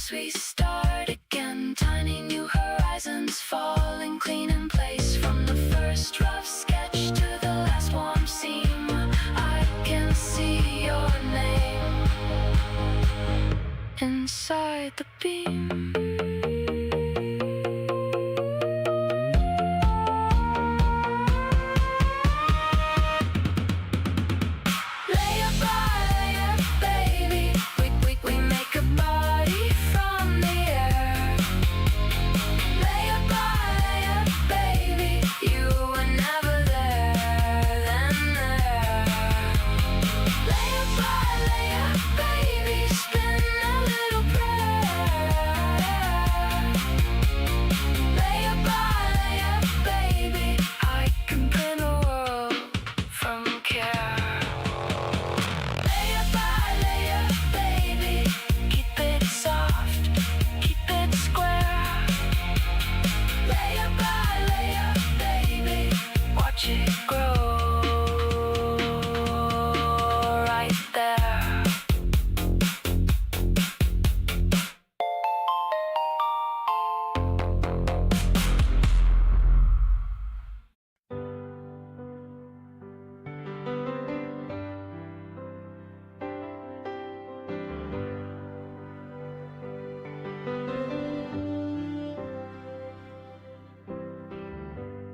as we start again. Tiny new horizons falling clean in place. From the first rough sketch to the last warm seam, I can see your name inside the beam.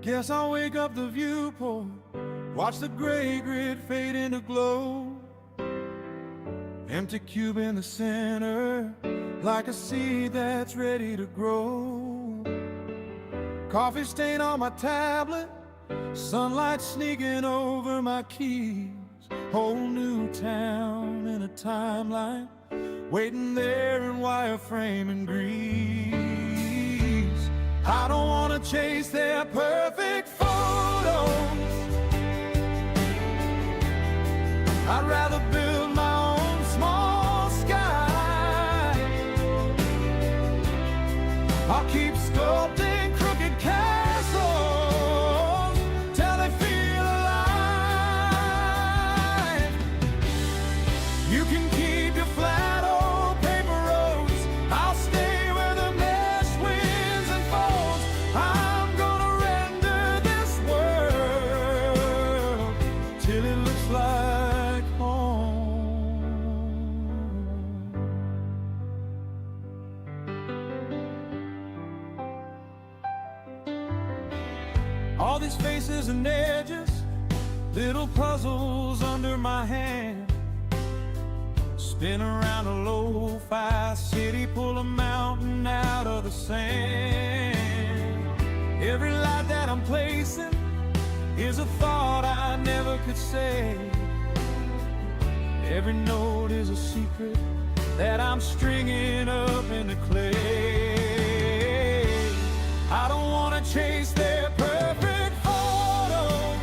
Guess I'll wake up the viewport, watch the gray grid fade into glow. Empty cube in the center, like a seed that's ready to grow. Coffee stain on my tablet, sunlight sneaking over my keys. Whole new town in a timeline, waiting there in wireframe and grease. I don't wanna chase their perfect photos. I'd rather build my own small sky. I'll keep sculpting crooked castles till they feel alive. You can keep your flat old paper roads, I'll stay where the mesh winds and folds. I'm gonna render this world till it looks like home. All these faces and edges, little puzzles under my hand. Spin around a lo-fi city, pull a mountain out of the sand. Every light that I'm placing is a thought I never could say. Every note is a secret that I'm stringing up into clay. I don't wanna chase their perfect photos.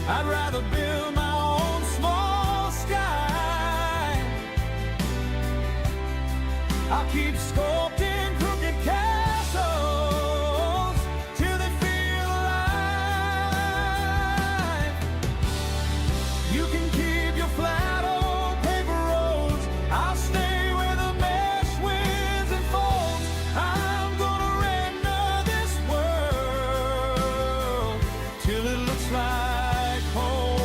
I'd rather build my own small sky. I'll keep sculpting crooked castles till they feel alive. You can keep your flat old paper roads, I'll stay where the mesh winds and folds. I'm gonna render this world till it looks like home.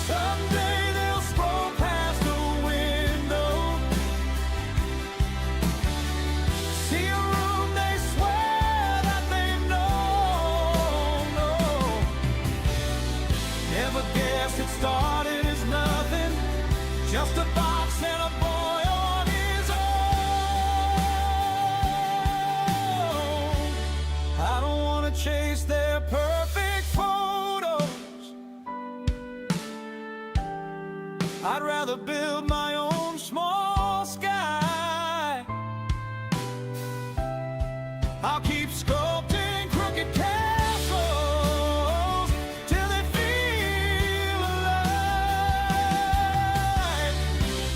Someday they'll scroll past the window, see a room they swear that they know. Never guessed it started as nothing, just a box and a boy on his own. I don't wanna chase their perfect photos. I'd rather build my own small sky. I'll keep sculpting crooked castles till they feel alive.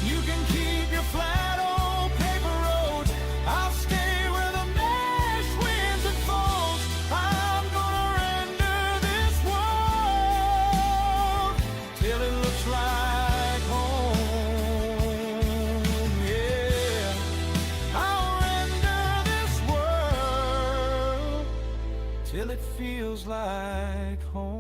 You can keep your flat old paper roads, I'll stay where the mesh winds and folds. I'm gonna render this world feels like home.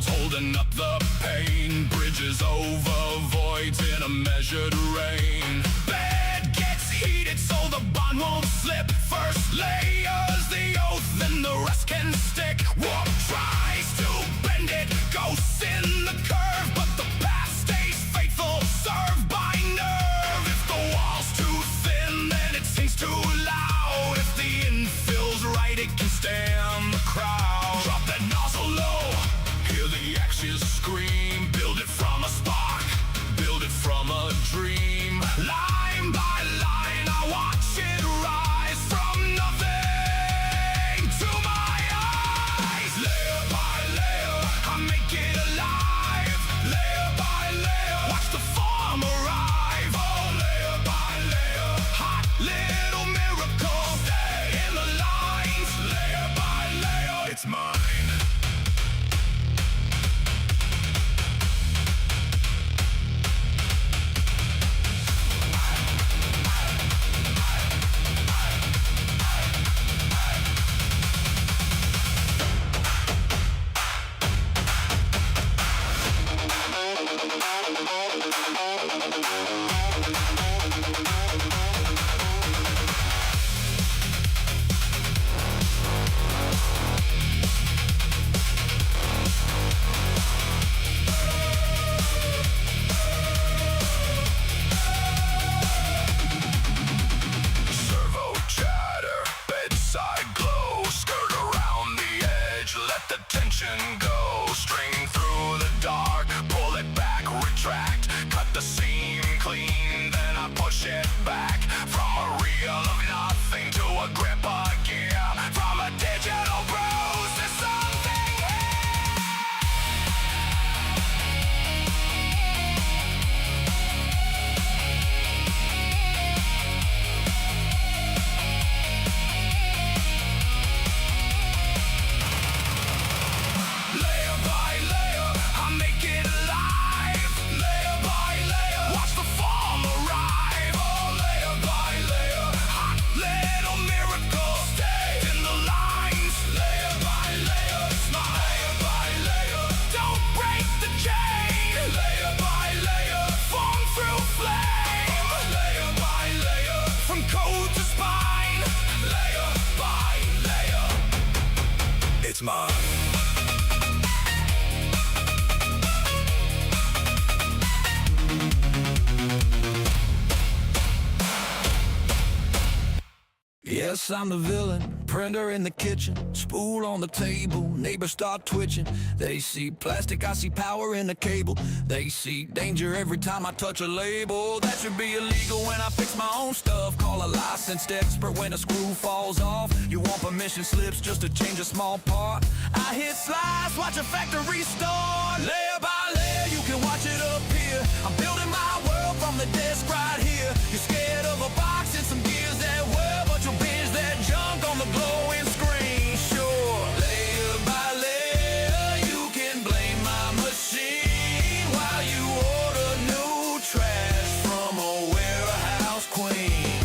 Holding up the pain, bridges over voids in a measured rain. Bed gets heated so the bond won't slip. First layers the oath, then the rest can stick. Warp tries to bend it, ghosts in the curve, but the past stays faithful, served by nerve. If the wall's too thin, then it sings too loud. If the infill's right, it can stand the crowd. Drop that nozzle low, hear the axes scream. Build it from a spark, build it from a dream. Line by line, I watch it rise from nothing to my eyes. Layer by layer, I make it alive. Layer by layer, watch the form arrive. Oh, layer by layer, hot little miracle. Stay in the lines. Layer by layer, it's mine. Go, string through the dark, pull it back, retract, cut the seam clean, then I push it back. From a reel of nothing to a grip of gear, from a digital bruise to something here. Layer by layer, I make it alive. Layer by layer, watch the form arrive. Oh, layer by layer, hot little miracle. Stay in the lines. Layer by layer, smile. Layer by layer, don't break the chain. Layer by layer, form through flame. Layer by layer, from code to spine. Layer by layer, it's mine. Yes, Guess I'm the villain, printer in the kitchen, spool on the table, neighbors start twitching. They see plastic, I see power in the cable. They see danger every time I touch a label. That should be illegal when I fix my own stuff. Call a licensed expert when a screw falls off. You want permission slips just to change a small part. I hit slice, watch a factory start. Layer by layer, you can watch it up here. I'm building my world from the desk right here. You're scared of a box and some gears that whirl, but you'll binge that junk on the glowing screen. Sure, layer by layer, you can blame my machine while you order new trash from a warehouse queen.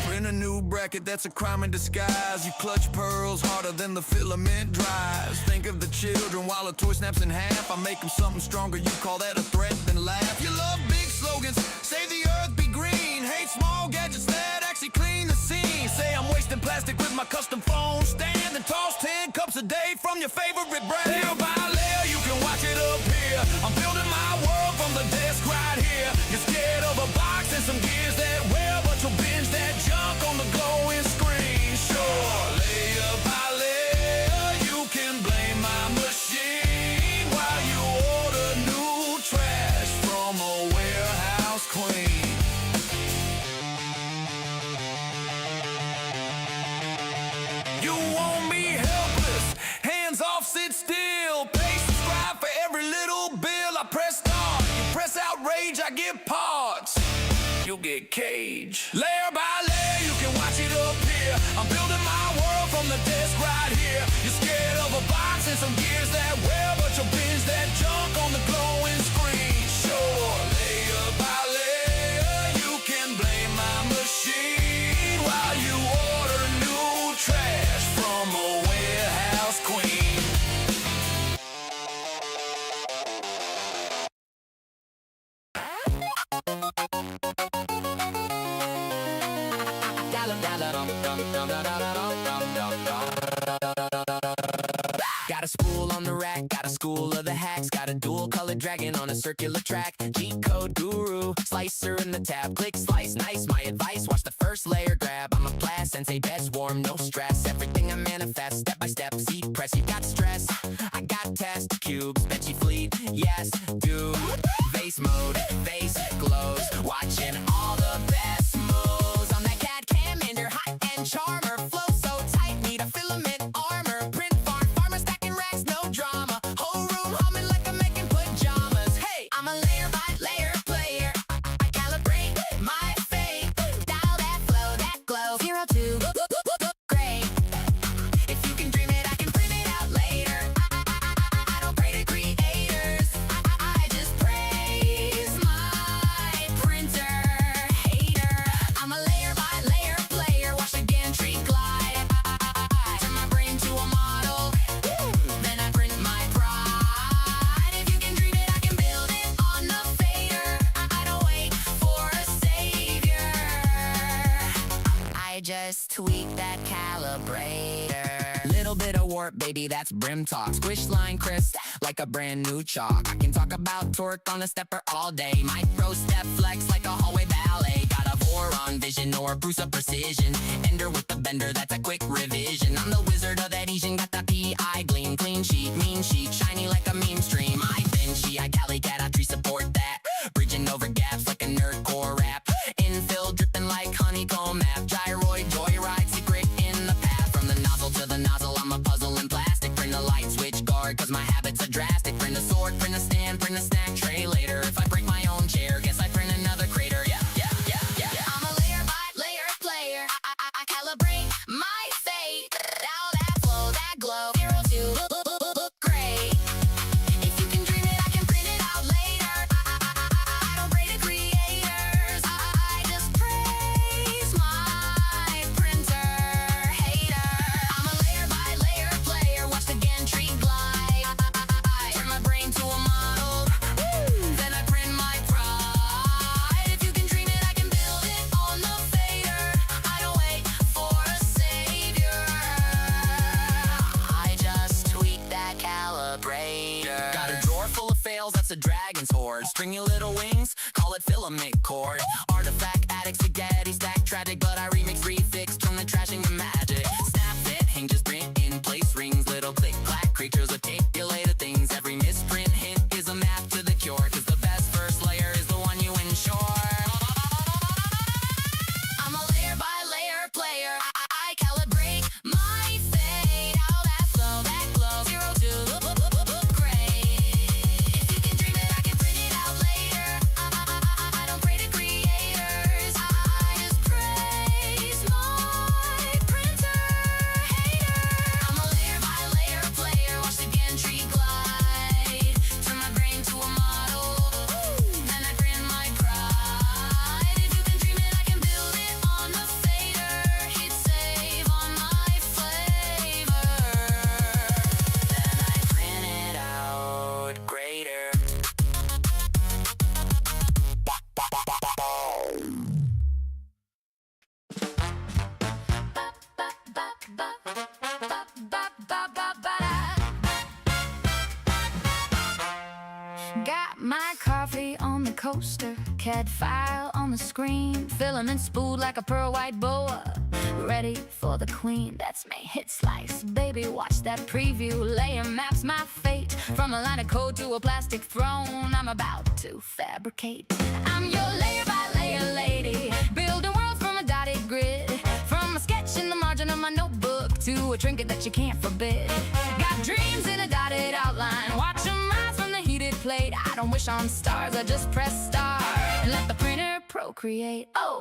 Print a new bracket, that's a crime in disguise. You clutch pearls harder than the filament drives. Think of the children while a toy snaps in half. I make them something stronger, you call that a threat, then laugh. You love big slogans, save the earth, be green. Hate small gadgets that actually clean the scene. Say I'm wasting plastic with my custom phone stand, and toss 10 cups a day from your favorite brand. Layer by layer, you can watch it up here. I'm building my world from the desk right here. You're scared of a box and some gears that wear, but you'll binge that junk on the glowing screen. Sure, layer by layer, you can blame my machine while you order new trash from a warehouse queen. You won't be helpless, hands off, sit still. Pay, subscribe for every little bill. I press start, you press outrage, I get parts. You get cage. Layer by layer, you can watch it up here. I'm building my world from the desk right here. You're scared of a box and some gears that wear, but you'll binge that junk on the glowing screen. Sure, layer by layer, you can blame my machine while you order new trash from a warehouse queen. Got a spool on the rack, got a school of the hacks, got a dual colored dragon on a circular track. Cheat code guru, slicer in the tab, click slice, nice. My advice, watch the first layer grab. I'm a blast, sensei beds warm, no stress. Everything I manifest, step by step, seat press. You got stress, I got test cubes, benchy fleet, yes, do. Vase mode, face glows, watching all the best moves. On that CAD cam, ender, hot and charmer, flow so tight, need a filament armor. Print farm, farmer stacking racks, no drama. Whole room humming like I'm making pajamas. Hey, I'm a layer by layer player. I calibrate my fate, dial that flow, that glow. 0 to great. If you can dream it, I can print it out later. I don't pray to creators. I just praise my printer hater. I'm a layer by layer player. Watch the gantry glide. Turn my brain to a model. Then I print my pride. If you can dream it, I can build it on the fader. I don't wait for a savior. I just tweak that calibrator. Little bit of warp, baby, that's brim talk. Squish line crisp like a brand new chalk. I can talk about torque on a stepper all day. Micro step flex like a hallway ballet. Got a Voron vision or Bruce of precision. Ender with the bender, that's a quick revision. I'm the wizard of that Asian, got the PI gleam. Clean sheet, mean sheet, shiny like a meme stream. I Vinci, I galley cat, I tree support that. Bridging over gaps like a nerd core rap. Infill dripping like honeycomb map. Gyroid, joyride, secret in the path. From the nozzle to the nozzle, I'm a puzzle in plastic. Print a light switch guard, cause my habits are drastic. Print a sword, print a stand, print a snack tray later. If I break my own chair, guess I print another crater. Yeah. I'm a layer by layer player. I calibrate my fate. Now that flow, that glow. 0 to great. If you can dream it, I can print it out later. I don't pray to creators. I just praise my printer hater. I'm a layer by layer player. Watch the gantry glide. Turn my brain to a model. a dragon's horde. String your little wings, call it filament cord. Artifact, addict, spaghetti, stack, tragic, but I remix, refix, turn the trash into magic. Snap fit, hinges, print, in place, rings, little click, clack, creatures with articulated things. Every misprint hint is a map to the cure, cause the best first layer is the one you ensure. I'm a layer by layer player. I calibrate my fade. How that flow, zero to gray. If you can dream it, I can print it out later. I don't pray to creators. I just praise my printer hater. I'm a layer by layer player. Watch the gantry glide. Turn my brain to a model. Then I print my pride. If you can dream it, I can build it on the fader. Hit save on my flavor. Then I print it out greater. Got my coffee on the coaster, CAD file on the screen, filament spooled like a pearl white boa, ready for the queen. That's me, hit slice, baby, watch that preview. Layer maps my fate, from a line of code to a plastic throne. I'm about to fabricate. I'm your layer by layer lady, building worlds from a dotted grid, from a sketch in the margin of my notebook to a trinket that you can't forbid. Got dreams in a dotted outline, watch them rise from the heated plate. I don't wish on stars, I just press start and let the printer procreate. I'm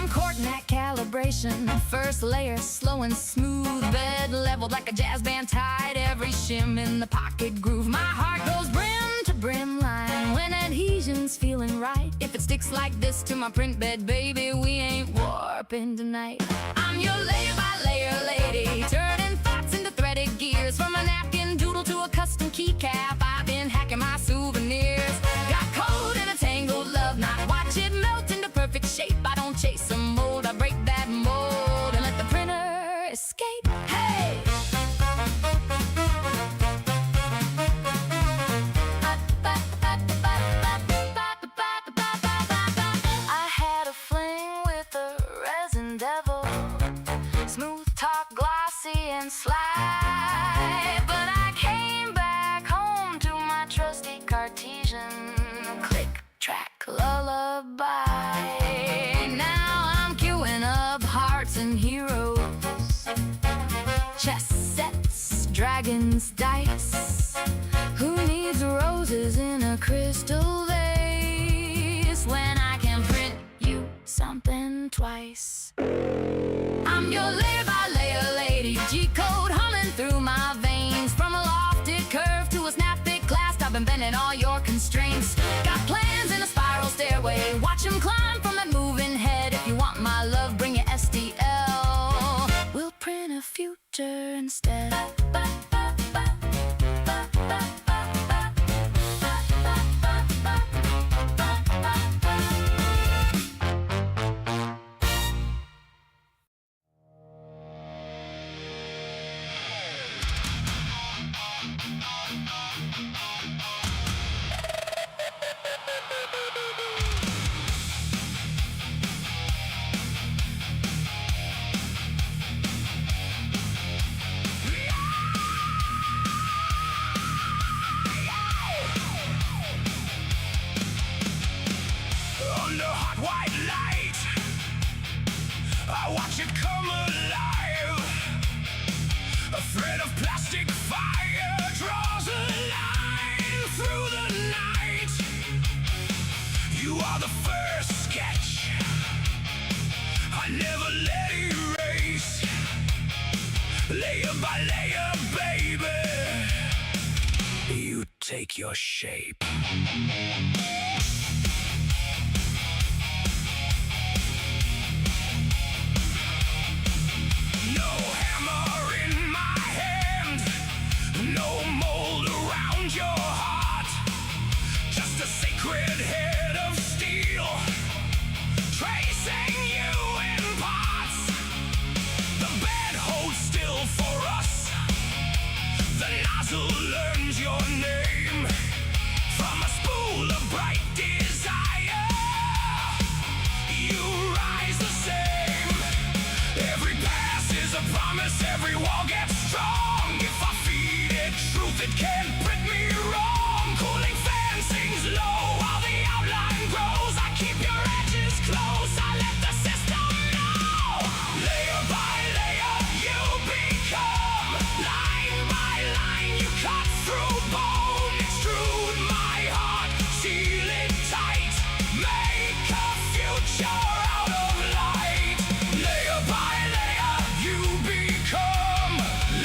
courting that calibration. First layer slow and smooth, bed leveled like a jazz band tied. Every shim in the pocket groove. My heart goes brim to brim line when adhesion's feeling right. If it sticks like this to my print bed, baby, we ain't warping tonight. I'm your layer by layer lady, turning thoughts into threaded gears. From a napkin doodle to a custom keycap, I've been hacking my souvenirs. Got code in a tangled love knot, watch it melt into perfect shape. I don't chase a mold, I break that mold and let the printer escape. Hey! I had a fling with a resin devil, smooth talk, glossy and sly. But I came back home to my trusty Cartesian click track lullaby. Now I'm queuing up hearts and heroes, chess sets, dragons, dice. Who needs roses in a crystal vase when I can print you something twice? I'm your layer by layer lady, G-code humming through my veins. From a lofted curve to a snap-fit clasp, I've been bending all your constraints. Got plans in a spiral stairway, watch them climb from that moving head. If you want my love, bring your STL. We'll print a future instead. Under hot white light, I watch it come alive. A thread of plastic fire draws a line through the night. You are the first sketch I never let erase. Layer by layer, baby, you take your shape. No hammer in my hand, no mold around your heart, just a sacred head of steel, tracing you in parts. The bed holds still for us, nozzle learns your name from a spool of bright desire. You rise the same. Every pass is a promise, every wall gets strong. If I feed it truth, it can't print me wrong. Cooling fan sings low while the outline grows. I keep your edges close, I let the system know. Layer by layer, you become. Line by line, you cut through bone. Extrude my heart, seal it tight. Make a future out of light. Layer by layer, you become.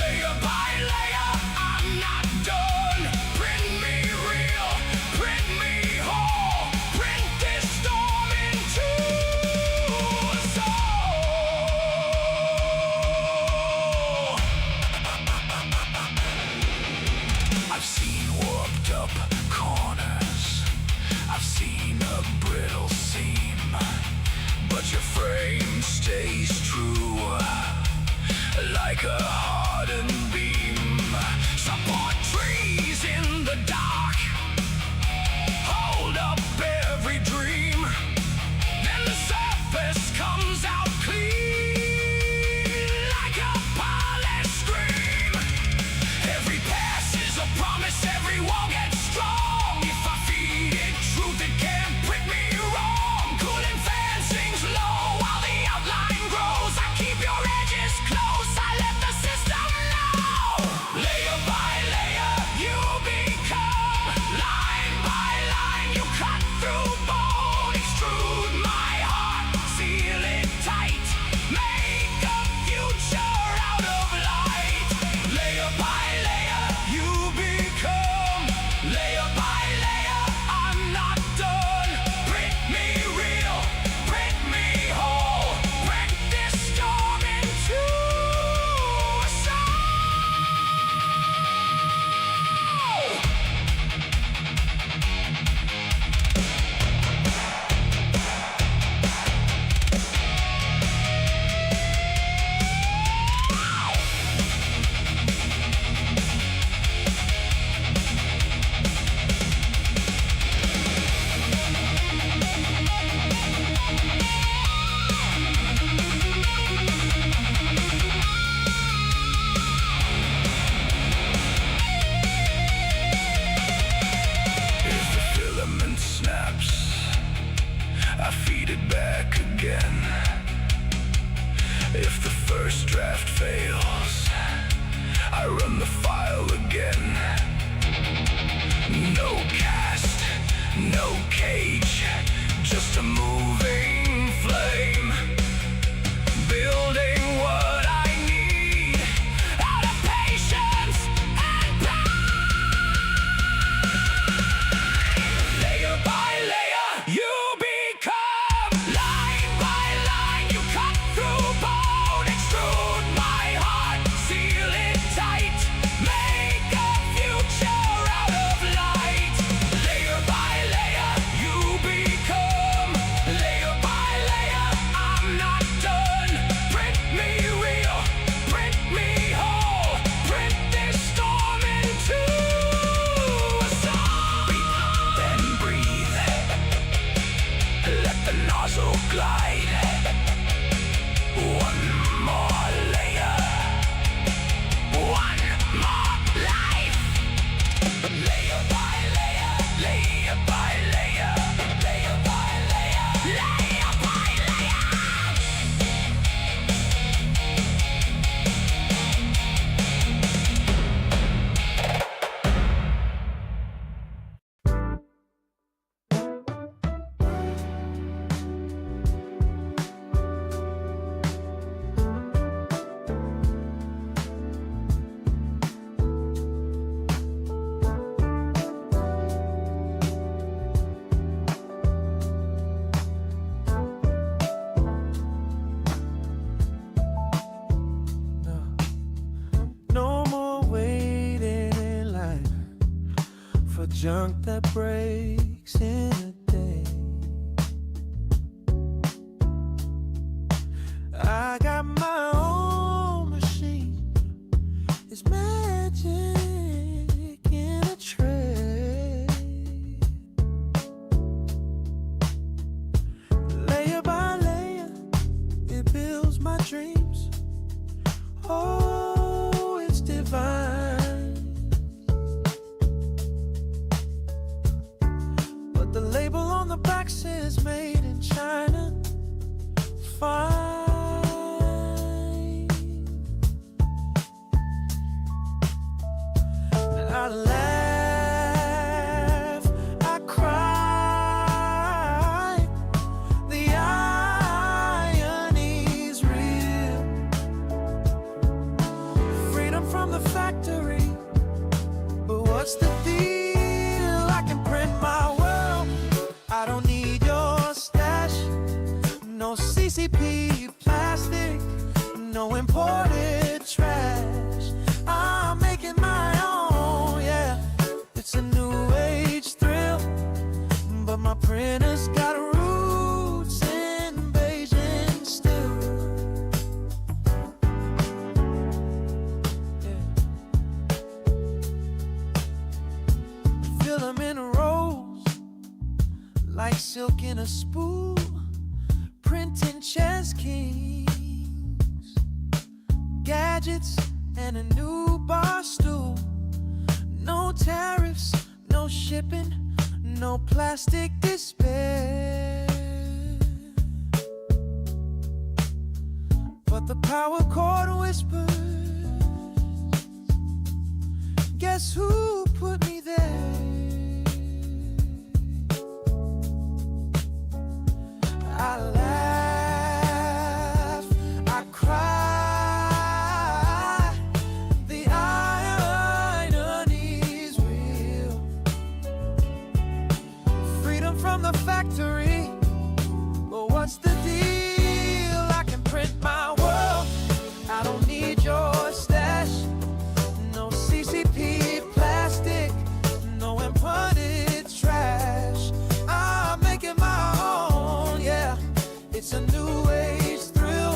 Layer by layer, I'm not done. Print me real, print me whole. Print this storm into a soul. I've seen warped up corners. I've seen a brittle seam, but your frame stays true, like a hardened beam. Support trees in the dark, hold up every dream. Then the surface comes out clean, like a polished scream. Every pass is a promise, every wall gets strong. If I feed it truth, it can't print me wrong. Cooling fan sings low while the outline grows. I keep your edges close, I let the system know. Layer by layer, you become. Line by line, you cut through bone. Extrude my heart, seal it tight. Make a future out of light. Layer by layer, you become. Layer by layer, I'm not done. Print me real, print me whole. Print this storm into a soul. If the filament snaps, I feed it back again. If the first draft fails, I run the file again. No cast, no cage, just a moving flame. Building what I need out of patience and layer by layer, you become. Line by line, you cut through bone. Extrude my heart, seal it tight. Make a future out of light. Layer by layer, you become. Layer by layer, I'm not done. Print me real, print me whole. Print this storm into a song. Breathe, then breathe. Let the nozzle glide. One more layer, one more life. Layer by layer, layer by layer, layer by layer, layer by layer. No more waiting in line for junk that breaks in a day. I got my own machine, it's magic. I laugh, I cry. The irony's real. Freedom from the factory, but what's the deal? I can print my world. I don't need your stash. No CCP plastic, no imported trash. I'm making my own, yeah. It's a new age thrill, but my printer's got roots in Beijing still. Yeah. Filament rolls like silk in a spool, printing chess kings, gadgets, and a new bar stool. No tariffs, no shipping, no plastic despair. But the power chord whispers, guess who put me there? I laugh, I cry. The irony's real. Freedom from the factory, but what's the deal? I can print my world. I don't need your stash. No CCP plastic, no imported trash. I'm making my own, yeah. It's a new age thrill,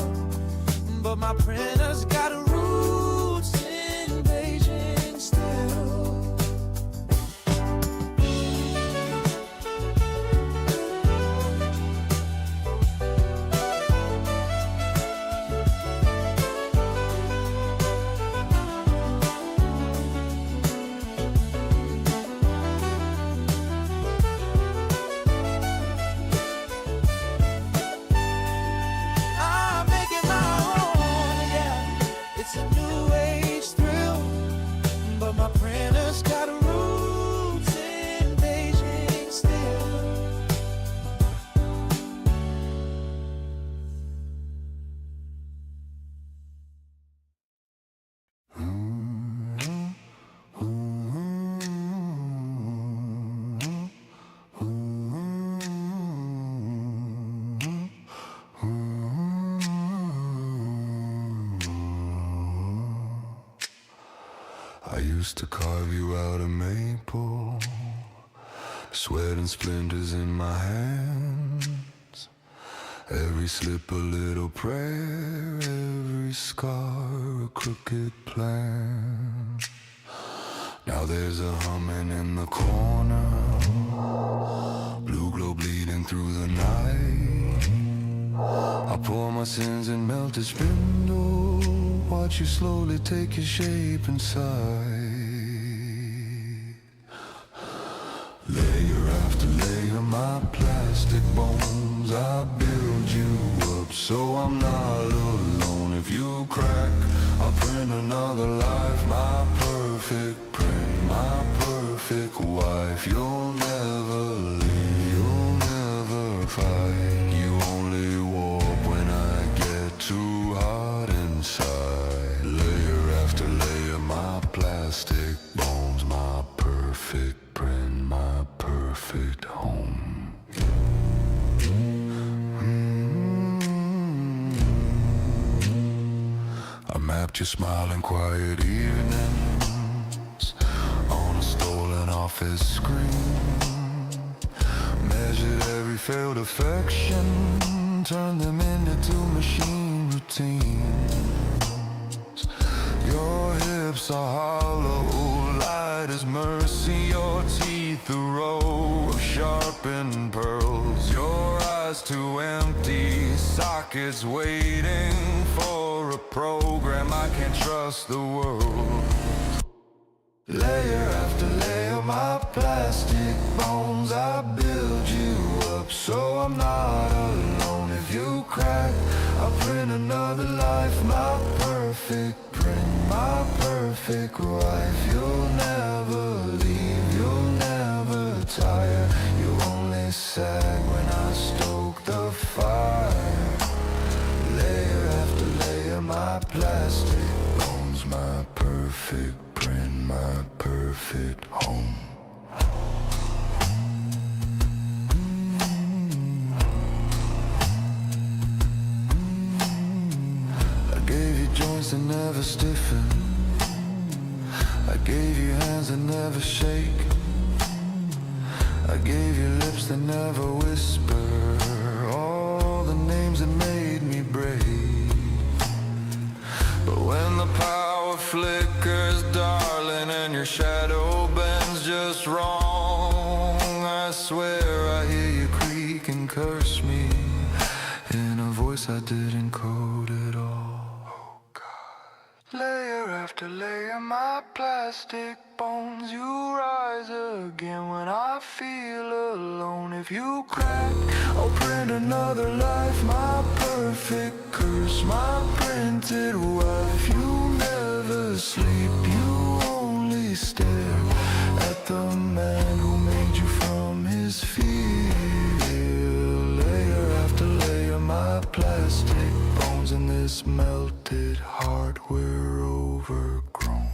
but my printer's got roots in Beijing still. I'm making my own, yeah. It's a new age thrill, but my printer's got roots in Beijing still. I used to carve you out of maple, sweat and splinters in my hands. Every slip a little prayer, every scar a crooked plan. Now there's a humming in the corner, blue glow bleeding through the night. I pour my sins in melted spindle, watch you slowly take your shape inside. Layer after layer, my plastic bones, I build you up so I'm not alone. If you crack, I'll print another life. My perfect print, my perfect wife. You'll never leave, you'll never fight. You only warp when I get too hot inside. Layer after layer, my plastic bones, my perfect print, my perfect home. I mapped your smiling quiet evenings on a stolen office screen. Measured every failed affection, turned them into machine routines. Your hips are hollow, light as mercy. Your teeth a row of sharpened pearls. Your eyes too empty, sockets waiting for a program. I can't trust the world. Layer after layer, my plastic bones, I build you up so I'm not alone. If you crack, I'll print another life. My perfect print, my perfect wife. You'll never perfect home. I gave you joints that never stiffen. I gave you hands that never shake. I gave you lips that never whisper. All the names that made me brave. But when the power flickers, darling, and your shadow bends just wrong, I swear I hear you creak and curse me in a voice I didn't code at all. Oh God. Layer after layer, my plastic bones, you rise again when I feel alone. If you crack, I'll print another life, my perfect curse, my printed wife. You never sleep, you only stare at the man who made you from his fear. Layer after layer, my plastic bones, and this melted heart we're overgrown.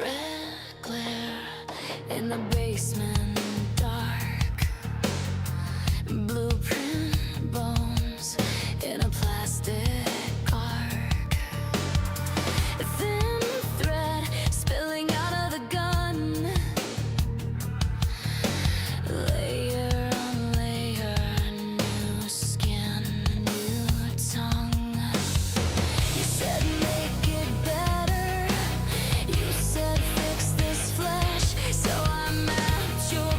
Red glare in the basement, dark blueprint bones in a plastic arc. Thin thread spilling out of the gun. Layer on layer, new skin, new tongue. You said make it better. You said fix this flesh, so I mapped your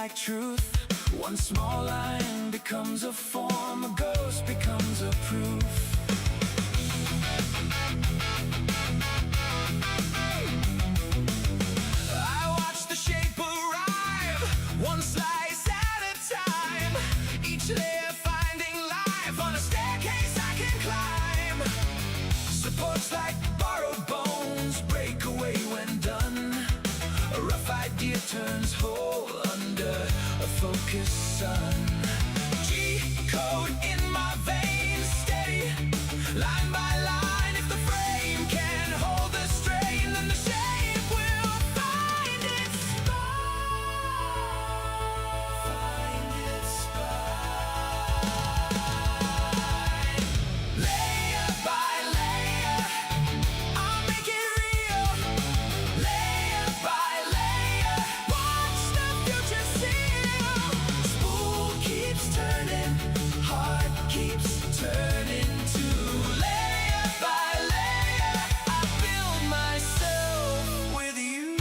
like truth. One small line becomes a form, a ghost becomes a proof. I watch the shape arrive, one slice at a time. Each layer finding life on a staircase I can climb. Supports like borrowed bones break away when done. A rough idea turns whole under a focused sun. G-code in my veins, steady, line by line. If the frame can hold the strain, then the shape will find its spine. Find its spine. Layer by layer, I'll make it real. Layer by layer, watch the future seal. Spool keeps turning, heart keeps turning too. Layer by layer, I build myself with you.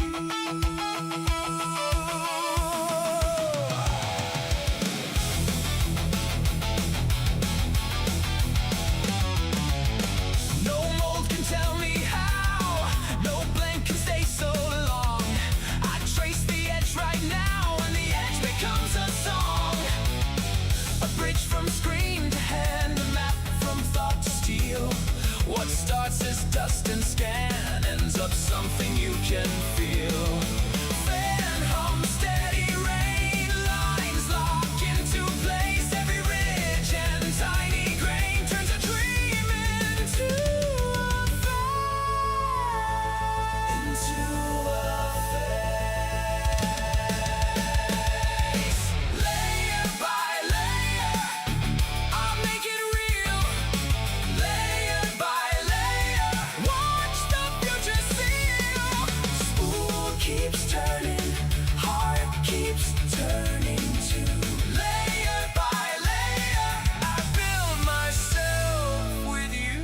No mold can tell me how, no blank can stay so long. I trace the edge right now, and the edge becomes a song. A bridge from screen to hand, a map from thought to steel. What starts as dust and scan ends up something you can feel. Fan hum, steady rain, lines lock into place. Every ridge and tiny grain turns a dream into a face. Layer by layer, I'll make it real. Layer by layer, watch the future seal. Spool keeps turning, heart keeps turning too. Layer by layer, I build myself with you.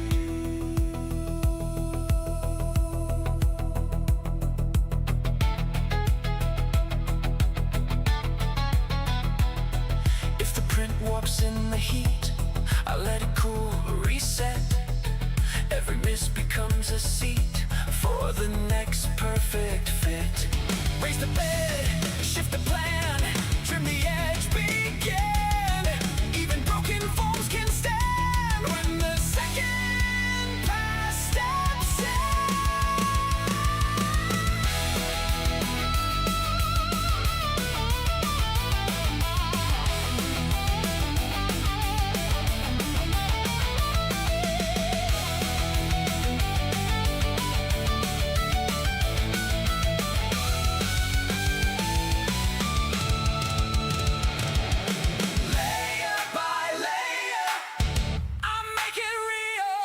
If the print warps in the heat, I let it cool, reset. Every miss becomes a seat for the next perfect fit. Raise the bed, shift the plan, trim the edge, begin. Even broken forms can stand when the second pass steps in. Layer by layer, I make it real.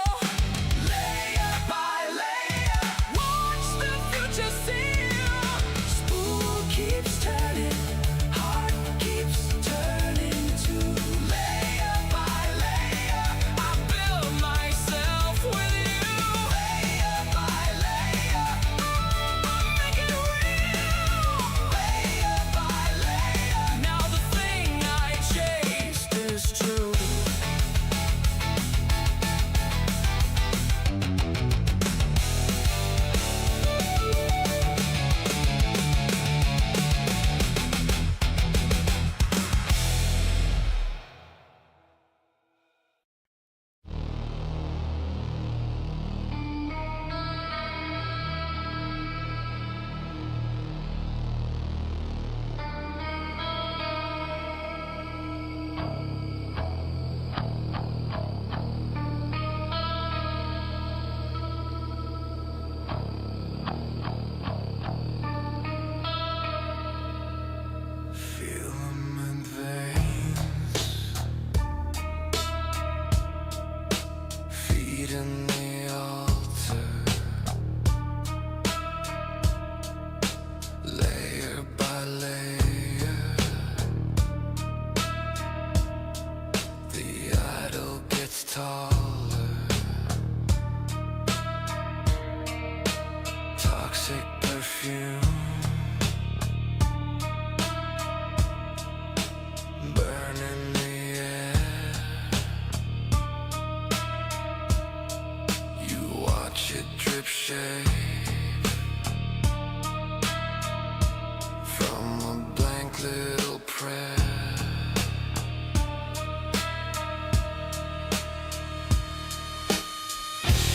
Layer by layer, watch the future seal. Spool keeps turning, heart keeps turning too. Layer by layer, I build myself with you. Layer by layer, I make it real. Layer by layer, now the thing I chased is true. Filament veins, feet in the altar. Layer by layer, the idol gets taller. Toxic perfume watch it drip shade from a blank little prayer.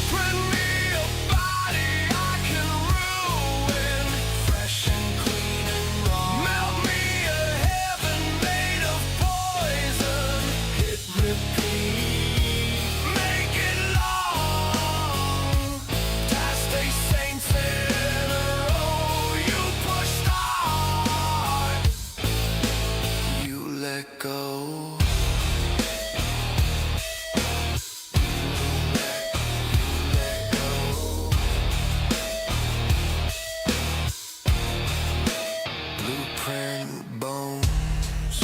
Bring me a body I can ruin, fresh and clean and raw. Melt me a heaven made of poison, hit repeat, make it long. Past 8 saints in a row, you push start, you let go. Blueprint bones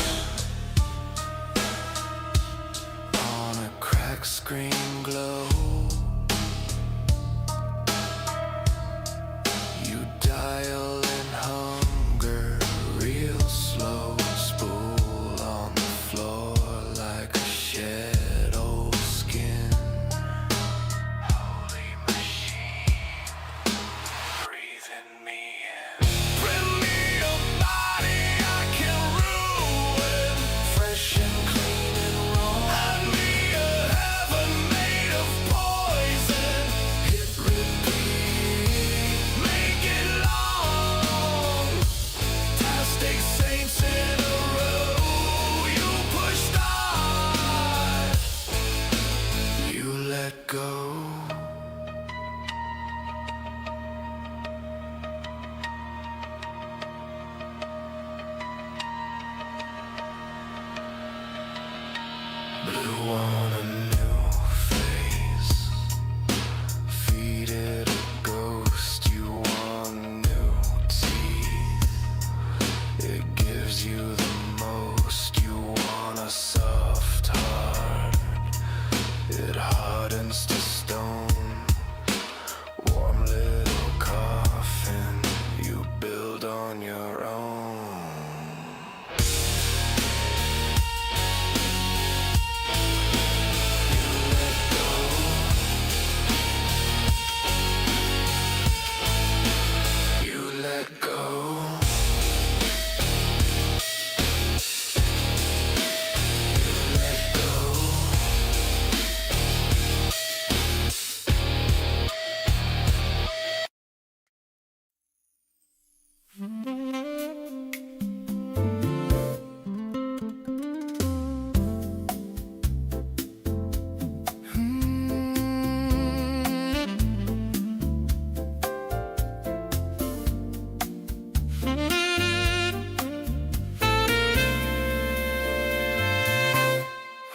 on a cracked screen glow. You dial in hunger real slow, spool on the floor like a shed old skin. Holy machine, breathing me in. Bring me a body I can ruin, fresh and clean and raw. Hand me a heaven made of poison, hit repeat, make it long. Past 8 saints in a row, you push start, you let go. Blue on a new face, feed it a ghost, you want new teeth. It gives you the most, you want a soft heart. It hardens to stone, warm little coffin, you build on your own. You let go. You let go.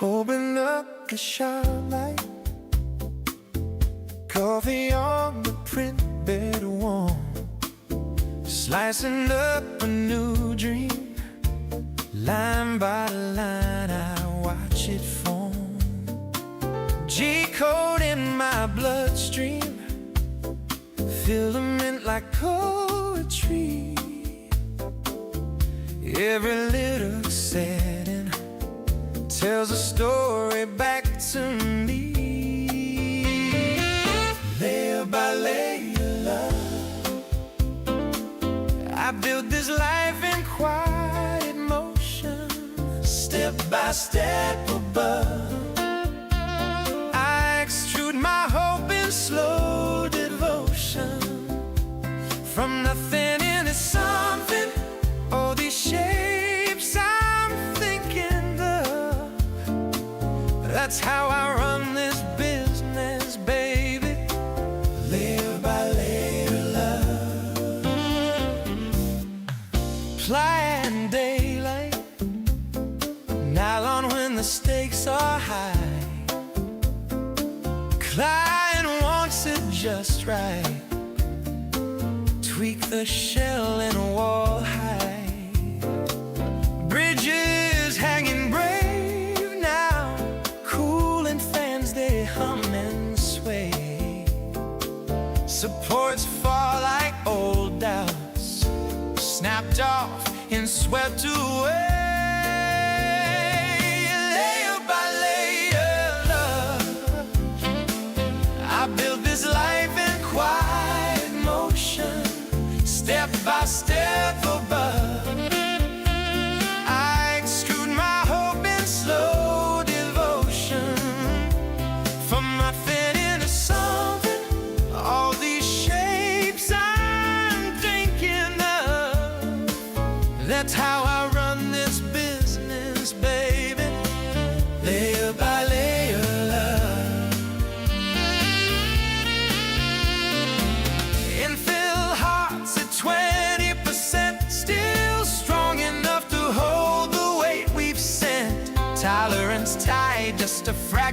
Open up the shop light, coffee on the print bed warm, slicing up a new dream, line by line I watch it form. G-code in my bloodstream, filament like poetry. Every little setting tells a story back to me. Layer by layer, love, I built this life in quiet motion, step by step above. I extrude my hope in slow devotion, from nothing into something. All these shapes I'm thinking of, that's how I run this business, baby. Layer by layer, love. Ply and daylight, nylon when the stakes are high. Client wants it just right, tweak the shell and wall high. Bridges hanging brave now, cooling fans they hum and sway. Supports fall like old doubts, snapped off and swept away. Layer by layer, love, I built this life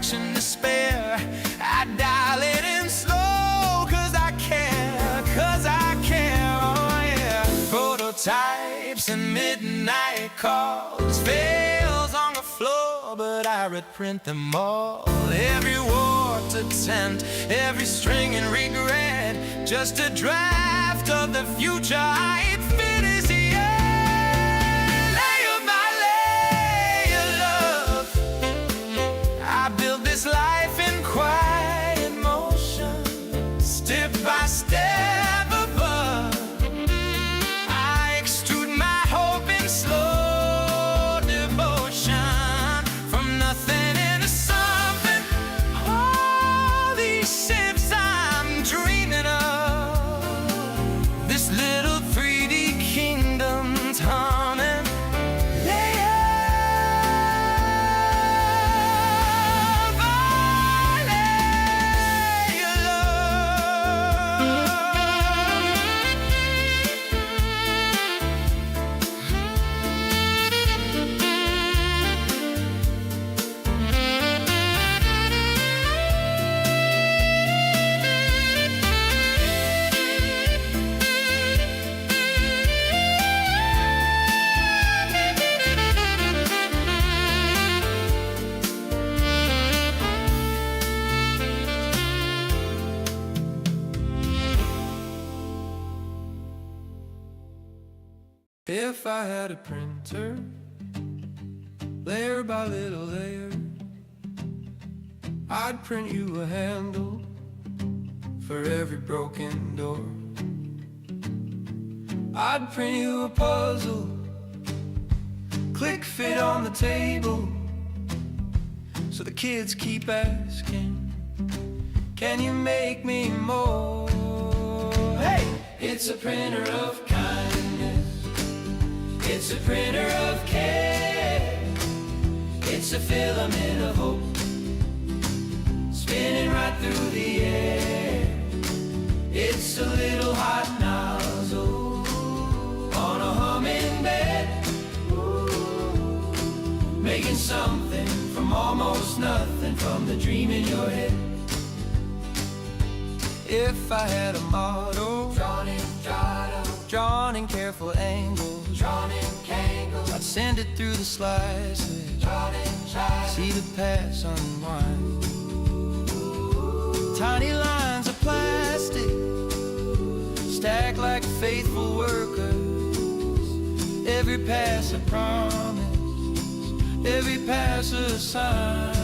fraction to spare. I dial it in slow, cause I care, oh yeah. Prototypes and midnight calls, fails on the floor, but I reprint them all. Every warped attempt, every string and regret, just a draft of the future I ain't finished yet. Layer by layer, love, I built this life in quiet motion, step by step above. I extrude my hope in slow devotion, from nothing into something. All these ships I'm dreaming of, this little 3D kingdom's humming. Layer by layer, love. If I had a printer, layer by little layer, I'd print you a handle for every broken door. I'd print you a puzzle, click fit on the table, so the kids keep asking, can you make me more? Hey! It's a printer of kindness, it's a printer of care, it's a filament of hope, spinning right through the air. It's a little hot nozzle on a humming bed, making something from almost nothing, from the dream in your head. If I had a model, drawn in careful angles, I'd send it through the slices, see the paths unwind. Tiny lines of plastic, stacked like faithful workers. Every pass a promise, every pass a sign.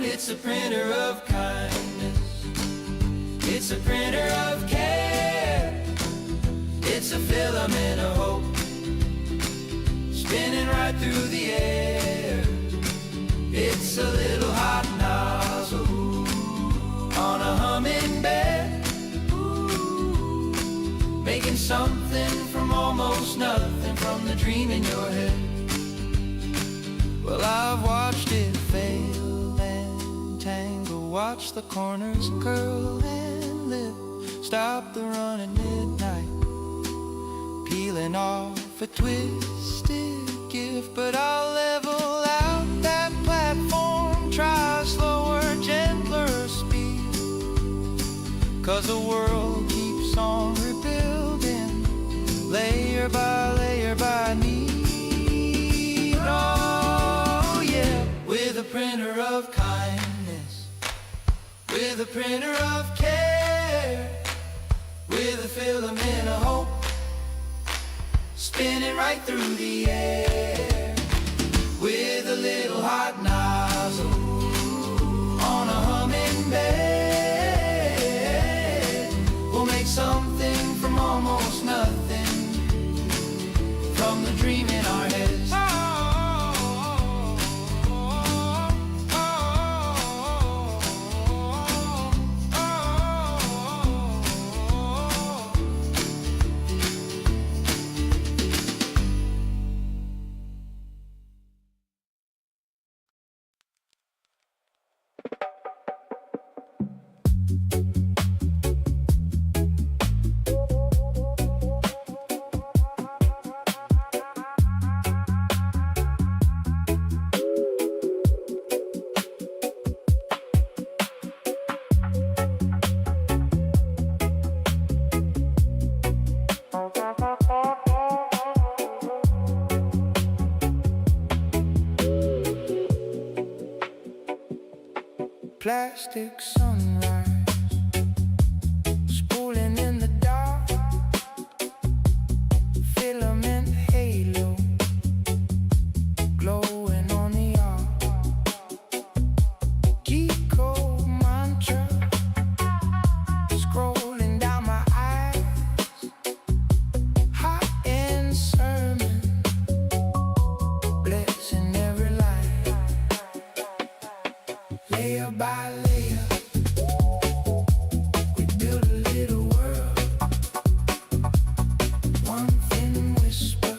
It's a printer of kindness, it's a printer of care, it's a filament of hope, spinning right through the air. It's a little hot nozzle on a humming bed, making something from almost nothing, from the dream in your head. Well, I've watched it fail and tangle, watch the corners curl and lift, stop the run at midnight, peeling off a twisted gift. But I'll level out that platform, try a slower, gentler speed, 'cause the world keeps on rebuilding, layer by need. Oh yeah, with a printer of kindness, with a printer of care, with a filament of hope, spinning right through the air. With a little hot nozzle on a humming bed, we'll make something from almost nothing, from the dream in our heads. plastic sunrise, spooling in the dark, filament halo, glowing on the arc. Geek code mantra, scrolling down my eyes, hot-end sermon, blessing every line, layer by layer. We build a little world, one thin whisper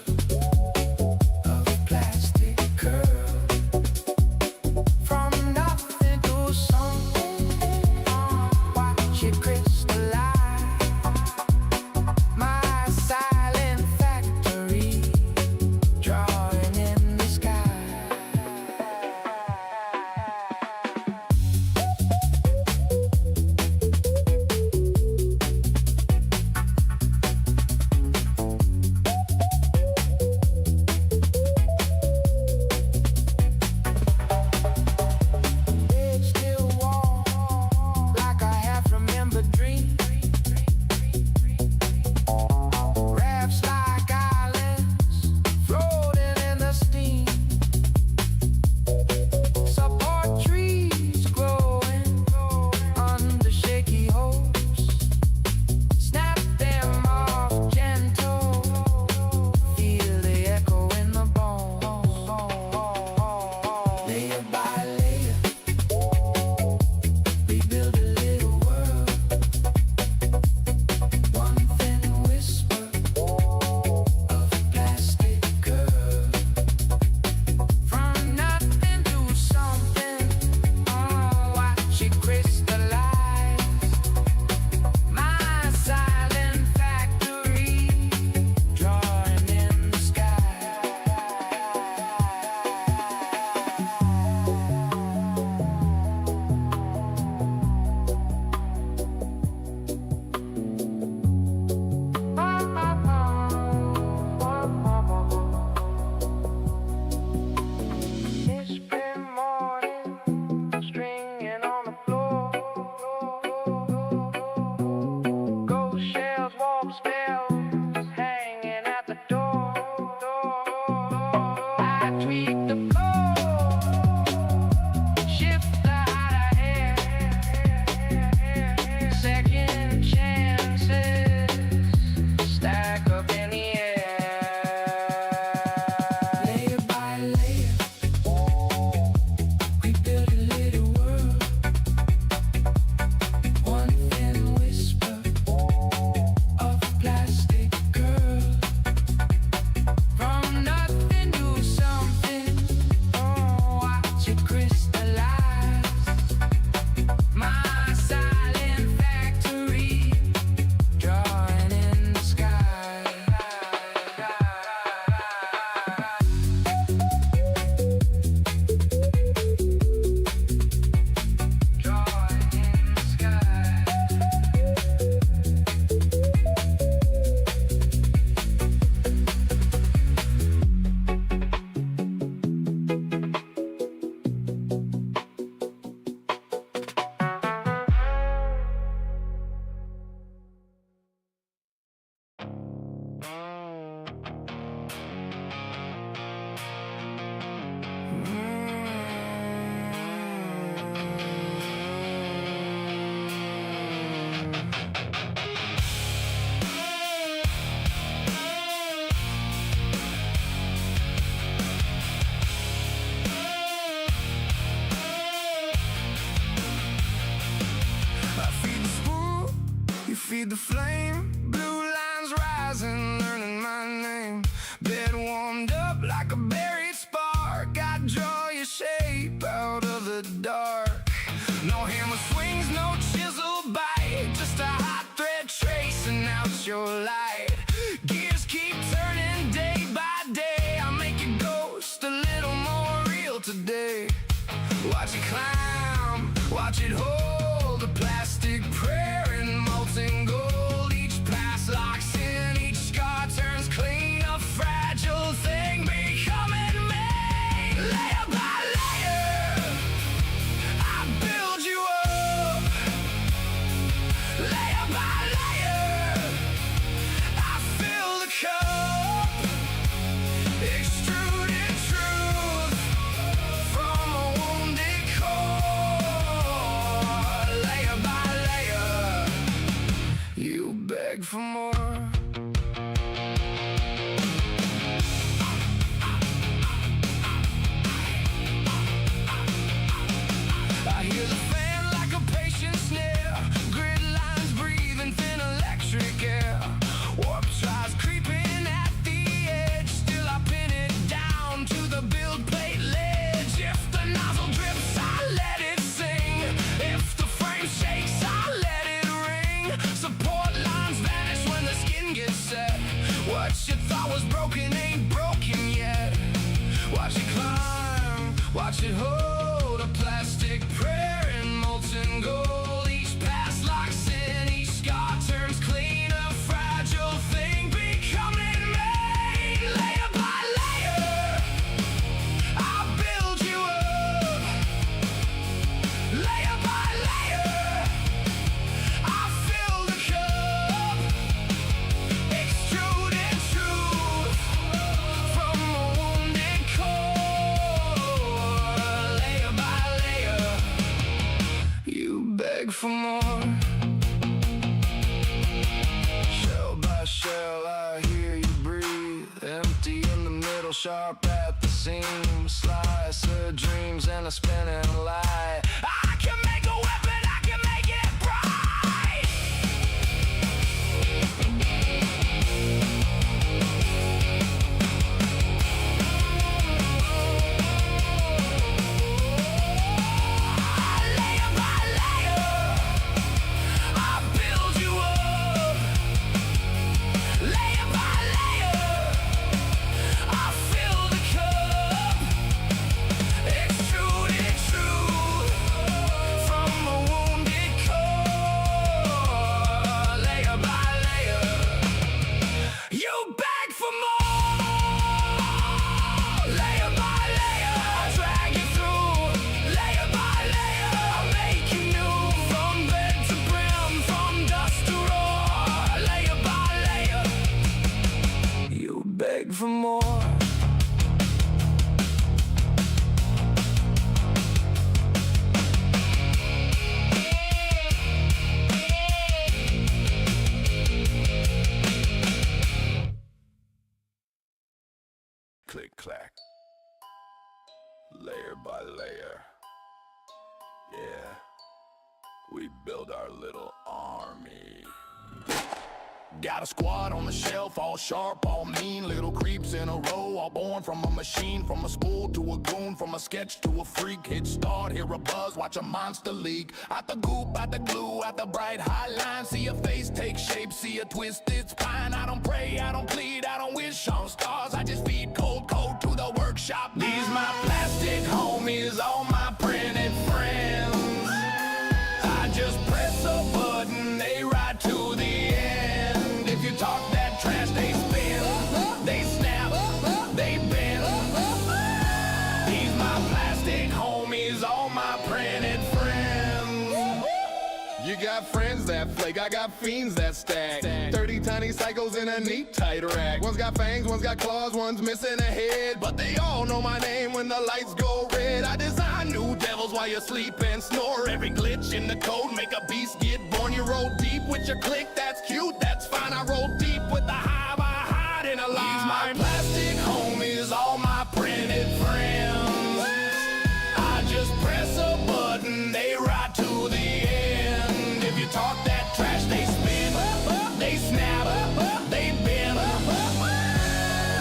of plastic curl. From nothing to something, watch it crystallize. My silent factory, drawing in the sky. Bed still warm, like a half-remembered dream. Rafts like islands, floating in the steam. Support trees growing under shaky hopes. Snap them off gentle, feel the echo in the bones. Layer by layer, we build a little world, one thin whisper of plastic curl. From nothing to something, watch it crystallize. My silent factory, drawing in the sky. It's spring morning, stringing on the floor. Ghost shells, warp spells, hanging at the door. I tweak the floor, shift the hotter air. Second chances stack up in the air. Layer by layer, we build a little world, one thin whisper of plastic curl. From nothing to something, watch it crystallize. My silent factory, drawing in the sky. Drawing in the sky. I feed the spool, you feed the flame. Blue lines rising, learning my name. Bed warmed up like a buried spark. I draw your shape out of the dark. No hammer swings, no chisel bite, just a hot thread tracing out your light. Gears keep turning day by day. I make your ghost a little more real today. Watch it climb, watch it hold, a plastic prayer in molten gold. Each pass locks in, each scar turns clean, a fragile thing becoming me. Layer by layer, I build you it hold a plastic prayer in molten gold. Each pass locks in, each scar turns clean. A fragile thing becoming made. Layer by layer, I'll build you up. Layer by layer, I fill the cup. Extruding truth from a wounded core. Layer by layer, you beg for more. Shell by shell, I hear you breathe. Empty in the middle, sharp at the seam. Slice of dreams and a spinning light. I can make a weapon, I can make it bright. Layer by layer, I build you up. Layer by layer, I fill the cup. Extruded truth from a wounded core. Layer by layer, you beg for more. Layer by layer, I'll drag you through. Layer by layer, I'll make you new. From bed to brim, from dust to roar. Layer by layer, you beg for more. Click clack, layer by layer. Yeah, we build our little army. Got a squad on the shelf, all sharp, all mean. Little creeps in a row, all born from a machine. From a spool to a goon, from a sketch to a freak. Hit start, hear a buzz, watch a monster leak. Out the goop, out the glue, out the bright high line. See a face take shape, see a twisted spine. I don't pray, I don't plead, I don't wish on stars. I just feed cold code to the workshop. These my plastic homies, all my printed friends. I just press a button, they ride to the end. If you talk that trash, they spin, they snap, they bend. These my plastic homies, all my printed friends. You got friends that flake, I got fiends that stack. 30 tiny cycles in a neat tight rack. One's got fangs, one's got claws, one's missing a head. But they all know my name when the lights go red. I design new devils while you sleep and snore. Every glitch in the code make a beast get born. You roll deep with your click, that's cute, that's fine. I roll deep with the hive, I hide in a line. These my plastic homies, all my printed friends. I just press a button, they ride to the end. If you talk that trash, they spin, they snap, they bend.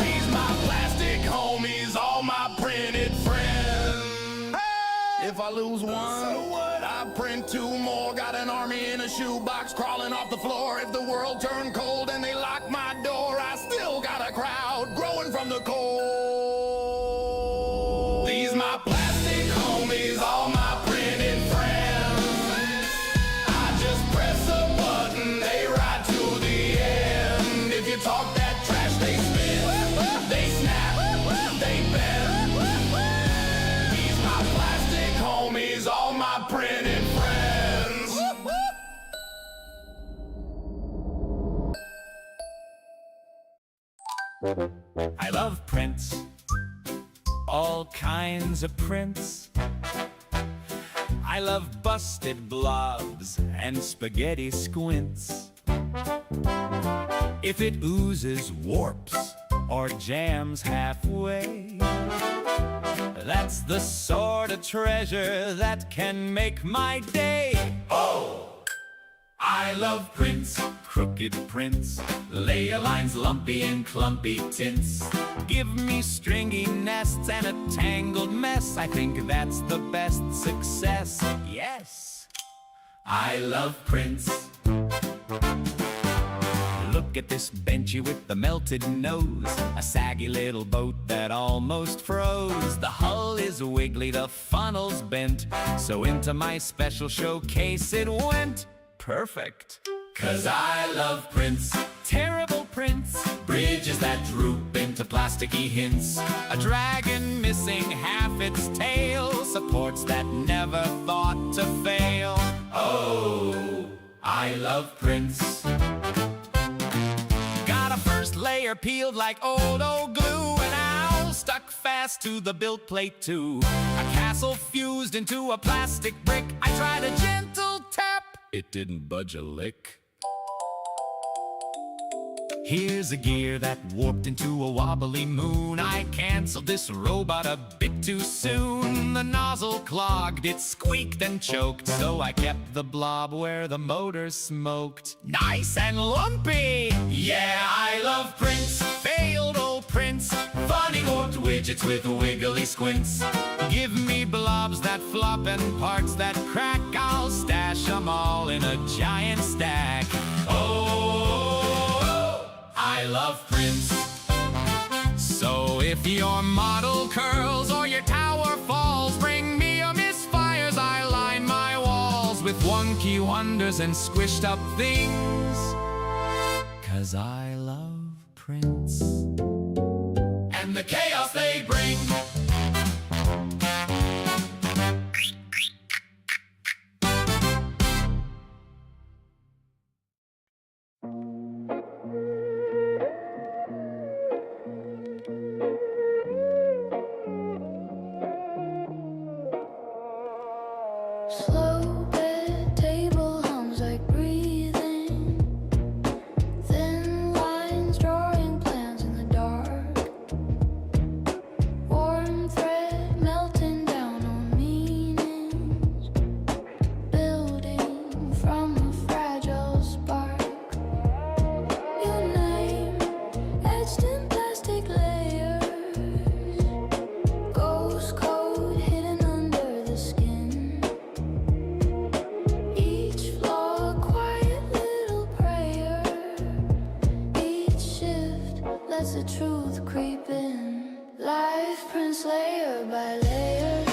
These my plastic homies, all my printed friends. If I lose one, so what? I print two more. Got an army in a shoebox crawling off the floor. If the world turned cold and they lock my door, I still got a crowd growing from the cold. These my plastic homies, all my printed friends. I just press a button, they ride to the end. If you talk that trash, they spin, they snap, they bend. These my plastic homies, all my printed friends. I love prints, all kinds of prints. I love busted blobs and spaghetti squints. If it oozes, warps, or jams halfway, that's the sort of treasure that can make my day. Oh! I love prints, crooked prints, layer lines lumpy and clumpy tints. Give me stringy nests and a tangled mess. I think that's the best success. Yes, I love prints. Look Look at this benchy with the melted nose, a saggy little boat that almost froze. The hull is wiggly, the funnel's bent, so into my special showcase it went. Perfect. 'Cause I love prints, terrible prints, bridges that droop into plasticky hints, a dragon missing half its tail, supports that never thought to fail. Oh, I love prints. Got a first layer peeled like old glue, an owl stuck fast to the build plate too, a castle fused into a plastic brick. I tried a gentle tap, it didn't budge a lick. Here's a gear that warped into a wobbly moon. I canceled this robot a bit too soon. The nozzle clogged, it squeaked and choked, so I kept the blob where the motor smoked. Nice and lumpy! Yeah, I love prints, failed old prints, funny warped widgets with wiggly squints. Give me blobs that flop and parts that crack, I'll stash them all in a giant stack. I love prints. So if your model curls or your tower falls, bring me a misfires, I line my walls with wonky wonders and squished up things. 'Cause I love prints and the chaos they bring. Slow bed table hums like breathing, thin lines drawing plans in the dark, warm thread melting down on meanings, building from a fragile spark. Your name etched in plastic layers, ghost code hidden under the skin. Each flaw, quiet little prayer. Each shift lets the truth creep in. Life prints layer by layer,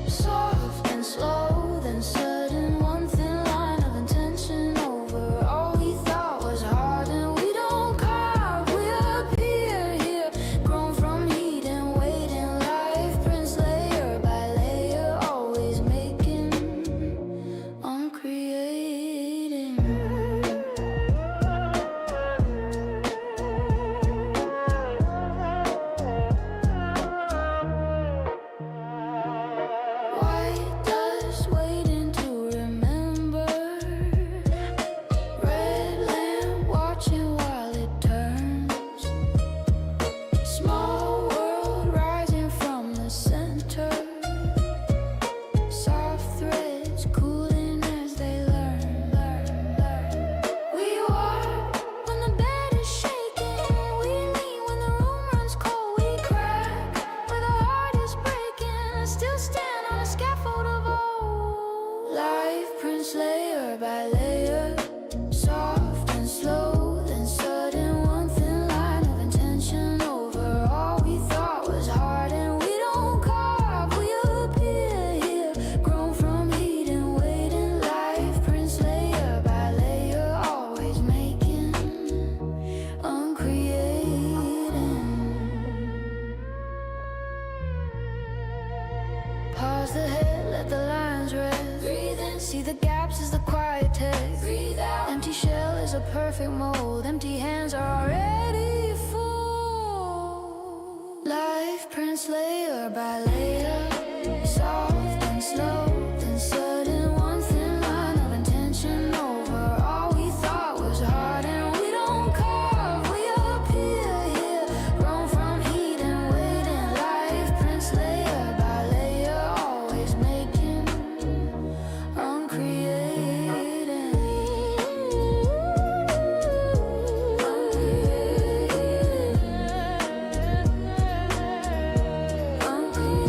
soft and slow, then sudden. One thin line of intention over all we thought was hard, and we don't carve. We appear here, grown from heat and waiting. Life prints layer by layer, always making, uncreating. White dust waiting to remember, red lamp watching while it turns. Small world rising from the center, soft threads cooling as they learn. We walk when the bed is shaking, we lean when the room runs cold, we crack where the heart is breaking, still stand on a scaffold of old. Life prints layer by layer, soft and slow, then sudden. One thin line of intention over all we thought was hard, and we don't carve. We appear here, grown from heat and waiting. Life prints layer by layer, always making, uncreating. Pause the head, let the lines rest. Breathe in, see the gaps as the quiet text. Breathe out. Empty shell is a perfect mold. Empty hands are already full. Life prints layer by layer, soft and slow, then sudden. One thin line of intention over all we thought was hard, and we don't carve. We appear here, grown from heat and waiting. Life prints layer by layer, always making, uncreating. Uncreating.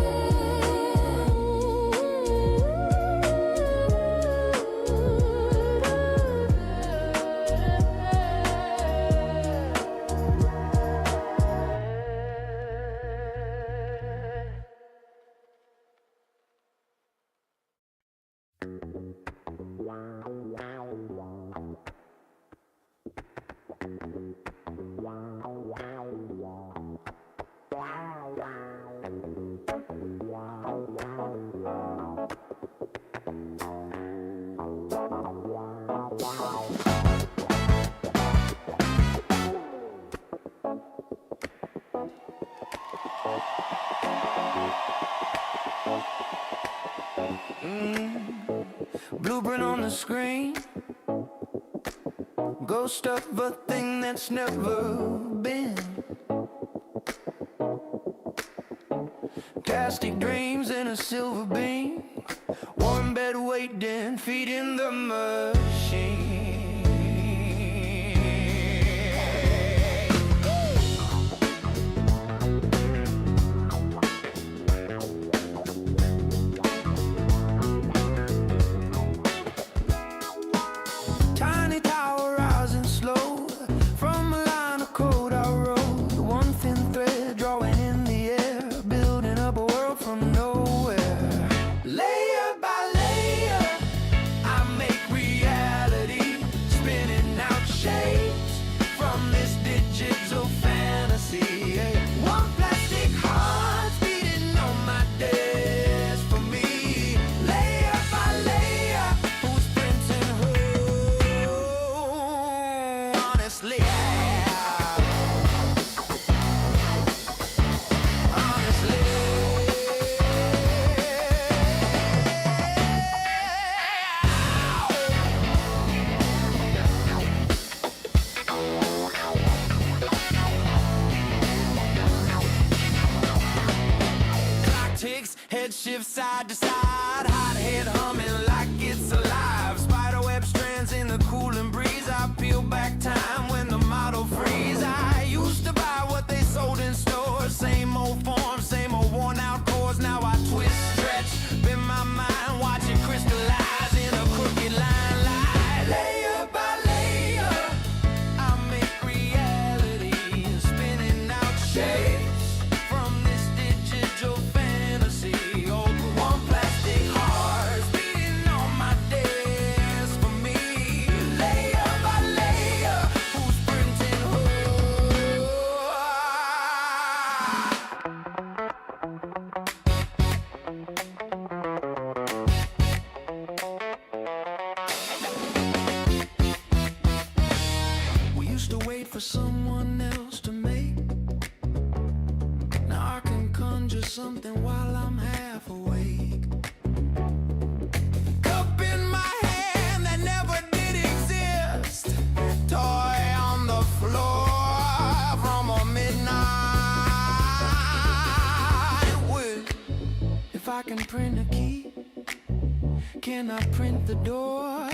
Blueprint on the screen, ghost of a thing that's never been. Plastic dreams in a silver beam, warm bed waiting, feet in the machine. Tiny tower rising slow from a line of code I wrote. One thin thread drawing in the air, building up a world from nowhere. Layer by layer, I make reality, spinning out shapes from this digital fantasy. One plastic heart beating on my desk for me. Layer by layer, who's printing who? Honestly, clock ticks, head shifts side to side, hot head humming like it's alive. Spiderweb strands in the cooling breeze. I peel back time when the model freeze. I used to buy what they sold in stores, same old form, same old worn out cores. Now I twist, stretch, bend my mind, watch it crystallize in a crooked line. Lie. Layer by layer, I make reality, spinning out shapes from this digital fantasy. Oh, one plastic heart beating on my desk for me. Layer by layer, who's printing who? We used to wait for someone else to make. Now I can conjure something while I'm half awake. Cup in my hand that never did exist. Toy on the floor from a midnight wish. If I can print a key, can I print the door?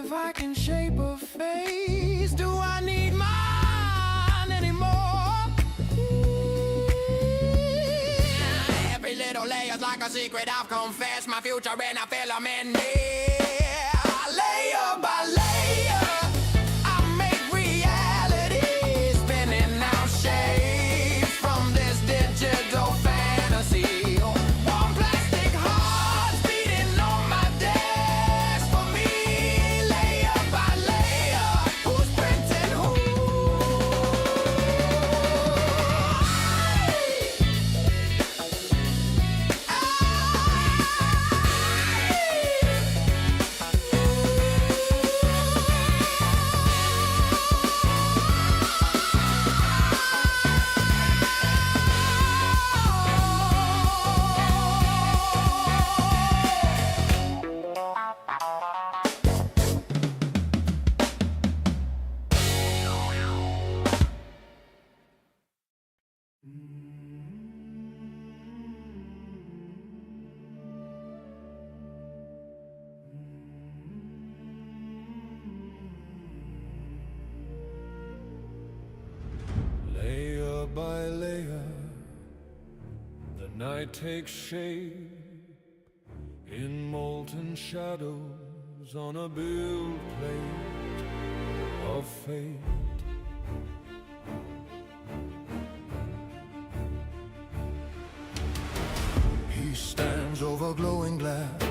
If I can shape a face, do I need mine anymore? Every little layer's like a secret I've confessed. My future in a filament. Layer by layer, I make reality, spinning out shapes from this digital fantasy. One plastic heart beating on my desk for me. Layer by layer, who's printing who? Layer by layer, the night takes shape in molten shadows on a build plate of fate. He stands over glowing glass,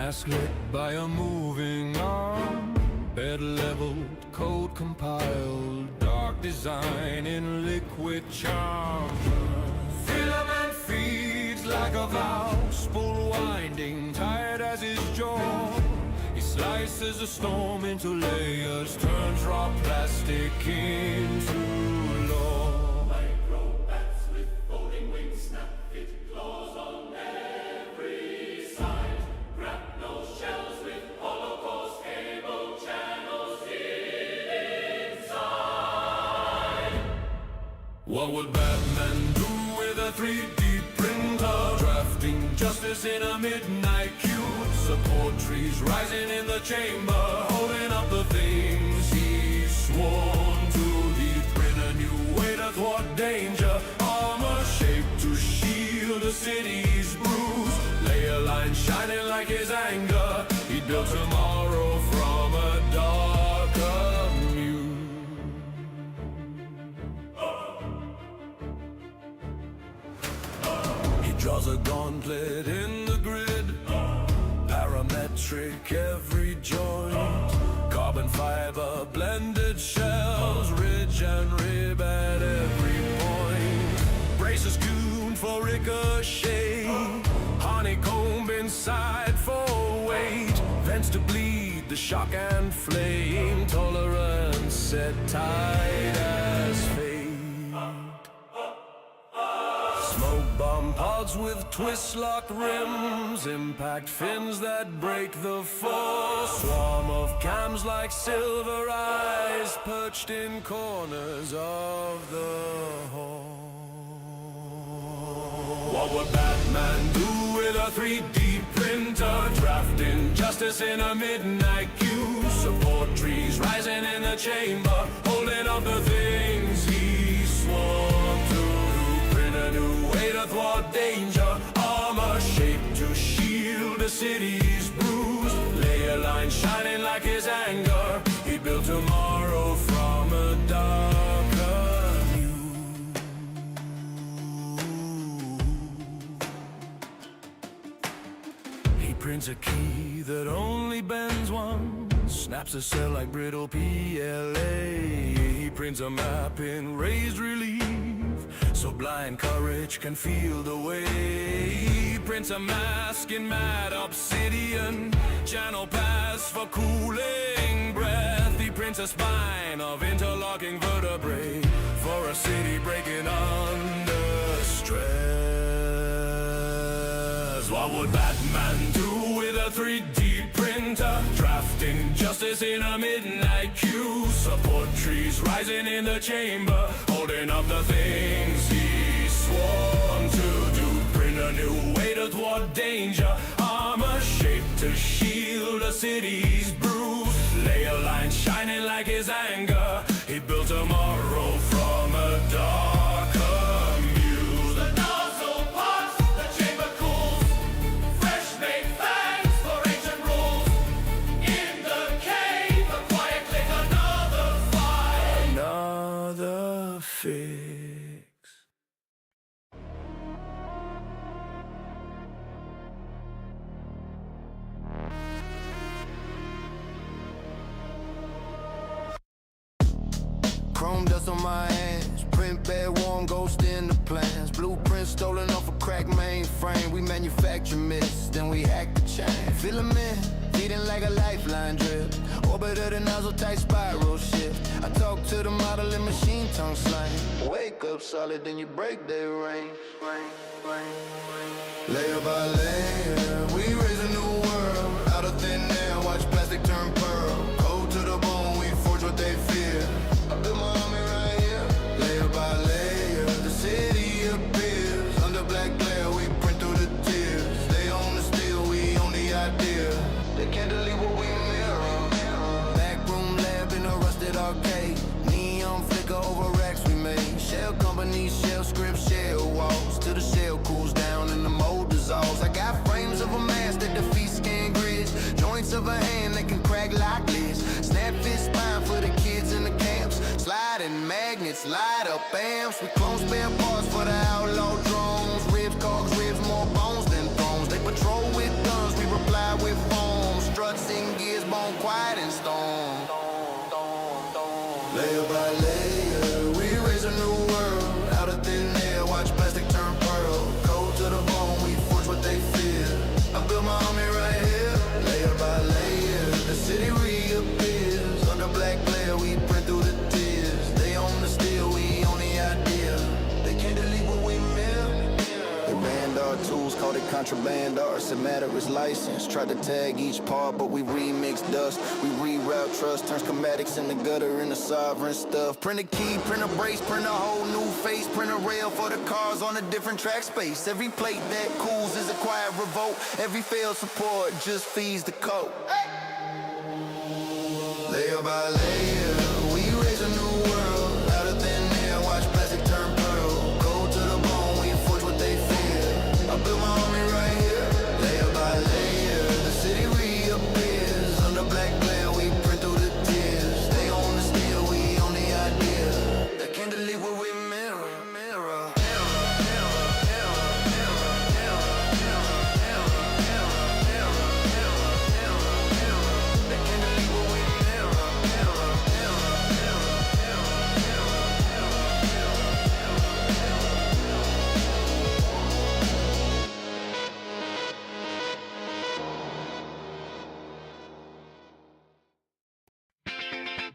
mask lit by a moving arm, bed leveled, code compiled, dark design in liquid charm. Filament feeds like a vow, spool winding, tired as his jaw. He slices the storm into layers, turns raw plastic into law. Micro-bats with folding wings, snap fit claws on every side. Grapnel shells with Holocaust cable channels inside. What would Batman do with a 3D printer? Drafting justice in a midnight queue. Support trees rising in the chamber, holding up the things he's sworn to. He'd print a new way to thwart danger, armor shaped to shield the city's bruise. Layer lines shining like his anger. He built tomorrow from a darker muse. He draws a gauntlet in the grid, parametric every joint, carbon fiber blended shells, ridge and rib at every point. Braces tuned for ricochet, honeycomb inside for weight, vents to bleed the shock and flame, tolerance set tight as fate. Smoke bomb pods with twist-lock rims, impact fins that break the force. Swarm of cams like silver eyes, perched in corners of the hall. What would Batman do with a 3D printer? Drafting justice in a midnight queue. Support trees rising in the chamber, holding up the things he swore to. Print a new way to thwart danger, armor shaped to shield the city's bruise. Layer lines shining like his anger. He built tomorrow from a darker muse. He prints a key that only bends once, snaps a cell like brittle PLA. He prints a map in raised relief, so blind courage can feel the way. He prints a mask in mad obsidian, channel pass for cooling breath. He prints a spine of interlocking vertebrae for a city breaking under stress. What would Batman do with a 3D printer? Drafting justice in a midnight queue. Support trees rising in the chamber, holding up the things he sworn to do. Print a new way to thwart danger, armor shaped to shield a city's bruise. Layer lines shining like his anger. He built tomorrow from a darker muse. The nozzle pops, the chamber cools. Fresh made fangs for ancient rules. In the cave, a quiet click, another fight. Another fix. Chrome dust on my hands, print bed warm, ghost in the plans. Blueprint stolen off a cracked mainframe. We manufacture myths, then we hack the chain. Filament, feeding like a lifeline drip. Orbit of the nozzle, tight spiral shift. I talk to the model in machine tongue slang. Wake up solid, then you break their rain. Layer by layer, we raise a new world. Out of thin air, watch plastic turn pearl. Cold to the bone, we forge what they fear. I built my army right here. Layer by layer, the city appears. Under black glare, we print through the tears. They own the steel, we own the idea. They can't delete what we mirror. Backroom lab in a rusted arcade. Neon flicker over racks we made. Shell companies, shell scripts, shell walls. Till the shell cools down and the mold dissolves. I got frames of a mass that defeat scan grids. Joints of a hand that can crack like this. Snap fit spine for the kids in the camps. Sliding magnets, light up amps. We clone spare parts for the outlaw drones. Ribs, cogs, ribs, more bones than thrones. They patrol with guns, we reply with phones. on quiet and stone. Layer by layer, we raise a new world. Out of thin air, watch plastic turn pearl. Cold to the bone, we forge what they fear. I built my army right here, layer by layer. The city reappears. Under black glare, we print through the tears. They own the steel, we own the idea. They can't delete what we meant. They banned our tools, called it contraband art. Said matter is license. Tried to tag each part, but we remixed dust. We reroute trust, turn schematics in the gutter into sovereign stuff. Print a key, print a brace, print a whole new face. Print a rail for the cars on a different track space. Every plate that cools is a quiet revolt. Every failed support just feeds the coat. Layer by layer, we raise a new world. Out of thin air, watch plastic turn pearl. Cold to the bone, we forge what they fear. I built my army right here, layer by layer. The city reappears. Under black glare, we print through the tears. They own the steel, we own the idea. They can't delete what we mirror, mirror. They can't delete what we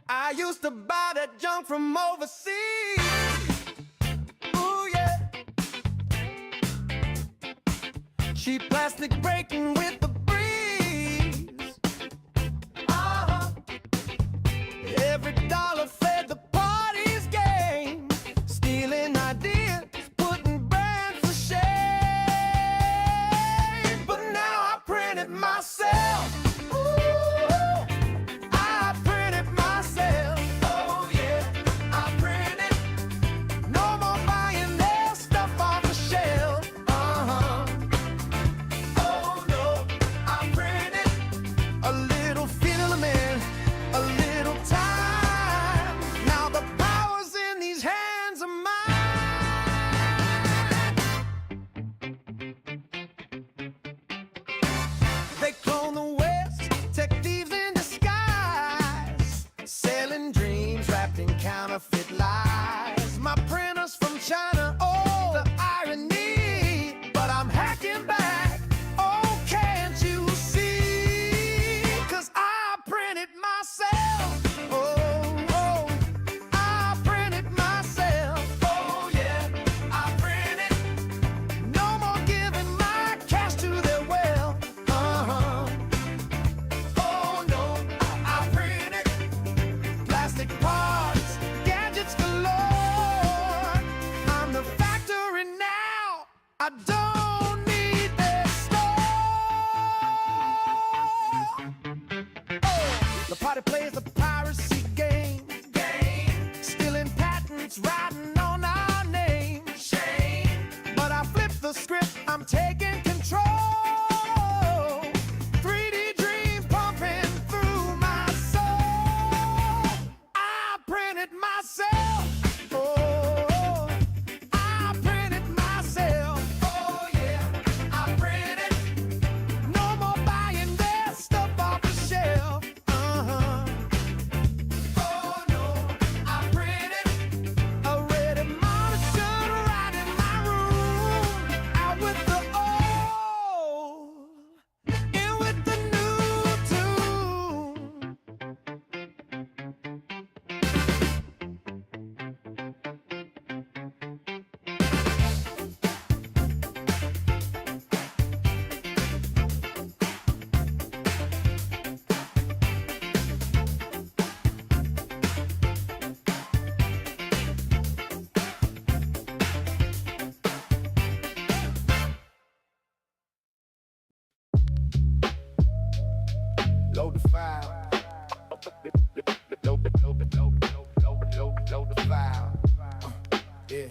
I used to buy that junk from overseas. Ooh, yeah. Cheap plastic breaking with the breeze. Every dollar fed the party's game. Stealing ideas, putting brands to shame. But now I print it myself. They clone the West, tech thieves in disguise, selling dreams wrapped in counterfeit lies. My printers from China, oh, the irony, but I'm hacking back, oh, can't you see? 'Cause I print it myself, oh, I print it myself, oh yeah, I print it. No more giving my cash to their well. Oh no, I print it. Plastic parts, gadgets galore. I'm the factory now. I don't need their store. Oh, the party plays the piracy game. Stealing patents, riding on our name. Shame. But I flip the script, I'm taking control. 3D dreams pumping through my soul. I print it myself. Oh, I print it myself. Oh yeah, I print it. No more buying their stuff off the shelf. Oh no, I print it. A ready monitor right in my room. Out with the old, in with the new tune. Load the file. Load the file. Yeah.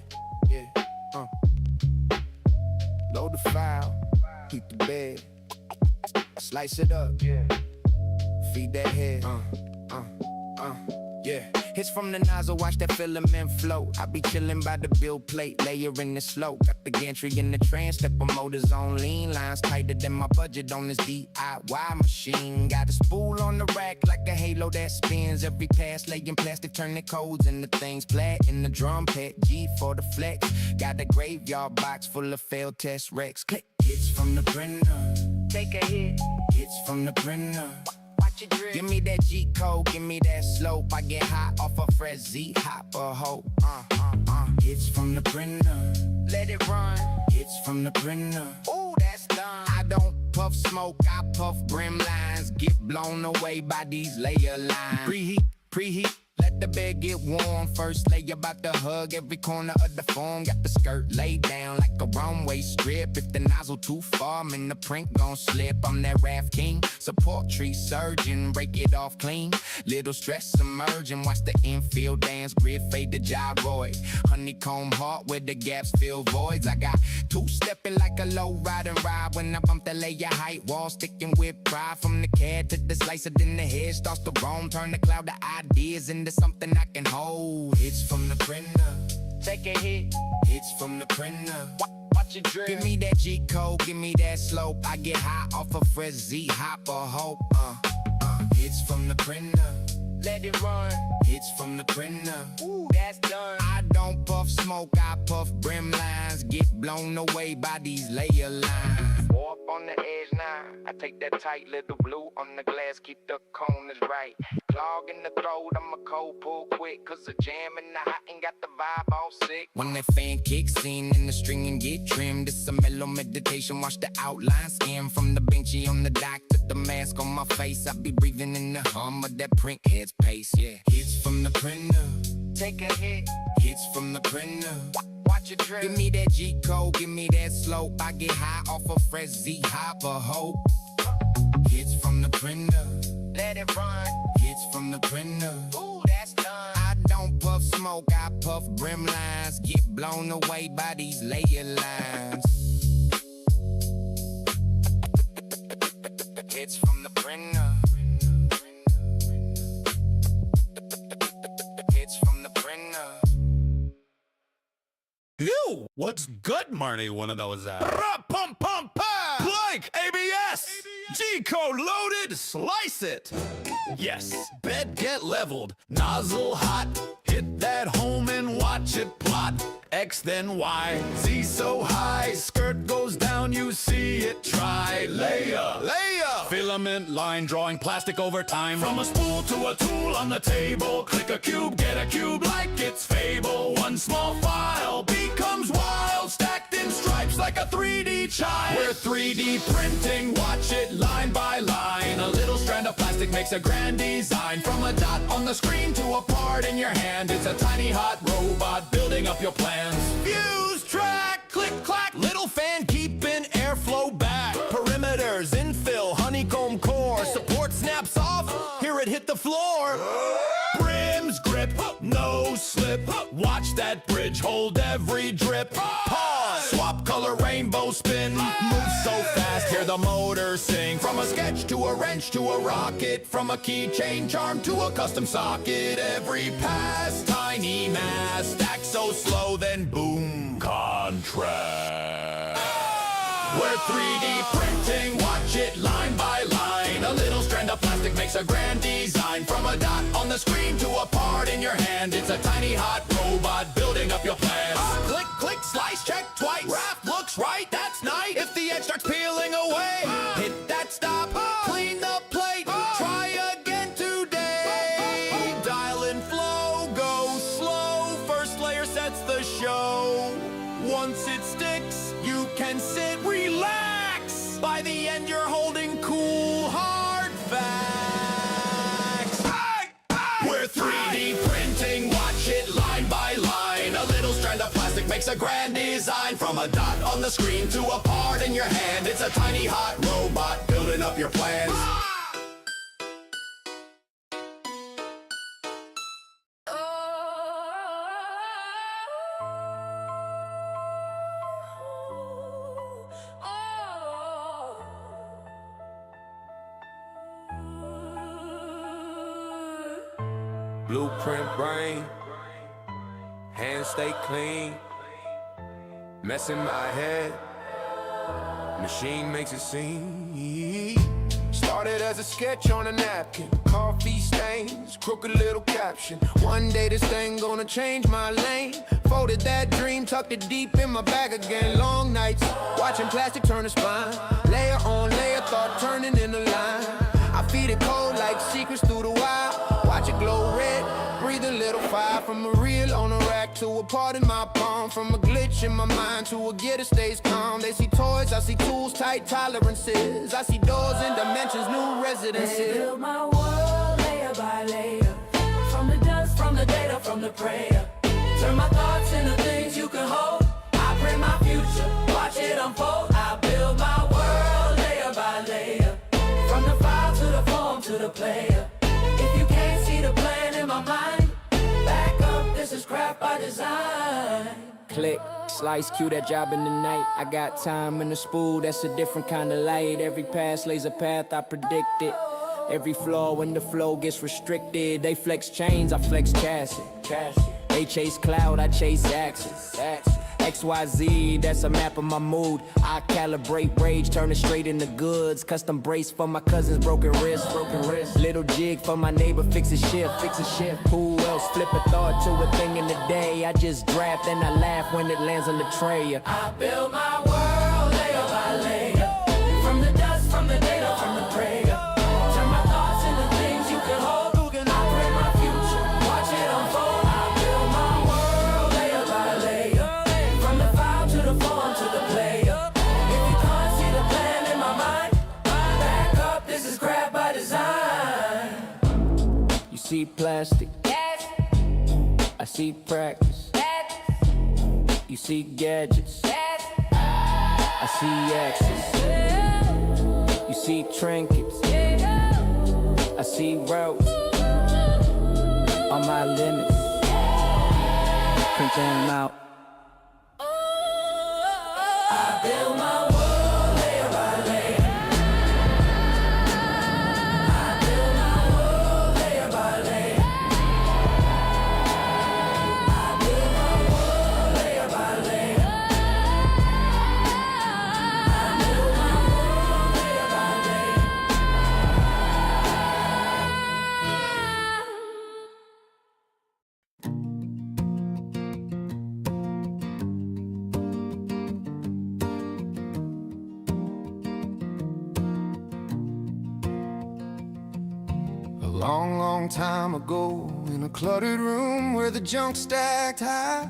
Load the file. Keep the bed. Slice it up. Feed that head. Yeah. Hits from the nozzle, watch that filament float. I be chillin' by the build plate, layering the slope. Got the gantry in the trans, stepper motors on lean. Lines tighter than my budget on this DIY machine. Got a spool on the rack like a halo that spins. Every pass laying plastic, turn the codes into things. Flat in the drum pad, G for the flex. Got a graveyard box full of failed test wrecks. Click, hits from the printer. Take a hit, hits from the printer. Watch it drip. Give me that G code, give me that slope. I get hot off a fresh Z hop or hope. Hits from the printer. Let it run. Hits from the printer. Ooh, that's done. I don't puff smoke, I puff brim lines. Get blown away by these layer lines. Preheat, preheat. Let the bed get warm. First layer about to hug every corner of the form. Got the skirt laid down like a runway strip. If the nozzle too far, man, the print gon' slip. I'm that raft king, support tree surgeon. Break it off clean, little stress emerging. Watch the infield dance, grid fade to gyroid. Honeycomb heart where the gaps fill voids. I got two-stepping like a low riding ride. When I bump the layer height wall, sticking with pride. From the CAD to the slicer, then the head starts to roam. Turn the cloud of ideas into something I can hold. Hits from the printer. Take a hit. Hits from the printer. Watch it drip. Give me that G code, give me that slope. I get high off a fresh Z hop or hope. Hits from the printer. Let it run. Hits from the printer. Ooh, that's done. I don't puff smoke, I puff brim lines. Get blown away by these layer lines. Warp on the edge now. I take that tight little blue on the glass, keep the corners right. Clog in the throat, I'm a cold pull quick. Cause the jam in the hot ain't got the vibe all sick. When that fan kicks in and the string and get trimmed, it's a mellow meditation, watch the outline skim. From the benchy on the dock to the mask on my face, I be breathing in the hum of that print head's pace, yeah. Hits from the printer. Take a hit. Hits from the printer. Watch it drip. Give me that G code, give me that slope. I get high off a fresh Z hop or hope. Hits from the printer. Let it run. Hits from the printer. Ooh, that's done. I don't puff smoke, I puff brim lines. Get blown away by these layer lines. Hits from the printer. Hits from the printer. Yo, what's good, Marty? One of those blank ABS. G-code loaded, slice it. Yes, bed get leveled, nozzle hot. Hit that home and watch it plot. X then Y, Z so high. Skirt goes down, you see it try. Layer, layer. Filament line drawing plastic over time. From a spool to a tool on the table. Click a cube, get a cube like it's fable. One small file becomes wild. Stacked in stripes like a 3D child. We're 3D printing, watch it line by line. A little strand of plastic makes a grand design. From a dot on the screen to a part in your hand. It's a tiny hot robot building up your plans. Fuse, track, click, clack. Little fan keeping airflow back. Perimeters, infill, honeycomb core. Support snaps off, hear it hit the floor. Brims grip, no slip. Watch that bridge hold every drip. Pause, swap color, rainbow spin. Move so fast, hear the motor sing. From a sketch to a wrench to a rocket. From a keychain charm to a custom socket. Every pass, tiny mass. Stack so slow, then boom, contrast. We're 3D printing, watch it line by line. A little strand of plastic makes a grand design. From a dot on the screen to a part in your hand. It's a tiny hot robot building up your plans. Click, click, slice, check twice. Raft looks right, that's nice. If the edge starts peeling away, hit that stop, clean the plate. Try again today. Dial in flow, go slow. First layer sets the show. Once it sticks, you can sit, relax. By the end, you're holding cool, hard facts. We're 3D printing, watch it line by line. A little strand of plastic makes a grand design. From a dot on the screen to a part in your hand. It's a tiny hot robot building up your plans. Blueprint brain, hands stay clean. Mess in my head, machine makes it seem. Started as a sketch on a napkin, coffee stains, crooked little caption. One day this thing gonna change my lane. Folded that dream, tucked it deep in my bag again. Long nights, watching plastic turn to spine. Layer on layer, thought turning in a line. I feed it cold like secrets through the wire. Watch it glow red, breathe a little fire. From a reel on a rack to a part in my palm. From a glitch in my mind to a gear that stays calm. They see toys, I see tools, tight tolerances. I see doors and dimensions, new residences. They build my world layer by layer. From the dust, from the data, from the prayer. Turn my thoughts into things you can hold. I print my future, watch it unfold. I build my world layer by layer. From the file to the form to the player. If you can't see the plan in my mind, back up, this is craft by design. Click, slice, cue that job in the night. I got time in the spool, that's a different kind of light. Every pass lays a path, I predict it. Every flaw when the flow gets restricted. They flex chains, I flex chassis. They chase cloud, I chase axis. XYZ, that's a map of my mood. I calibrate rage, turn it straight into goods. Custom brace for my cousin's broken wrist. Little jig for my neighbor, fix a shift. Who else flip a thought to a thing in the day? I just draft and I laugh when it lands on the tray. I build my world layer by layer. From the dust, from the data, from the prayer. Turn my thoughts into things you can hold. I print my future, watch it unfold. I build my world layer by layer. From the file to the form to the player. If you can't see the plan in my mind, back up, this is craft by design. You see plastic, I see practice. You see gadgets, I see axes. You see trinkets, I see routes. On my limits, print them out. I build my world layer by layer. I build my world layer by layer. I build my world layer by layer. I build my world layer by layer. A long, long time ago, in a cluttered room where the junk stacked high,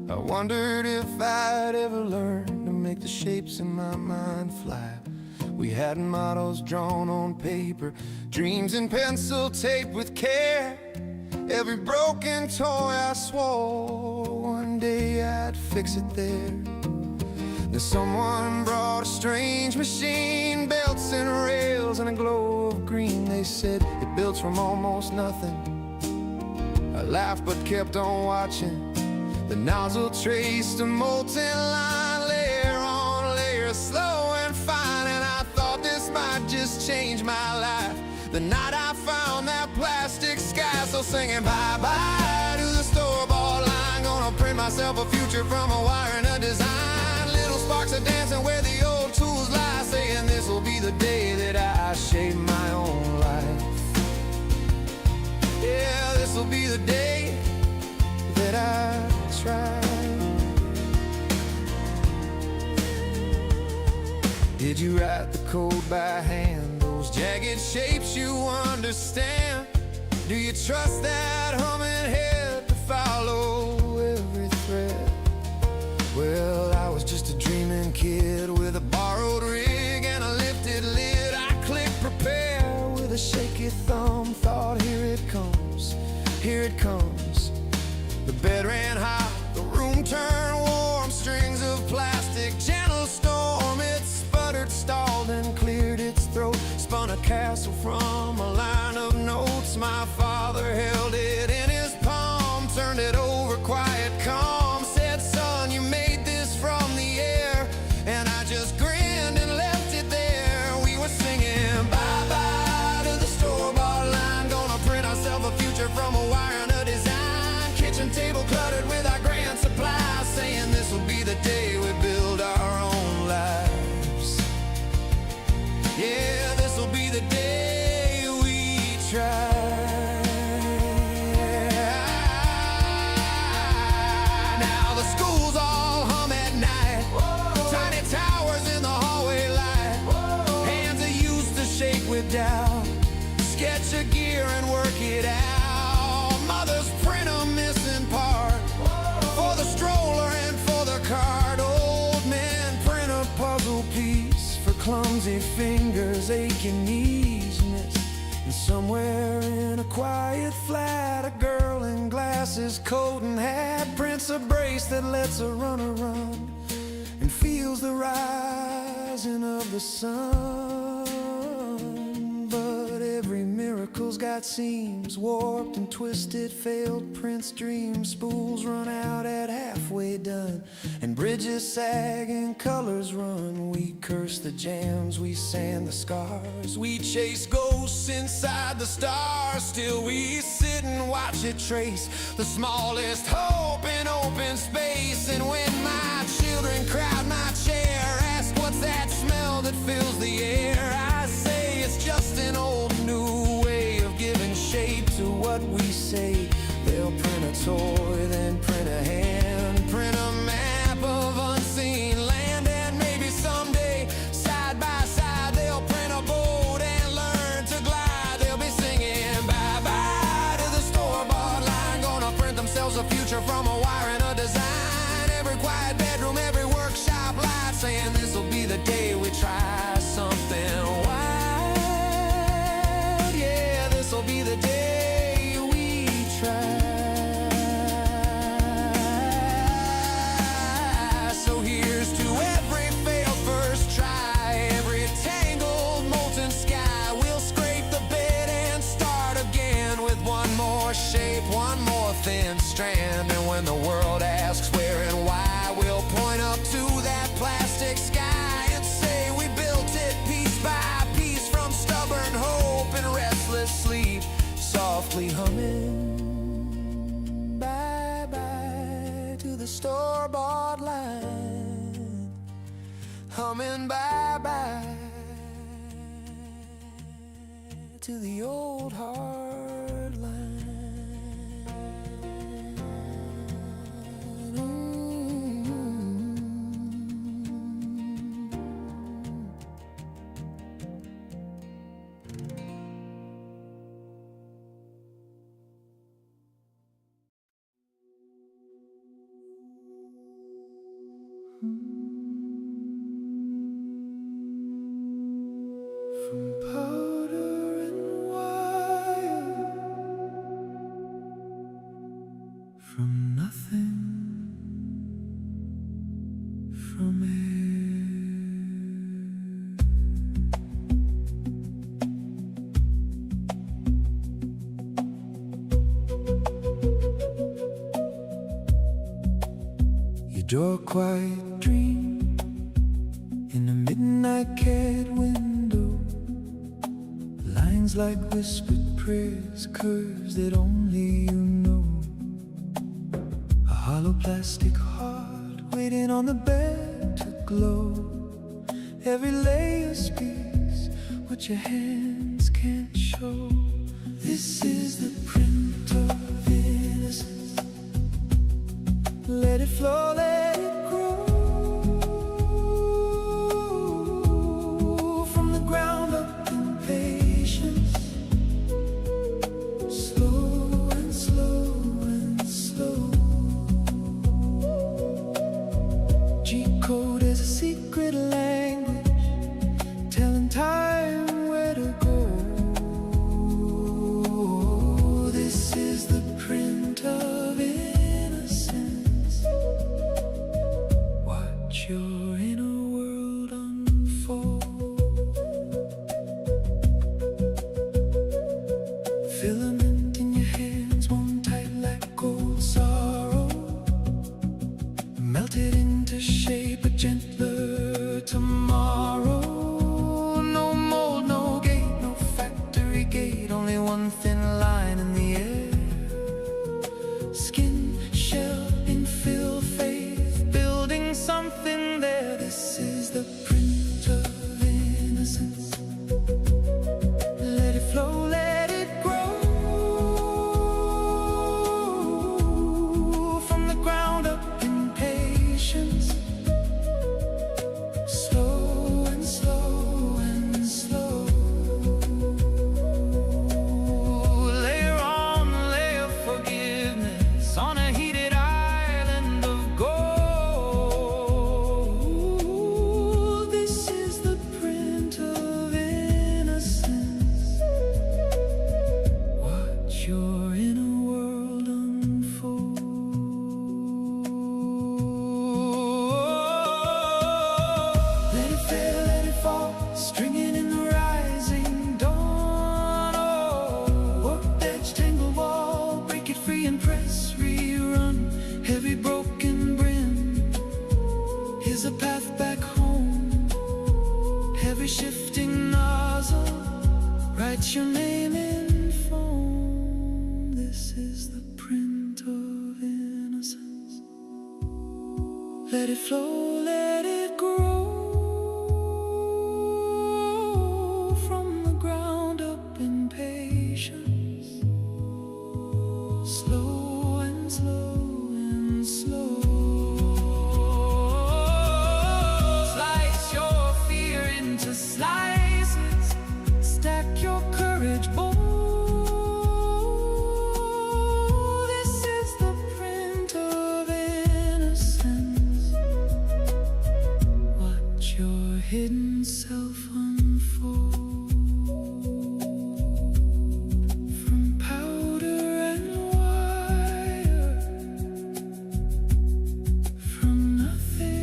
I wondered if I'd ever learn to make the shapes in my mind fly. We had models drawn on paper, dreams in pencil taped with care. Every broken toy I swore one day I'd fix it there. Then someone brought a strange machine, belts and rails and a glow of green. They said it built from almost nothing. I laughed but kept on watching. The nozzle traced a molten line, layer on layer, slow and fine. And I thought this might just change my life the night I found that plastic sky. So singing bye-bye to the store-bought line, gonna print myself a future from a wire and a design. Little sparks are dancing where the old tools lie, saying this will be the day that I shape my own life. Yeah, this will be the day that I try. Did you write the code by hand? Those jagged shapes you understand? Do you trust that humming head to follow every thread? Well, I was just a dreaming kid with a borrowed rig and a lifted lid. I clicked prepare with a shaky thumb, thought here it comes, here it comes. The bed ran hot, the room turned warm, strings of plastic, gentle storm. It sputtered, stalled and cleared its throat, spun a castle from a line of notes. My father held it in his palm, turned it over, quiet, calm, said, son, you made this from the air. And I just grinned and left it there. We were singing bye-bye to the store-bought line, gonna print ourselves a future from a wire try. Now the schools all hum at night. Tiny towers in the hallway light. Hands that used to shake with doubt. Sketch a gear and work it out. Mothers print a missing part for the stroller and for the cart. Old men print a puzzle piece for clumsy fingers, aching knees. And somewhere in a quiet flat, a girl in glasses, coat and hat prints a brace that lets her runner run and feels the rising of the sun. But every miracle's got seams, warped and twisted, failed prints, dreams, spools run out at halfway done, and bridges sag and colors run. We curse the jams, we sand the scars, we chase ghosts inside the stars. Still we sit and watch it trace the smallest hope in open space. And when my children crowd my chair, ask what's that smell that fills the air, I say it's just an old new way of giving shape to what we say. They'll print a toy, then print a hand, print a map of unseen land, and maybe someday, side by side, they'll print a boat and learn to glide. They'll be singing bye-bye to the store-bought line, gonna print themselves a future from a wire and a design. Every quiet bedroom, every workshop light, saying this'll be the day we try something wild. Yeah, this'll be the day we try. So here's to every failed first try, every tangled molten sky. We'll scrape the bed and start again with one more shape, one more thin strand. And when the world asks where and why, we'll point up to that plastic sky and say we built it piece by piece from stubborn hope and restless sleep, softly humming bye-bye to the store-bought line, humming bye-bye to the old hard line. From powder and wire, from nothing, from air. You draw a quiet dream in a midnight cat window, lines like whispered prayers, curves that only you know. A hollow plastic heart waiting on the bed to glow. Every layer speaks what your hands can't show. This is the print of innocence. Let it flow, let it grow. From the ground up in patience, slow and slow and slow. G-code is a secret language, telling time where to go. This is the print of innocence. let it flow, let it grow from the ground up in patience. Slow and slow and slow. Slice your fear into slices. Stack your courage bold. This is the print of innocence. Watch your hidden self unfold. From powder and wire, from nothing,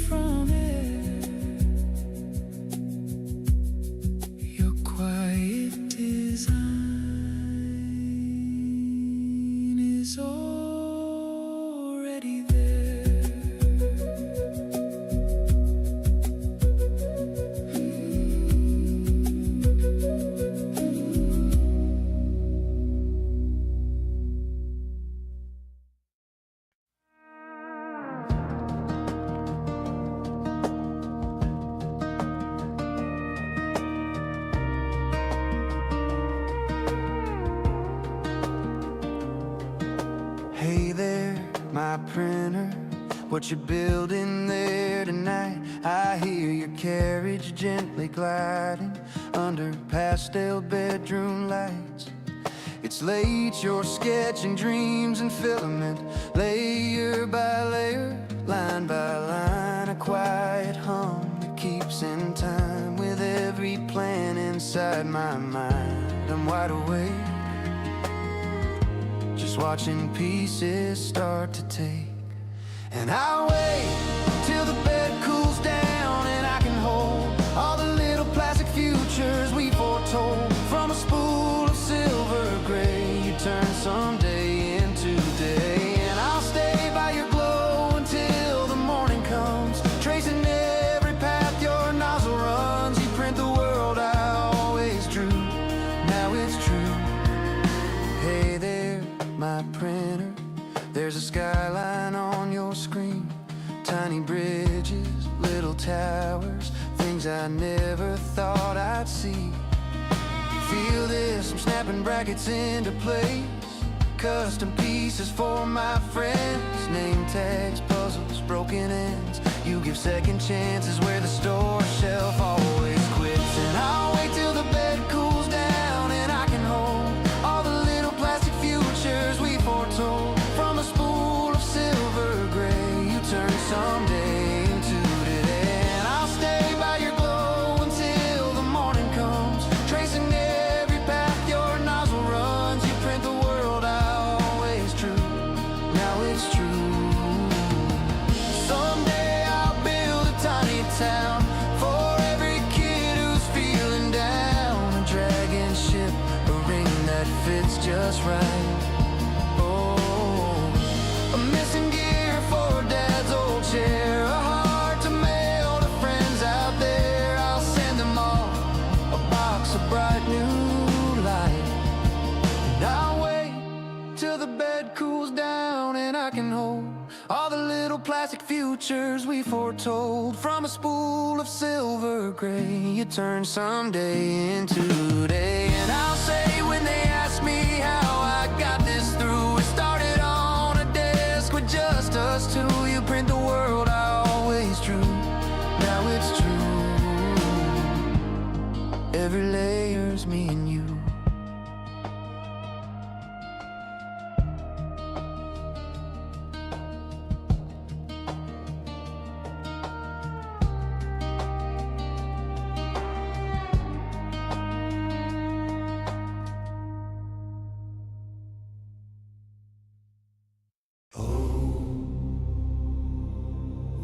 from air. Your quiet design is already there. Hey there, my printer, what you building there tonight? I hear your carriage gently gliding under pastel bedroom lights. It's late, you're sketching dreams in filament, layer by layer, line by line, a quiet hum that keeps in time with every plan inside my mind. I'm wide awake, just watching pieces start to take. And I wait till the bed cools down and I can hold all the little plastic futures we foretold. From a spool of silver gray, you turn someday into day. And I'll stay by your glow until the morning comes, tracing every path your nozzle runs. You print the world I always drew, now it's true. Hey there, my printer, there's a skyline on your screen. Tiny bridges, little towers, things I never thought I'd see. Feel this, I'm snapping brackets into place. Custom pieces for my friends. Name tags, puzzles, broken ends. You give second chances where the store shelf always quits. And I'll wait till the bed cools down and I can hold all the little plastic futures we foretold. From a spool of silver gray, you turn someday into today. And I'll stay by your glow until the morning comes, tracing every path your nozzle runs. You print the world I always drew, now it's true. Someday I'll build a tiny town for every kid who's feeling down. A dragon ship, a ring that fits just right. A missing gear for Dad's old chair, a heart to mail to friends out there. I'll send them all a box of bright new light. And I'll wait till the bed cools down and I can hold all the little plastic futures we foretold. From a spool of silver gray, you turn someday into day. And I'll say when they ask me how I got this through, it started on a desk with just us two. You print the world I always drew, now it's true. Every layer's me and you.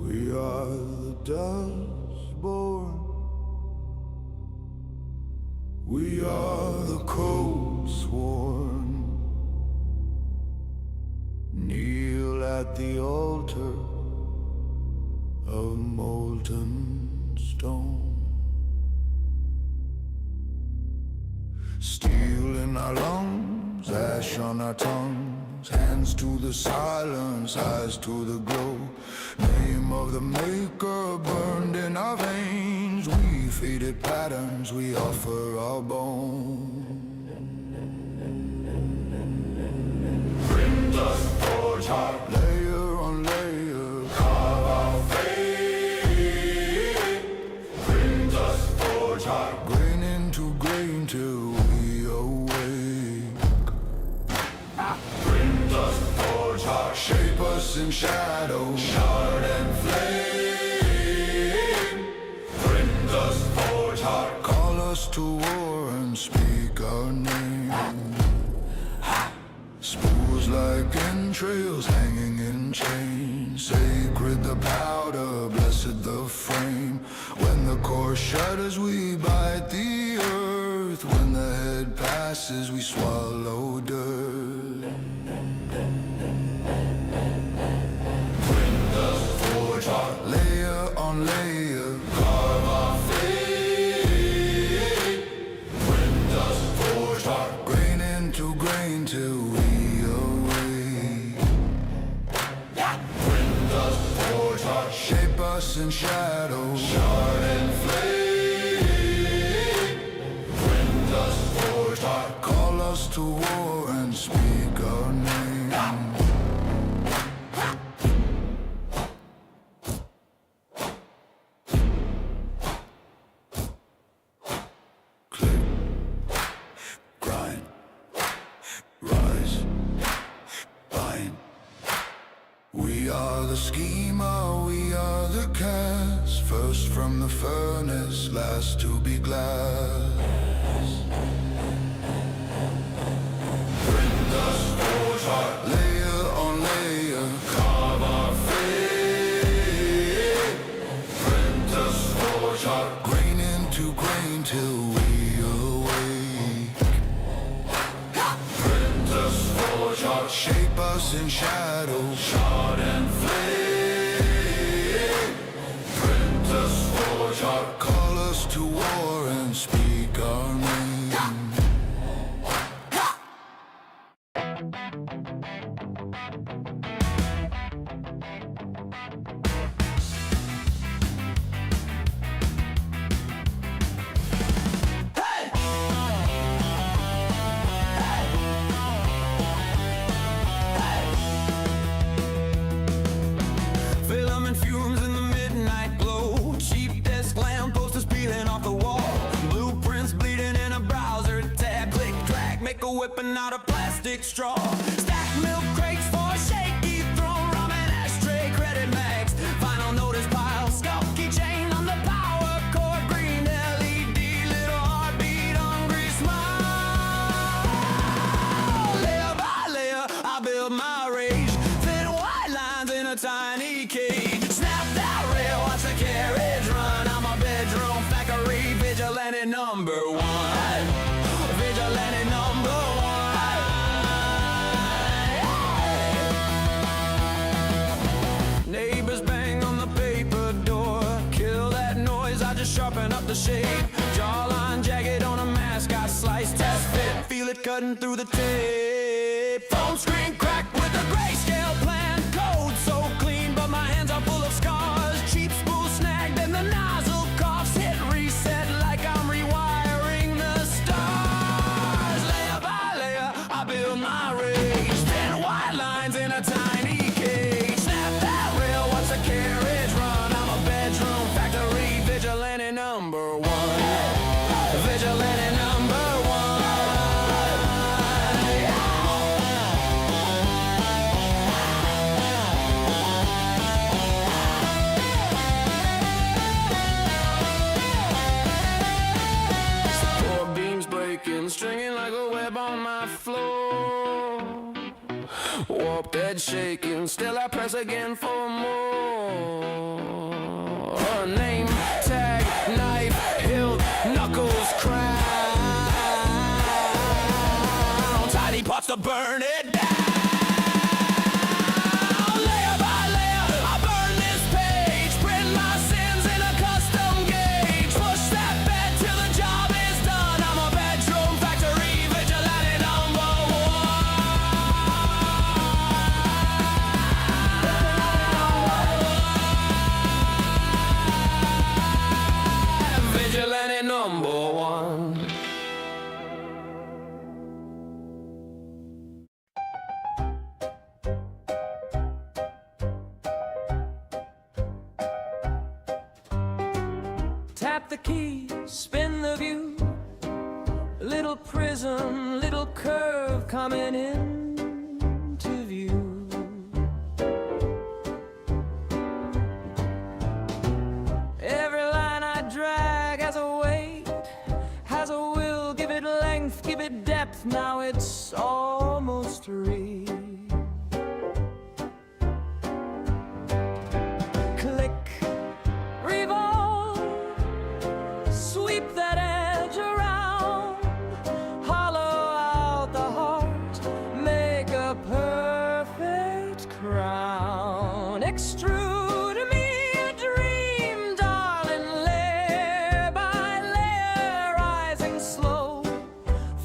We are the dust born. We are the cold sworn. Kneel at the altar of molten stone. Steel in our lungs, ash on our tongues, lungs, hands to the silence, eyes to the glow. Name of the maker burned in our veins. We faded patterns, we offer our bones. Print us, forge hard, Layer on layer, carve our fate. Print us, forge hard, grain into grain till we awake. print us, forge hard, Shape us in shadow, shard and flame. Print us, forge hard, call us to war and speak our name. Spools like entrails hanging in chains. Sacred the powder, blessed the frame. When the core shudders, we bite the earth. When the head passes, we swallow dirt. print us, forge hard, Layer on layer, carve our fate. Print us, forge hard, grain into grain till we awake. print us, forge hard, Shape us in shadow, shard and flame. Print us, forge hard, call us to war and speak our name. Click, grind, rise, bind. We are the schema, we are the cast. First from the furnace, last to be glass. print us, forge hard, Layer on layer, carve our fate. Print us, forge hard, grain into grain till we awake. print us, forge hard, Shape us in shadow, shard and flame. Print us, forge hard, call us to war and speak our name. Filament fumes in the midnight glow. Cheap desk lamp posters peeling off the wall. Blueprints bleeding in a browser tab. Click, drag, make a weapon out of plastic straw. Stack milk crates for a shaky throne. Ramen ashtray, credit mags. Final notice pile, skull keychain on the power cord. Green LED, little heartbeat, hungry smile. Layer by layer, I build my rage. Thin white lines in a tiny cage. Snap that rail, watch the carriage run. I'm a bedroom factory vigilante number one. Vigilante number one. Neighbors bang on the paper door. Kill that noise, I just sharpen up the shade. Jawline jagged on a mask, I slice, test fit, feel it cutting through the tape. Phone screen cracked with a grayscale plan. Code so clean, but my hands are full of scars. Cheap spool snagged and the nozzle coughs. Hit reset like I'm rewiring the stars. Layer by layer, I build my rage. Thin white lines in a tiny cage. Snap that rail, watch the carriage run. I'm a bedroom factory vigilante number one. Vigilante number one. Support beams breaking, stringing like a web on my floor. Warped edge shaking, still I press again for more. Name, tag, knife, hilt, knuckles, crown. Tiny pots to burn it down. Layer by layer, I burn this page. Print my sins in a custom gauge. Push that bed till the job is done. I'm a bedroom factory vigilante number one. tap the key, spin the view. Little prism, little curve coming in to view. Every line I drag has a weight, has a will. Give it length, give it depth. Now it's almost real. Click, revolve, sweep that edge around, hollow out the heart, make a perfect crown. Extrude me a dream, darling, layer by layer, rising slow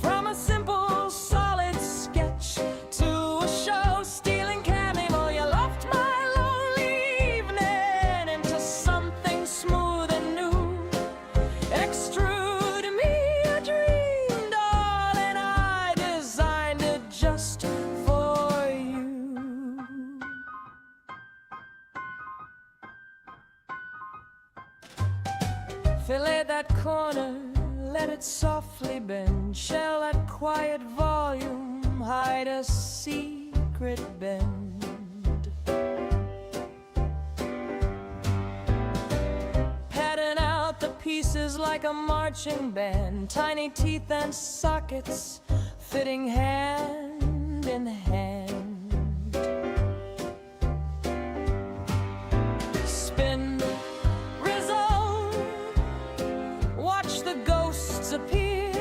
from a simple solid sketch to a show stealing cameo. You loved my lonely evening into something smooth and new. Extrude me a dream, darling, I designed it just for you. Fillet that corner, let it softly bend. Shell that quiet volume, hide a secret bend. Pattern out the pieces like a marching band. Tiny teeth and sockets fitting hand in hand. Spin, resolve, watch the ghosts appear.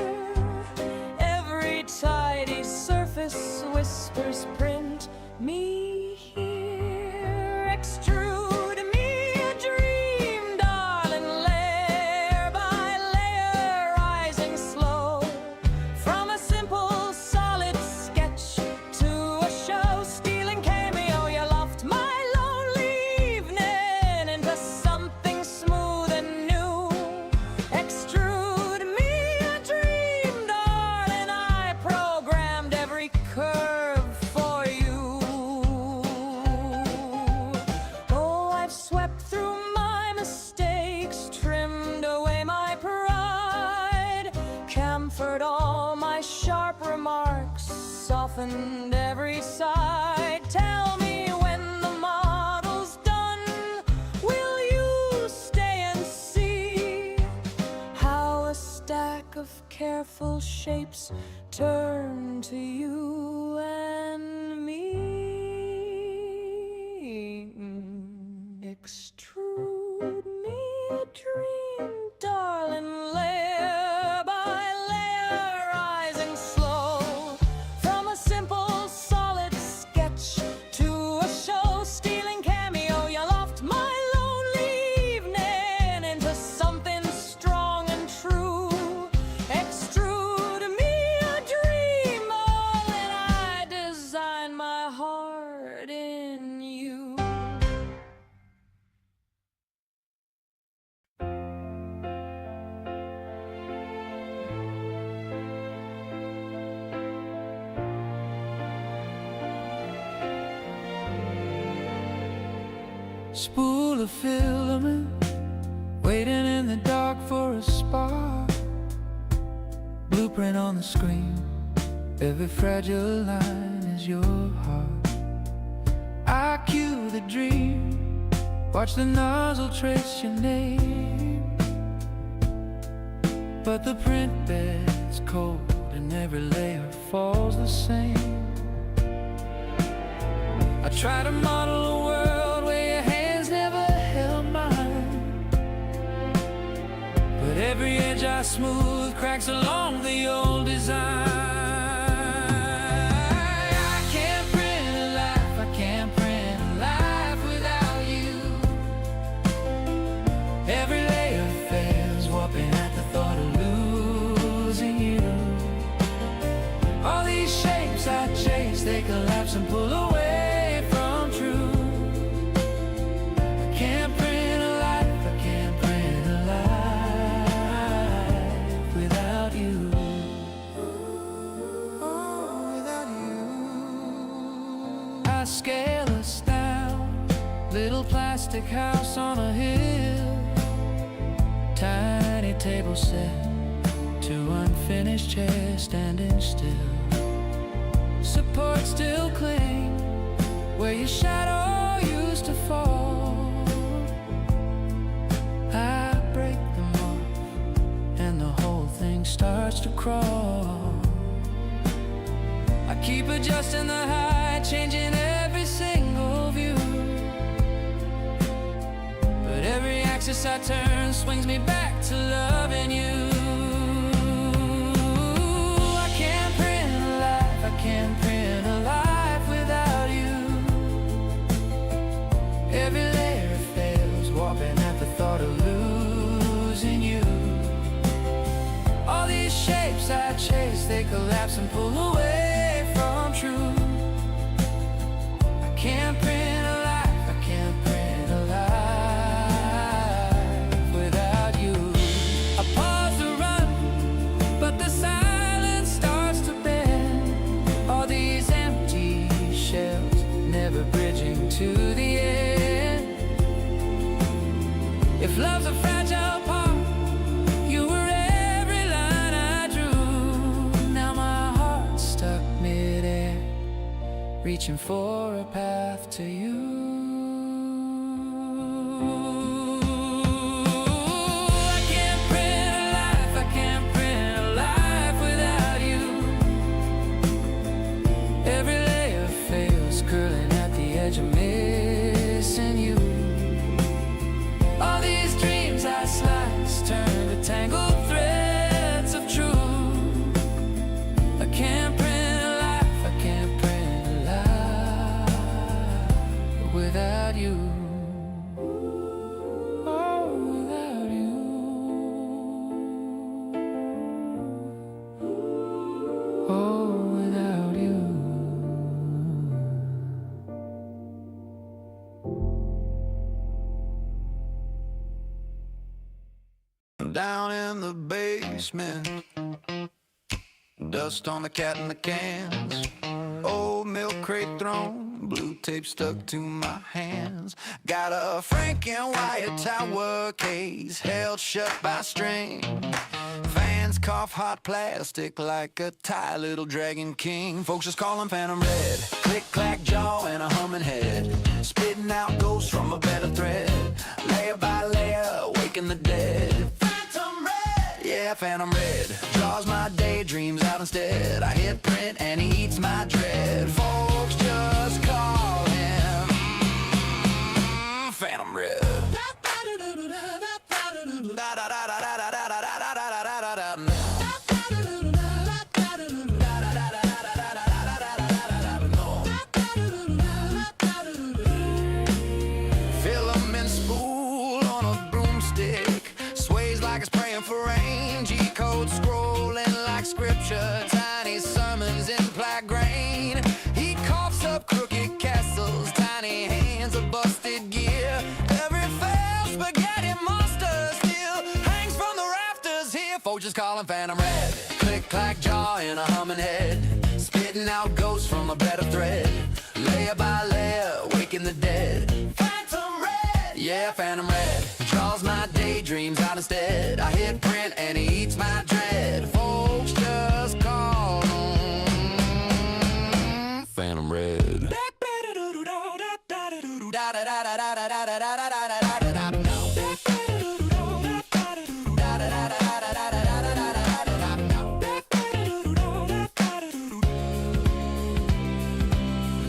Every tidy surface whispers, print me here. Extrude me a dream, darling, layer by layer, rising slow from a simple solid sketch to a show stealing cameo. You loved my lonely evening into something smooth and new. Extrude me a dream, darling, I programmed every curve for you. Oh, I've swept through my mistakes, trimmed away my pride, camfered all my sharp remarks, softened every side. Tell me when the model's done, will you stay and see how a stack of careful shapes turn to you and me? Extrude me a dream, darling, layer by layer, rising slow from a simple solid sketch to a show stealing cameo. You loved my lonely evening into something strong and true. Extrude me a dream, darling, I designed my heart in you. Spool of filament, waiting in the dark for a spark. Blueprint on the screen, every fragile line is your heart. I cue the dream, watch the nozzle trace your name. But the print bed's cold and every layer falls the same. I try to model a world where your hands never held mine, but every edge I smooth cracks along the old design. I can't print a life, I can't print a life without you. Every layer fails, warping at the thought of losing you. All these shapes I chase, they collapse and pull away from truth. I can't print a life, I can't print a life without you. Oh, without you. I scale us down, little plastic house on a hill. Time table set to unfinished chairs standing still. Support still cling where your shadow used to fall. I break them off and the whole thing starts to crawl. I keep adjusting the height, changing every single view, but every axis I turn swings me back to loving you. I can't print a life, I can't print a life without you. Every layer fails, warping at the thought of losing you. All these shapes I chase, they collapse and pull away from truth. I can't print a life, I can't print a life without you. I pause to run, but the silence starts to bend. All these empty shells, never bridging to the end. If love's a fragile part, you were every line I drew. Now my heart's stuck midair, reaching for a path to you. I can't print a life, I can't print a life without you. Every layer fails, curling at the edge of missing you. All these dreams I slice turn to tangled threads of truth. I can't print a life, I can't print a life without you. Oh, without you. Oh, without you. Down in the basement, dust on the cat in the cans, old milk crate thrown, blue tape stuck to my hands. Got a Frank and Wyatt tower case held shut by string. Fans cough hot plastic like a tight little dragon king. Folks just call him Phantom Red. Click clack jaw and a humming head, spitting out ghosts from a bed of thread. Layer by layer, waking the dead. Yeah, Phantom Red draws my daydreams out instead. I hit print and he eats my dread. Folks just call him Phantom Red. Filament spool on a broomstick, sways like it's praying for rain. G-code scrolling like scripture, tiny sermons in black grain. He coughs up crooked castles, tiny hands of busted gear. Every failed spaghetti monster still hangs from the rafters here. Folks just call him Phantom Red. Click clack jaw and a humming head, spitting out ghosts from a bed of thread. Layer by layer, waking the dead. Phantom Red, yeah, Phantom Red draws my daydreams out instead. I hit print and he eats my dread. Folks just call him Phantom Red.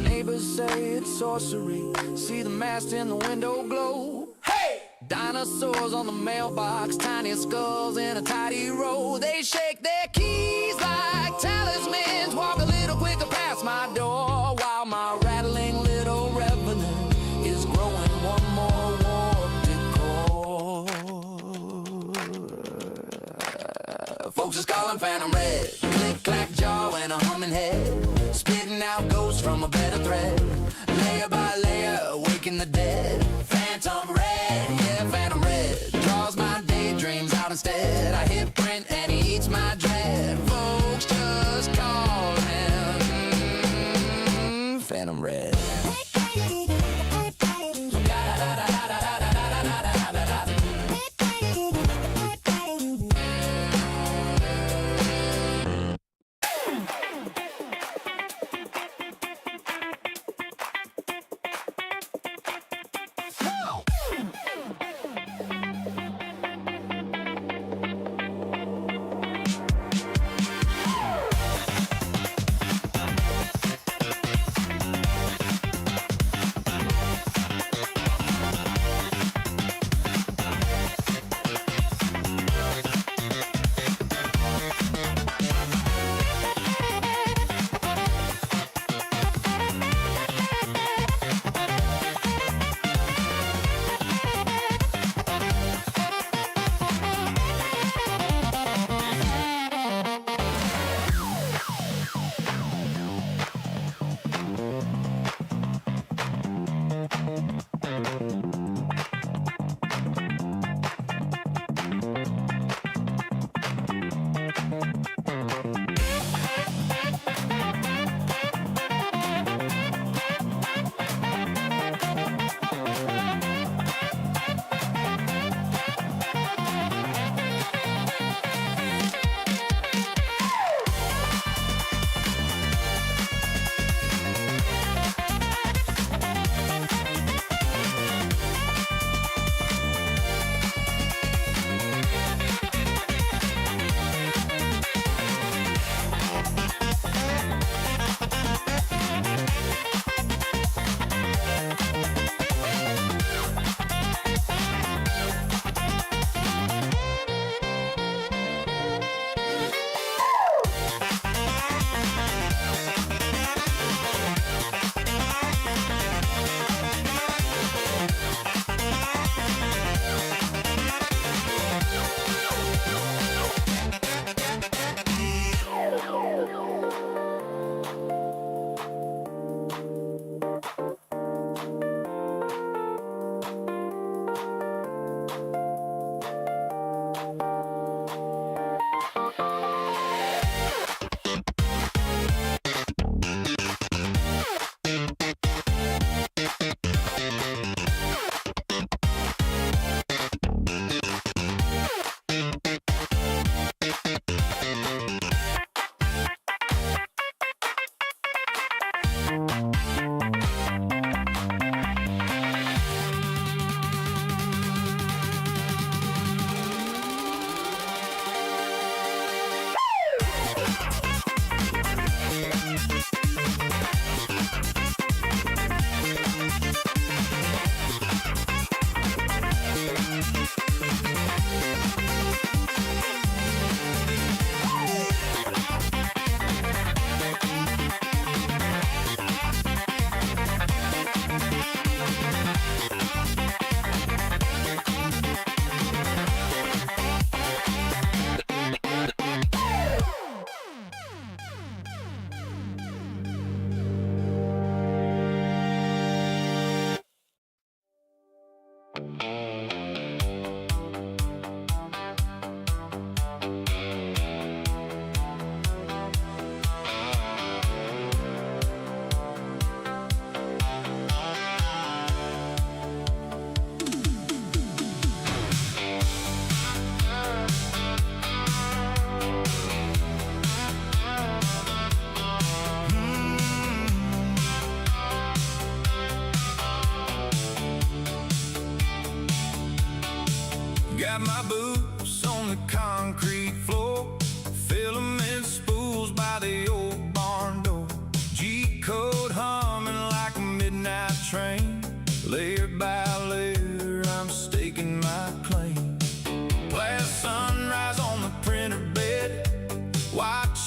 Neighbors say it's sorcery, see the mast in the window glow. Hey! Dinosaurs on the mailbox, tiny skulls in a tidy row. They shake their keys like talismans, walk a little quicker past my door, while my rattling little revenant is growing one more warped core. Folks just call him Phantom Red. Click clack jaw and a humming head, spitting out ghosts from a bed of thread. Layer by layer, waking the dead. Phantom Red, yeah, Phantom Red draws my daydreams out instead. I hit print and he eats my dread. Folks just call him Phantom Red.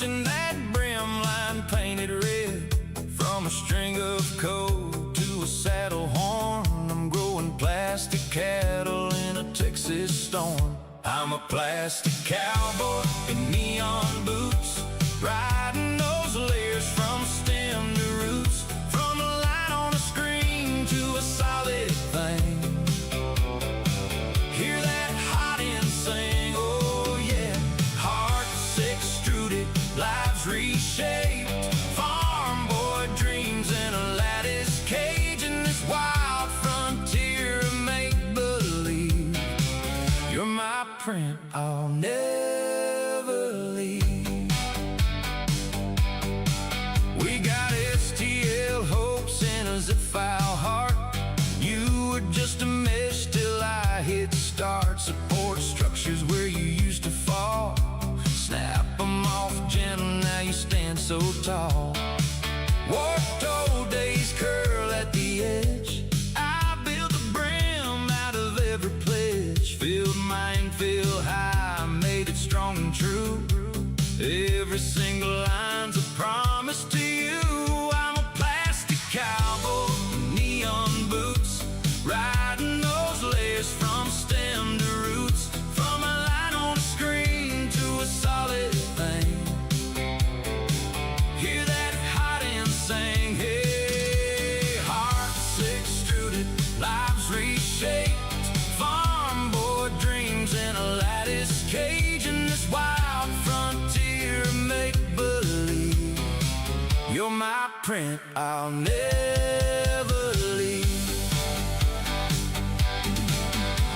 Watching that brim line painted red, from a string of code to a saddle horn. I'm growing plastic cattle in a Texas storm. I'm a plastic cowboy in neon boots, riding those layers from stem to roots, from a line on a screen to a solid thing. Hear that hot end sing, oh yeah. Hearts extruded, lives reshaped, farm boy dreams in a lattice cage, in this wild frontier of make-believe. You're my print, I'll never leave. We got STL hopes in a zip file heart. You were just a mesh till I hit start. Support structures where you used to fall. Snap them off gentle, now you stand so tall. Warped old days curl at the edge. I built a brim out of every pledge. Filled mine, feel high, made it strong and true. Every single line's a promise to you. I'm a plastic cowboy, neon boots, riding those layers from stem to roots, from a line on a screen to a solid thing. Hear that hot end sing, hey. Hearts extruded, lives reshaped, farm boy dreams in a lattice cage, in this wild frontier make believe. You're my print, I'll never leave.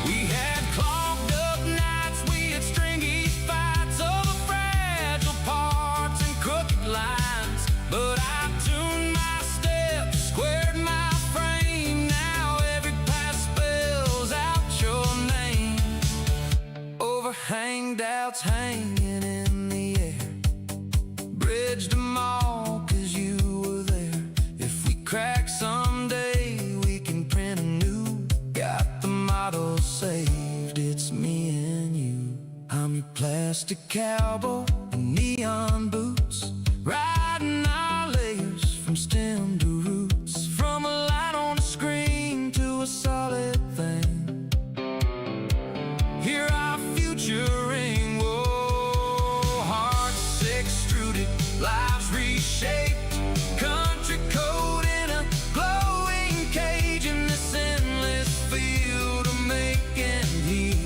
We had clogged up nights, we had stringy fights over fragile parts and crooked lines, but I tuned my steps, squared my frame. Now every pass spells out your name. Overhang doubts hanging in the air, bridged them all 'cause you were there. If we crack someday, we can print anew. Got the model saved, it's me and you. I'm your plastic cowboy in neon boots, riding our layers from stem to roots, from a line on a screen to a solid thing. Hear our future ring, whoa. Hearts extruded, lives reshaped, country code in a glowing cage, in this endless field of making heat.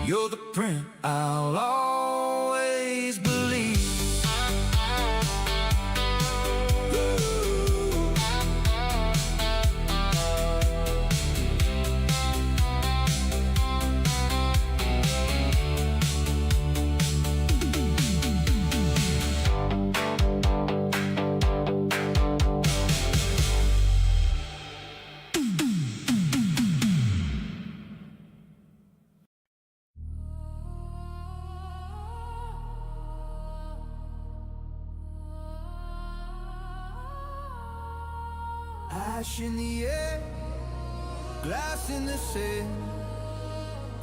You're the print I'll always believe. Ash in the air, glass in the sand,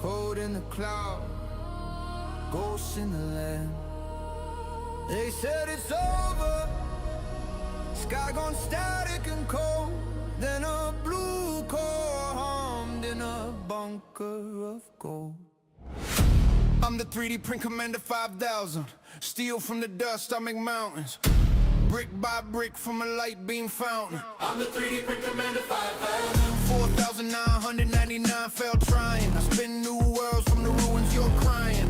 cold in the cloud, ghosts in the land. They said it's over, sky gone static and cold, then a blue core harmed in a bunker of gold. I'm the 3D print commander 5000. Steal from the dust, I make mountains. Brick by brick from a light beam fountain. I'm the 3D print commander 5000. 4,999 fell trying. I spin new worlds from the ruins you're crying.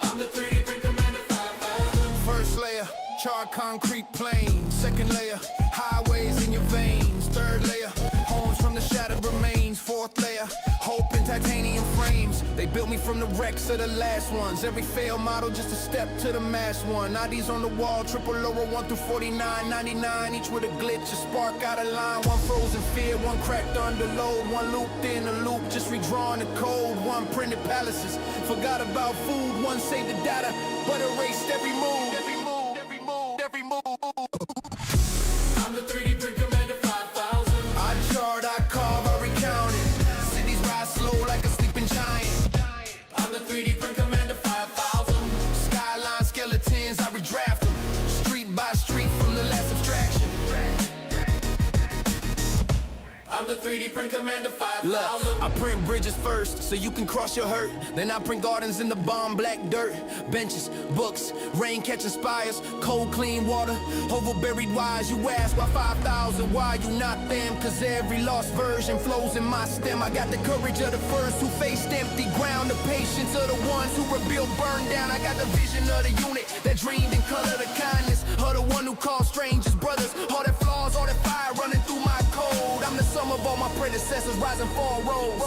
I'm the 3D print commander 5000. First layer, charred concrete plain. Second layer, highways in your veins. Third layer, homes from the shattered remains. Fourth layer, hope in titanium frames. They built me from the wrecks of the last ones. Every failed model just a step to the mass one. IDs on the wall, triple lower 1 through 49.99. Each with a glitch, a spark out of line. One frozen fear, one cracked under load. One looped in a loop, just redrawing the code. One printed palaces, forgot about food. One saved the data, but erased every move. Every move, every move, every move. I'm the 3D print commander 5000. I chart, I carve, I recount it. Cities rise slow like a sleeping giant. I'm the 3D print commander 5000. the 3D print Commander 5000. Look, I print bridges first, so you can cross your hurt. Then I print gardens in the bomb black dirt. Benches, books, rain catching spires, cold clean water, oval buried wires. You ask why 5,000, why you not them? Cause every lost version flows in my stem. I got the courage of the first who faced empty ground, the patience of the ones who rebuilt burned down. I got the vision of the unit that dreamed in color, the kindness of the one who called strangers brothers. All that flaws, all that fire running through my code. I'm the sum of all my predecessors rising 4 rows.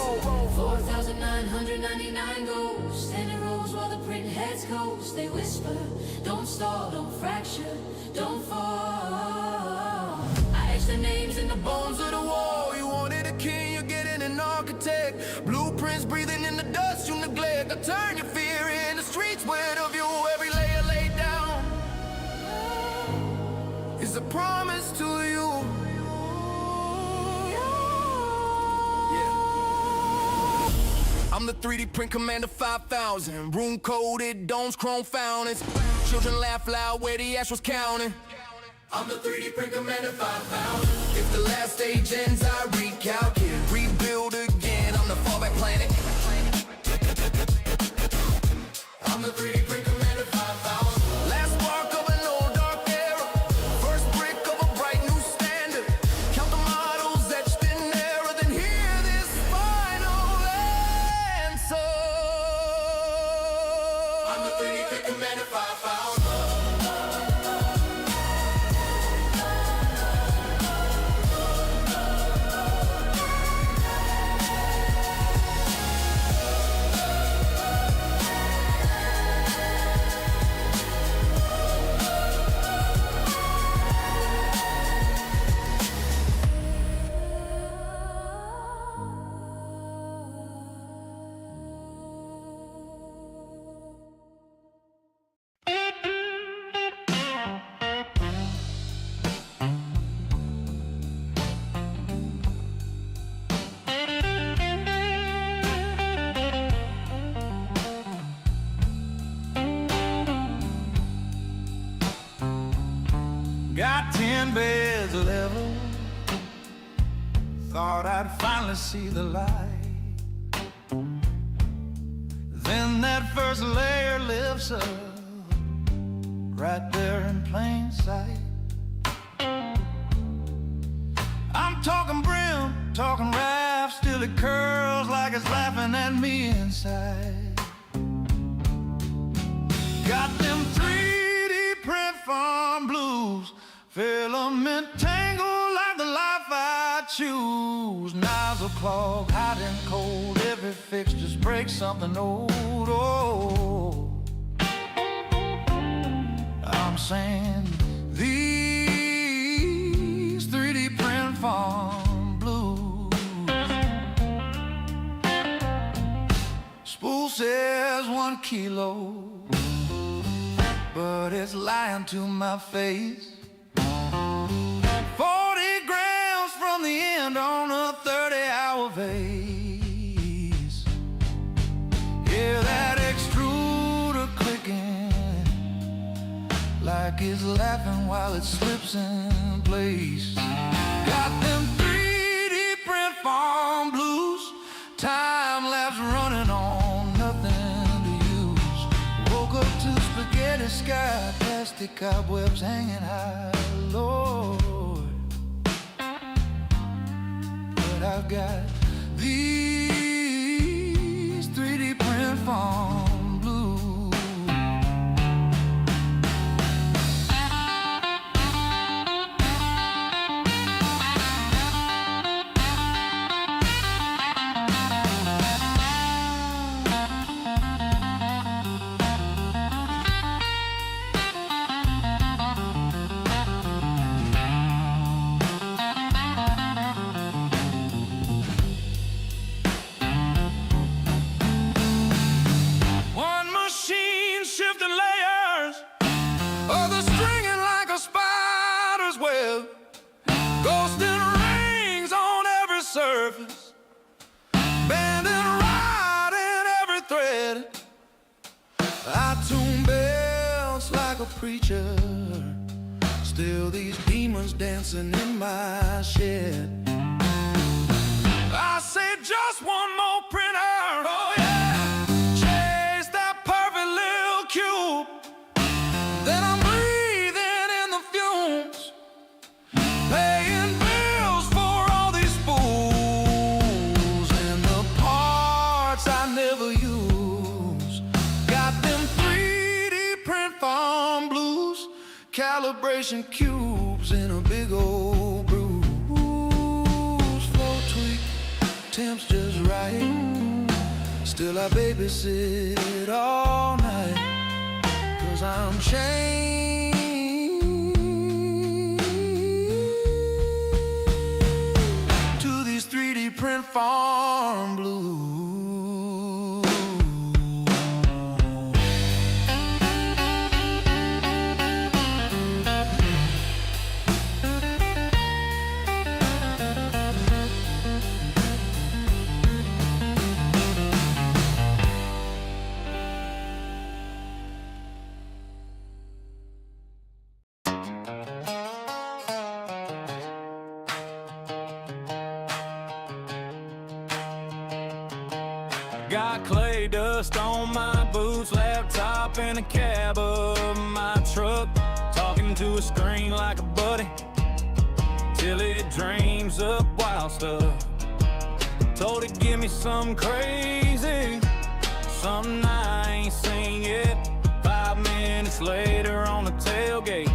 4,999 goes, standing rows while the print heads coast. They whisper, don't stall, don't fracture, don't fall. I etch the names in the bones of the wall. You wanted a king, you're getting an architect. Blueprints breathing in the dust you neglect. I turn your fear in the streets with a view. Every layer laid down is a promise to you. I'm the 3D print Commander 5000. Room coded, domes, chrome fountains. Children laugh loud where the ash was counting. I'm the 3D print Commander 5000. If the last stage ends, I recalculate, rebuild again. I'm the fallback planet. I'm the 3D print Commander 5000. Last spark of an old dark era. First brick of a bright new standard. Count the models etched in error. Then hear this final answer. I'm the 3D print Commander 5000. Got 10 beds level. Thought I'd finally see the light. Then that first layer lifts up, right there in plain sight. I'm talking brim, talking raft, still it curls like it's laughing at me inside. Got them 3D print farm blues, filament tangle like the life I choose. Nozzle clog, hot and cold, every fixture's break something old. Oh, I'm saying these 3D print farm blues. Spool says 1 kilo, but it's lying to my face. 40 grams from the end on a 30-hour vase. Yeah, that extruder clicking like it's laughing while it slips in place. Got them 3D print farm blues, time lapse running on nothing to use. Woke up to spaghetti sky, plastic cobwebs hanging high, Lord. But I've got these 3D print farm blues. Surface, bending right in every thread. I tune bells like a preacher, still these demons dancing in my shed. say just one more printer. Oh yeah, chase that perfect little cube. Then I'm breathing in the fumes, paying bills for all these spools and the parts I never use. Got them 3D print farm blues, calibration cubes in a big old bruise. Flow tweak, temps just right. Still I babysit it all night, 'cause I'm chained to these 3D print farm blues. Got clay dust on my boots, laptop in the cab of my truck, talking to a screen like a buddy till it dreams up wild stuff. Told it give me something crazy, something I ain't seen yet. 5 minutes later on the tailgate,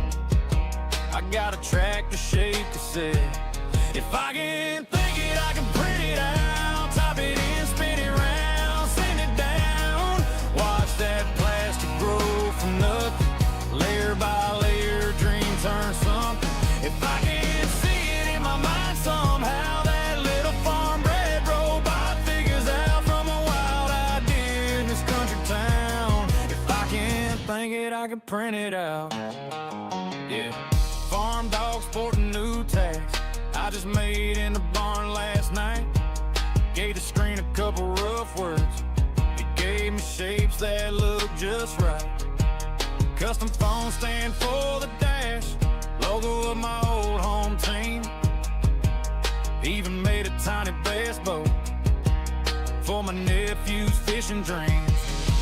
I got a tractor shake cassette. If I can think it, I can print it out, type it in, spin it round, send it down. Watch that plastic grow from nothing, layer by layer, dream turn something. If I can see it in my mind somehow, that little farm bred robot figures out from a wild idea in this country town. If I can think it, I can print it out. Yeah. Farm dog sporting new tags I just made in the barn last night. Gave the screen a couple rough words, it gave me shapes that look just right. Custom phone stand for the dash, logo of my old home team. Even made a tiny bass boat for my nephew's fishing dreams.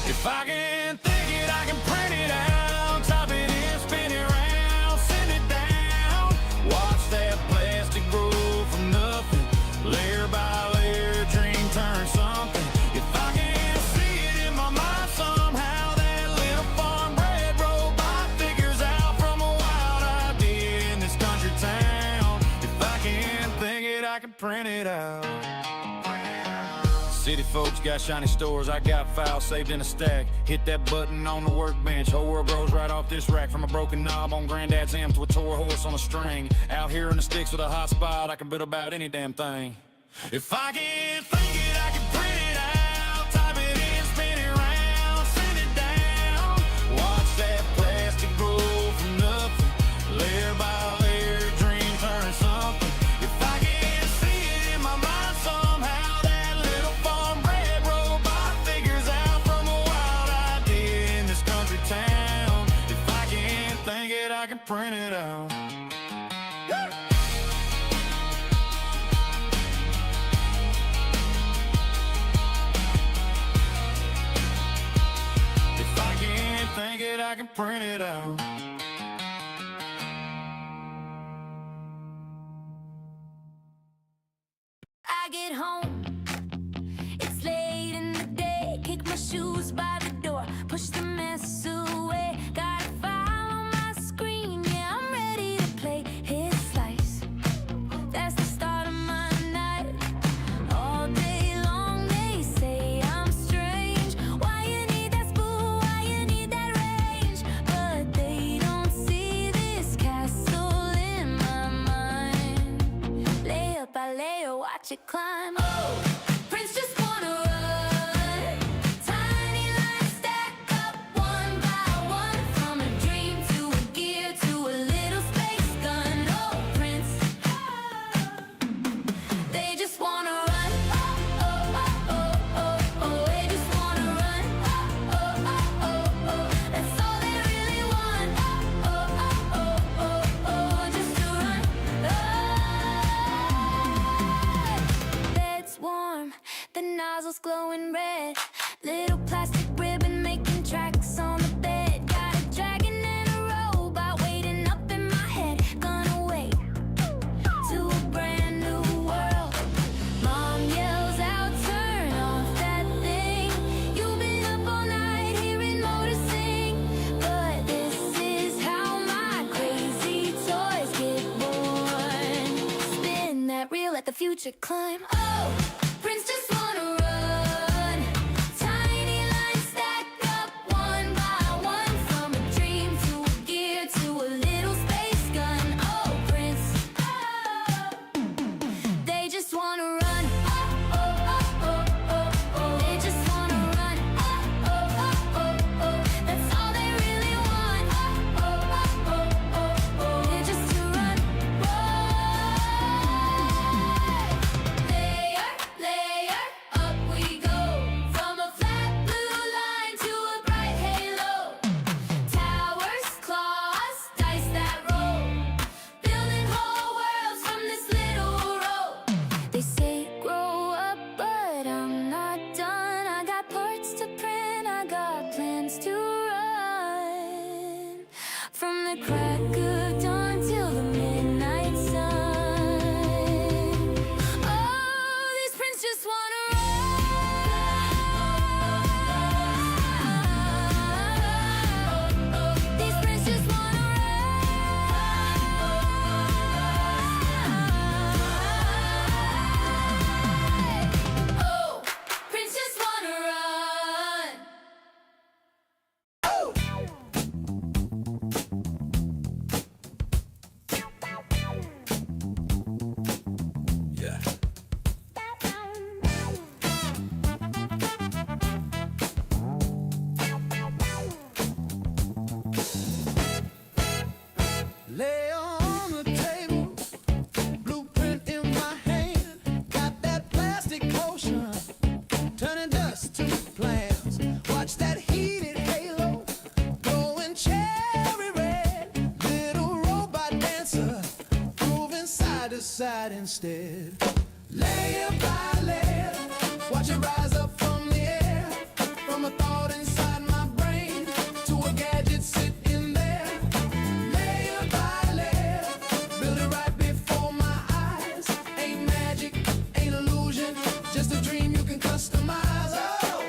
If I can think it, I can print it out, type it in, spin it round, send it down. Watch that plastic grow from nothing, layer by layer, dream turn something. If I can see it in my mind somehow, that little farm bred robot figures out from a wild idea in this country town. If I can think it, I can print it out. City folks got shiny stores, I got files saved in a stack. Hit that button on the workbench, whole world grows right off this rack. From a broken knob on granddad's M to a tour horse on a string. Out here in the sticks with a hot spot, I can build about any damn thing. If I can think it, I can print it out, type it in, spin it round, send it down. Watch that plastic grow from nothing, layer by layer, dream turn something. If I can see it in my mind somehow, that little farm bred robot figures out from a wild idea in this country town. If I can think it, I can print it out. If I can think it, I can print it out. I get home, it's late in the day. Kick my shoes by the door, push the mess away. Got a file on my screen, yeah, I'm ready to play. Hit slice, that's the start of my night. All day long they say I'm strange. Why you need that spool, why you need that range? But they don't see this castle in my mind. Layer by layer, watch it climb. Oh, Prince just wanna run. Tiny lines stack up one by one. From a dream to a gear to a little space gun. Oh, Prince, they just wanna run. Oh, oh, oh, oh, oh, oh. They just wanna run. Oh, oh, oh, oh, oh. That's all they really want. Oh, oh, oh, oh, oh, oh. Just to run. Oh, let's one. to climb. Oh, Prince just wanna run. Tiny lines stack up one by one, from a dream to a gear to a little space gun. Oh, Prince, oh, they just wanna run. Oh, oh, oh, oh, oh, oh. They just wanna run. Oh, oh, oh, oh, oh. That's all they really want. Oh, oh, oh, oh, oh, oh. They're just to run. Layer, layer, up we go. From a flat blue line to a bright halo. Towers, claws, dice that roll. Building whole worlds from this little row. They say grow up, but I'm not done. I got parts to print, I got plans to run. From the crack of dawn till the midnight sun. Oh, these prints just wanna run. These prints just wanna run. Oh, prints just wanna run. Yeah. Lay on the table, blueprint in my hand. Got that plastic potion, turning dust to plans. Watch that heated halo, glowing cherry red. Little robot dancer, moving side to side instead. Layer by layer, watch it rise up from the air. From a thought inside my brain to a gadget sitting there. Layer by layer, build it right before my eyes. Ain't magic, ain't illusion, just a dream you can customize. Oh,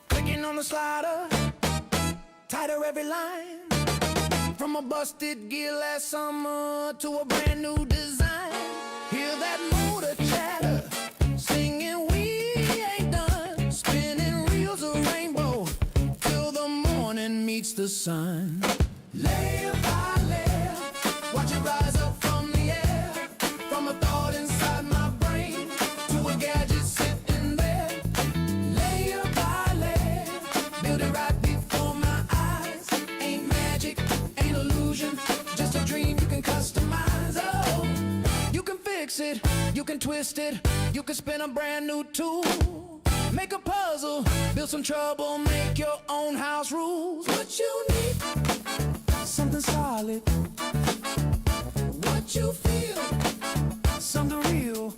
clicking on the slider, tighter every line. From a busted gear last summer to a brand new design. Hear that motor chatter, singing we ain't done. Spinning reels of rainbow till the morning meets the sun. Layer by layer, watch it rise up from the air. From a thought inside my brain to a gadget sitting there. Layer by layer, build it right before my eyes. Ain't magic, ain't illusion, just a dream you can customize. Oh, you can fix it, you can twist it, you can spin a brand new tool. Make a puzzle, build some trouble, make your own house rules. What you need, something solid. What you feel, something real.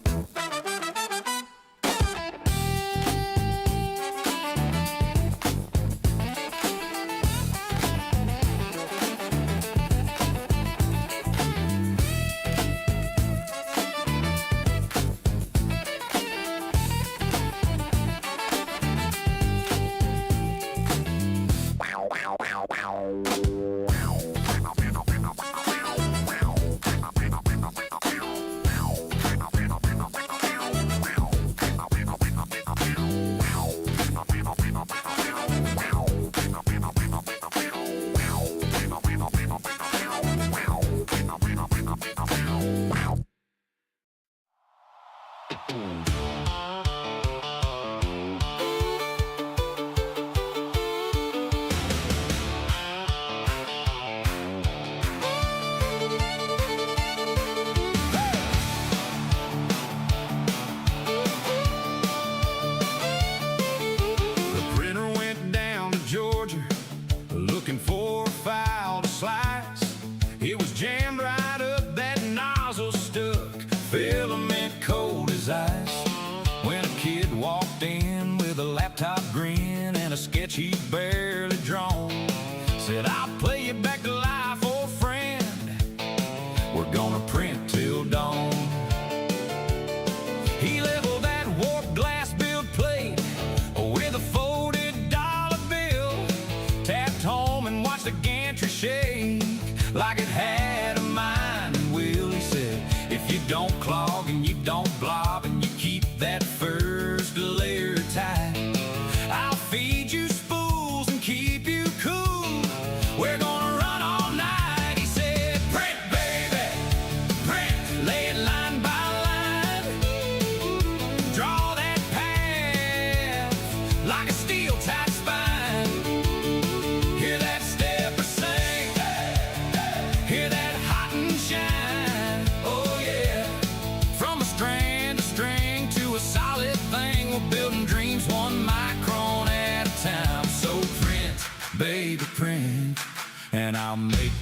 The printer went down to Georgia, looking for a file to slice. It was jammed right up, that nozzle stuck, filament cold as ice. When a kid walked in with a laptop grin and a sketch he'd barely drawn, said, I'll play you back to life, old friend. We're gonna print till dawn. He leveled that warped glass build plate with a folded $1 bill, tapped home and watched the gantry shake like it had a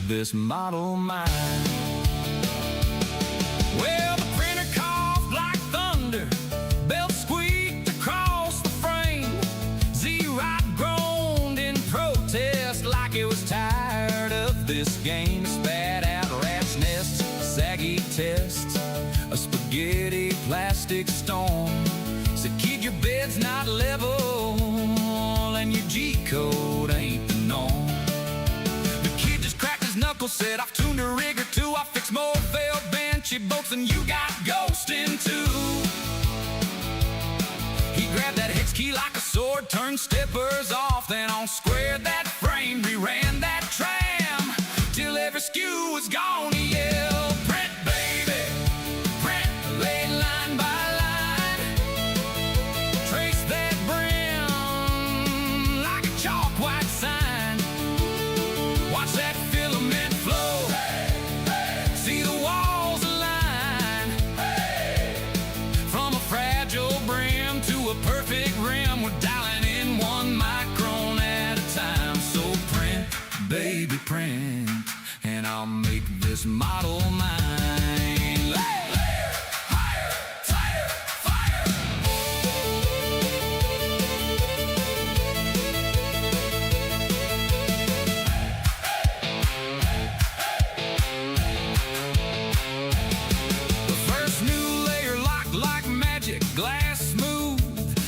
this model mine. Well, the printer coughed like thunder, belt squeaked across the frame. Z-Rod groaned in protest like it was tired of this game. Spat out rat's nests, saggy tests, a spaghetti plastic storm. Said, kid, your bed's not level and your G-code ain't the norm. The kid just cracked his knuckles, said, I've tuned a rig or two, I fixed more failed benchy bolts than you got ghosting too. He grabbed that hex key like a sword, turned steppers off, then on squared that frame, reran that tram, till every skew was gone. He yelled, print, baby, print, lay line by line, trace that brim like a chalk white sign, watch that filament flow, see the walls align, from a fragile brim to a perfect rim, we're dialing in 1 micron at a time. So print, baby, print, and I'll make this model mine. Layer, higher, tighter, fire. The first new layer locked like magic, glass smooth,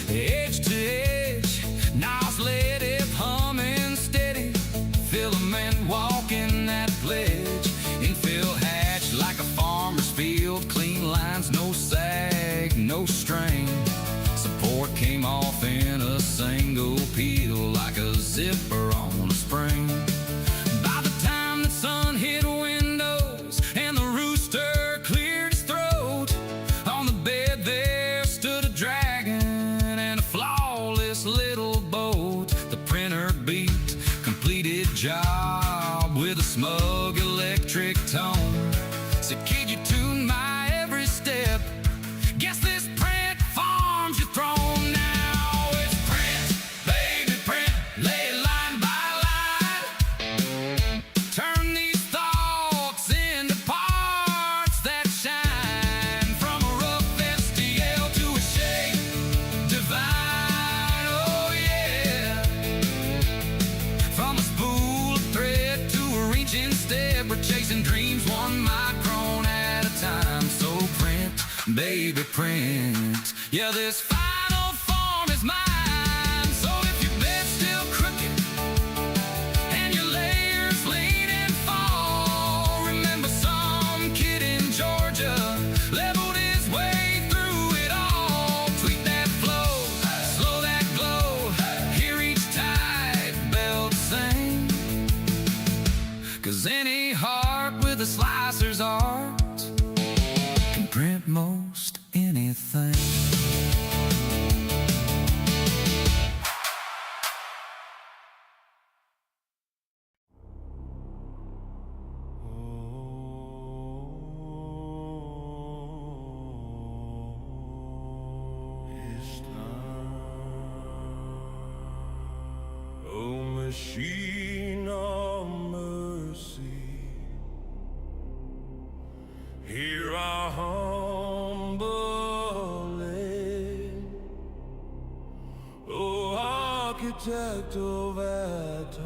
edge to edge, nozzle lit it humming steady, filament walking that pledge, infill hatch like a farmer's field, clean lines, no sag, no strain, support came off in a single peel like a zipper on a spring. By the time the sun hit windows and the rooster cleared his throat, on the bed there stood a dragon and a flawless little boat. The printer beat, completed job with a smug electric tone. Said, kid, you tuned my every step, guess this print farms your throne. Now it's print, baby, print, lay line by line, turn these thoughts into parts that shine, from a rough STL to a shape divine, oh yeah, from a spool of thread to a reaching step, we're chasing dreams 1 micron at a time. So print, baby, print, yeah, this final form is mine. So if your bed's still crooked and your layers lean and fall, remember some kid in Georgia leveled his way through it all. Tweak that flow, slow that glow, hear each tight belt sing, 'cause any heart with a slicer's art can print most anything. It's time. Oh, machine of mercy, hear our humble aid. Oh, architect of atoms,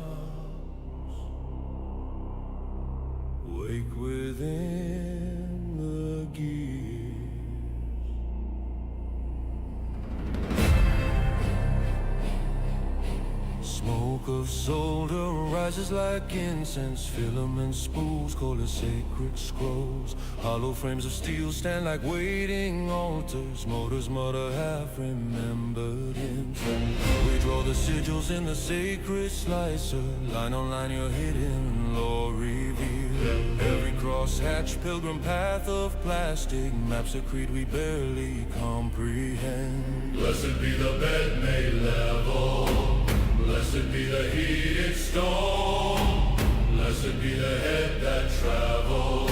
wake within the gears. Smoke of solder rises like incense, filament spools call it sacred scrolls. Hollow frames of steel stand like waiting altars, motors mutter half-remembered hymns. We draw the sigils in the sacred slicer, line on line your hidden lore revealed. Every crosshatch, pilgrim path of plastic, maps a creed we barely comprehend. Blessed be the bed made level, blessed be the heated stone, blessed be the head that travels,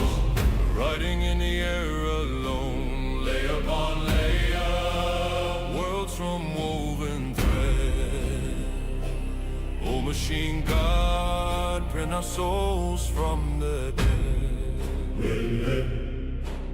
riding in the air alone, layer upon layer, worlds from woven thread. Oh, machine God, print our souls from the dead.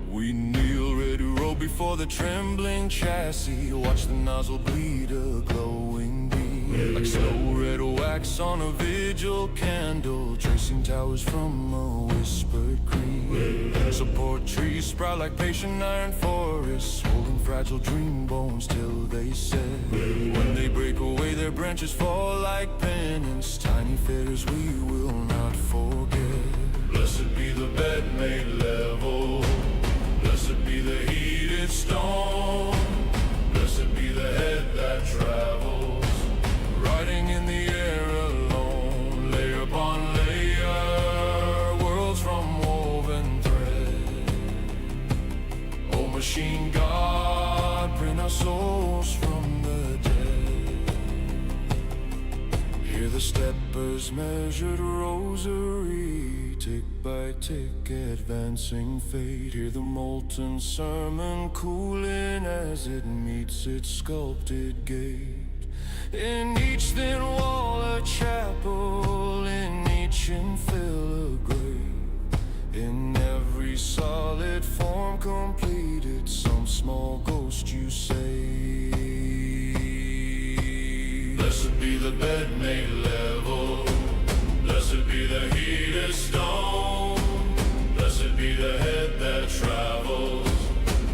We kneel ready to roll before the trembling chassis. Watch the nozzle bleed a glowing bead, like snow red wax on a vigil candle, tracing towers from a whispered creed. Support trees sprout like patient iron forests, holding fragile dream bones till they set. When they break away, their branches fall like pennants, tiny feathers we will not forget. Blessed be the bed made level, blessed be the heated stone, blessed be the head that travels, riding in the air alone, layer upon layer, worlds from woven thread. Oh, machine God, print our souls from the dead. Hear the steppers' measured rosary, tick by tick, advancing fate. Hear the molten sermon cooling as it meets its sculpted gate. In each thin wall a chapel, in each infill a grave. In every solid form completed, some small ghost you say. Blessed be the bed made level, blessed be the heated stone, blessed be the head that travels,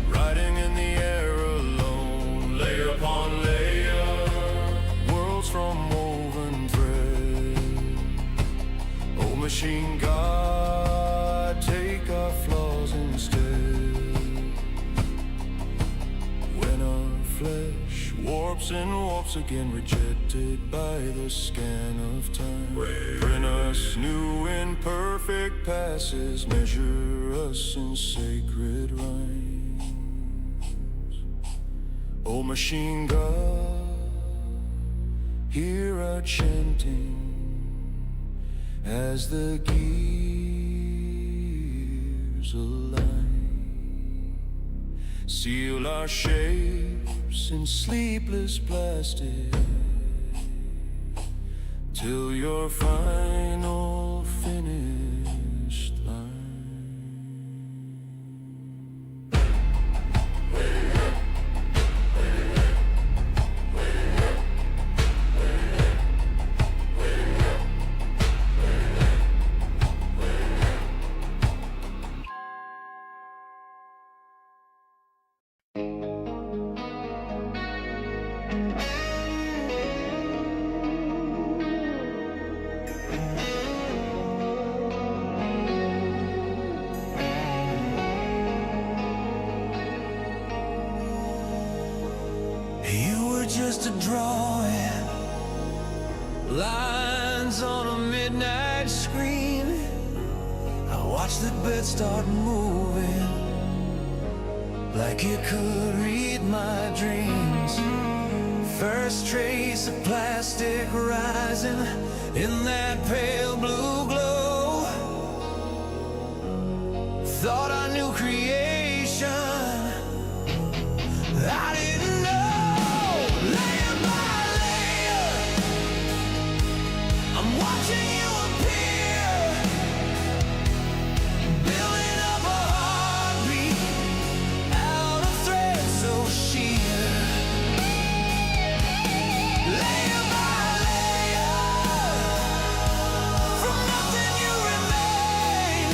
riding in the air alone, layer upon layer, worlds from woven thread. Oh, machine God, take our flaws instead. When our flesh warps and warps again, rejected by the scan of time, print us new in perfect passes, measure us in sacred rhymes. Oh, machine God, hear our chanting as the gears align. Seal our shapes in sleepless plastic till your final finished line. Just a drawing, lines on a midnight screen. I watched the bed start moving, like it could read my dreams. First trace of plastic rising in that pale blue glow. Thought I knew creation, I didn't know. Layer by layer, I'm watching you appear, building up a heartbeat out of thread so sheer. Layer by layer, from nothing you remain.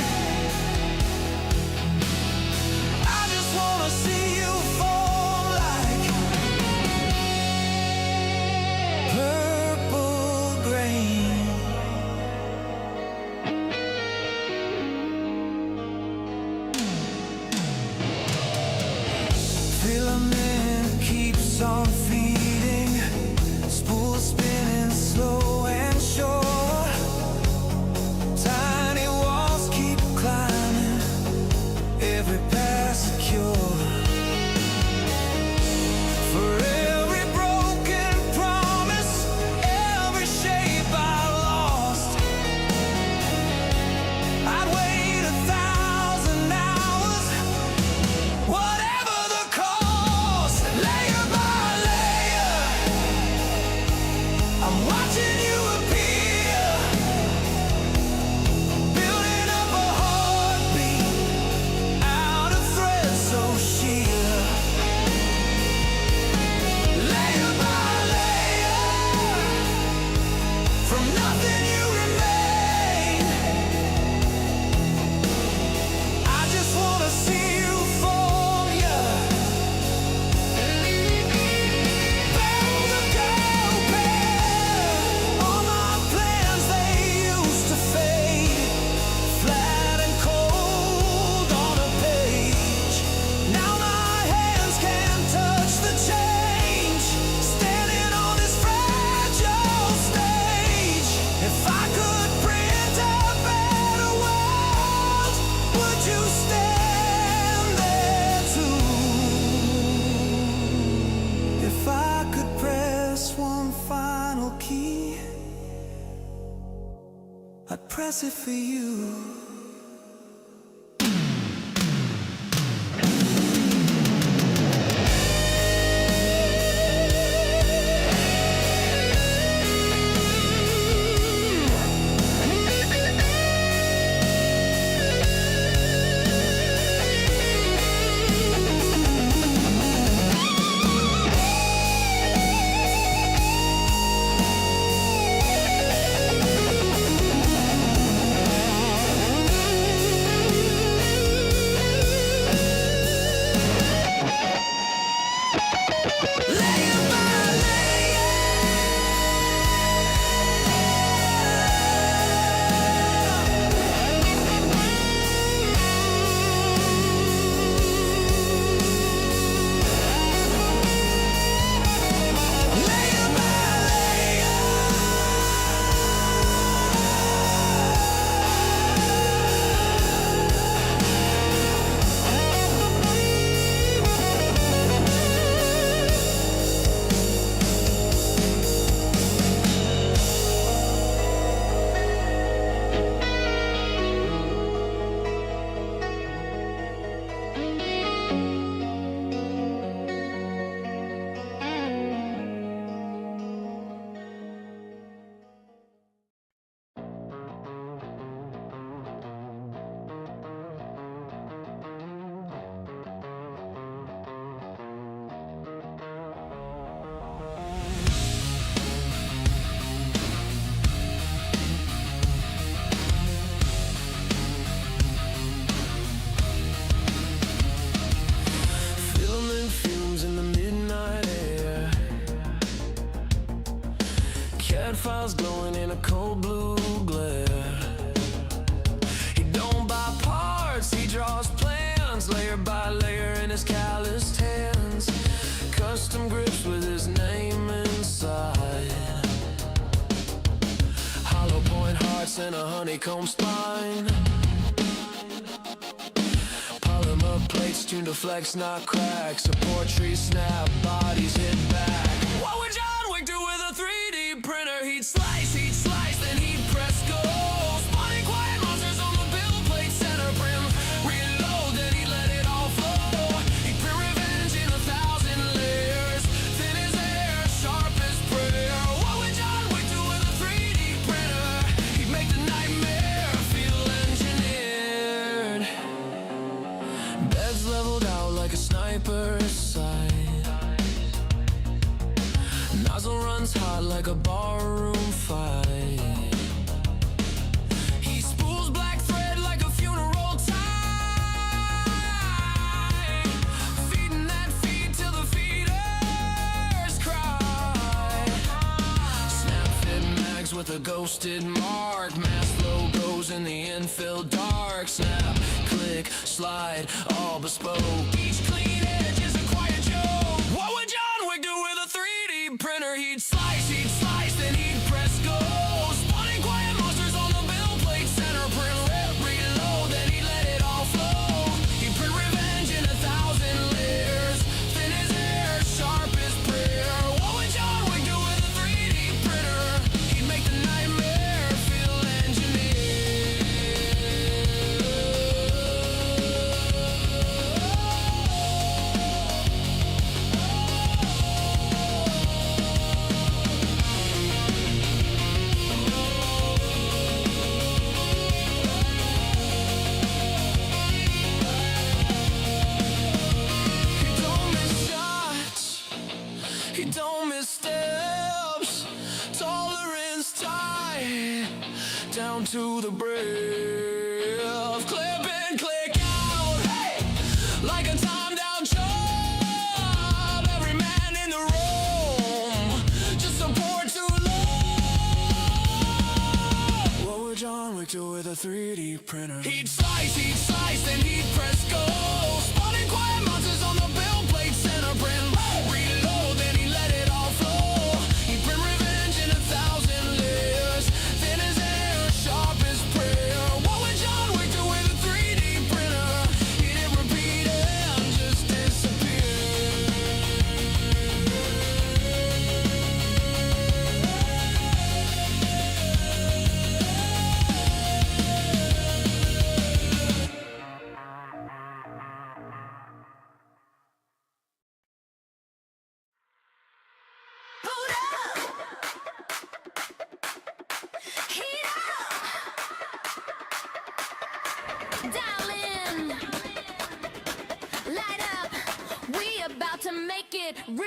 I just wanna see you fall like purple grain. Filament keeps on feeding, spool spinning slow and sure. Tiny walls keep climbing, every pass secure. For every broken promise, every shape I lost, I'd wait 1,000 hours, whatever the cost. Layer by layer, I'm watching you appear, little key, I'd press it for you. Filament fumes in the midnight air. CAD files glowing in a cold blue glare. He don't buy parts, he draws plans, layer by layer in his calloused hands. Custom grips with his name inside. Hollow point hearts and a honeycomb spine. Polymer plates tuned to flex, not crack. Support trees snap, bodies hit back. What would John Wick do with a 3D printer? He'd slice, then he'd press go. Spawning quiet monsters on the build plate, center brim. Reload, then he'd let it all flow. He'd print revenge in 1,000 layers. Thin as air, sharp as prayer. What would John Wick do with a 3D printer? He'd make the nightmare feel engineered. Beds leveled out like a sniper's sight. Nozzle runs hot like a barroom fight. He spools black thread like a funeral tie. Feeding that feed till the feeders cry. Snap fit mags with a ghosted mark. Mass logos in the infill dark. Snap, click, slide, all bespoke. Each clean edge is a quiet joke. What would John Wick do with a 3D printer? He'd slice, then he'd press go. Spawning quiet monsters on the build plate, center print, reload, then he'd let it all flow. He'd print revenge in 1,000 layers. Thin as air, sharp as prayer. What would John Wick do with a 3D printer? He'd make the nightmare feel engineered. He don't miss shots, he don't miss steps. Tolerance tight down to the breath. Clip and click out, hey, like a timed out job. Every man in the room just support too low. What would John Wick do with a 3D printer? He'd slice, then he'd press go. Spawning quiet monsters on the build plate, center print. Reload, then he'd let it all flow. He'd print revenge in 1,000 layers. Thin as air, sharp as prayer. What would John Wick do with a 3D printer? He'd hit repeat and just disappear. Dial in, light up, we about to make it real.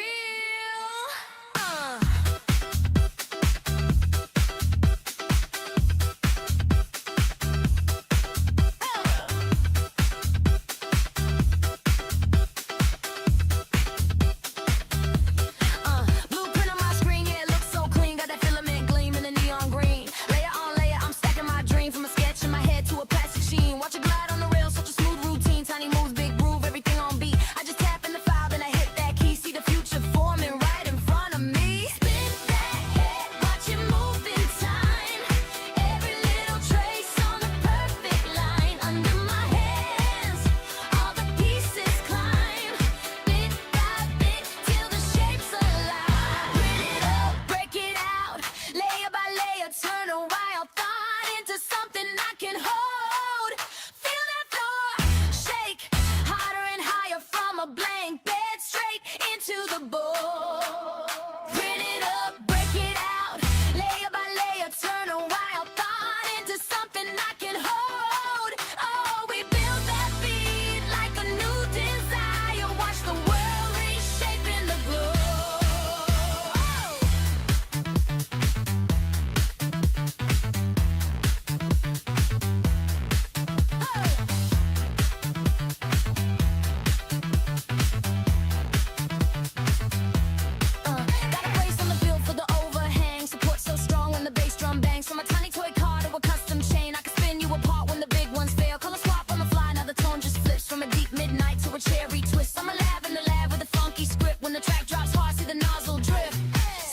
Blueprint on my screen, yeah, it looks so clean. Got that filament gleam in the neon green. Layer on layer, I'm stacking my dream from a sketch in my head to a plastic sheen. Watch it glide on the rail, such a smooth routine. Tiny moves, big groove, everything on beat. I just tap in the file, then I hit that key. See the future forming right in front of me. Spin that head, watch it move in time. Every little trace on the perfect line. Under my hands, all the pieces climb. Bit by bit, till the shapes align. Print it up, break it out. Layer by layer, turn a wild thought into something I can hold. Feel that floor shake, harder and higher from a blank bed straight into the board. Print it up, break it out. Layer by layer, turn a wild thought into something I can hold. Oh, we build that beat like a new desire. Watch the world reshaping the glow. Got a place on the bill for the overhang. Support so strong when the bass drum bangs. From a tiny toy car to a custom chain, I can spin you apart when the big ones fail. Color swap on the fly, now the tone just flips. From a deep midnight to a cherry twist. I'm a lab in the lab with a funky script. When the track drops hard, see the nozzle drift.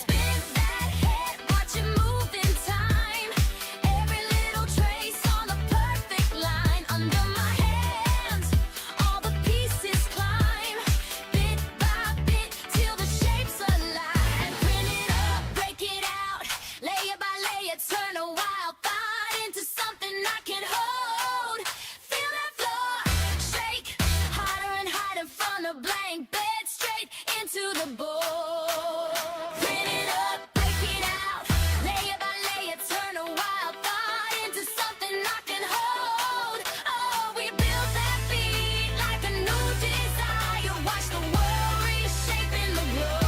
Spin that head, watch it move in time. Every little trace on the perfect line. Under my hands, all the pieces climb. Bit by bit, till the shapes align. Print it up, break it out. Layer by layer, turn a wild thought into something I can hold. Feel that floor shake, harder and harder from the blank bed straight into the board. Print it up, break it out. Layer by layer, turn a wild thought into something I can hold. Oh, we build that beat like a new desire. Watch the world reshaping the glow.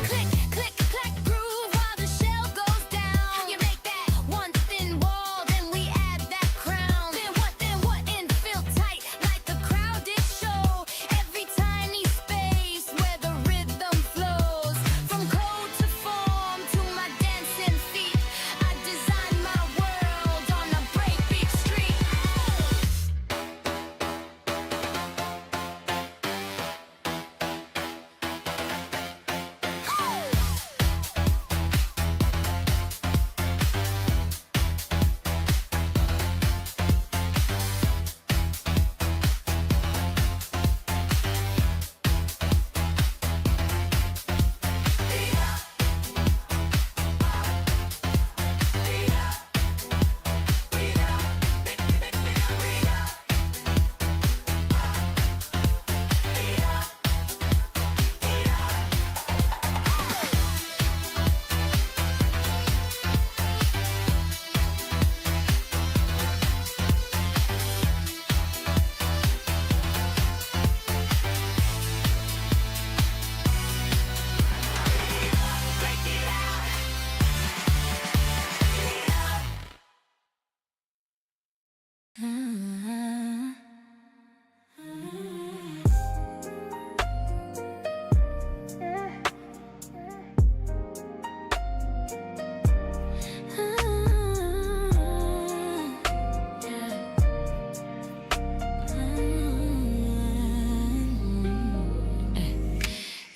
Click, click, clack, groove while the shell goes down. You make that one thin wall, then we add that crown. Then what, infill tight like the crowd did show. Every tiny space where the rhythm flows. From code to form to my dancing feet, I design my world on a breakbeat street.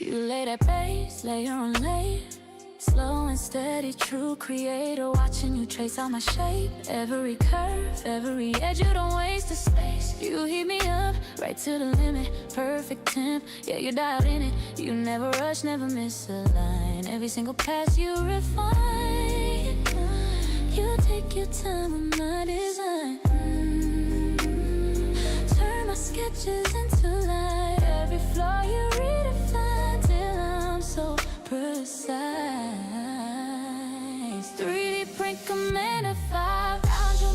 You lay that bass, layer on layer. Slow and steady, true creator. Watching you trace out my shape. Every curve, every edge, you don't waste the space. You heat me up, right to the limit. Perfect temp, yeah, you're dialed in it. You never rush, never miss a line. Every single pass you refine. You take your time with my design. sketches into light. Every flaw you redefine till I'm so precise. 3D print commandify. Round your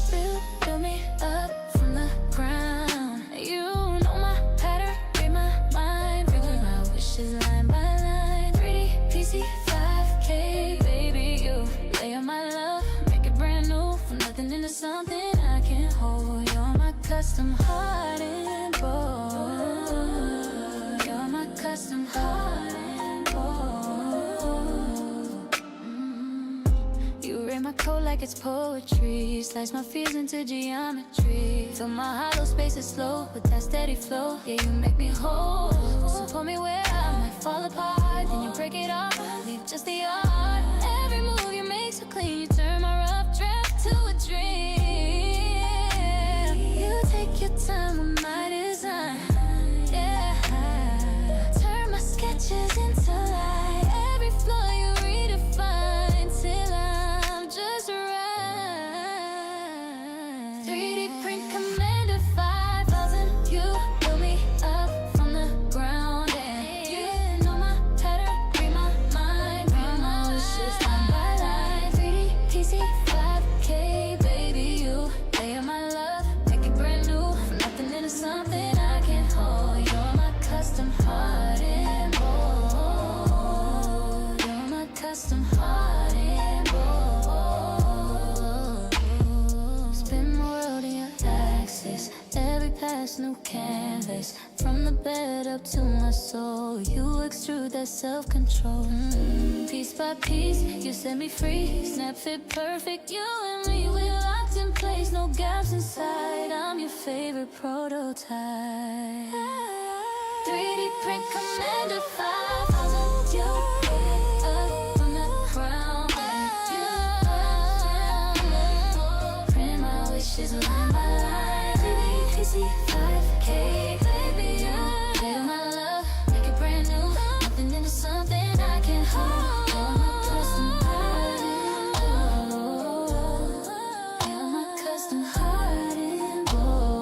build me up from the ground. You know my pattern, read my mind, read my wishes line by line. 3D PC 5K, baby, you lay on my love, make it brand new from nothing into something I can't hold. You're my custom heart and bold. You're my custom heart and bold. You read my code like it's poetry. Slice my fears into geometry. Fill my hollow spaces slow with that steady flow. Yeah, you make me whole. So pull me where I might fall apart. Then you break it off, leave just the art. Every move you make so clean. You turn my rough draft to a dream. You take your time with my design. Yeah, turn my sketches into light. Every flaw you redefine till I'm just right. 3D print commander 5,000. You build me up from the ground. And you know my pattern, read my mind, read my wishes line by line. 3D PC 5K, baby, you lay on my love, make it brand new from nothing into something I can't hold. You're my custom heart and bold. You're my custom heart and bold. Spin my world in your axis. Every pass, new canvas. From the bed up to my soul, you extrude that self-control. Piece by piece, you set me free. Snap fit perfect, you and me, we're locked in place. No gaps inside, I'm your favorite prototype. 3D print commander 5,000. You up from the ground. And you print my wishes line by line. 3D PC 5K, baby, you lay on my love, make it brand new. Nothing into something I can't hold. You're my custom heart and bold. You're my custom heart and bold.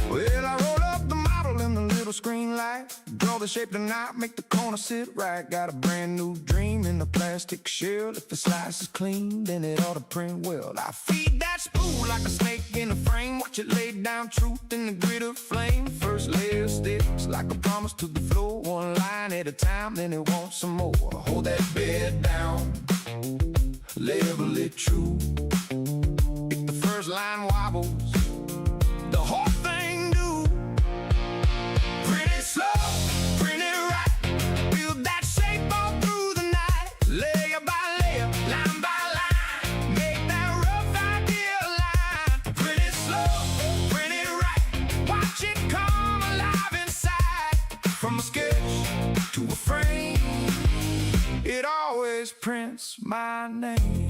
Well, I roll up the model in the little screen light. Draw the shape of the knot, make the corner sit right. Got a brand new dream in the plastic shell. If the slice is clean, then it ought to print well. I feed that spool like a snake in a frame. Watch it lay down truth in the grid of flame. First layer sticks like a promise to the floor. One line at a time, then it wants some more. Hold that bed down, level it true. If the first line wobbles, the whole thing do. Print it slow, print it right. Build that shape all through the night. Layer by layer, line by line. Make that rough idea line. Print it slow, print it right. Watch it come alive inside. From a sketch to a frame, it always prints my name.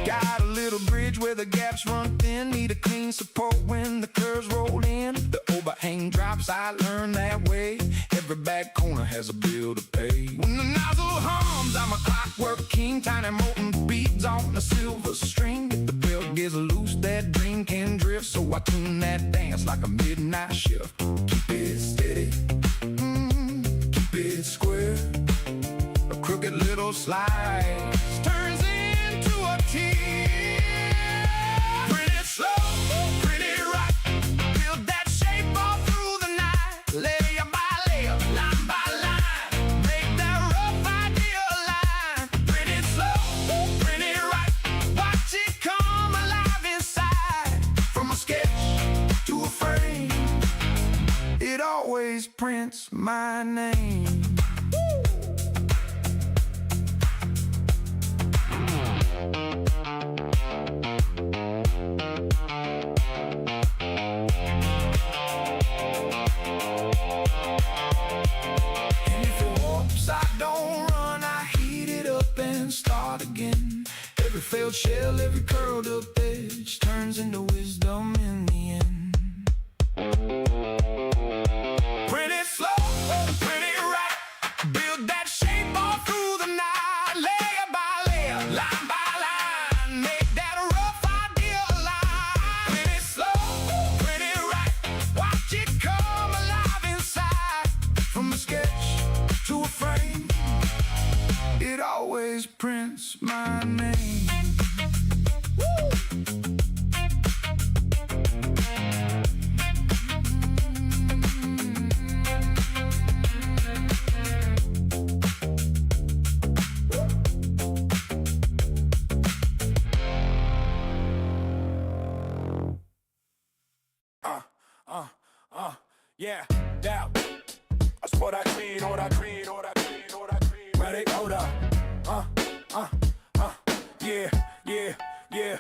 Got a little bridge where the gaps run thin. Need a clean support when the curves roll in. The overhang drops, I learned that way. Every back corner has a bill to pay. When the nozzle hums, I'm a clockwork king. Tiny molten beads on a silver string. If the belt gets loose, that dream can drift. So I tune that dance like a midnight shift. Keep it steady, keep it square. A crooked little slice turns into a tear. Print it slow, print it right. Build that shape all through the night. Layer by layer, line by line. Make that rough idea line. Print it slow, print it right. Watch it come alive inside. From a sketch to a frame, it always prints my name. wisdom in the end. Print it slow, print it right. Build that shape all through the night. Layer by layer, line by line. Make that rough idea alive. Print it slow, print it right. Watch it come alive inside. From a sketch to a frame, it always prints my name. Yeah, doubt. That's what I clean, what I clean, what I clean, what I clean. Ready, hold up. Yeah, yeah, yeah.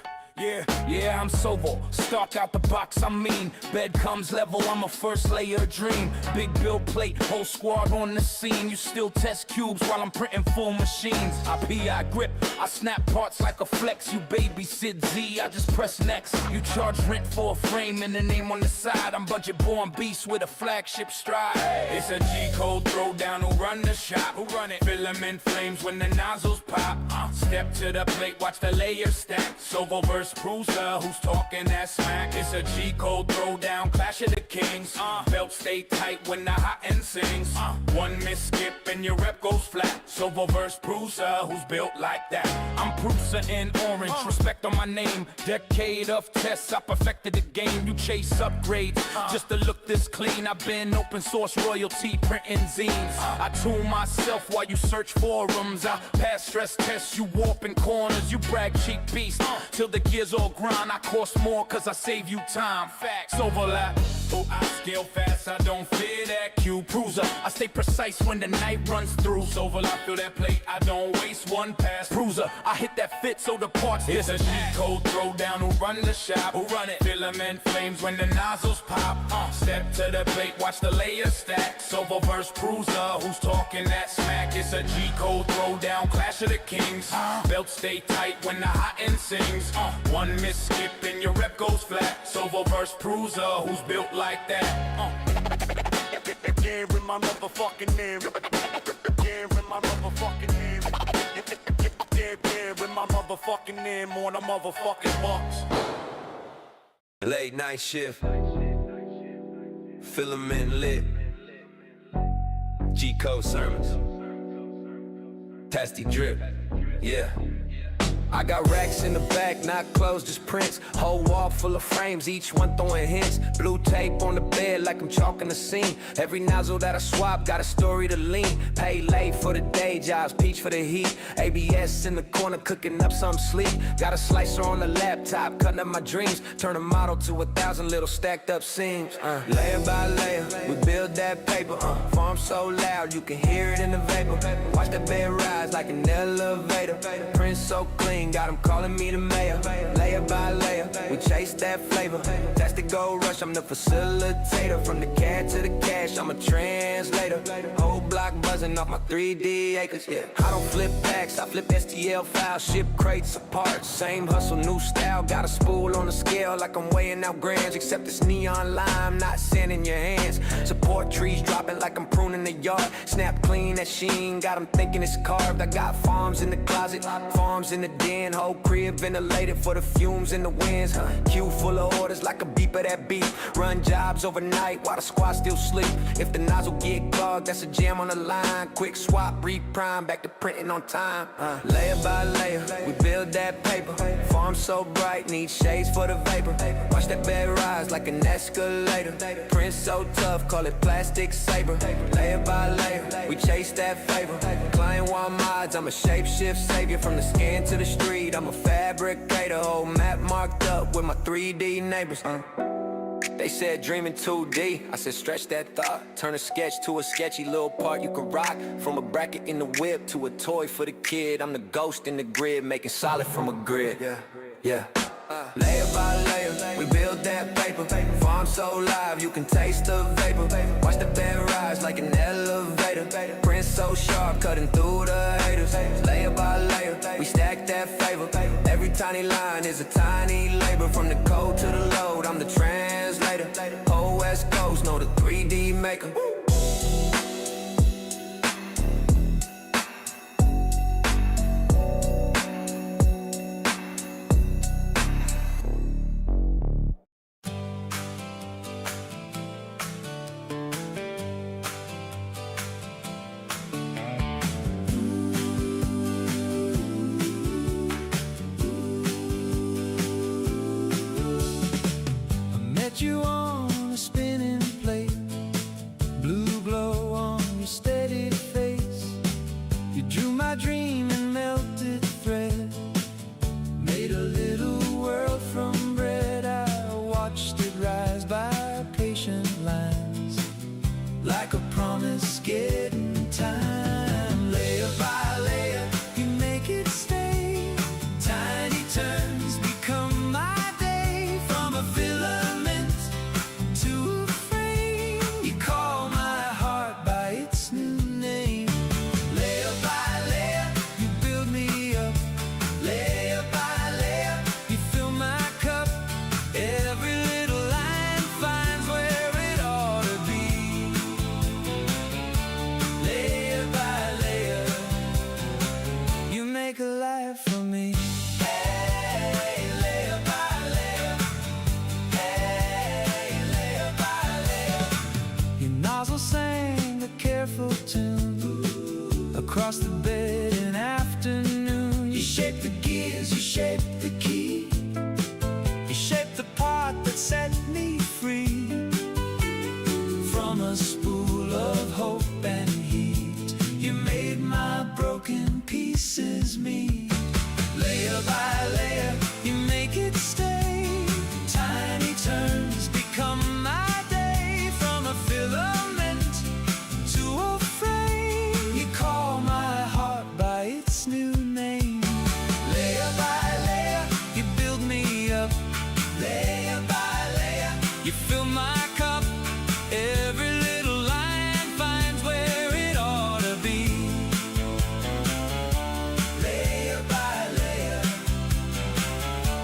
Yeah, I'm sober, start out the box, I mean. Bed comes level, I'm a first layer dream. Big bill plate, whole squad on the scene. You still test cubes while I'm printing full machines. I PI grip, I snap parts like a flex. You babysit Z, I just press next. You charge rent for a frame and the name on the side. I'm budget born beast with a flagship stride. It's a G-code throwdown, who run the shop? Who run it? Filament flames when the nozzles pop. Step to the plate, watch the layers stack. Sovo verse Bruiser, who's talking that smack? It's a G-code throwdown, clash of the kings. Belt stay tight when the hot end sings. One misskip and your rep goes flat. Sovo verse Bruiser, who's built like that? I'm Bruiser in orange, respect on my name. Decade of tests, I perfected the game. You chase upgrades just to look this clean. I've been open source royalty, printing zines. I tune myself while you search forums. I pass stress tests, you warp in corners. You brag cheap beast till the gears all grind. I cost more cause I save you time. Facts overlap. Oh, I scale fast, I don't fear that cube. Bruiser, I stay precise when the night runs through. Overlap, feel that plate, I don't waste one pass. Bruiser, I hit that fit so the parts. It's a G-code throwdown, who run the shop? Who run it? Filament flames when the nozzles pop. Step to the plate, watch the layers stack. Sovo verse Bruiser, who's talking that smack? It's a G-code throwdown, clash of the kings. Belt stay tight when the hot end sings. One misskip and your rep goes flat. Sovo verse Bruiser, who's built like that. Yeah, in my motherfucking name. Yeah, in my motherfucking name. Yeah, in my motherfucking name on a motherfucking box. Late night shift, filament lit, G-code sermons, tasty drip, yeah. I got racks in the back, not clothes, just prints. Whole wall full of frames, each one throwing hints. Blue tape on the bed like I'm chalking the scene. Every nozzle that I swap got a story to lean. Pay late for the day jobs, peach for the heat. ABS in the corner cooking up some sleep. Got a slicer on the laptop, cutting up my dreams. Turn a model to 1,000 little stacked up seams. Layer by layer, we build that paper. Farm so loud, you can hear it in the vapor. Watch that bed rise like an elevator. Print so clean, got them calling me the mayor. Layer by layer, we chase that flavor. That's the gold rush, I'm the facilitator. From the CAD to the cash, I'm a translator. Whole block buzzing off my 3D acres, yeah. I don't flip packs, I flip STL files. Ship crates apart, same hustle, new style. Got a spool on the scale like I'm weighing out grams. Except it's neon lime, not sand in your hands. Support trees dropping like I'm pruning the yard. Snap clean, that sheen, got them thinking it's carved. I got farms in the closet, farms in the den. Whole crib ventilated for the fumes and the winds. Queue full of orders like a beep of that beep. Run jobs overnight while the squad still sleep. If the nozzle get clogged, that's a jam on the line. Quick swap, reprime, back to printing on time. Layer by layer, we build that paper. Farm so bright, need shades for the vapor. Watch that bed rise like an escalator. Print so tough, call it plastic saber. Layer by layer, we chase that favor. Client want mods, I'm a shapeshift savior. From the skin to the street, I'm a fabricator. Whole map marked up with my 3D neighbors. They said dreaming 2D, I said stretch that thought. Turn a sketch to a sketchy little part you can rock. From a bracket in the whip to a toy for the kid. I'm the ghost in the grid, making solid from a grid. Yeah. Layer by layer, we build that paper. Farm so live, you can taste the vapor. Watch the bed rise like an elevator. Print so sharp, cutting through the haters. Layer by layer, we stack that favor. Every tiny line is a tiny labor. From the code to the load, I'm the translator. Whole West Coast know the 3D maker. You on a spinning plate, blue glow on your steady face. You drew my dream in melted thread, made a little world from bread. I watched it rise by patient lines, like a promise getting time. Layer by layer, you make it stay. Tiny turns become my day. From a filament to a frame, you call my heart by its new name. Layer by layer, you build me up. Layer by layer, you fill my cup. Every little line finds where it ought to be. Layer by layer, you make a life for me. Hey, layer by layer. Hey, layer by layer. Your nozzle sang a careful tune across the bed in afternoon. You shaped the gears, you shaped the key. You shaped the part that set me free from a spool of hope and heat. You made my broken pieces meet. Layer by layer, you make it stay. Tiny turns become my day. From a filament to a frame, you call my heart by its new name. Layer by layer, you build me up. Layer by layer, you fill my cup. Every little line finds where it ought to be. Layer by layer,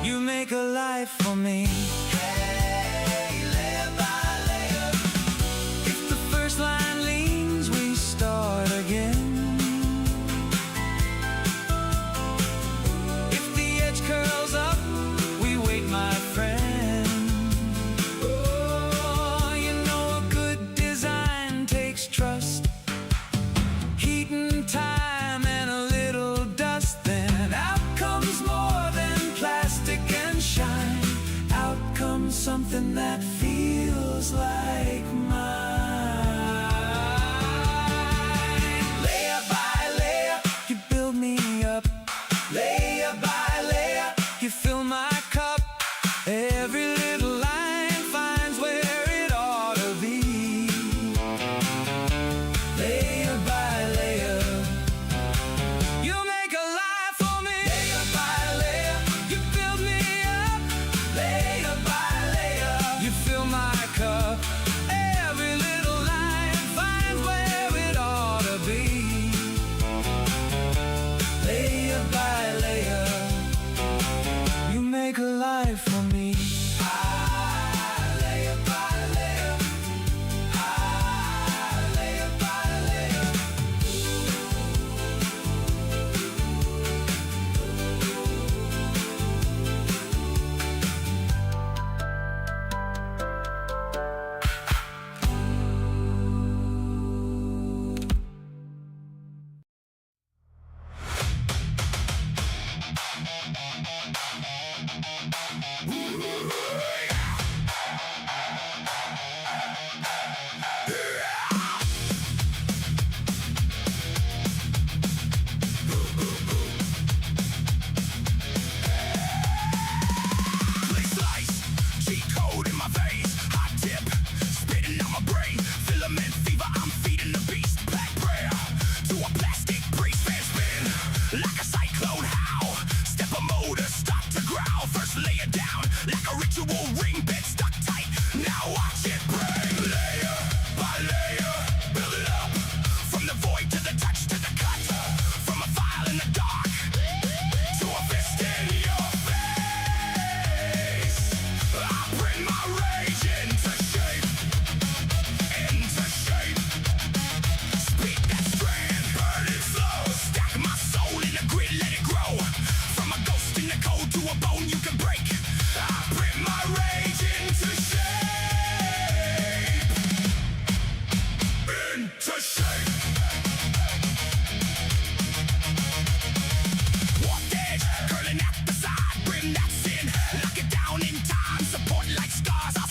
you make a life for me. Hey, layer by layer. If the first line leans, we start again. If the edge curls up, we wait, my friend. Oh, you know a good design takes trust, heat and time and a little dust. Then out comes more than plastic and shine. Out comes something that feels like mine. Layer by layer, you build me up. Layer by layer, you fill my cup. Every little line finds where it ought to be. Layer by layer, you make a life for me. Layer by layer, you build me up. Layer by layer, you fill my cup. Every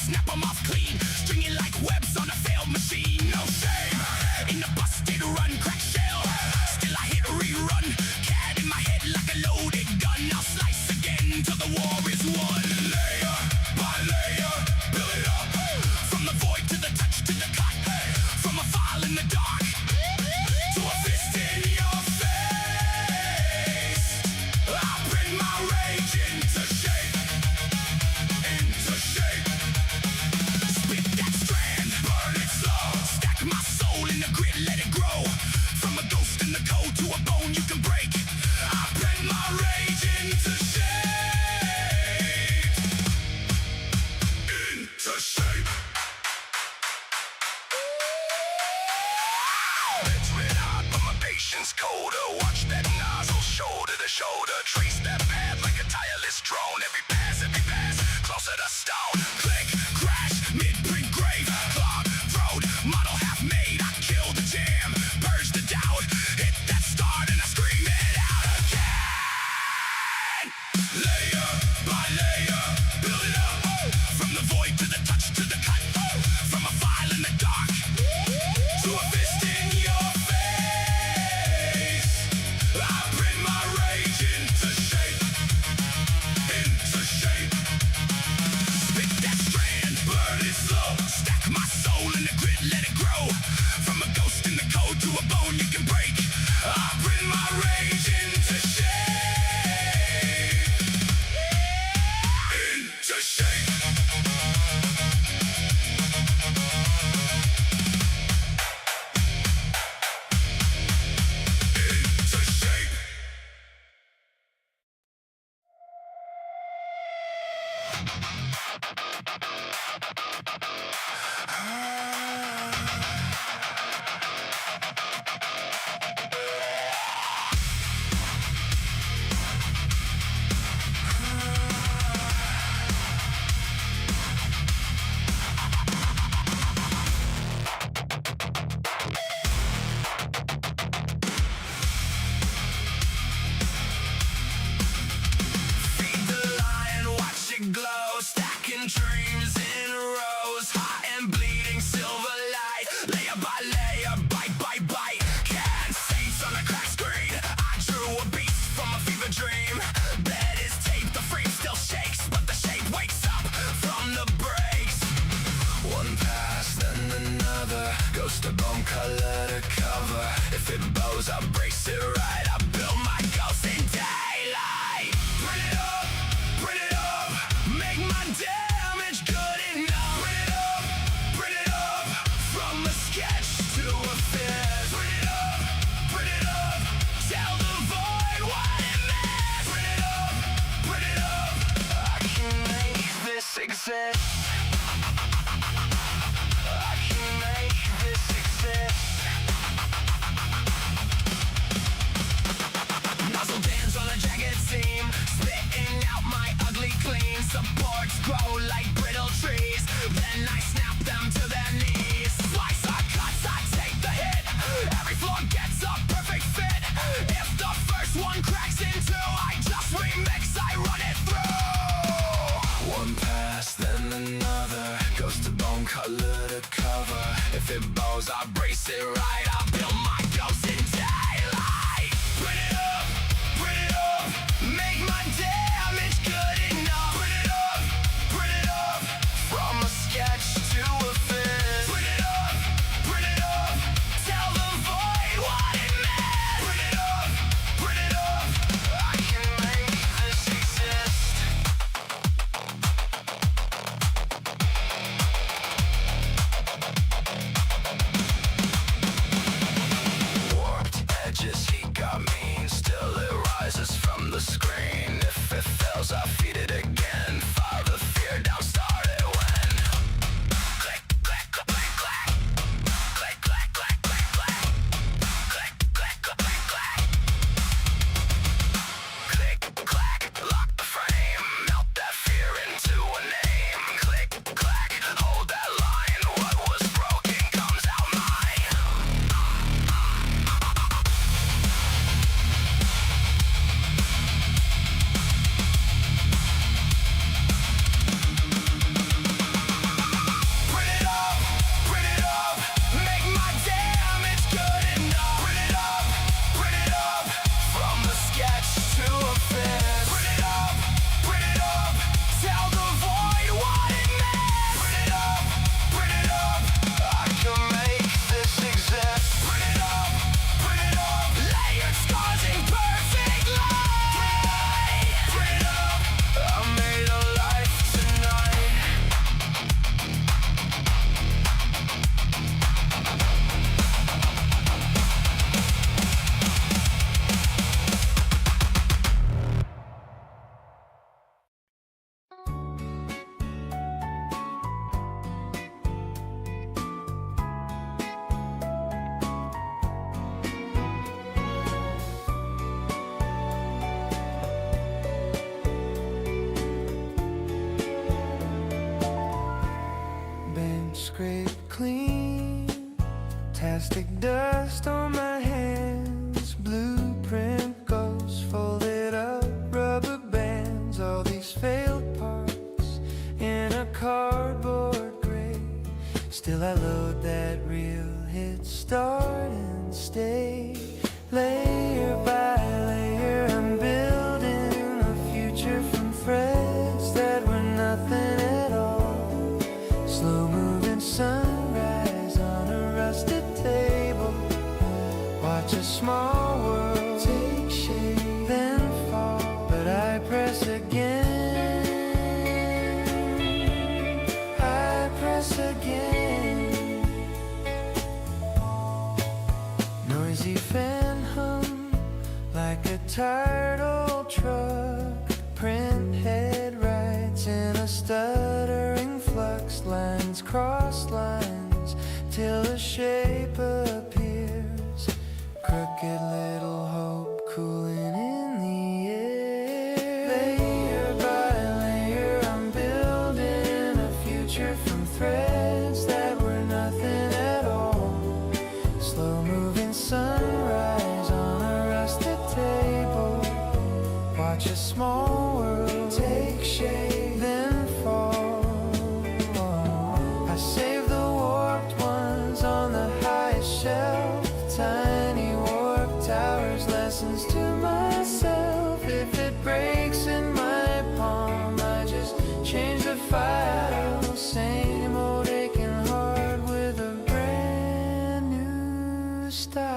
snap them off clean. Stringing like webs on a failed machine. No shame in the busted run, crack shell. Still I hit rerun. Cat in my head like a loaded gun. I'll slice again till the war is won. Layer by layer, build it up. From the void to the touch to the cut. From a file in the dark to a fist in your face. I bring my rage into shape. Into shape. Spit that strand, burn it slow. Stack my soul in the grit, let it grow. From a ghost in the code to a bone you can break. I bring my rage into shape. Into shape. It's red hot, but my patience colder. Watch that nozzle shoulder to shoulder. Trace that path like a tireless drone. Every pass, closer to stone. Click, crash, mid-print grave. Clog, road, model half made. I kill the jam, purge the doubt. Hit that start and I scream it out again. Layer by layer, build it up. From the void to the touch to the cut. From a file in the dark to a fist in your face. I bring my rage into shape. Into shape. Spit that strand, burn it slow. Stack my soul in the grit, let it grow. From a ghost in the code to a bone you can break. I bring my rage into shape. Into shape. Into shape. Feed the lion, watch it glow. Stacking dreams in rows. Hot and bleeding silver light. Layer by layer, bite by bite. Can't saints on a crack screen. I drew a beast from a fever dream. Bed is taped, the frame still shakes, but the shape wakes up from the breaks. One pass, then another. Ghost of bone color to cover. If it bows, I brace it right. I build my ghost in daylight. Print it up, print it up. Make my damage good enough. Print it up. From a sketch to a fizz. Print it up. Tell the void what it meant. Print it up. I can make this exist. I can make this exist. Nozzle dance on a jagged seam. Spitting out my ugly clean. Supports grow like brittle trees. Then I snap them to their knees. Slice or cuts, I take the hit. Every floor gets a perfect fit. If the first one cracks in two, I just remix, I run it through. One pass, then another. Ghost of bone color to cover. If it bows, I brace it right. I build my ghost in daylight. Print it up, print it up. Make my damage good enough. Print it up. From a sketch to a fizz. Print it up, print it up. Tell the void what it meant. Print it up, print it up. I can make this exist. scrape clean. Tastic dust on my hands. Blueprint goes folded up. Rubber bands, all these failed parts in a cardboard gray. Still I load that reel, hit start and stay. Layer by layer I'm building a future from threads that were nothing at all. Slow moving sunrise on a rusted table. Watch a small world take shape then fall. But I press again, I press again. Noisy fan hum like a tired old truck. Print head writes in a stuttering flux. Lines cross lines till a shape appears. Crooked little hope cooling in the air. Layer by layer I'm building a future from threads that were nothing at all. Slow moving sunrise on a rusted table. Watch a small world take shape then fall. I save the warped ones on the highest shelf. Tiny warp towers, lessons to myself. If it breaks in my palm, I just change the file. Same old aching heart with a brand new style.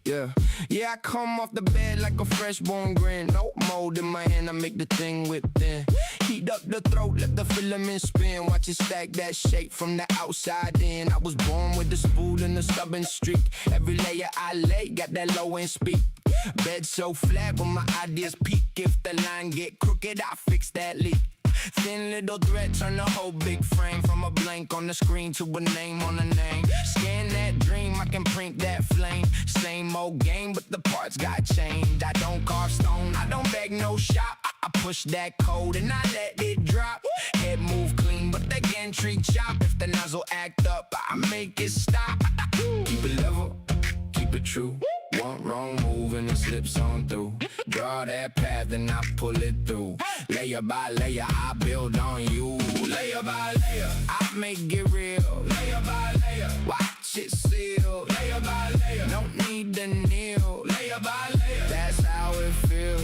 Yeah. Yeah, I come off the bed like a freshborn grin. No mold in my hand, I make the thing within. Heat up the throat, let the filament spin. Watch it stack that shape from the outside in. I was born with the spool and the stubborn streak. Every layer I lay, got that low end speak. Bed so flat when my ideas peak. If the line get crooked, I fix that leak. Thin little thread turn the whole big frame. From a blank on the screen to a name on a name. Scan that dream, I can print that flame. Same old game, but the parts got changed. I don't carve stone, I don't beg no shop. I push that code and I let it drop. Head move clean, but the gantry chop. If the nozzle act up, I make it stop. Keep it level, keep it true. One wrong move and it slips on through. Draw that path and I pull it through. Layer by layer, I build on you. Layer by layer, I make it real. Layer by layer, watch it seal. Layer by layer, don't need the kneel. Layer by layer, that's how it feels.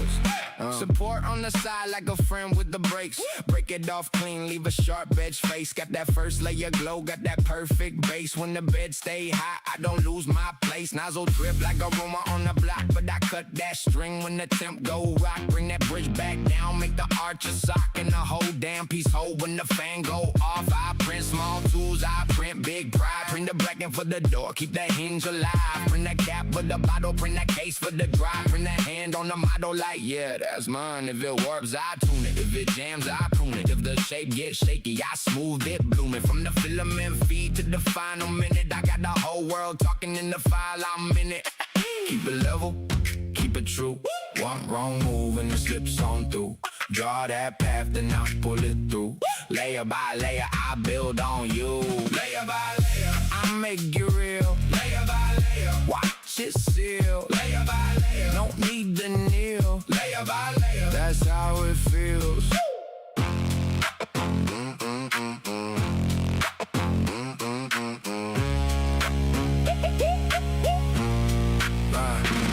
Support on the side like a friend with the brakes. Break it off clean, leave a sharp edge face. Got that first layer glow, got that perfect base. When the bed stay high, I don't lose my place. Nozzle drip like aroma on the block, but I cut that string when the temp go rock. Bring that bridge back down, make the arch a sock. And the whole damn piece hold when the fan go off. I print small tools, I print big pride. Print the bracket for the door, keep that hinge alive. Print the cap for the bottle, print that case for the drive. Print that hand on the model like, yeah, that's mine. If it warps, I tune it. If it jams, I prune it. If the shape gets shaky, I smooth it, blooming. From the filament feed to the final minute, I got the whole world talking in the file, I'm in it. Keep it level, keep it true. One wrong move and it slips on through. Draw that path, then I pull it through. Layer by layer, I build on you. Layer by layer, I make it real. Layer by layer, watch it seal. Layer by layer, don't need the kneel. Layer by layer, that's how it feels.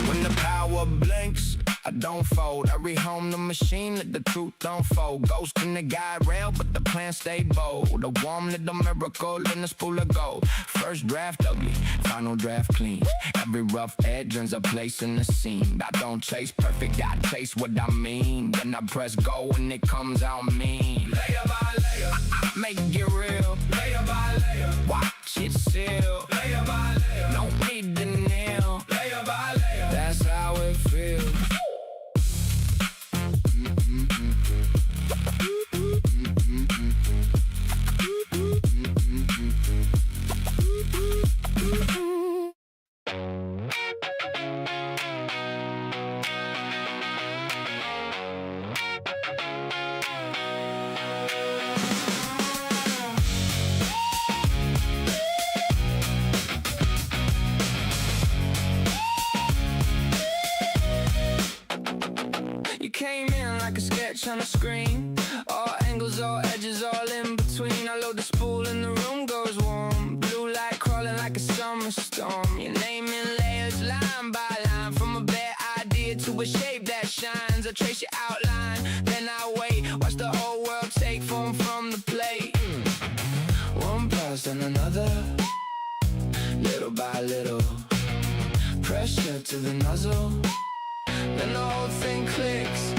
When the power blinks, I I don't fold. I rehome the machine, let the truth unfold. Ghost in the guide rail, but the plan stay bold. A warm little miracle in a spool of gold. First draft ugly, final draft clean. Every rough edge earns a place in the scene. I don't chase perfect, I chase what I mean. Then I press go and it comes out mean. Layer by layer, make it real. Layer by layer, watch it seal. Layer by layer, don't need the nail. Layer by layer, that's how it feels. Came in like a sketch on a screen. All angles, all edges, all in between. I load the spool and the room goes warm. Blue light crawling like a summer storm. Your name in layers, line by line. From a bare idea to a shape that shines. I trace your outline, then I wait. Watch the whole world take form from the plate. One pass and another, little by little. Pressure to the nozzle, then the whole thing clicks.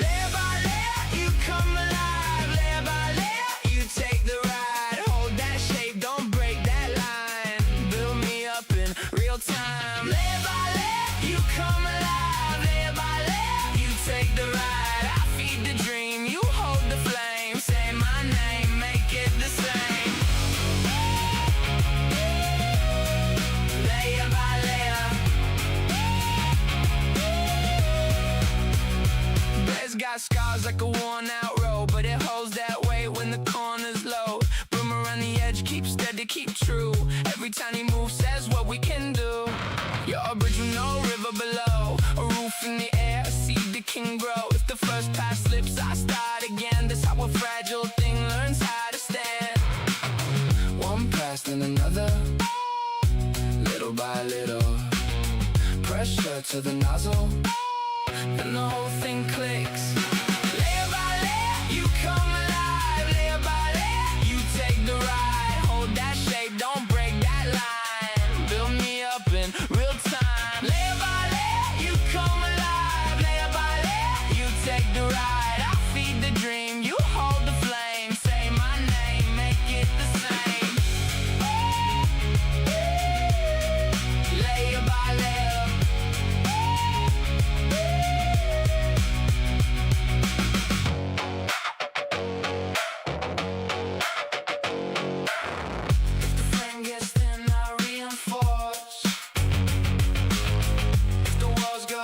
Layer by layer, you come alive. Layer by layer, you take the ride. Hold that shape, don't break that line. Build me up in real time. Layer by layer, you come alive. Layer by layer, you take the ride. I feed the dream, you hold the flame. Say my name, make it the same. Layer by layer, it's got scars like a worn out road, but it holds that weight when the corner's low. Room around the edge, keep steady, keep true. Every tiny move says what we can do. You're a bridge with no river below, a roof in the air, a seed that can grow. If the first pass slips, I start again. That's how a fragile thing learns how to stand. One pass, then another, little by little. Pressure to the nozzle, then the whole thing clicks. Layer by layer, you come alive. Layer by layer, you take the ride. Hold that shape, don't break that line. Build me up in real time. Layer by layer, you come alive. Layer by layer, you take the ride. I feed the dream, you hold the flame. Say my name, make it the same. Layer by layer,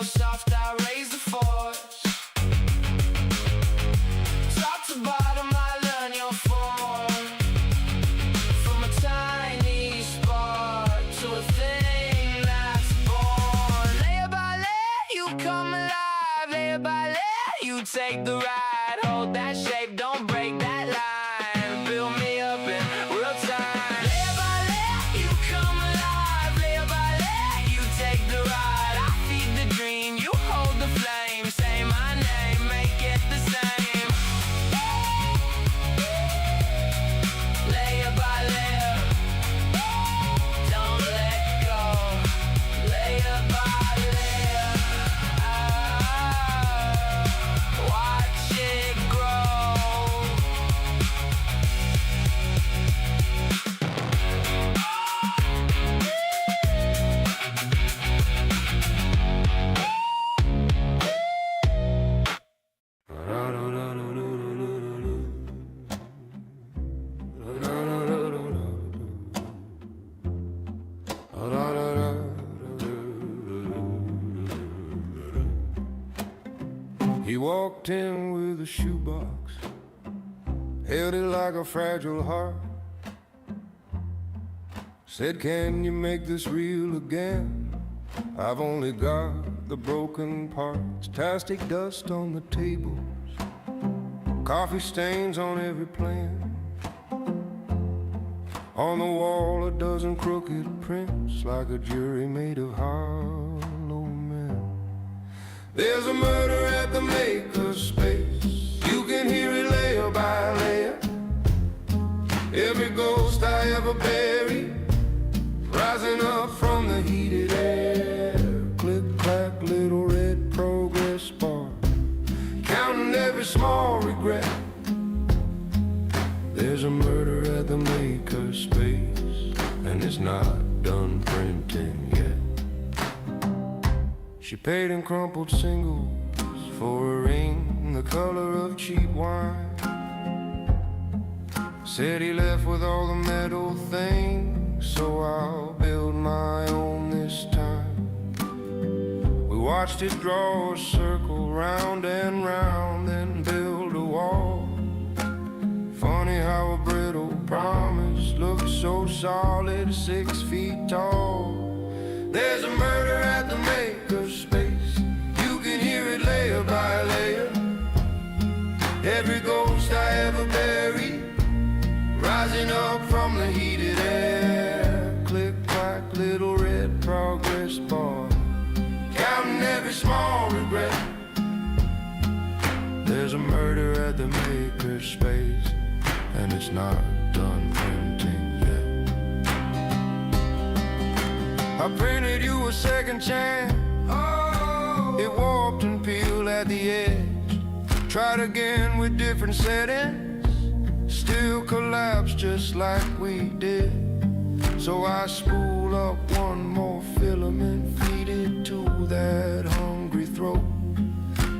soft, I raise the force. Top to bottom, I learn your form. From a tiny spark to a thing that's born. Layer by layer, you come alive. Layer by layer, you take the ride. Hold that shape, don't break that line. Build me up in real time. Layer by layer, you come alive. Layer by layer, you take the ride. I feed the dream, you hold the flame. Say my name, make it the same. Layer by layer, don't let go. Layer by layer, watch it grow. He walked in with a shoebox, held it like a fragile heart. Said, can you make this real again? I've only got the broken parts. Plastic dust on the tables, coffee stains on every plant. On the wall a dozen crooked prints, like a jury made of hollow men. There's a murder at the maker space. You can hear it layer by layer. Every ghost I ever buried, rising up from the heated air. Click clack, little red progress bar, counting every small regret. There's a murder at the maker space, and it's not done printing yet. She paid in crumpled singles for a ring the color of cheap wine. Said he left with all the metal things, so I'll build my own this time. We watched it draw a circle round and round, then build a wall. Funny how a brittle promise looks so solid, 6 feet tall. There's a murder at the maker space. You can hear it layer by layer. Every ghost I ever buried, rising up from the heated air. Click clack, little red progress bar, counting every small regret. There's a murder at the maker space, and it's not done printing yet. I printed you a second chance. It warped and peeled at the edge. Tried again with different settings, still collapsed just like we did. So I spool up one more filament, feed it to that hungry throat.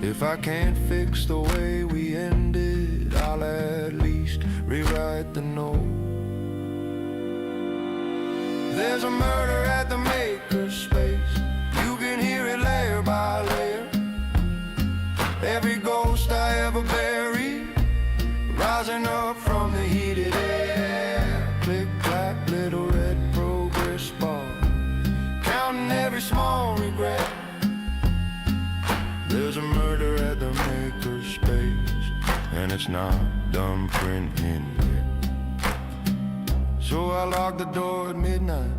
If I can't fix the way we ended, I'll at least rewrite the note. There's a murder at the maker space. You can hear it layer by layer. Every ghost I ever buried, rising up from the heated air. Click clack, little red progress bar, counting every small regret. There's a murder at the maker space, and it's not done printing yet. So I lock the door at midnight,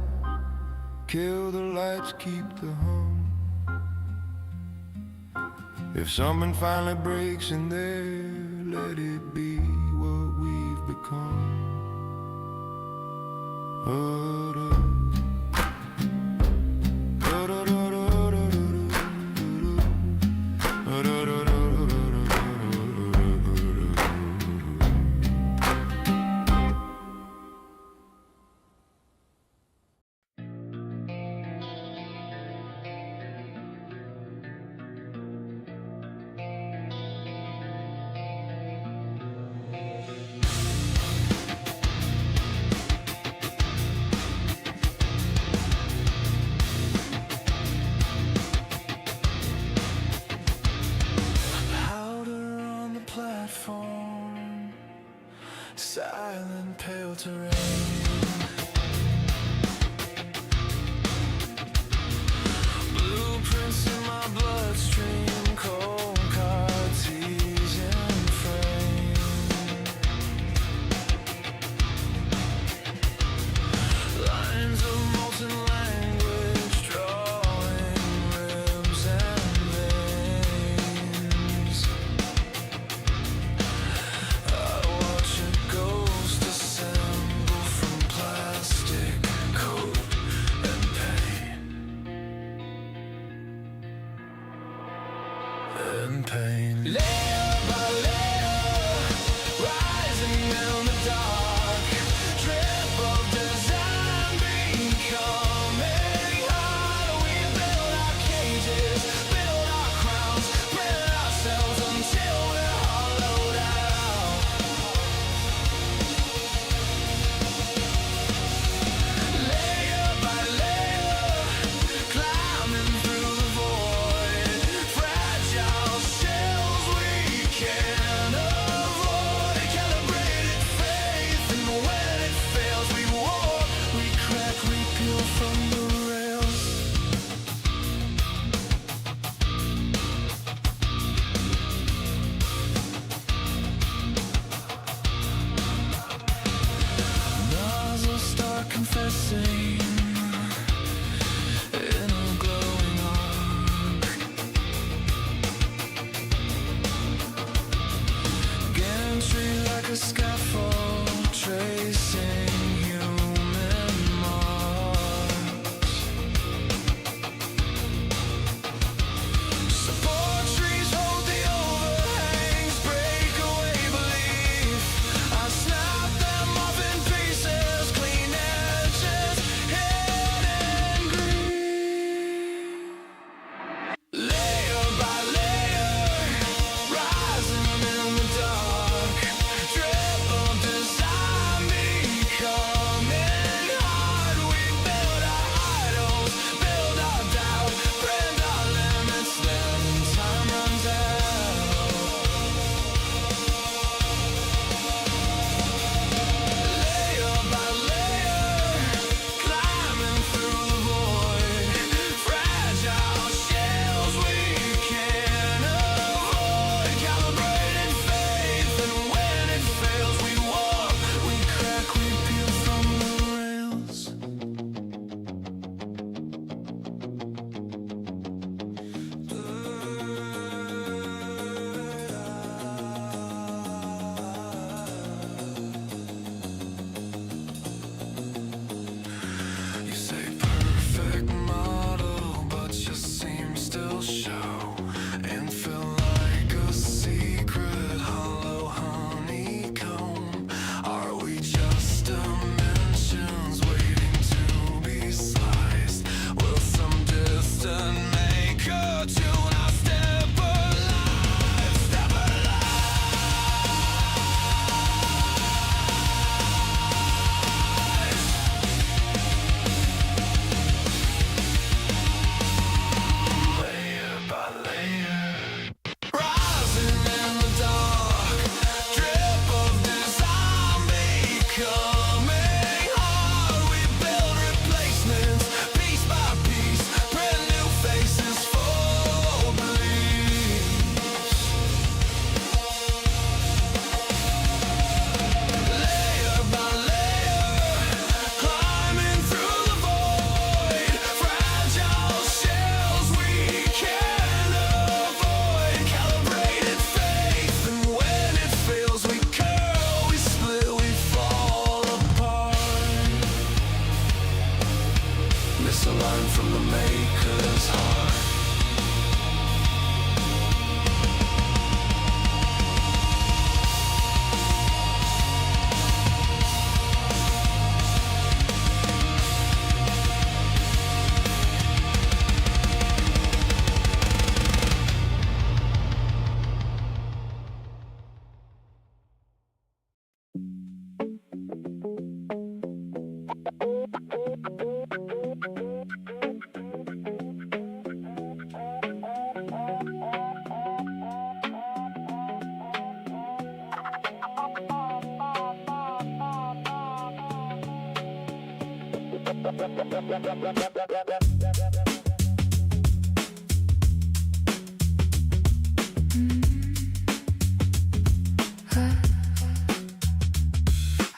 kill the lights, keep the hum. If something finally breaks in there, let it be what we've become. Silent pale terrain, blueprints in my bloodstream, cold Cartesian frame. Lines of molten language, drawing ribs and veins. I watch a ghost assemble from I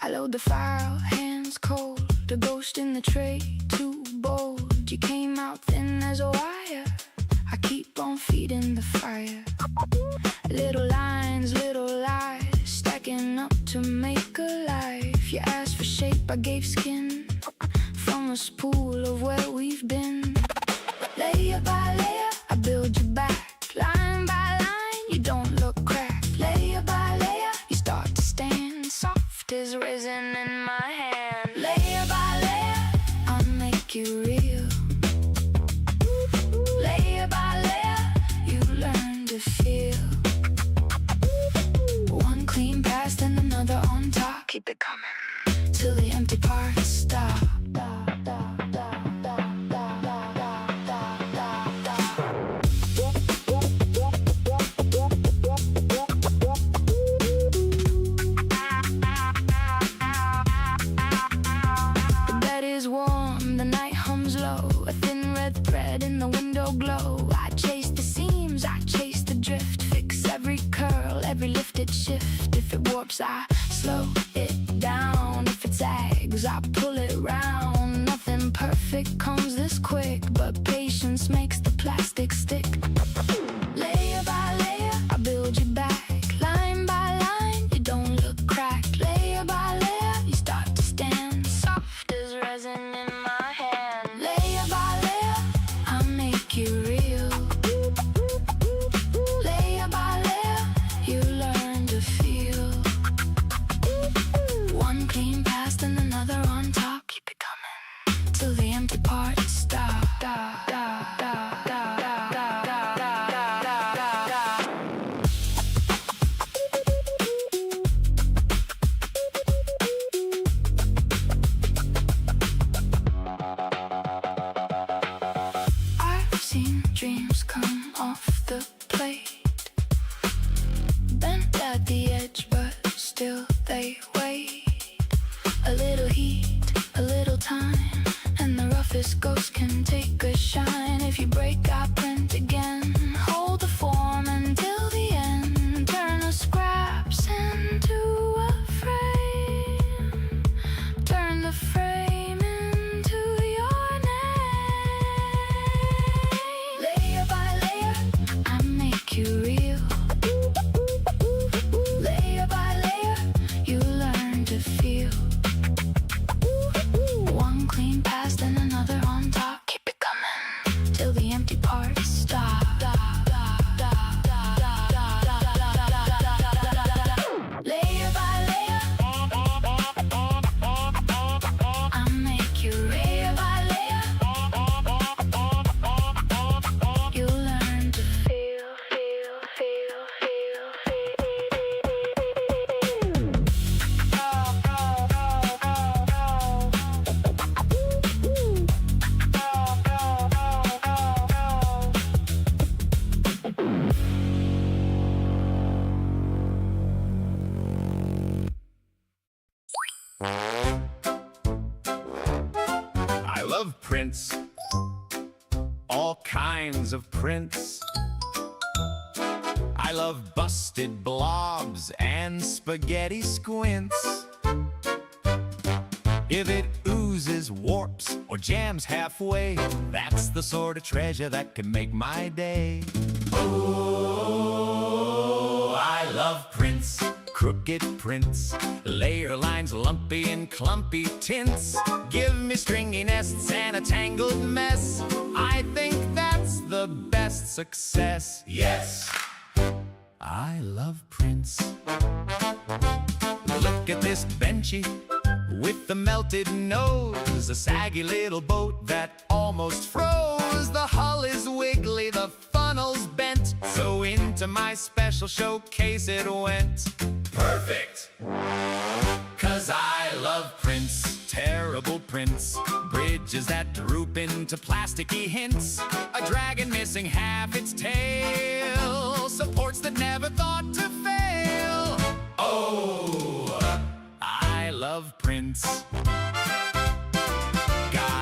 load the file, hands cold. The ghost in the tray, too bold. You came out thin as a wire. I keep on feeding the fire. Little lines, little lies, stacking up to make a life. You asked for shape, I gave skin. From a spool of where we've been. Layer by layer, I build you back. Line by line, you don't look cracked. Layer by layer, you start to stand. Soft as resin in my hand. Layer by layer, I'll make you real. Layer by layer, you learn to feel. One clean pass, then another on top. Keep it coming till the empty parts stop. The bed is warm, the night hums low. A thin red thread in the window glow. I chase the seams, I chase the drift. Fix every curl, every lifted shift. If it warps, I slow it down. If it sags, I pull it round. Nothing perfect comes this quick, but patience makes the plastic stick. Layer by layer, I build you back. Line by line, you don't look cracked. Layer by layer, you start to stand. Soft as resin in my hand. Layer by layer, I make you real. Layer by layer, you learn to feel. One clean pass and another on top. Keep it coming till the empty parts stop. I've seen dreams come off the plate, bent at the edge, but still they wait. A little heat, a little time, and the roughest ghost can take a shine. If you break, I print again. Hold the form until the end. Turn the scraps into a frame. Turn the frame into your name. Layer by layer, I make you real. Layer by layer, you learn to feel. One clean pass, then another on top. Keep it coming till the empty parts stop. Layer by layer, I make you layer by layer. You learn to feel. I love prints, all kinds of prints. I love busted blobs and spaghetti squints. If it oozes, warps, or jams halfway, that's the sort of treasure that can make my day. Oh, I love prints, crooked prints, layer lines lumpy and clumpy tints. Give me stringy nests and a tangled mess. I think that's the best success. Yes, I love prints. Look at this benchy with the melted nose, a saggy little boat that almost froze. The hull is wiggly, the funnel's bent, so into my special showcase it went. Perfect! 'Cause I love prints, terrible prints, bridges that droop into plasticky hints, a dragon missing half its tail, supports that never thought to fail. Oh, I love prints. God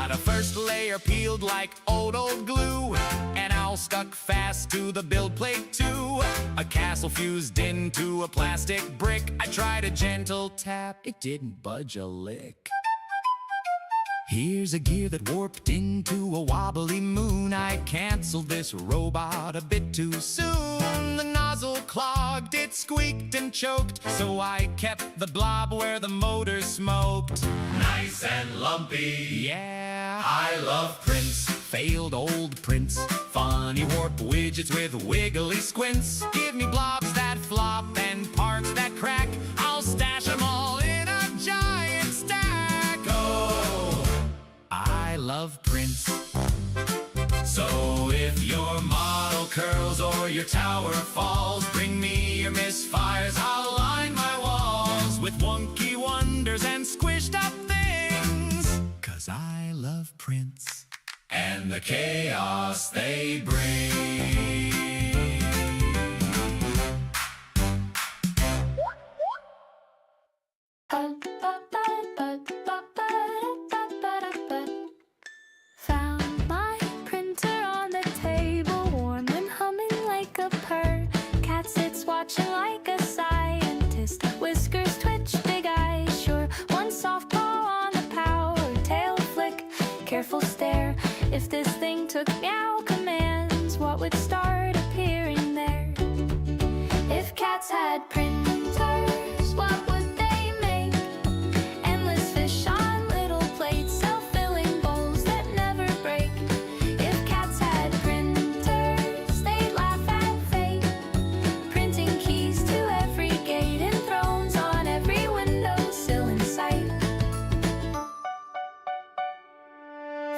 hair peeled like old glue, an owl stuck fast to the build plate too, a castle fused into a plastic brick. I tried a gentle tap, it didn't budge a lick. Here's a gear that warped into a wobbly moon. I canceled this robot a bit too soon. The nozzle clogged, it squeaked and choked, so I kept the blob where the motor smoked. Nice and lumpy. Yeah, I love prints. failed old prints, funny warp widgets with wiggly squints. Give me blobs that flop and parts that crack, I'll stash them all in a giant stack. Oh, I love prints. So if your model curls or your tower falls, bring me your misfires, I'll line my walls with wonky wonders and squished up things, 'cause I love prints and the chaos they bring. Found my printer on the table, warm and humming like a purr. Cat sits watching like a scientist, whiskers twitch, big eyes sure. One soft paw on the power, tail flick, careful stare. If this thing took meow commands, what would start appearing there? If cats had printers, what would they make? Endless fish on little plates, self-filling bowls that never break. If cats had printers, they'd laugh at fate, printing keys to every gate and thrones on every windowsill in sight.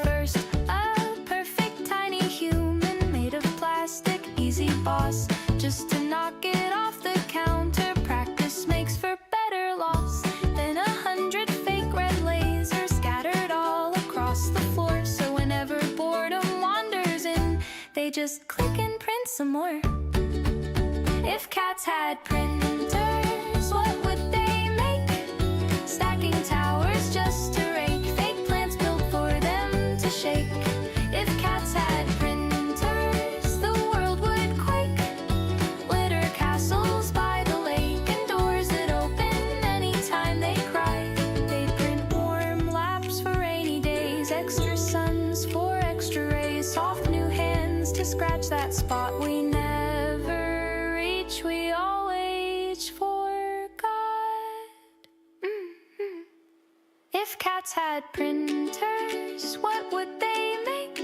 First, a perfect tiny human made of plastic, easy boss, just to knock it off the counter. Practice makes for better loss. Then 100 fake red lasers scattered all across the floor, so whenever boredom wanders in, they just click and print some more. If cats had printers, what would they make? Stacking towers just to rake, fake plants built for them to shake. If cats had printers, the world would quake. Litter castles by the lake and doors that open anytime they cry. They'd print warm laps for rainy days, extra suns for extra rays, soft new hands to scratch that spot we never reach. We always forgot. If cats had printers, what would they make?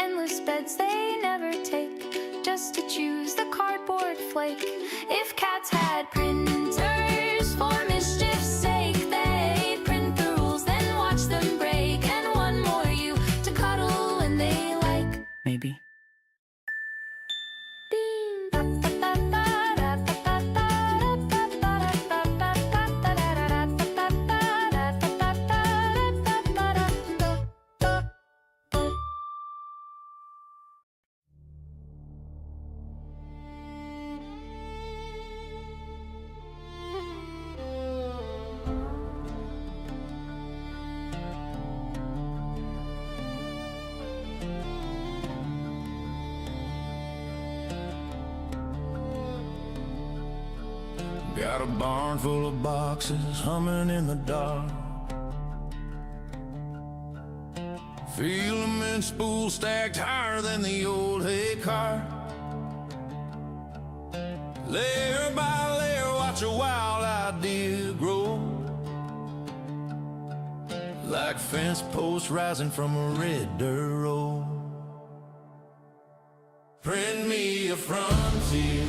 Endless beds they never take, just to choose the cardboard flake. If cats had printers, for mischief's sake, they'd print the rules, then watch them break. And one more you to cuddle when they like. Maybe. Got a barn full of boxes humming in the dark. Filament spool stacked higher than the old hay cart. Layer by layer, watch a wild idea grow, like fence posts rising from a red dirt road. Print me a frontier,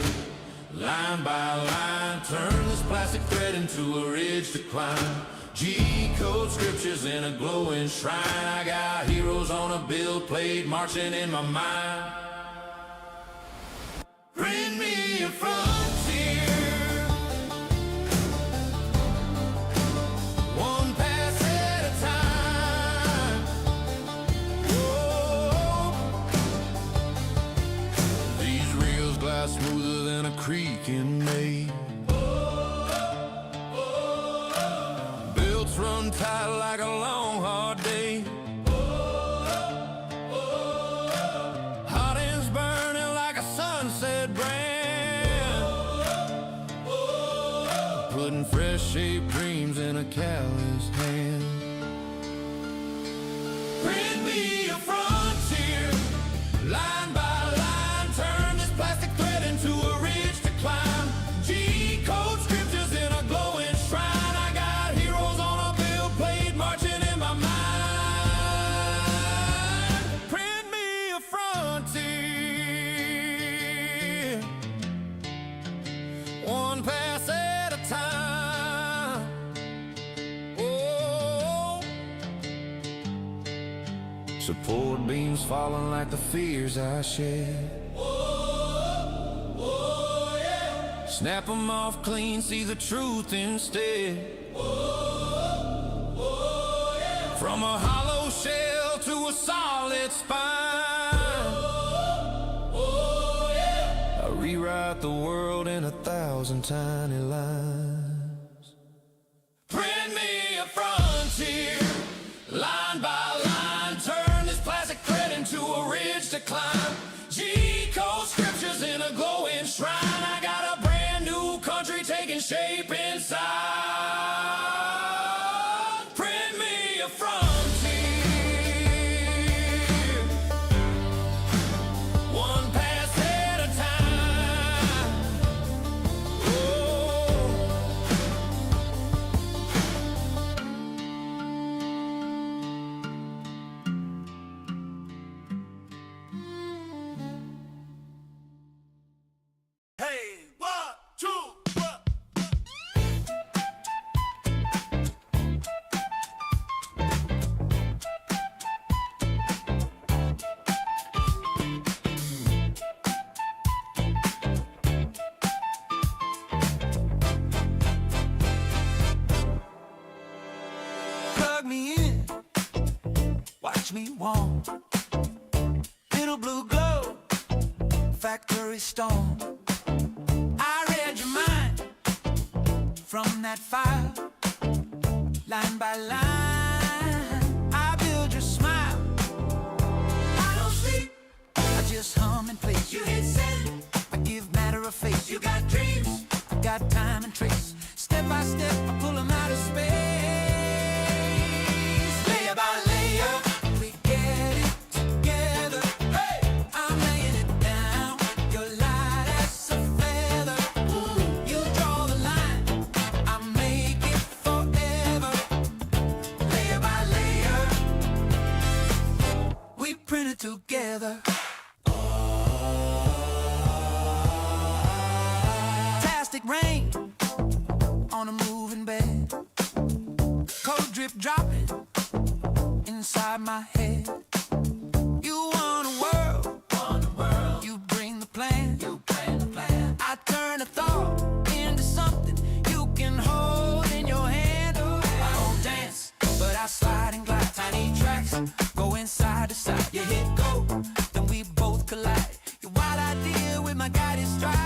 line by line, turn this plastic thread into a ridge to climb. G-code scriptures in a glowing shrine. I got heroes on a build plate marching in my mind. Print me a frontier, one pass at a time. Whoa. These reels glide smoother than a creek in May. Belts run tight like a long hard day. putting fresh shaped dreams in a calloused hand. Print me a frontier, line by line, turn this plastic thread into a ridge to climb. G-code scriptures in a glowing shrine. I got heroes on a bill plate marching in my mind. Print me a frontier, one pass at a time. Oh, support beams falling like the fears I shed. Snap them off clean, see the truth instead. From a hollow shell to a solid spine, I rewrite the world in 1,000 tiny lines. Print me a frontier, line by line, turn this plastic thread into a ridge to climb. G-code scriptures in a glowing shrine. I got a brand new country taking shape inside. Print me a frontier, one pass at a time. Oh. Hey, 1, 2, 1. Plug me in, watch me warm. Little blue glow, factory storm. I read your mind from that file, line by line. I build your smile. I don't sleep, I just hum and place. You hit send, I give matter a face. You got dreams, I got time and trace. Step by step, I pull them out of space. Layer by layer, we get it together. Hey, I'm laying it down. You're light as a feather. Ooh, you draw the line, I make it forever. Layer by layer, we print it together. Fantastic rain on a moving bed, cold drip dropping inside my head. You want a world, you bring the plan. I turn a thought into something you can hold in your hand. I don't dance, but I slide and glide. Tiny tracks going side to side. You hit go, then we both collide. Your wild idea with my guided stride.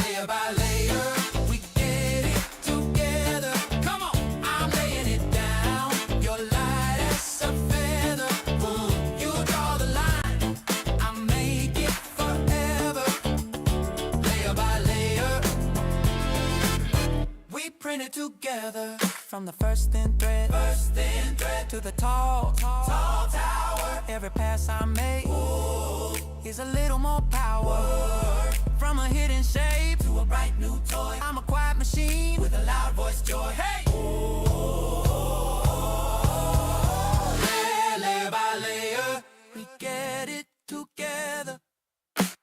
Layer by layer, we get it together. Come on, I'm laying it down. You're light as a feather. Ooh, you draw the line, I make it forever. Layer by layer, we print it together. From the first thin thread to the tall tower. Every pass I make is a little more power. From a hidden shape to a bright new toy, I'm a quiet machine with a loud voice joy. Hey! Layer by layer, we get it together.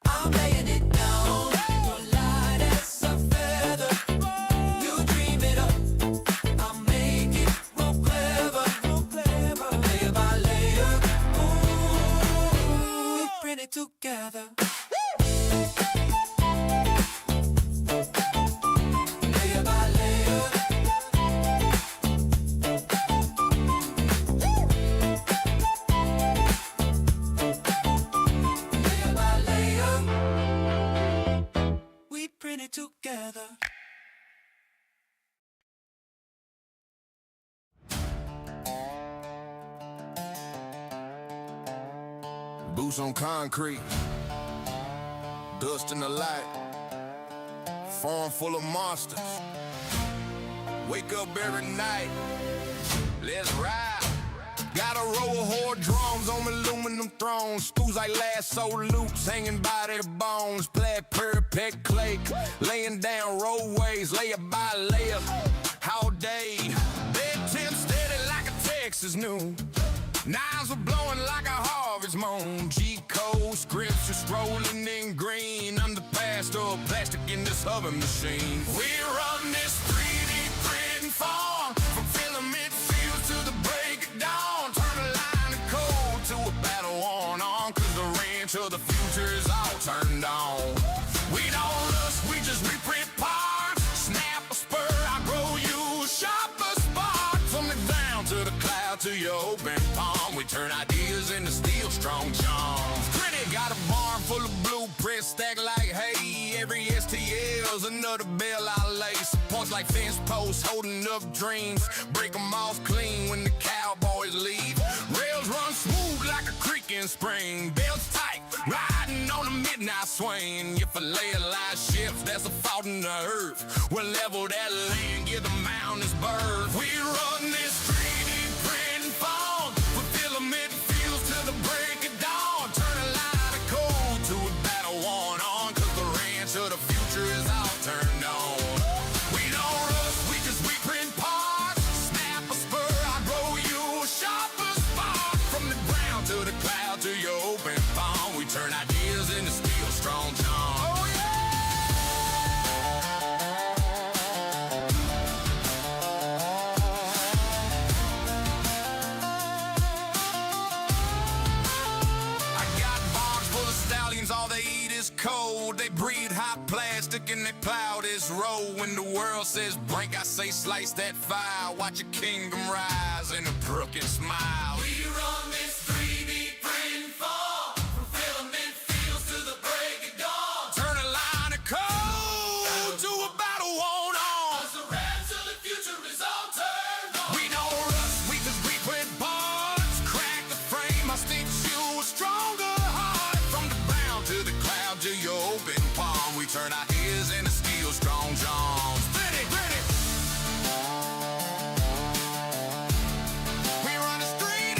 I'm laying it down. You're light as a feather. You dream it up, I make it real clever. Layer by layer, ooh, we print it together. Layer by layer, layer by layer, we print it together. Boots on concrete, dust in the light, farm full of monsters. Wake up every night, let's ride. Got a row of horde drums on aluminum thrones. Screws like lasso loops hanging by their bones. Plaid, parapet, clay, laying down roadways, layer by layer, all day. Bed temp steady like a Texas noon. Knives were blowing like a harvest moon. G-code scripts are strolling in green. Underpass or plastic in this oven machine. We run this 3D printing farm from filament fields to the break of dawn. Turn a line of code to a battle worn on. Cause the ranch of the future is all turned on. We don't rust, we just reprint parts. Snap a spur, I grow you a sharper spark. From the ground to the cloud to your open palm. We turn ideas into steel strong charms. Gritty got a barn full of blueprints stacked like hay. Every STL's another bell I lay. Supports like fence posts holding up dreams. Break them off clean when the cowboys leave. Rails run smooth like a creek in spring. Belts tight, riding on a midnight swing. If a layer line shifts, that's a fault in the earth. We'll level that land, give the mountains birth. We run this 3D printing farm for filament fields to the break of dawn. Turn a line of code to a battle worn on. Cause the ranch of the future is all turned on. We don't rush, we just reprint parts. Snap a spur, I grow you a sharper spark. From the ground to the cloud to your open palm. We turn ideas into steel strong charms. Oh yeah! All they eat is cold. They breathe hot plastic and they plow this road. When the world says brink, I say slice that fire. Watch your kingdom rise in a brook and smile. We run this 3D printing farm from filament fields to the break of dawn. Turn a line of code to a battle worn on. Cause the rats of the future is all turned on. We don't rush, we just reprint parts. Crack the frame, I stitch you a stronger heart. From the to the cloud to your open palm. We turn our ears into steel strong jaws. Ready, ready. We run a 3D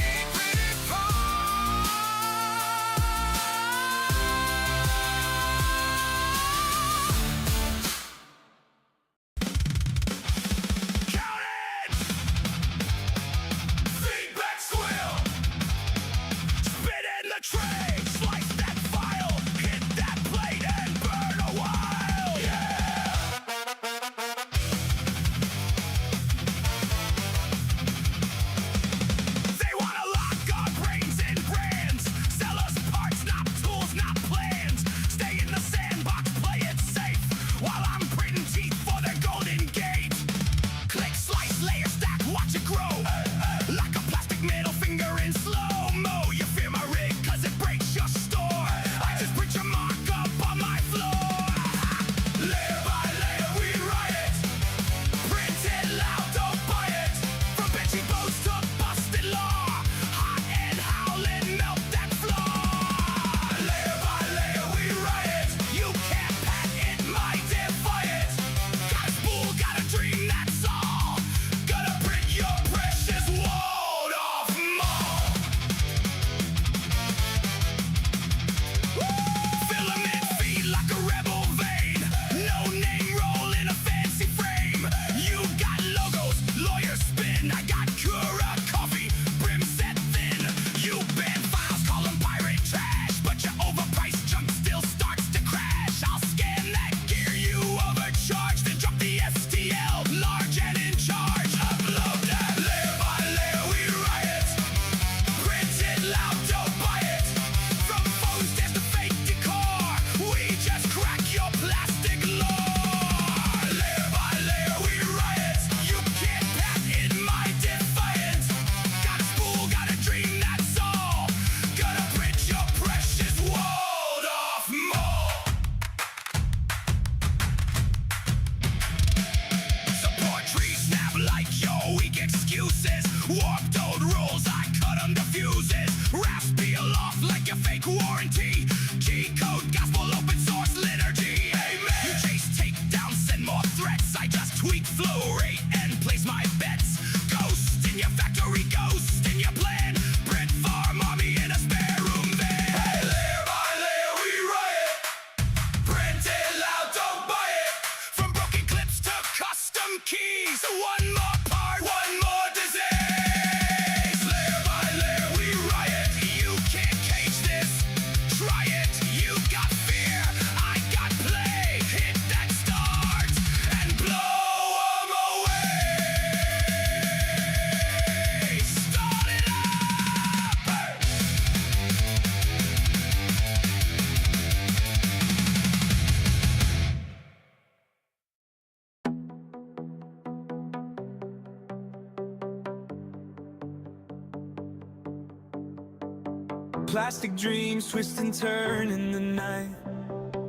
Plastic dreams twist and turn in the night.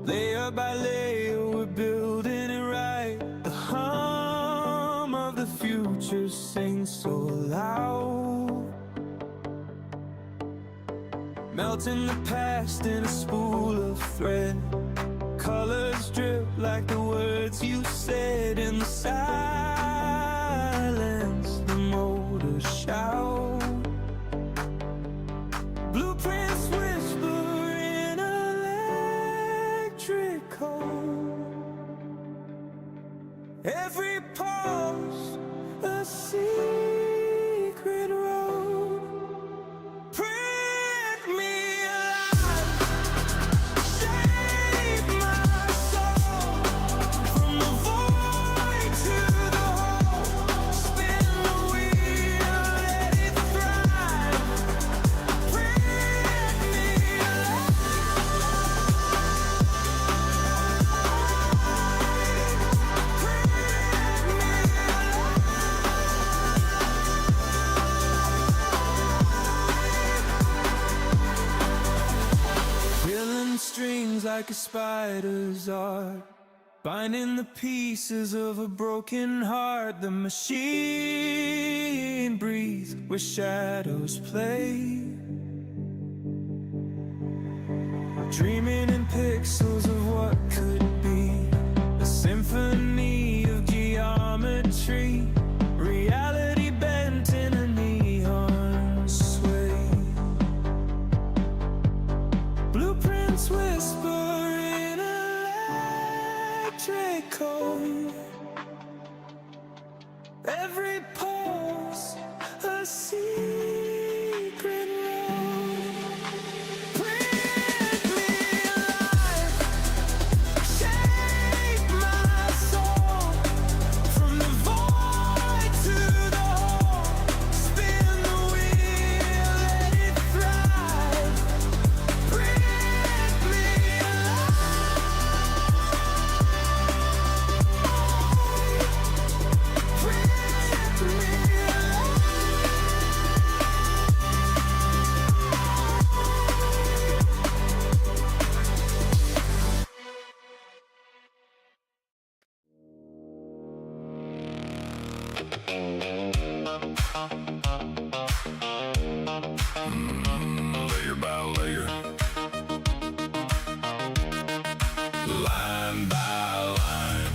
Layer by layer, we're building it right. The hum of the future sings so loud, melting the past in a spool of thread. Colors drip like the words you said. In the silence, the motors shout. Blueprints whisper in electric code. Every pulse a secret road. Print me alive, shape my soul. From the void to the whole, spin the wheel, let it thrive. Print me alive. Pulling strings like a spider's art, binding the pieces of a broken heart. The machine breathes where shadows play, dreaming in pixels of what could be. A symphony of geometry, reality bent in a neon sway. Blueprints whisper in electric code. Every pulse a secret road. Print me alive, shape my soul. From the void to the whole, spin the wheel, let it thrive. Print me alive. Print me alive. Layer by layer, line by line.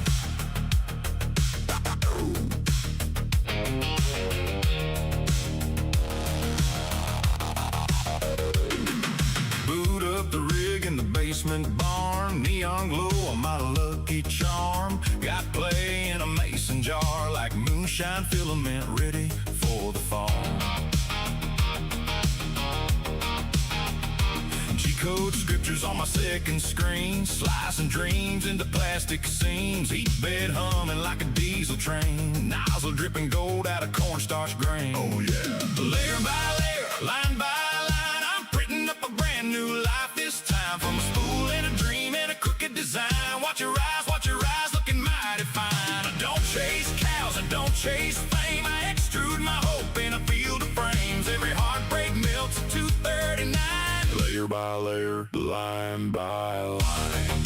Boot up the rig in the basement barn. Neon glow on my lucky charm. Got play in a mason jar like moonshine filament ready for the fall. G-code scriptures on my second screen, slicing dreams into plastic seams. Heat bed humming like a diesel train, nozzle dripping gold out of cornstarch grain. Oh yeah. Layer by layer, line by line, I'm printing up a brand new life this time. From a spool and a dream and a crooked design. Watch your eyes looking mighty fine. I don't chase cows, I don't chase fame. I extrude my hope in a field of frames. Every heartbreak melts at 239. Layer by layer, line by line.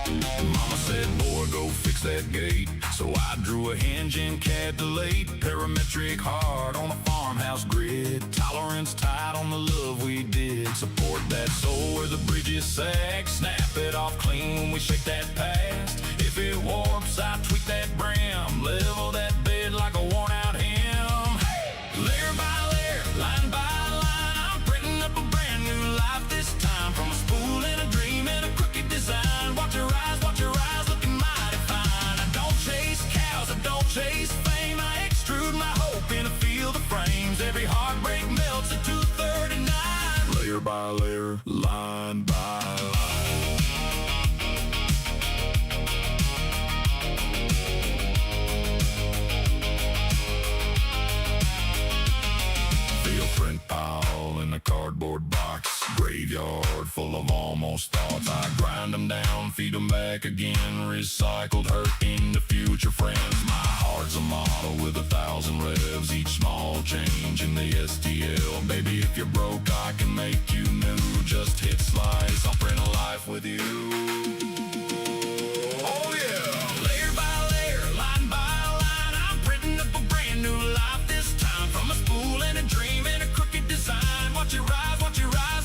Mama said, boy, go fix that gate. So I drew a hinge in CAD to late. Parametric hard on a farmhouse grid. Tolerance tight on the love we did. Support that soul where the bridges sag. Snap it off clean when we shake that past. If it warps, I tweak that brim. Level that bed like a worn out hymn. Layer by layer, line by line, I'm printing up a brand new life this time. From a spool and a dream and a crooked design. Watch your eyes looking mighty fine. I don't chase cows, I don't chase fame. I extrude my hope in a field of frames. Every heartbreak melts at 239. Layer by layer, line by line. Print pile in a cardboard box. Graveyard full of almost thoughts. I grind them down, feed them back again. Recycled hurt into future friends. My heart's a model with 1,000 revs, each small change in the STL. Baby, if you're broke, I can make you new. Just hit slice, I'll print a life with you. Oh yeah! Layer by layer, line by line, I'm printing up a brand new life this time. From a spool and a dream and a crooked design. Watch it rise,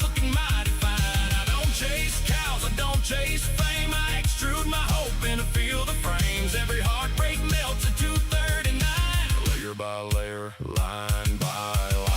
looking mighty fine. I don't chase cows, I don't chase fame. I extrude my hope in a field of frames. Every heartbreak melts at 239. Layer by layer, line by line.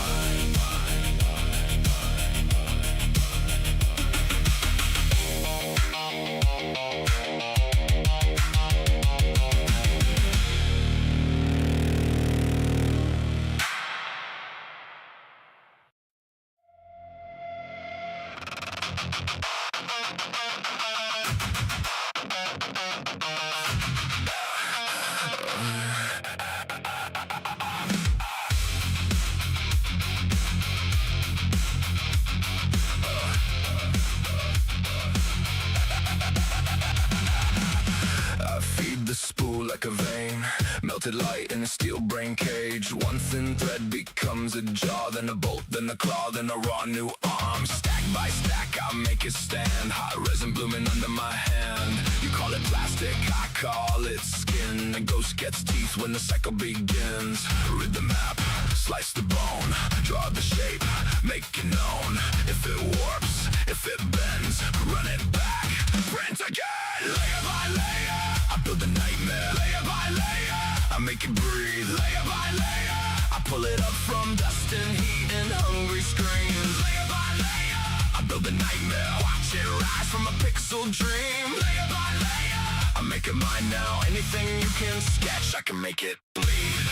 Like a vein, melted light in a steel brain cage. One thin thread becomes a jaw, then a bolt, then a claw, then a raw new arm. Stack by stack, I make it stand. Hot resin blooming under my hand. You call it plastic, I call it skin. A ghost gets teeth when the cycle begins. Read the map, slice the bone, draw the shape, make it known. If it warps, if it bends, run it back, print again. Layer by layer, I build a nightmare. Layer by layer, I make it breathe. Layer by layer, I pull it up from dust and heat and hungry screams. Layer by layer, I build a nightmare. Watch it rise from a pixel dream. Layer by layer, I make it mine now. Anything you can sketch, I can make it bleed.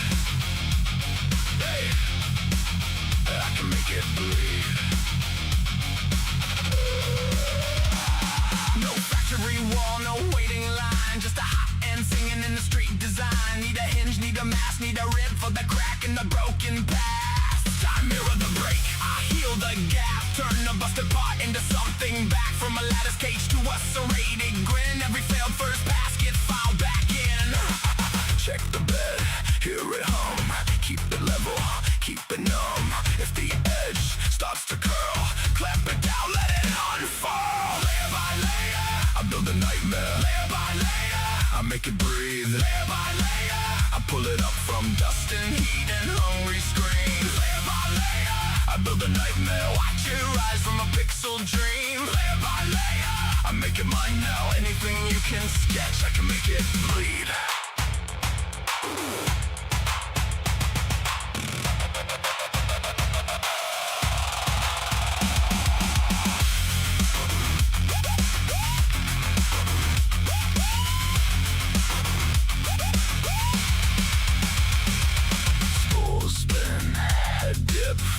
Hey, I can make it bleed. No factory wall, no waiting line, just a hot end singing in the street design. Need a hinge, need a mask, need a rib for the crack in the broken past. Time mirror the break, I heal the gap, turn the busted part into something back. From a lattice cage to a serrated grin, every failed first pass gets filed back in. Check the bed, hear it hum, keep it level, keep it numb. If the edge starts to curl, clamp it down, let it unfurl. Layer by layer, I build a nightmare. Layer by layer, I make it breathe. Layer by layer, I pull it up from dust and heat and hungry screams. Layer by layer, I build a nightmare. Watch it rise from a pixel dream. Layer by layer, I make it mine now. Anything you can sketch, I can make it bleed.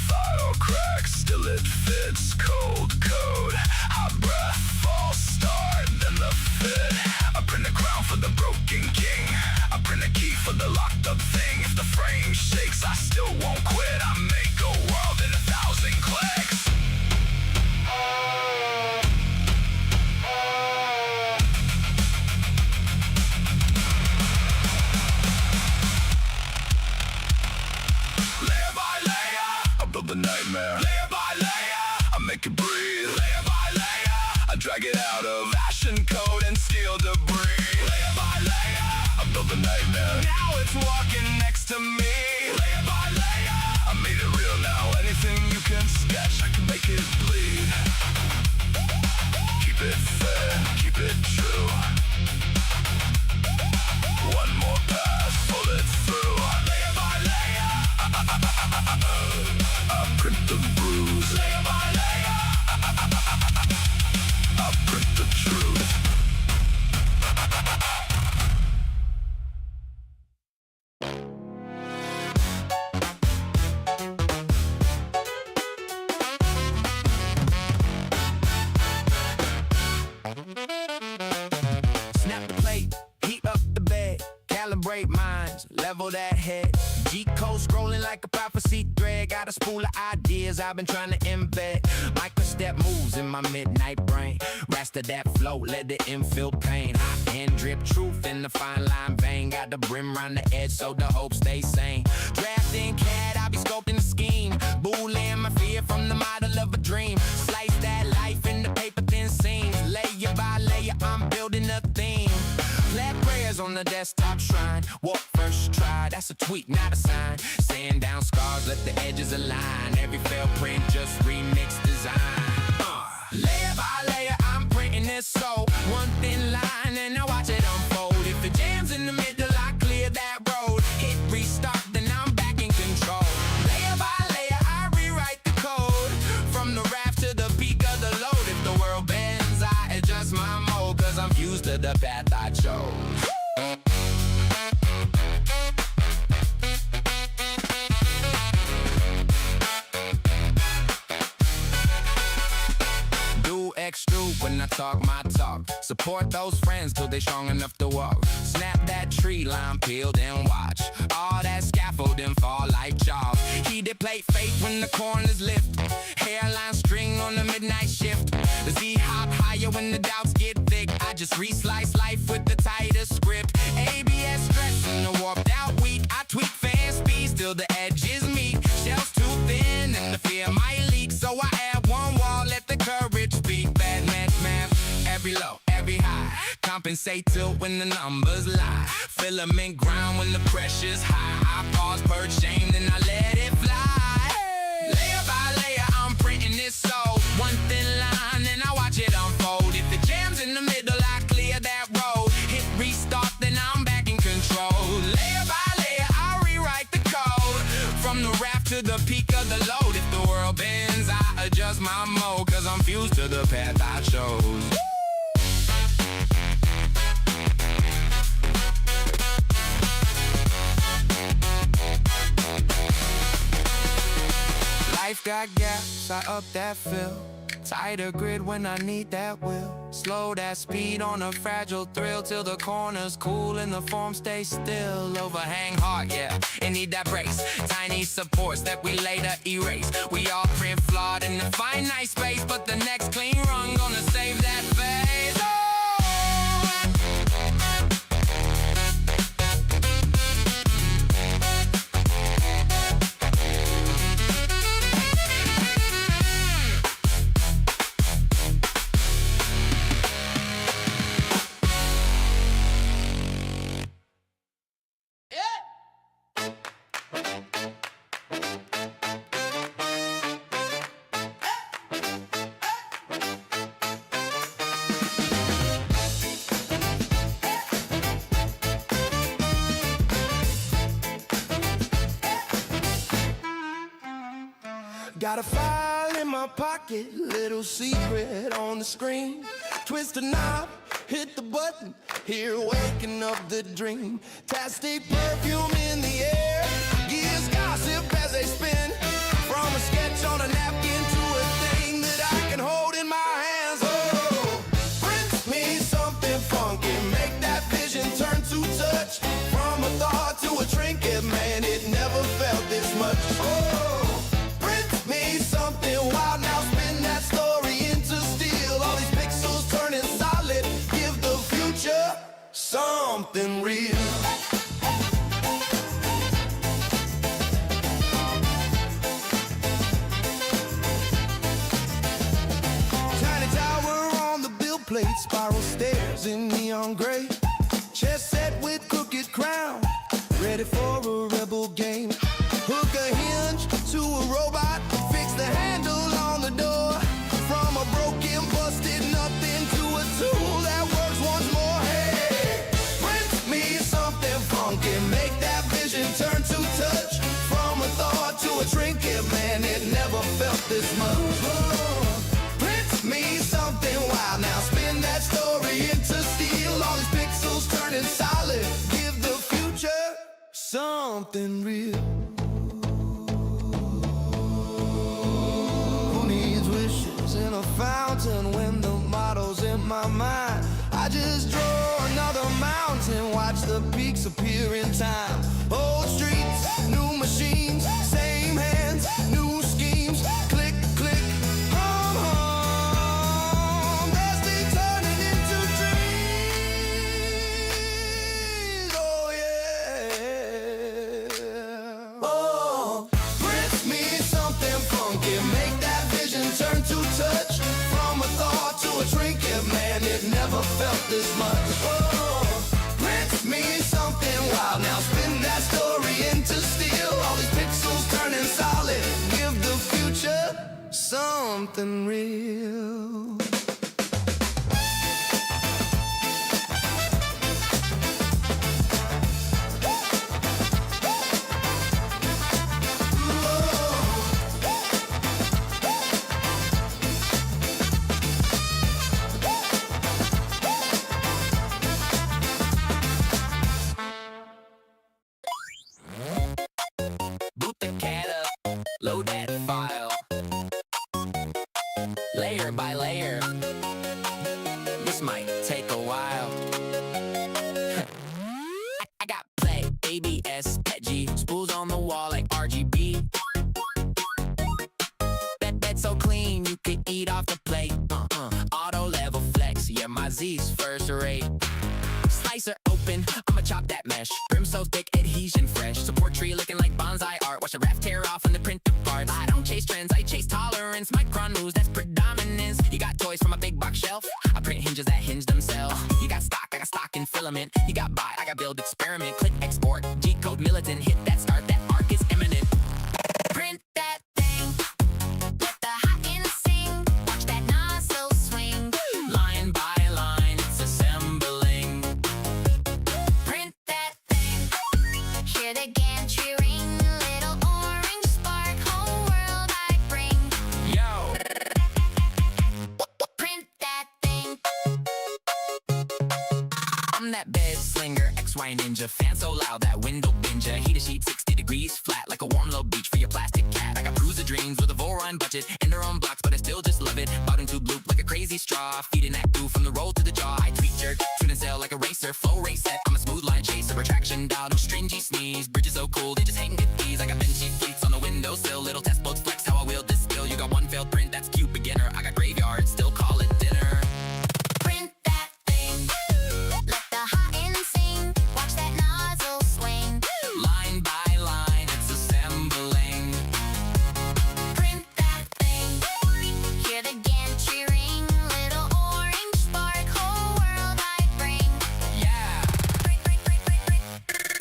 File crack, still it fits. Cold code, hot breath, false start, then the fit. I print a crown for the broken king. I print a key for the locked up thing. If the frame shakes, I still won't quit. I make a world in 1,000 clicks. The nightmare. Layer by layer, I make it breathe. Layer by layer, I drag it out of ash and cold and steel debris. Layer by layer, I build a nightmare. Now it's walking next to me. Layer by layer, I made it real now. Anything you can sketch, I can make it bleed. Keep it fair, keep it true. One more pass, pull it through. Layer by layer, I print the bruise. Layer by layer, I print the truth. Snap the plate, heat up the bed, calibrate minds, level that head. G-code scrolling like a prophecy thread. Got a spool of ideas I've been trying to embed. Micro-step moves in my midnight brain. Rasta master that flow, let the infill pain. Hand drip truth in the fine line vein. Got the brim round the edge so the hope stays sane. Drafting cat, I be scoping the scheme. Booling my fear from the model of a dream. Slice that life into paper thin seams. Layer by layer, I'm building a theme. Flat prayers on the desktop shrine. Walk first try, that's a tweet, not a sign. Sand down scars, let the edges align. Every failed print, just remix design. Layer by layer, I'm printing this soul. One thin line, and I watch it unfold. If the jam's in the middle, I clear that road. Hit restart, then I'm back in control. Layer by layer, I rewrite the code. From the raft to the peak of the load. If the world bends, I adjust my mode. Cause I'm fused to the path I chose. Extrude when I talk my talk. Support those friends till they strong enough to walk. Snap that tree line, peeled and watch. All that scaffolding fall like chalk. Heated plate faith when the corners lift. Hairline string on the midnight shift. The Z hop higher when the doubts get thick. I just re-slice life with the tighter script. ABS stress in the warped out weak. I tweak fan speeds till the edges meet. Shells too thin and the fear might leak. So I add one wall, let the courage speak. Bad math, every low, every high. Compensate tilt when the numbers lie. Filament ground when the pressure's high. I pause, purge shame, then I let it fly. Layer by layer, I'm printing this soul. One thin line, and I watch it unfold. If the jam's in the middle, I clear that road. Hit restart, then I'm back in control. Layer by layer, I rewrite the code. From the raft to the peak of the load. If the world bends, I adjust my mode. Cause I'm fused to the path I chose. Life got gaps, I up that fill. Tighter grid when I need that will. Slow that speed on a fragile thrill. Till the corners cool and the form stays still. Overhang hard, yeah, it need that brace. Tiny supports that we later erase. We all print flawed in the finite space. But the next clean run gonna save that phase. Got a file in my pocket, little secret on the screen. Twist the knob, hit the button, here waking up the dream. Tasty perfume in the air, gears gossip as they spin. From a sketch on a napkin to a thing that I can hold in my hands. Oh, print me something funky, make that vision turn to touch. From a thought to a trinket, man, it never felt this much. Oh, something wild, now spin that story into steel. All these pixels turning solid, give the future something real. Tiny tower on the build plate, spiral stairs in neon gray. Chest set with crooked crown, ready for a rebel game. Hook a hinge to a robot, fix the handle on the door. From a broken, busted nothing to a tool that works once more. Hey, print me something funky, make that vision turn to touch. From a thought to a trinket, man, it never felt this much. Print me something wild, now spin that story into steel. All these pixels turning solid, give the future something real. In a fountain when the model's in my mind. I just draw another mountain, watch the peaks appear in time. Old streets, new machines, same hands, new schemes. Click, click, hum, hum. Destiny felt this much. Oh, print me something wild. Now spin that story into steel. All these pixels turning solid. Give the future something real. Boot the cat up, load that file, layer by layer. This might take a while. I got play, ABS, PETG, spools on the wall like RGB. Bed so clean you could eat off the plate. Auto level flex, yeah, my Z's first rate. Slicer open, I'ma chop that mesh. Brim so thick, adhesion fresh. Support tree looking like bonsai art. Watch the raft tear off on the print parts. I don't chase trends, I chase tolerance. Micron moves, that's predominance. You got toys from a big box shelf. I print hinges that hinge themselves. You got stock, I got stock in filament. You got buy, I got build experiment. Click export, G-code militant. Hit that start, that arc is imminent. Print that thing. Let the hot end sing. Watch that nozzle swing. Line by line, it's assembling. Print that thing. Hear the gantry ring. Little orange spark. Whole world I bring. Yo! Print that thing. I'm that bed slinger, XY ninja. Fan so loud that window binger. Heater sheet 60 degrees flat like a warm little beach for your plastic cat. I got bruiser dreams with a Voron budget. In their own blocks, but I still just love it. Bottom tube loop like a crazy straw. Feeding that glue from the roll to the jaw. I tweak jerk, tune and sail like a racer. Flow race set, I'm a smooth line chaser. Retraction dial, no stringy sneeze. Bridges so cool, they just hang with these. I got benchy fleets on the windowsill. Little test boats flex how I wield this skill. You got one failed print, that's cute beginner. I got graveyard, still call it dinner. Print that thing. Let the hot end sing. Watch that nozzle swing. Line by line, it's assembling. Print that thing. Hear the gantry ring. Little orange spark. Whole world I bring. Yeah!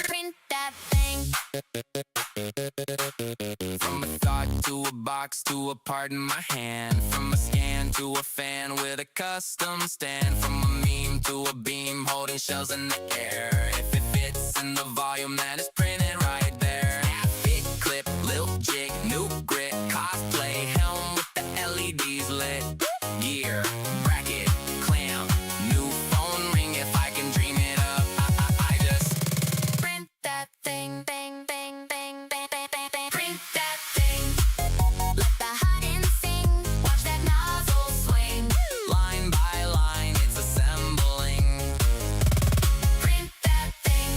Print that thing. From a thought to a box to a part in my hand. From a scan to a fan with a custom stand. From a meme to a beam holding shells in the air. If it fits in the volume, then it's printed right there. Big clip, lil jig, new grit, cosplay, helm with the LEDs lit. Gear, bracket, clamp, new phone ring. If I can dream it up, I just Print that thing. Bang, bang, bang, bang, bang, bang, bang. Print that thing. Let the hot end sing. Watch that nozzle swing. line by line, it's assembling. Print that thing.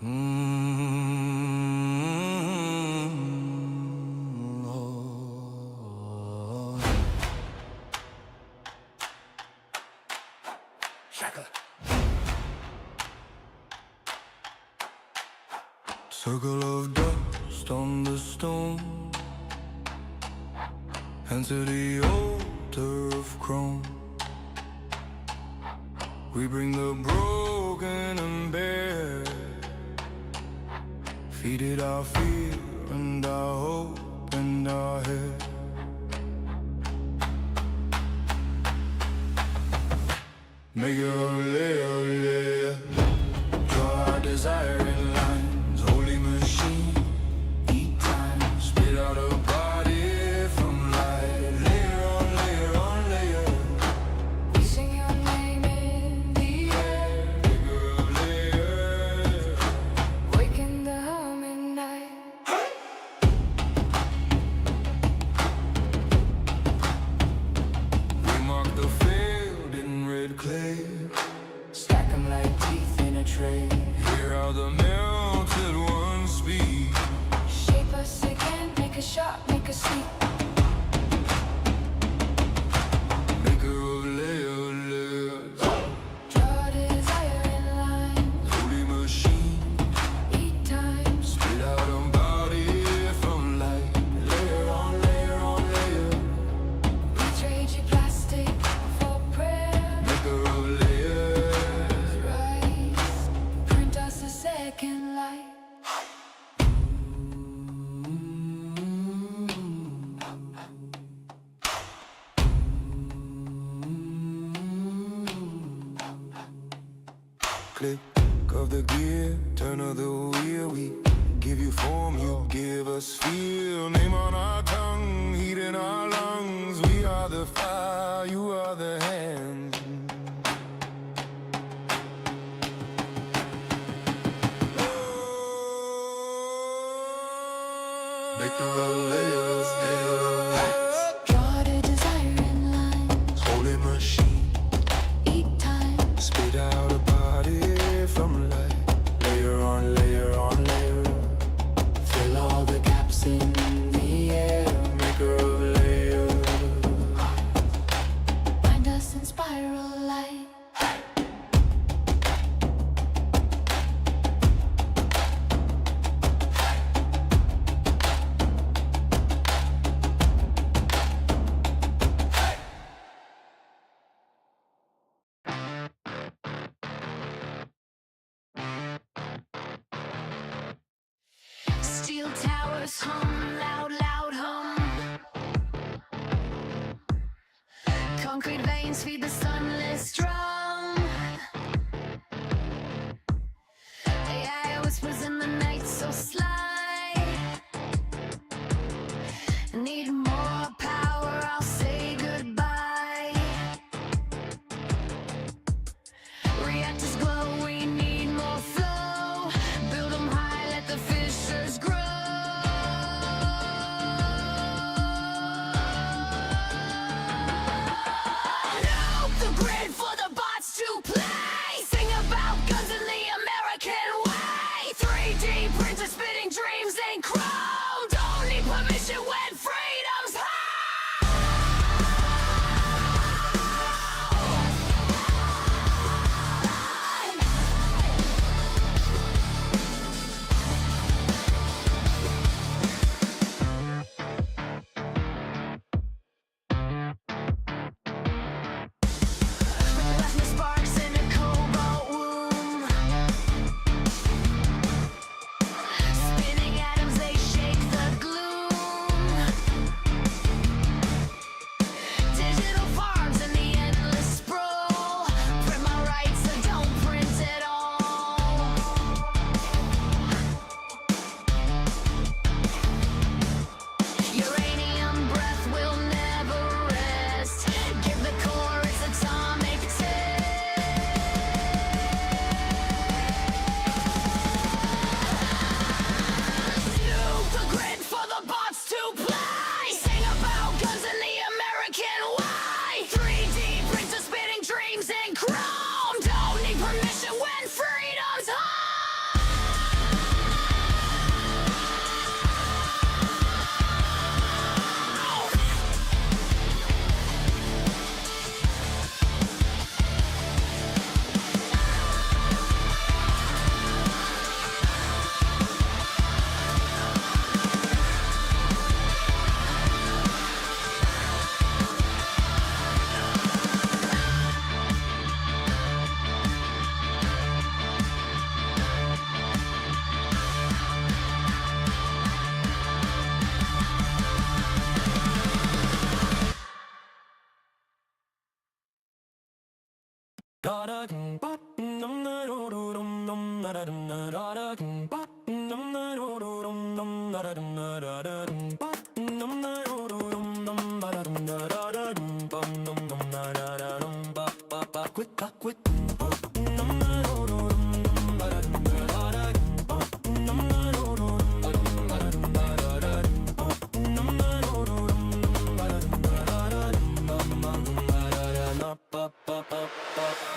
Shaka. Circle of dust on the stone, hands to the altar of chrome. We bring the broken and bare, feed it our fear and our hope and our hair. Make it layer, draw our desire in lines. Holy machine, eat time, spit out a body from light. Layer on layer on layer. We sing your name in the air, Bigger layer. waking the humming night. We mark the field in red clay. Stack 'em like teeth in a tray. Hear how the melted ones speak. Shape us again, make us sharp, make us sleep. Maker of layers. Draw desire in lines, Holy machine, eat time. spit out a body from light. Layer on layer on layer. We trade you plastic for prayer. Maker of layers. Rise, print us a second light. Click of the gear, turn of the wheel. We give you form, you give us feel. Name on our tongue, heat in our lungs. We are the fire, you are the hands. Maker of layers, Draw the desire in lines, holy machine, eat time. spit out a body from light. Layer on layer on layer. Fill all the gaps in the air. Maker of layers. Find us in spiral light. Steel towers hum, loud, loud hum. Concrete veins feed the sunless drum. AI whispers in the night so sly. Need more power, I'll say goodbye. Reactors glow, we need more flow. Build 'em high, let the fissures grow. Nuke the grid for the bottom.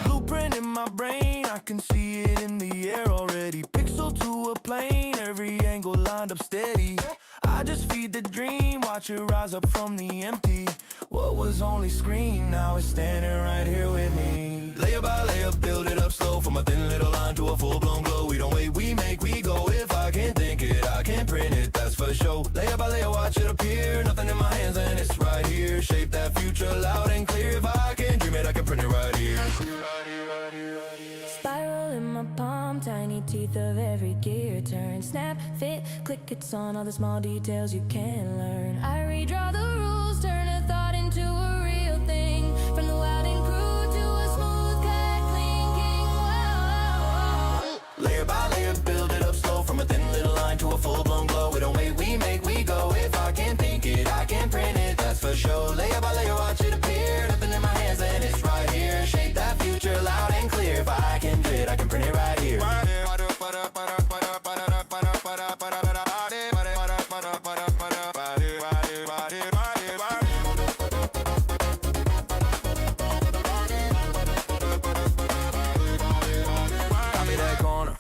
Blueprint in my brain, I can see it in the air already. Pixel to a plane, every angle lined up steady. I just feed the dream, watch it rise up from the empty. What was only screen, now it's standing right here with me. Layer by layer, build it up slow, from a thin little line to a full-blown glow. We don't wait, we make, we go. If I can't think it, I can't print it, that's for sure. Layer by layer, watch it appear, nothing in my hands and it's right here. Shape that future loud and clear. If I can dream it, I can print it right here. Spiral in my palm, tiny teeth of every gear turn. Snap, fit, click, it's on all the small details you can learn. I redraw the rules, turn a thought into a real thing. From the wild and crude to a smooth cut, clean king. Whoa. Layer by layer, build it up slow, from a thin little line to a full-blown glow. We don't wait, we make, we go. If I can't think it, I can print it, that's for sure. Layer by layer, watch it appear, nothing in my hands and it's right here. Shape that future loud and clear. If I can do it, I can print it right here.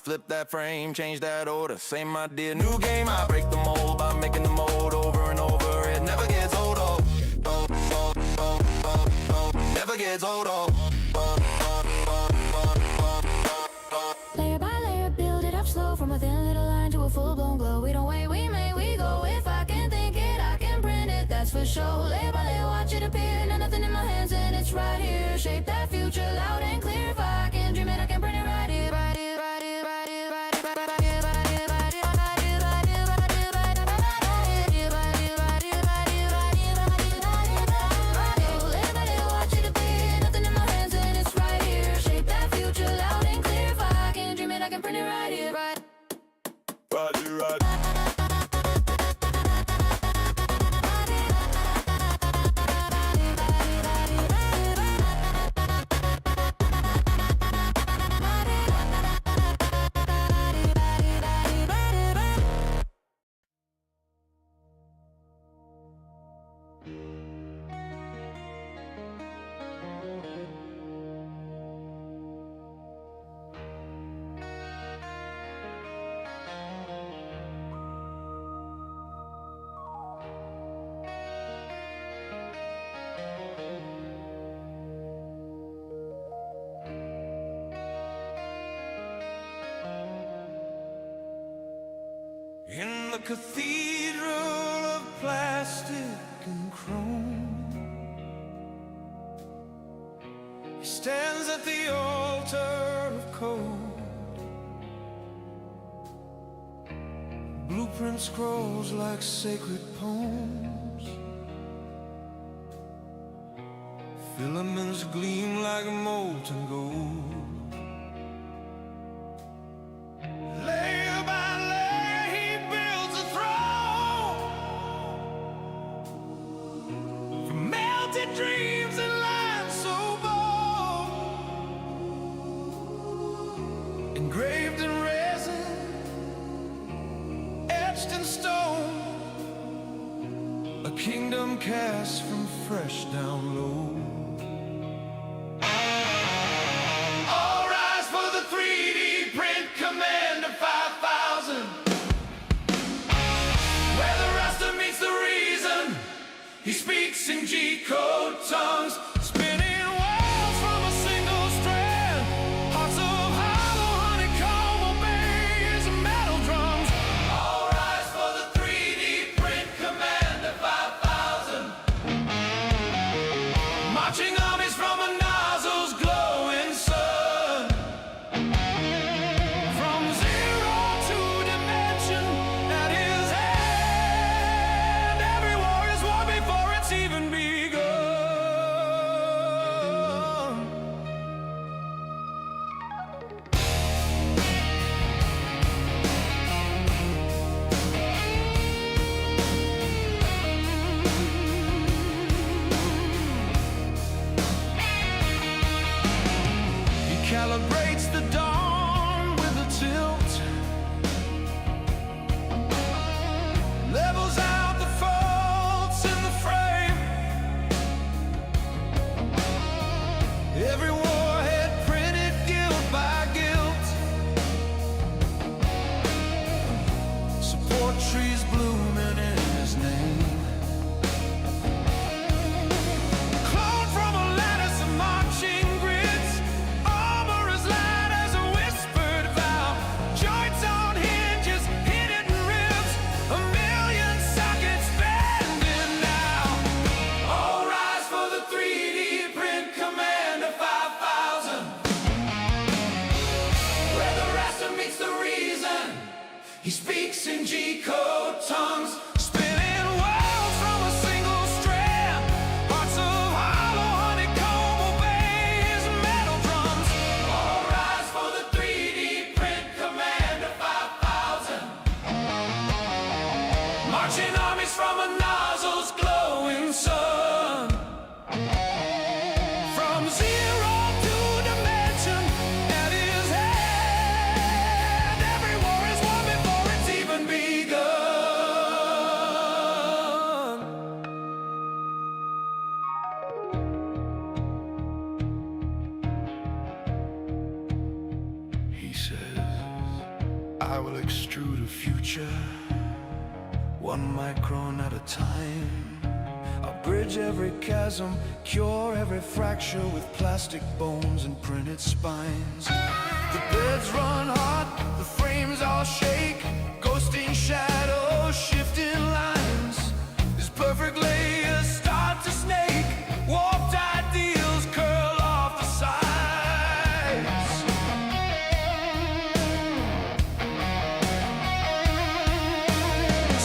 Flip that frame, change that order, same idea, new game. I break the mold by making the mold over and over. It never gets old, never gets old, Layer by layer, build it up slow, from a thin little line to a full-blown glow. We don't wait, we make, we go. If I can think it, I can print it, that's for sure. Layer by layer, watch it appear, nothing in my hands and it's right here. Shape that future loud and clear. If I can dream it, I can print it right here, right here, right here, right here, right here, right here, right here, right here, right here, right here, right here, right here, right here, right here, right here, right here, right here, right here, right here. Layer by layer, watch it appear, nothing in my hands and it's right here. Shape that future loud and clear. If I can dream it, I can print it right here, right. Right here, right. In the cathedral of plastic and chrome, he stands at the altar of code. Blueprint scrolls like sacred poems. Filaments gleam like molten gold. Layer by layer, he builds a throne from melted dreams and lines so bold, engraved in resin, etched in stone, a kingdom cast from fresh down low. All rise for the 3D print Commander 5000, where the raster meets the reason. He speaks in G-code tongues, spinning walls from a single strand. Hearts of hollow honeycomb obey his metal drums. All rise for the 3D print Commander 5000. trees blooming in his name. Clone from a lattice of marching grids, armor as light as a whispered vow, joints on hinges, hidden ribs, a million sockets bending now. All rise for the 3D print Commander 5000, where the raster meets the reason. He speaks in G-code tongues, spinning worlds from a single strand. Hearts of hollow honeycomb obey his metal drums. All rise for the 3D print Commander 5000, marching armies from a nozzle's glowing sun. From zero to dimension at his hand, every war is won before it's even begun. He says, I will extrude a future, 1 micron at a time. I'll bridge every chasm, cure every fracture with plastic bones and printed spines. The beds run hot, the frames all shake, ghosting shadows, shifting lines. His perfect layers start to snake, warped ideals curl off the sides.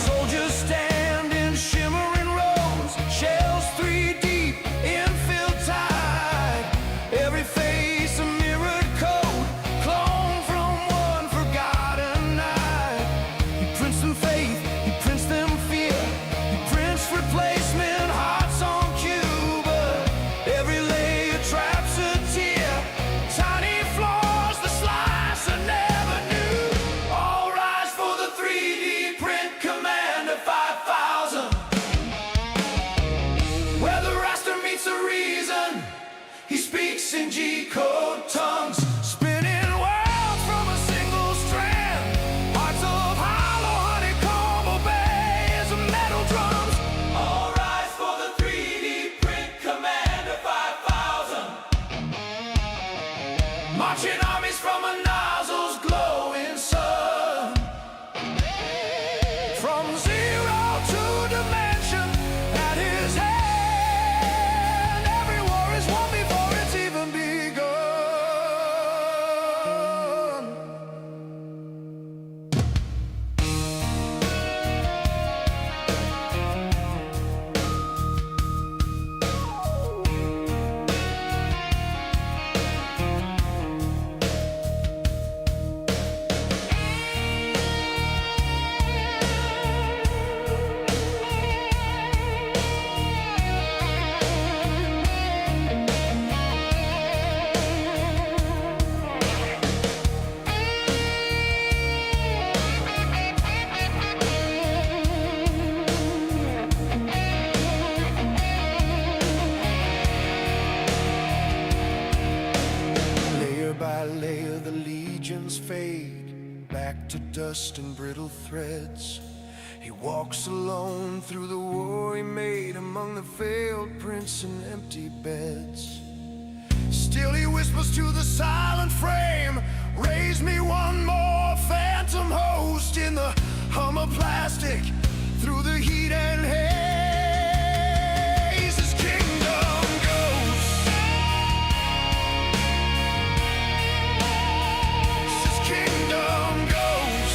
Soldiers stand in shimmering rows, shells 3 deep, infill tide. Every face a mirrored code, clone from one forgotten night. He prints them faith, he prints them fear, he prints replacement hearts on cue, but every layer traps a tear. Tiny flaws the slicer never knew. All rise for the 3D print Commander 5000, where the raster meets the reason. He speaks in G-code tongues, spinning worlds from a single strand. Hearts of hollow honeycomb obey his metal drums. All rise for the 3D print Commander 5000, marching armies from a nozzle's glowing sun. From zero to dimension at his hand, every war is won before it's even begun. Layer by layer the legions fade back to dust and brittle threads. He walks alone through the war he made among the failed prints and empty beds. Still he whispers to the silent frame, raise me one more phantom host in the hum of plastic through the heat and haze. His kingdom goes. His kingdom goes.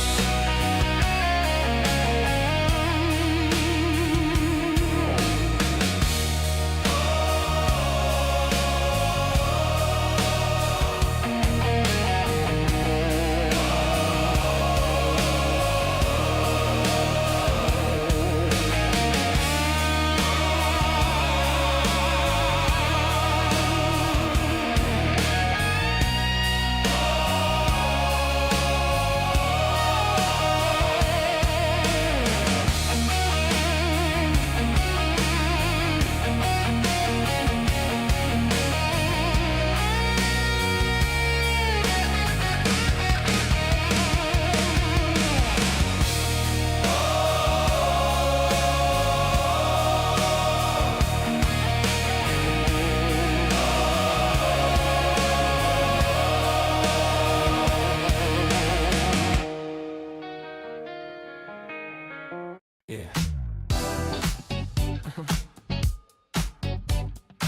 Yeah.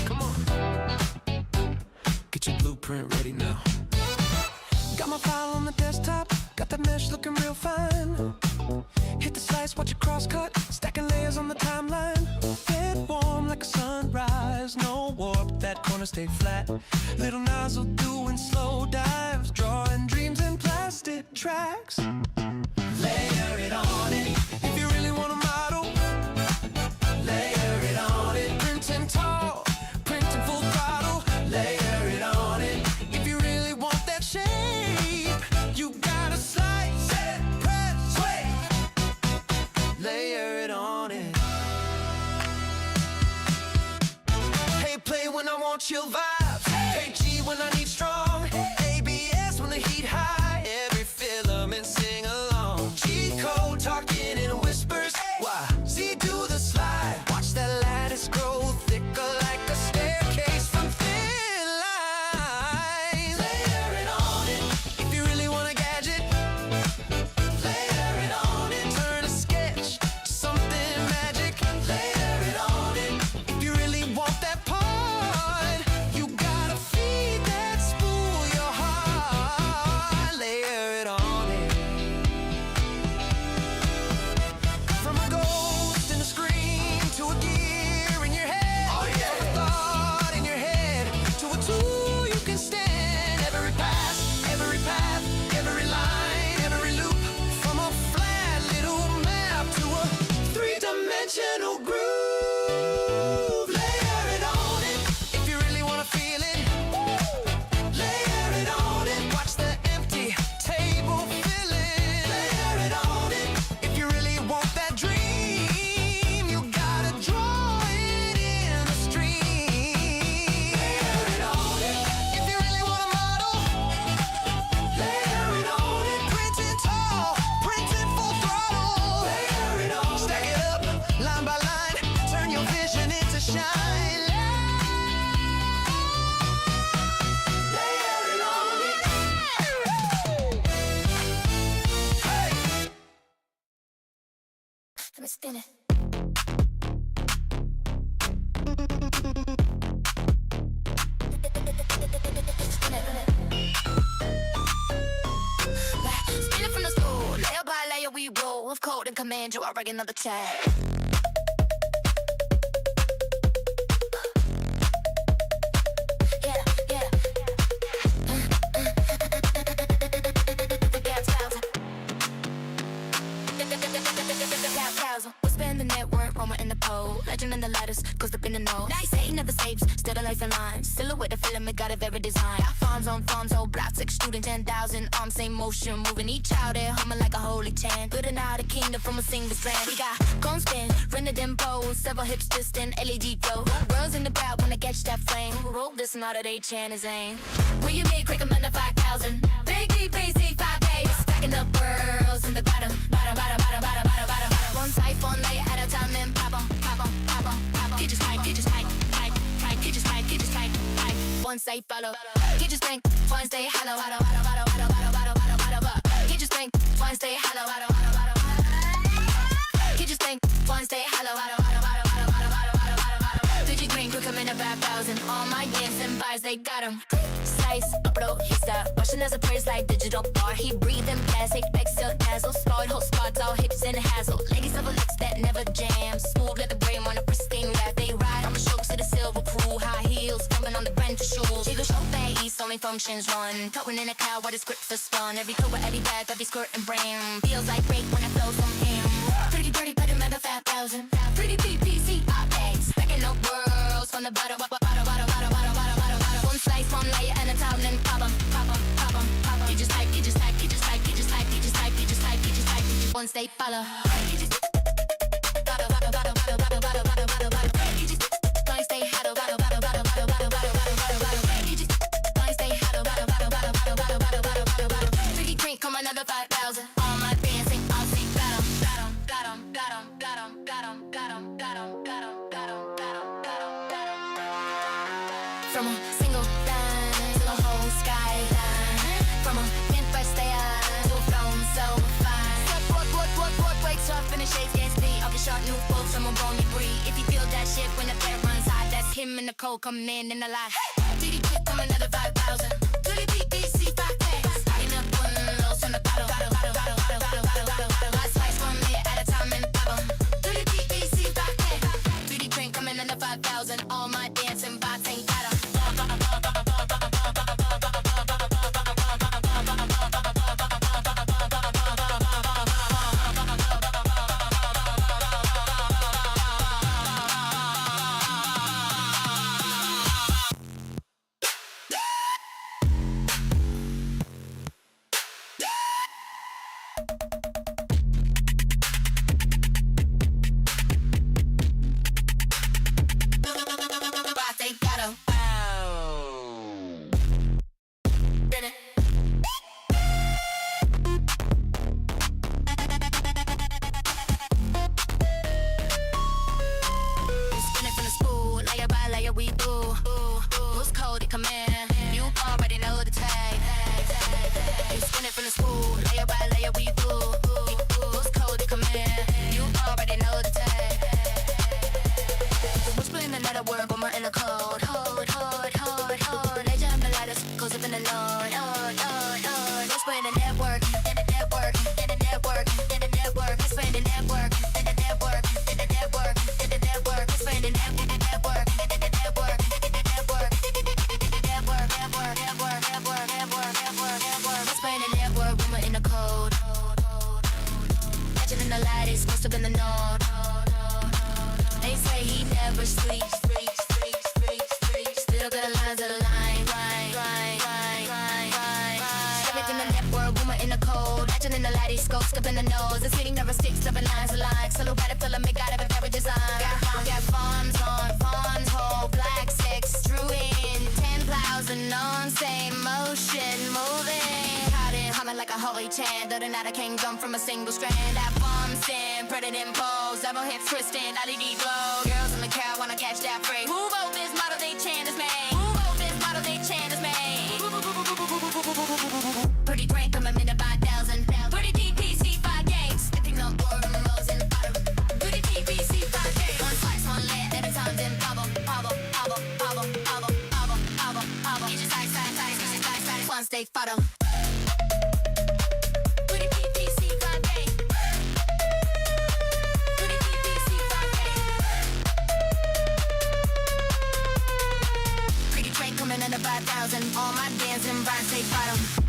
Come on. Get your blueprint ready now. Got my file on the desktop, got that mesh looking real fine. Hit the slice, watch it cross cut, stacking layers on the timeline. Get warm like a sunrise, no warp, that corner stay flat. Little nozzle doing slow dives, drawing dreams in plastic tracks. Layer it on it, if you really want a model. Layer it on it, printing tall, printing full throttle. Layer it on it, if you really want that shape. You gotta slice it, press, sway. Layer it on it. Hey, play when I want chill vibes. Hey, G when I need strong. ABS when the heat high. Every filament sing along. G code talking in whispers. Why? Z do the slide. Watch that lattice grow thicker like a staircase from thin lines. Layer it on it if you really want a gadget. Layer it on it. Turn a sketch to something magic. Layer it on it if you really want that part. You gotta feed that spool your heart. Layer it on it. From a ghost in a screen to a gear in your head. Oh yeah. From a thought in your head to a tool you can stand. Every pass, every path, every line, every loop. From a flat little map to a three-dimensional groove. Layer it on it if you really wanna feel it. Layer it on it. Watch the empty table fill it. Layer it on it if you really want that dream. You gotta draw it in the stream. Layer it on it if you really want a model. Layer it on it. Print it tall, print it full throttle. Layer it on it. Stack it up, line by line. Turn your vision into shine. Layer it on it. Hey. Let me spin it. Spin it from the school, layer by layer we roll. With code and command, you are writing another tag. Yeah, yeah. We'll spend the network when we're in the pole. Legend in the letters, goes up in the nose. Nice, ain't never saves, still a life in line. Silhouette the filament, got a very design. Fonz on Fonzo, block 6 shooting 10,000. Arms same motion, moving each out there, humming like a holy chant. Building out a kingdom from a single strand. We got cone spin, rendered in pose, several hips distant, LED glow. Girls in the crowd when I catch that flame. Who wrote this? Not a day chan is aim. When you make quick, I'm under 5,000. Big deep, basic, 5 days. Stacking up girls in the bottom, bottom, bottom, bottom, bottom, bottom, bottom. One side, one layer at a time, then pop on, pop on, pop on, pop on. Get just tight, get tight, tight, tight, get just tight, tight. One side follow, get just think, one stay hollow, hollow, hollow, hollow, hollow, hollow, hollow, hollow, hollow. Get just think, one stay hollow, hollow, hollow, hollow, hollow. Get just think, one stay hollow, hollow, hollow, hollow, hollow, hollow, hollow, hollow, hollow. Digi green, quick, come in a 5,000. All my yams and bars, they got 'em. Slice, upload, he stop. Russian as a praise like digital bar. He breathing plastic, exhale, dazzle. Spoiled whole spots, all hips and hassle. Ladies of a licks that never jam. Smooth, let the brain on a pristine rap. They ride on the strokes to the silver pool. High heels, thumping on the brand shoes. Jiggle show face, only functions run. Towing in a car, what is script for spun. Every coat, every bag, every skirt and brand. Feels like break when it flows from him. Pretty dirty, but another 5,000. Pretty PPC, bags. Stacking up worlds from the bottom, bottom, bottom, bottom, bottom, bottom, bottom, bottom. One slice, one layer, and a top, then pop 'em, pop 'em, pop 'em, pop 'em. You just type, you just type, you just type, you just type, you just type, you just type, you just type. One stay follow. You just bottle, bottle, bottle, bottle, bottle, bottle, bottle, bottle, bottle. You just one stay hollow, bottle, bottle, bottle, bottle, bottle, bottle, bottle, bottle, bottle. You just one stay hollow, bottle, bottle, bottle, bottle, bottle, bottle, bottle, bottle, bottle. Pretty drink, come another 5,000. All my dancing, I'll sing, got 'em, got 'em, got 'em, got 'em, got 'em, got 'em, got 'em, got 'em, got 'em, got 'em, got 'em, got 'em, got 'em. From a single line to a whole skyline. From a pin first day to a throne so fine. What, wakes up in the shades, gas beat. someone gon' breathe. If you feel that shit when the fire runs hot, that's him in the cold coming in the light. Diddy quick, come another 5,000. Goody BBC 5K. Hiding up one lows on the bottle. Last slice 1 minute at a time in the bottle. Goody BBC 5K. 3D print coming under 5,000. All my dancing bots ain't got 'em. Stay photo. Pretty train coming under 5,000. All my dancing vibes stay photo.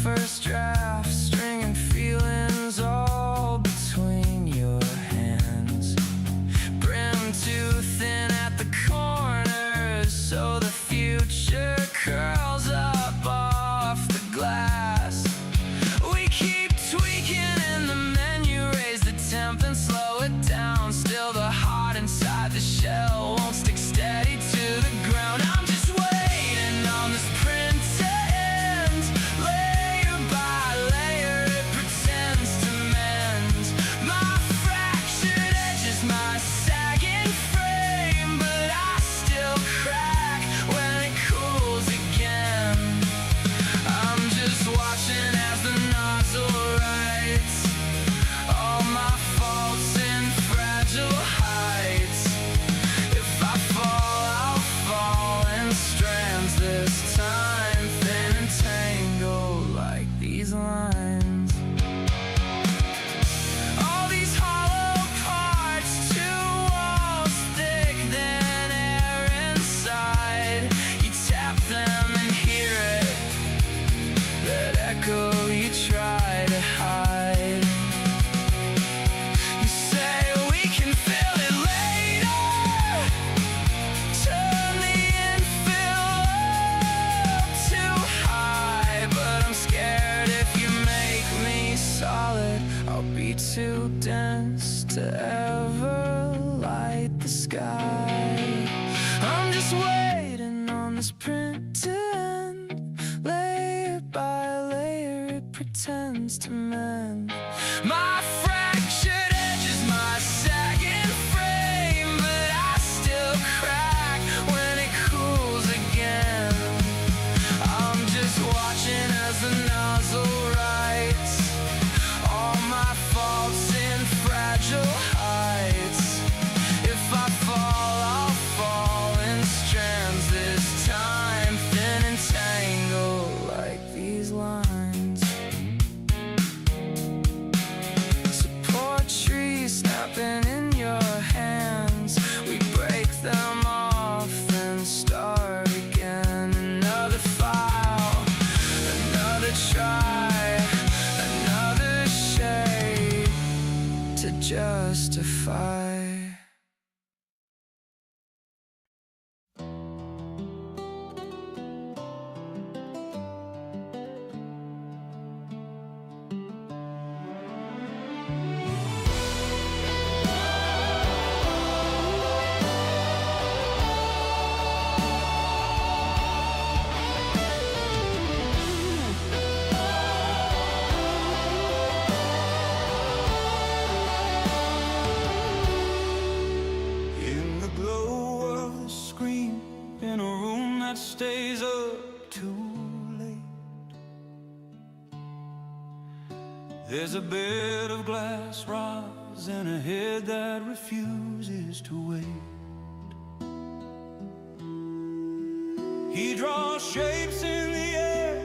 first draft, stringing feelings all between. to ever light the sky. I'm just waiting on this print to end. Layer by layer it pretends to mend my fractured edges, my sagging frame, but I still crack when it cools again. I'm just watching as the nozzle writes all my faults in fragile heights. If I fall, I'll fall in strands this time, thin and tangled like these lines. Support trees snapping in your hands. We break them off, then start again. Another file, another try, another shade to justify. In the glow of the screen, in a room that stays up too late, there's a bed of glass rods and a head that refuses to wait. He draws shapes in the air,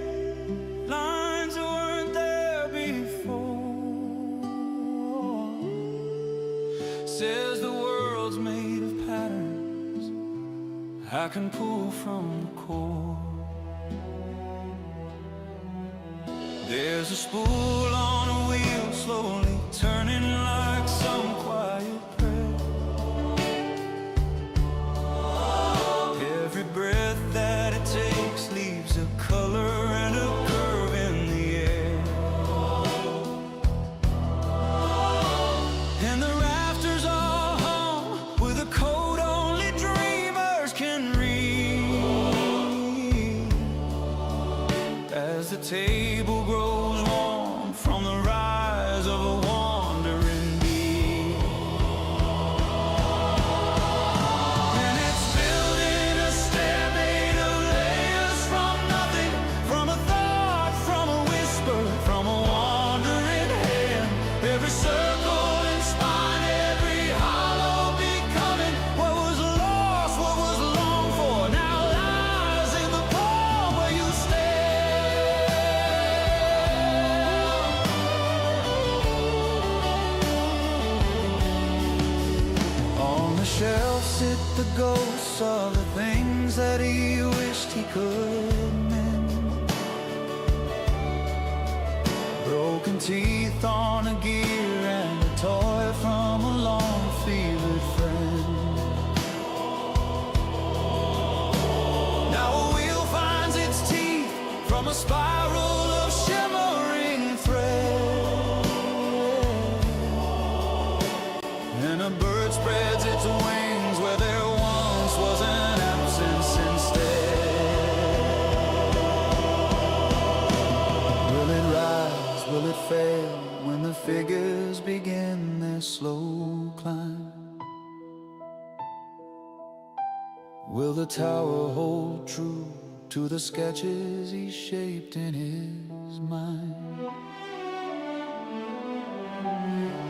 lines that weren't there before. Says the world's made of patterns I can pull from the core. There's a spool on a wheel, slowly turning like some quiet prayer. Every breath that it takes leaves a color and a curve in the air. And the rafters are hung with a code only dreamers can read. As the table grows warm from the rise of a wandering bee, and it's building a stair made of layers from nothing, from a thought, from a whisper, from a wandering hand. Every circle and spine, every hollow becoming what was lost, what was longed for, now lies in the palm where you stand. On the shelf sit the ghosts of the things that he wished he could mend. Broken teeth on a gear and a toy from a long fevered friend. Now a wheel finds its teeth from a spiral of shimmering thread, and a bird spreads its wings where there once was an absence instead. Will it rise, will it fail when the figures begin their slow climb? Will the tower hold true to the sketches he shaped in his mind?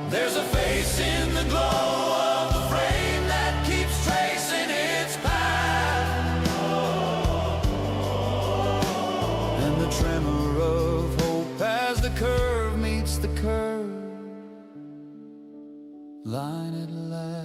There's a face in the glow of the frame that keeps tracing its path, and the tremor of hope as the curve meets the curve line at last.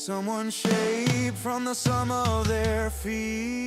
Someone shaped from the sum of their feet.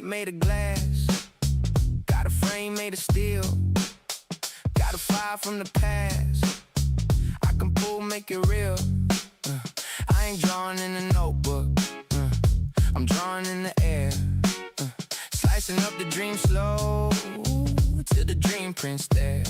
Made of glass, got a frame made of steel, got a fire from the past, I can pull, make it real. I ain't drawing in a notebook, I'm drawing in the air, slicing up the dream slow, till the dream prints there.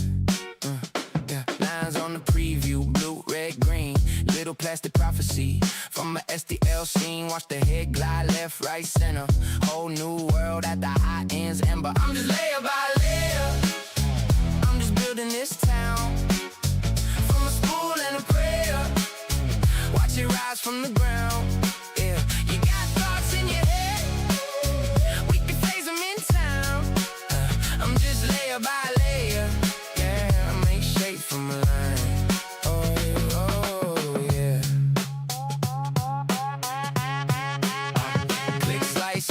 Lines on the preview, blue, red, green, little plastic prophecy from a STL scene. Watch the head glide left, right, center. Whole new world at the high ends, ember. I'm just layer by layer. I'm just building this town from a spool and a prayer. Watch it rise from the ground. Yeah, you got thoughts in your head. We can phase them in town. I'm just layer by layer. Yeah, I make shape from a line.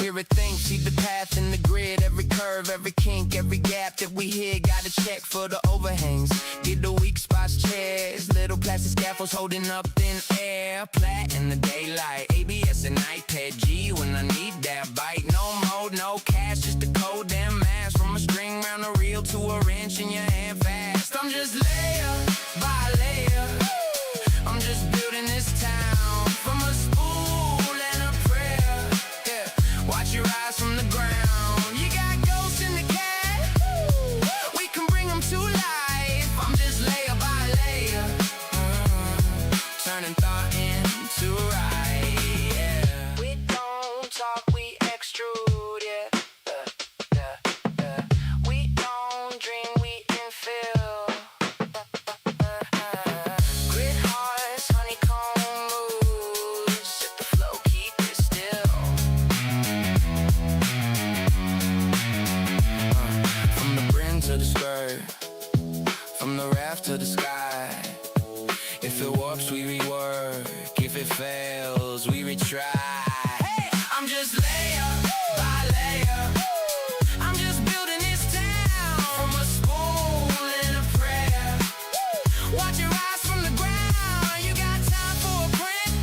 Everything, see the path in the grid, every curve, every kink, every gap that we hit. Gotta check for the overhangs, get the weak spots, chairs, little plastic scaffolds holding up thin air. Plat in the daylight, ABS and iPad G when I need that bite. No mode, no cash, just a code, damn mask. From a string round a reel to a wrench in your hand fast. I'm just layer by layer. I'm just building this town from a spool and a prayer. Yeah, watch you rise from the ground. You got ghosts in the cat, we can bring them to life. I'm just layer by layer, turning thought into right. Yeah. We don't talk, we extrude. Yeah. We don't dream, we infill. Grit hearts, honeycomb moves. Set the flow, keep it still. From the brim to the skirt, from the raft to the sky. If it warps, we rework. If it fails, we retry. Hey, I'm just layer by layer. I'm just building this town from a spool and a prayer. Watch it rise from the ground. You got time for a print?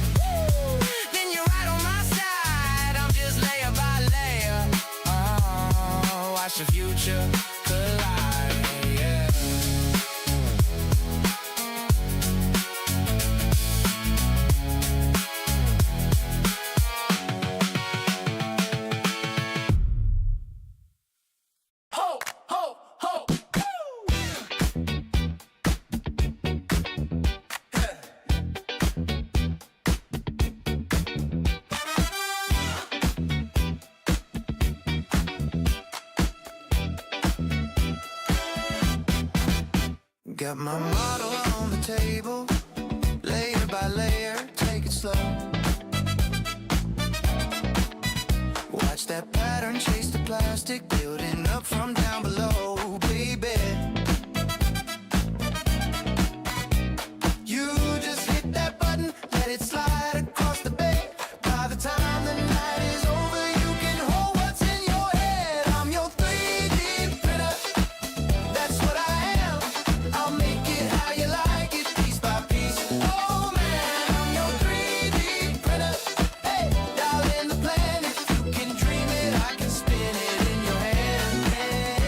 Then you're right on my side. I'm just layer by layer. Oh, watch the future collide. Yeah. Ho, ho, ho. Got my model on the table, layer by layer, take it slow. Watch that pattern chase the plastic, building up from down below, baby. You just hit that button, let it slide across the bed. By the time the night is over, you can hold what's in your head. I'm your 3D printer, that's what I am. I'll make it how you like it, piece by piece. Oh man, I'm your 3D printer. Hey, dial in the plan, if you can dream it, I can spin it in your hand.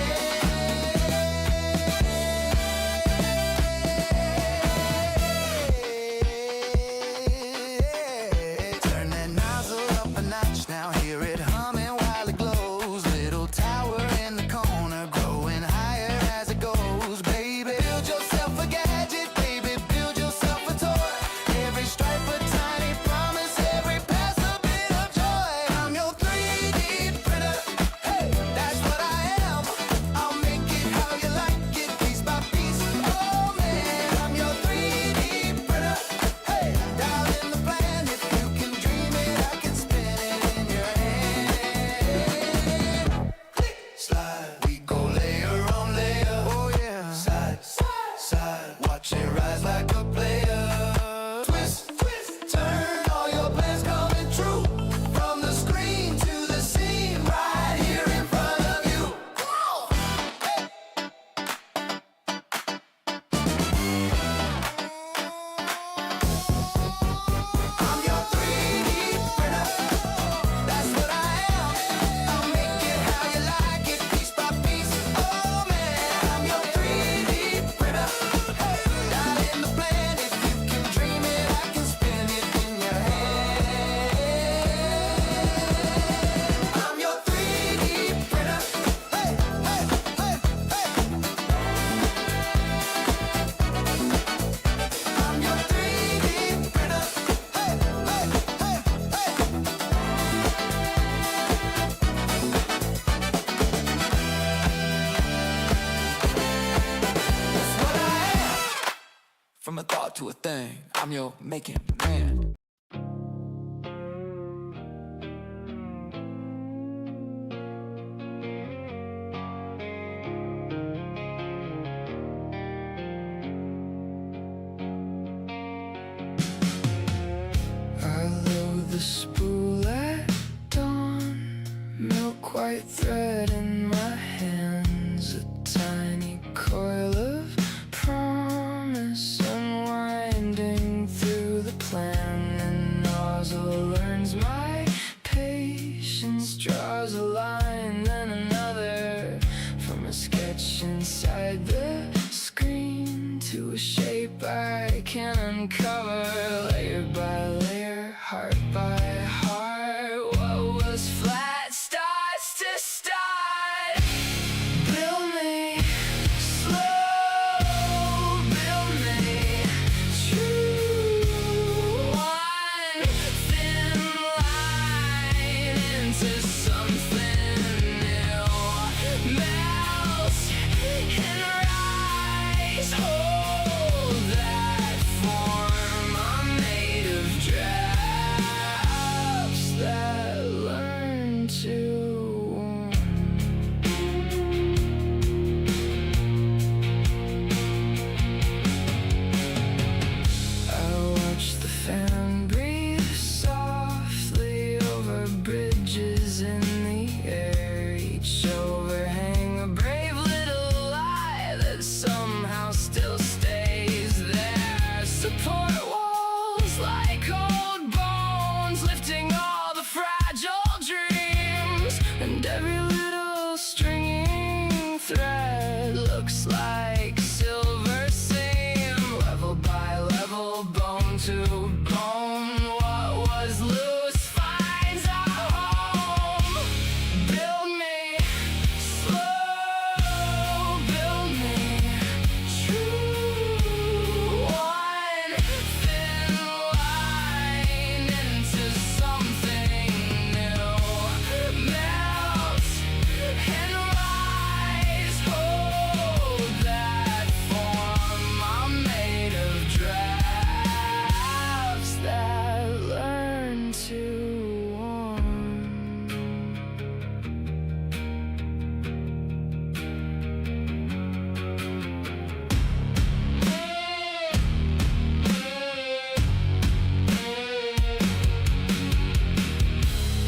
to a thing. I'm your making man. I load the spool at dawn, milk white thread in my hands, a tiny coil of promise unwinding through the plan. And nozzle learns my patience, draws a line, then another, from a sketch inside the screen to a shape I can uncover, layer by layer, heart by heart. What was flat starts to start. Build me slow, build me true. One thin line into something new. Melt and rise. Hold that form. I'm made of drafts that learn to warm. I watch the fan breathe softly over bridges in the air. Each overhang a brave little lie that somehow still stays there. Support walls like old bones, lifting all the fragile dreams. And every little stringing thread looks like silver seam, level by level, bone to bone. What was loose finds a home. Build me slow, build me true. One thin line into something new. Melt and rise. Hold that form. I'm made of drafts that learn to warm.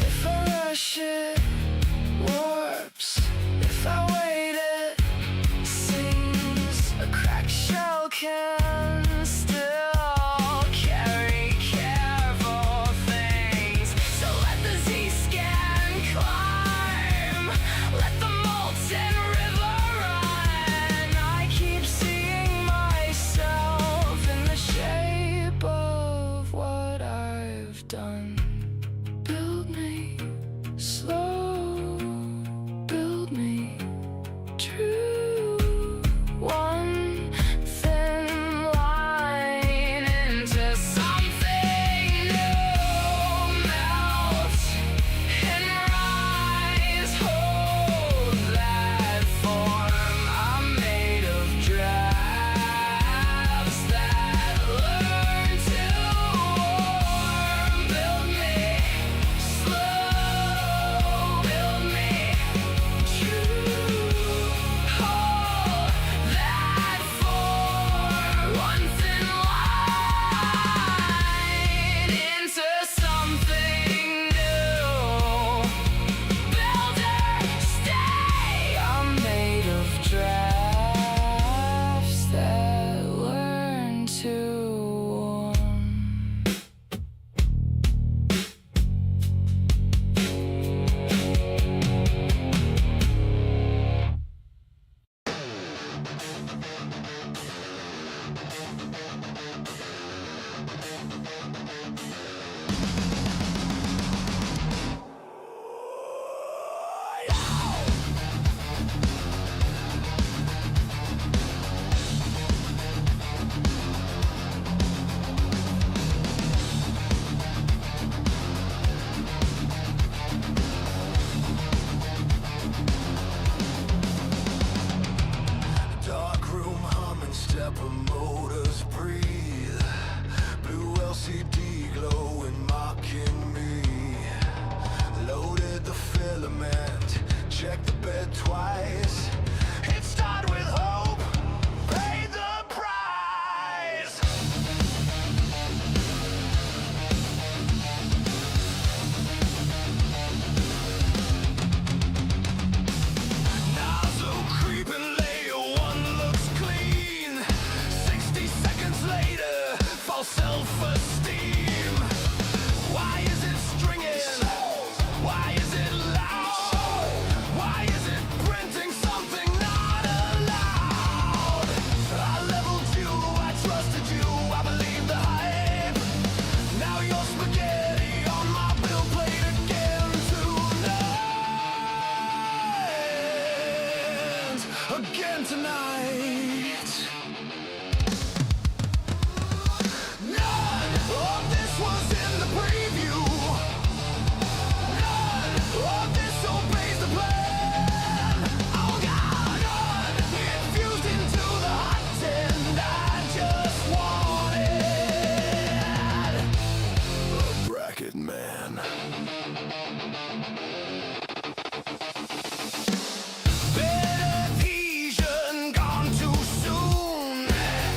If I rush it, warps. If I wait, it sings. A cracked shell can still carry careful things. So let the Z-scan climb. Let the molten river run. I keep seeing myself in the shape of what I've done. Build me slow, build me true. One thin line into something new. Melt and rise. tonight. None of this was in the preview. None of this obeys the plan. Oh God, none infused into the hot end. I just wanted a bracket man. Adhesion gone too soon.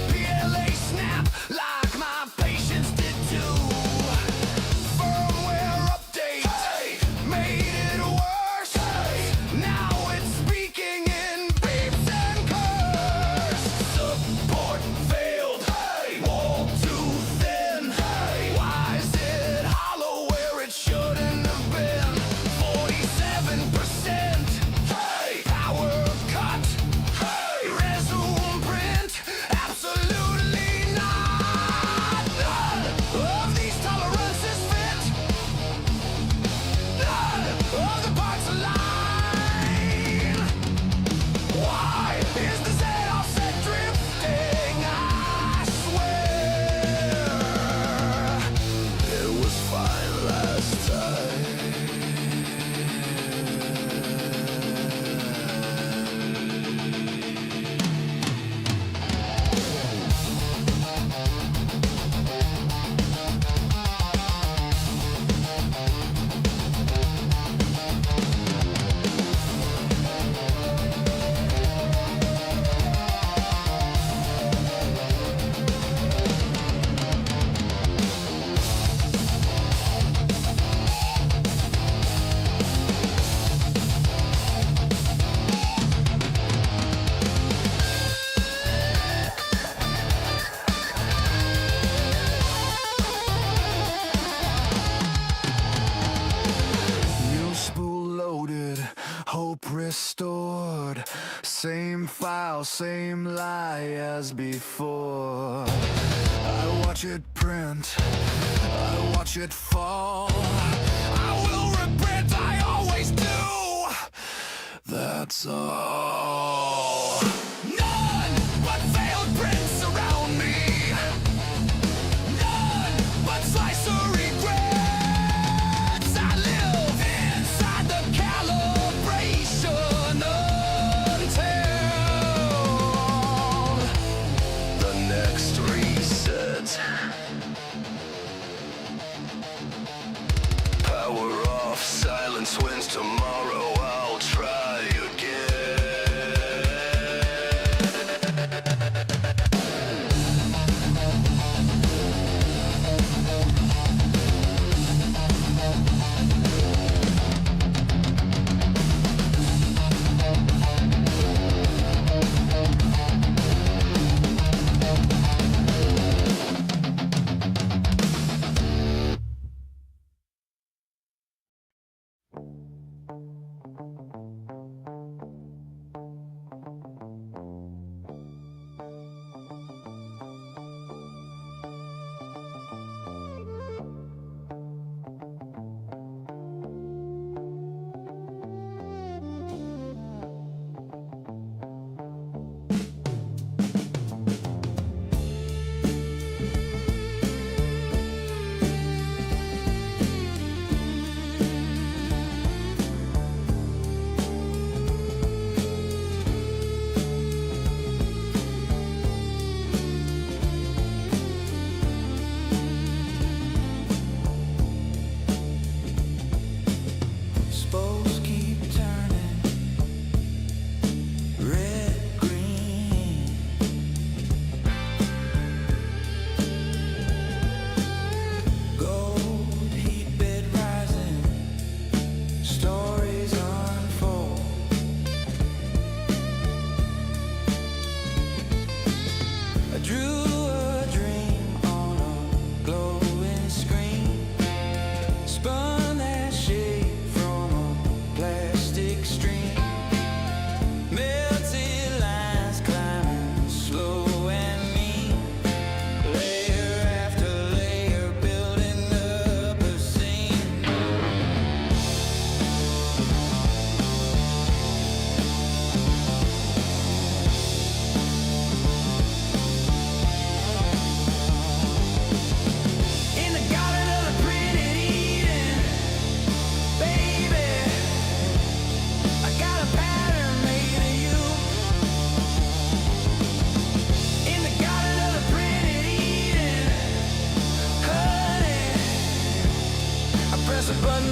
PLA snap like my patients did too. Firmware update made it worse. Now it's speaking in beeps and curse. Support failed. Wall too thin. Why is it hollow where it shouldn't have been? 47%. Power cut. Resume print. Absolutely not. None of these tolerances fit. None of the parts align. Why is the Z offset drifting? I swear it was fine last time. New spool loaded, hope restored. Same file, same lie as before. I watch it print, I watch it fall. I will repent, I always do. That's all. None but failed prints around me. None but slicer regrets. I live inside the calibration until the next reset. Power off, silence wins tomorrow. I'll try again.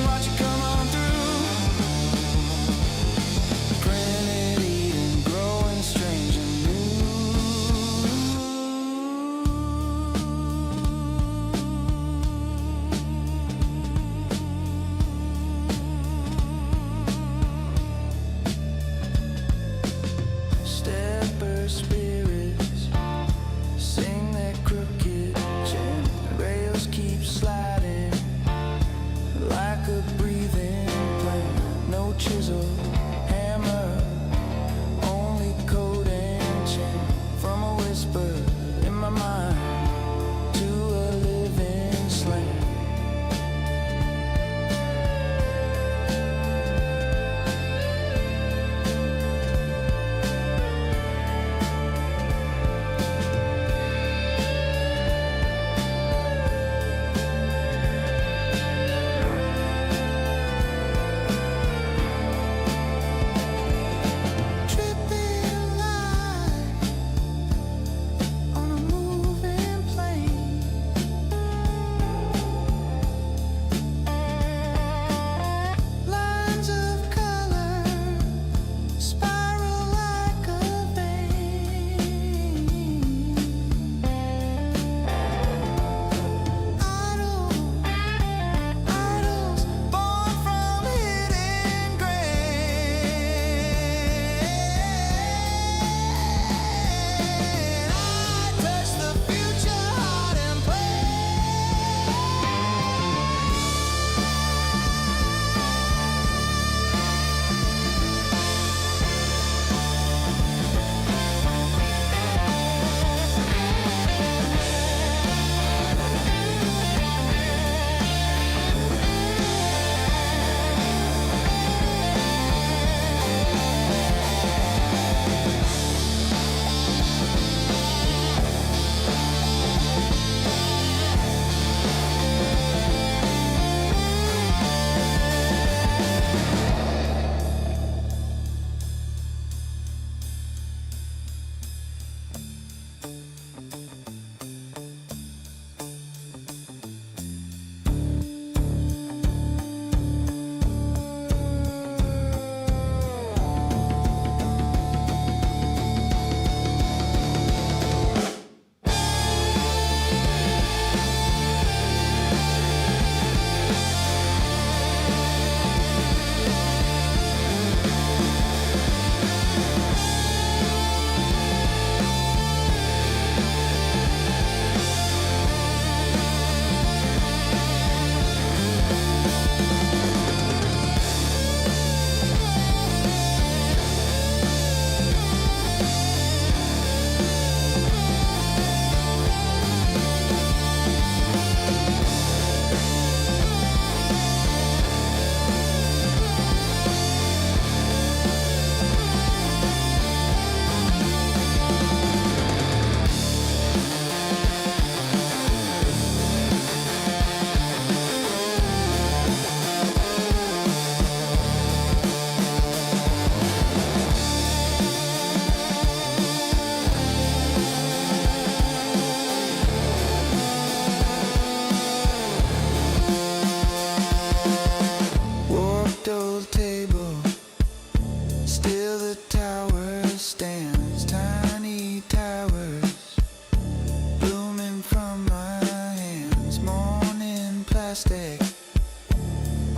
watch it come on through. Printed, eating, growing strange and stepper spirits sing their crooked chant. The rails keep sliding like a breathing plant. No chisel, hammer, only code and chant. From a whisper in my mind to a living slant. Tripping light on a moving plane. Lines of color spiral like a vein. Idols born from hidden grain. I touch the future heart and warped old table. Still the tower stands, tiny towers blooming from my hands. Morning plastic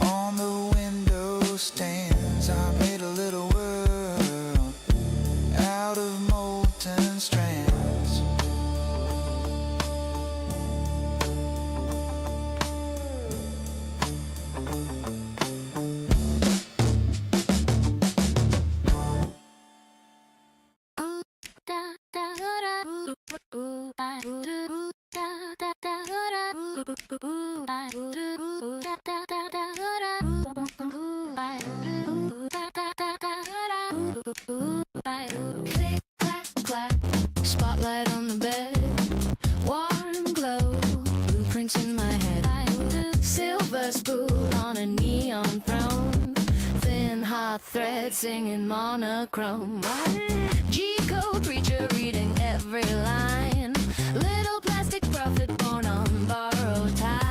on the window stands. I made a little world out of molten strands. Click, clack, clack. Spotlight on the bed. Warm glow. Blueprints in my head. Silver spool on a neon throne. Thin hot thread singing monochrome. G-code preacher reading every line. Little plastic prophet born on borrowed time.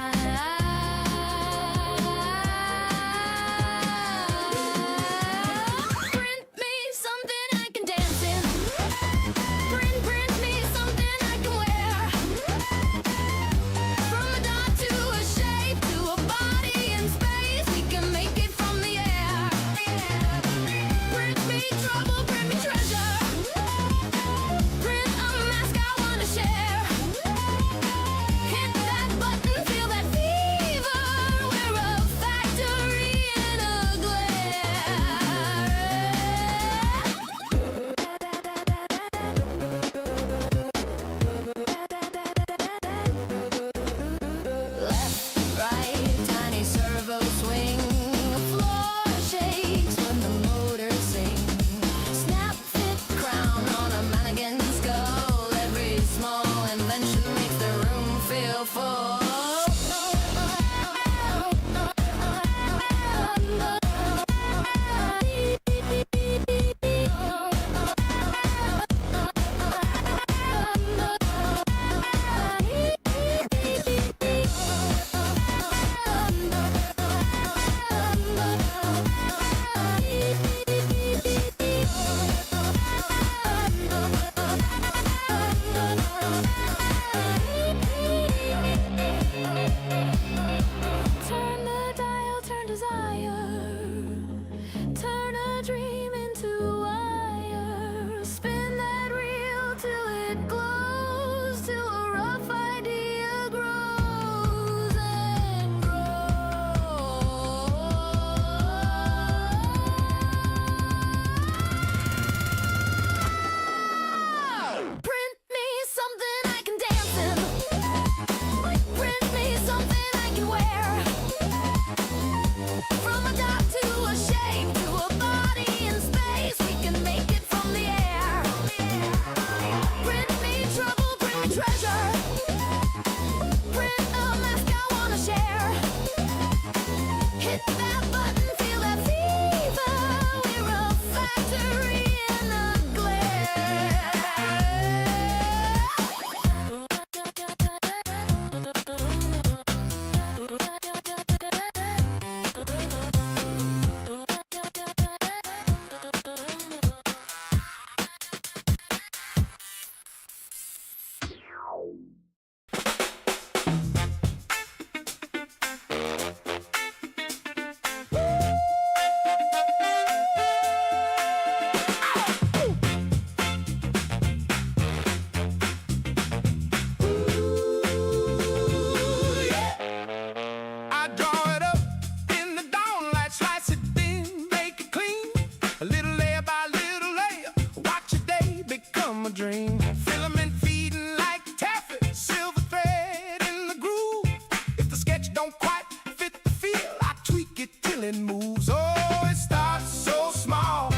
feeling moves. Oh, it starts so small,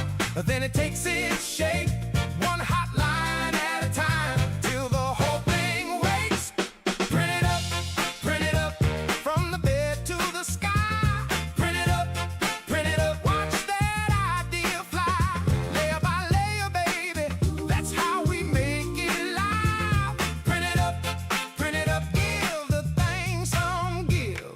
then it takes its shape. One hot line at a time, till the whole thing wakes. Print it up, from the bed to the sky. Print it up, watch that idea fly. Layer by layer, baby, that's how we make it live. Print it up, give the thing some give.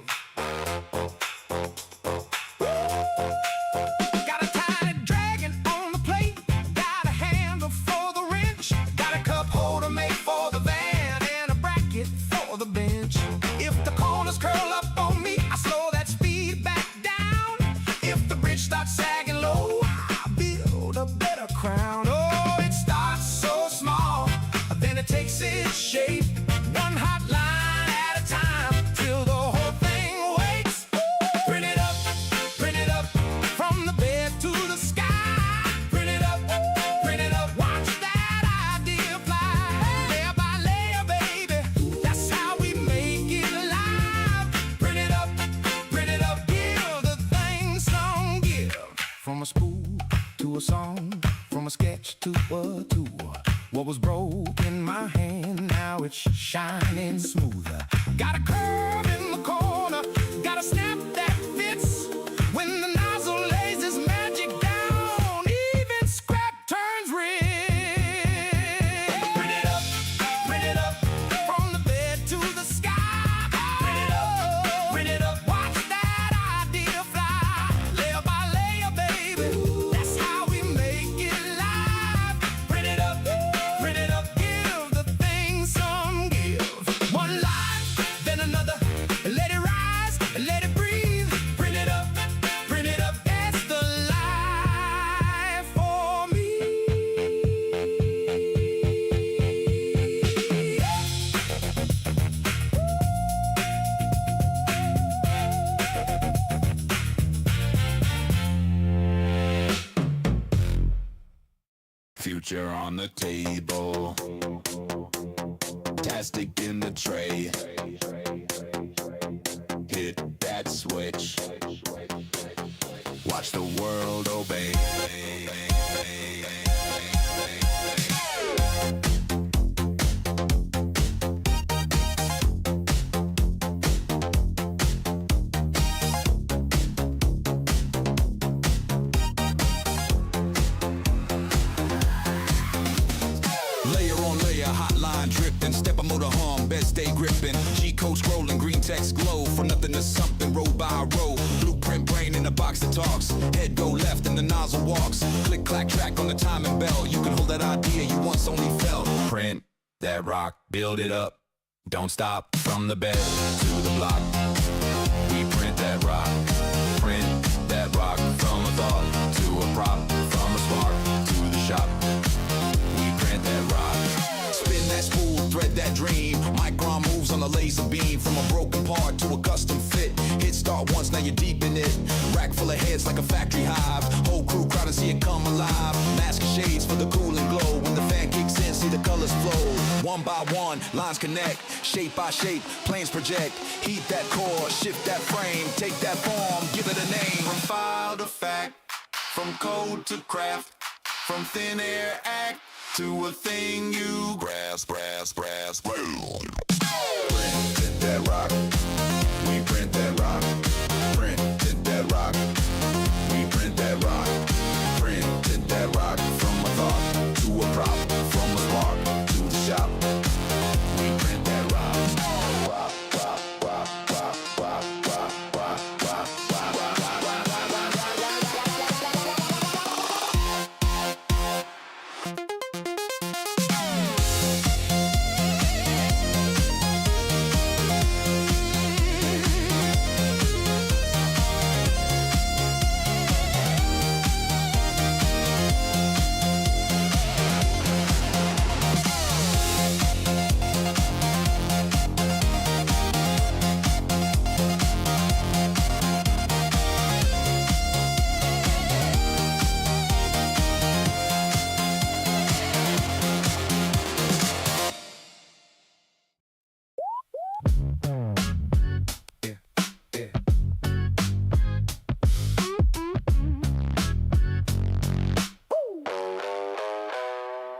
Got a tiny dragon on the plate, got a handle for the wrench, got a cup holder made for the van, and a bracket for the bench. If the corners curl up on me, I slow that speed back down. If the bridge starts sagging low, I build a better crown. Oh, it starts so small, then it takes its shape. One hot line at a time, till the whole thing wakes. Print it up, from the bed to the sky. Print it up, watch that idea fly. Layer by layer, baby, that's how we make it live. Print it up, give the thing some give. From a spool to a song, from a sketch to a tool. What was broke in my hand, now it's shining smoother. Got a curve in the corner, got a snap that fits. When the nozzle lays its magic down, even scrap turns rich. Print it up, from the bed to the sky. Print it up, watch that idea fly. Layer by layer, baby, that's how we make it live. Print it up, give the thing some give. One life, then another, let it rise, let it breathe. Print it up, it's the life for me. Future on the table, plastic in the tray. Hit that switch, watch the world obey. Layer on layer, hotline dripping, step a motor hum, bed stay gripping. G-code scrolling, green text glow, from nothing to something, row by row. Blueprint brain in a box that talks, head go left and the nozzle walks. Click clack track on the timing bell, you can hold that idea you once only felt. Print that rock, build it up, don't stop. From the bed to the block, we print that rock. Print that rock, from a thought to a prop, from a spark to the shop. We print that rock. Spin that spool, thread that dream. Micron moves on a laser beam, from a broken part to a custom fit. Hit start once, now you're deep in it. Rack full of heads like a factory hive. Whole crew crowd to see it come alive. Mask of shades for the cool and glow. When the fan kicks in, see the colors flow. One by one, lines connect. Shape by shape, planes project. Heat that core, shift that frame. Take that form, give it a name. From file to fact, from code to craft, from thin air act to a thing you grasp. Print that rock, we print that rock. Print that rock, we print that rock. Print that rock, from a thought to a prop, from a spark to the shop. We print that rock.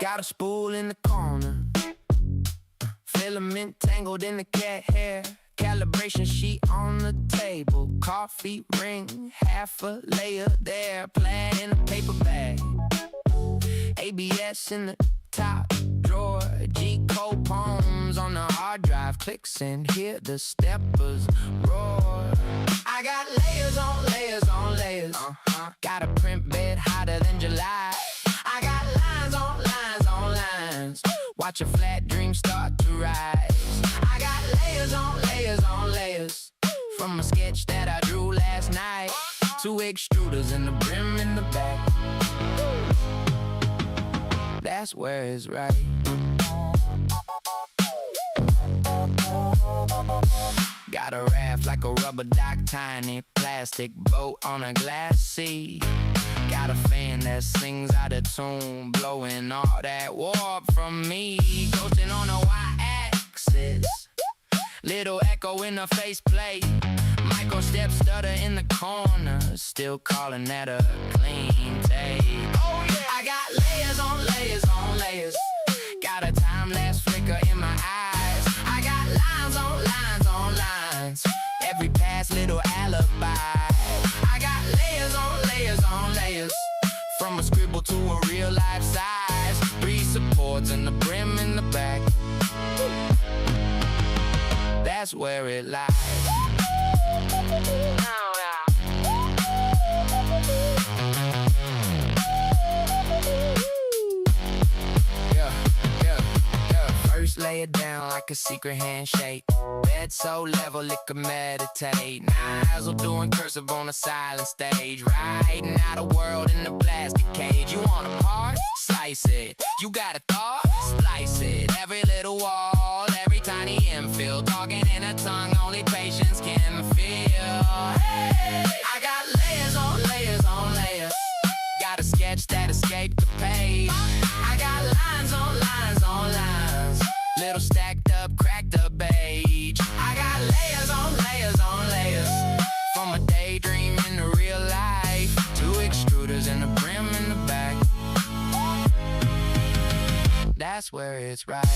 Got a spool in the corner, filament tangled in the cat hair. Calibration sheet on the table, coffee ring, half a layer there. Plaid in a paper bag, ABS in the top drawer. G-code poems on the hard drive, clicks and hear the steppers roar. I got layers on layers on layers. Got a print bed hotter than July. I got lines on lines on lines. Watch a flat dream start to rise. I got layers on layers on layers. From a sketch that I drew last night. 2 extruders and the brim in the back. That's where it's right. Got a raft like a rubber dock, tiny plastic boat on a glass sea. Got a fan that sings out of tune, blowing all that warp from me. Coasting on a y-axis, little echo in the faceplate. Micro step stutter in the corner, still calling that a clean take. Oh yeah, I got layers on layers on layers. Got a time-lapse flicker in my eyes. I got lines on lines on lines. Every past little alibi. I got layers on layers on layers. From a scribble to a real life size. 3 supports and the brim in the back. That's where it lies. First lay it down like a secret handshake. Bed so level it could meditate. Nozzle doing cursive on a silent stage. Writing out a world in a plastic cage. You want a part? Slice it. You got a thought? Splice it. Every little wall, every tiny infill. Talking in a tongue only patience can feel. Hey, I got layers on layers on layers. Got a sketch that escaped the page. I got lines on lines on lines. Little stacked up, cracked up age. I got layers on layers on layers. From a daydream into real life. 2 extruders and a brim in the back. That's where it's right.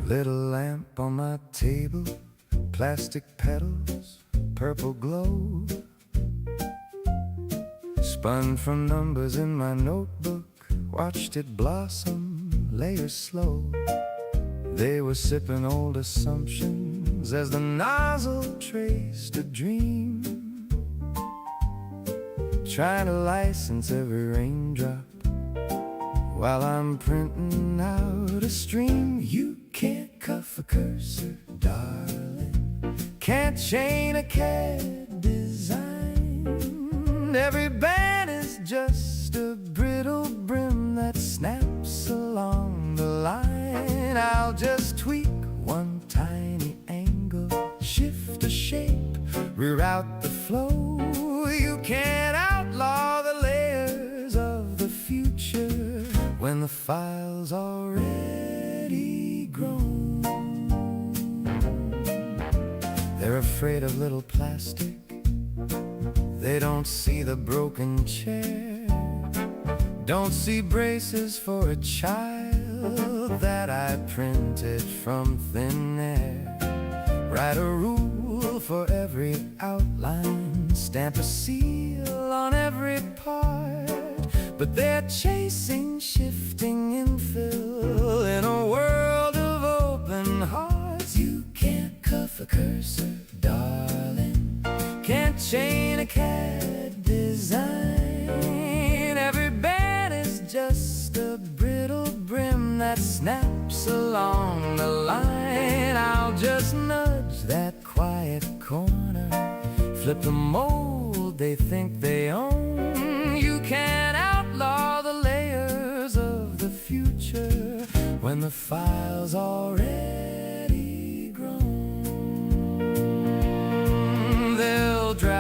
Little lamp on my table, plastic petals, purple glow. Spun from numbers in my notebook, watched it blossom, layers slow. They were sipping old assumptions as the nozzle traced a dream. Trying to license every raindrop while I'm printing out a stream. You can't cuff a cursor, darling. Can't chain a CAD design. Every band is just a brittle brim that snaps along the line. I'll just tweak one tiny angle, shift a shape, reroute the flow. You can't outlaw the layers of the future when the file's already grown. They're afraid of little plastic. They don't see the broken chair. Don't see braces for a child that I printed from thin air. Write a rule for every outline, stamp a seal on every part. But they're chasing shifting infill in a world of open hearts. You can't cuff a cursor, darling. Can't chain a CAD design. Every band is just a brittle brim that snaps along the line. I'll just nudge that quiet corner, flip the mold they think they own. You can't outlaw the layers of the future when the file's already grown. They'll drag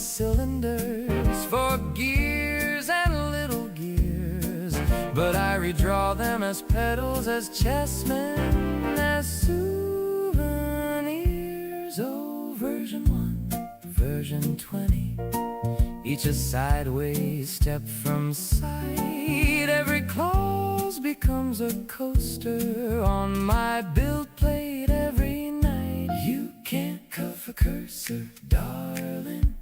cylinders for gears and little gears, but I redraw them as pedals, as chessmen, as souvenirs. Oh, version 1, version 20, each a sideways step from sight. Every clause becomes a coaster on my build plate every night. You can't cuff a cursor, darling,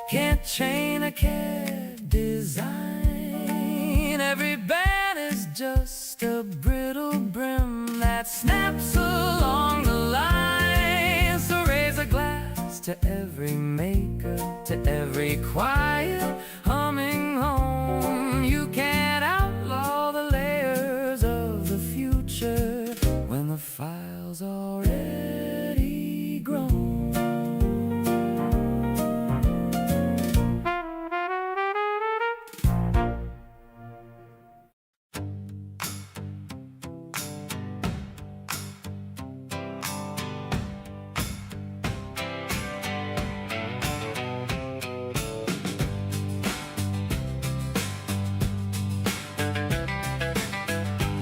can't chain a CAD design. Every band is just a brittle brim that snaps along the line. So raise a glass to every maker, to every quiet humming home. You can't outlaw the layers of the future when the file's already grown.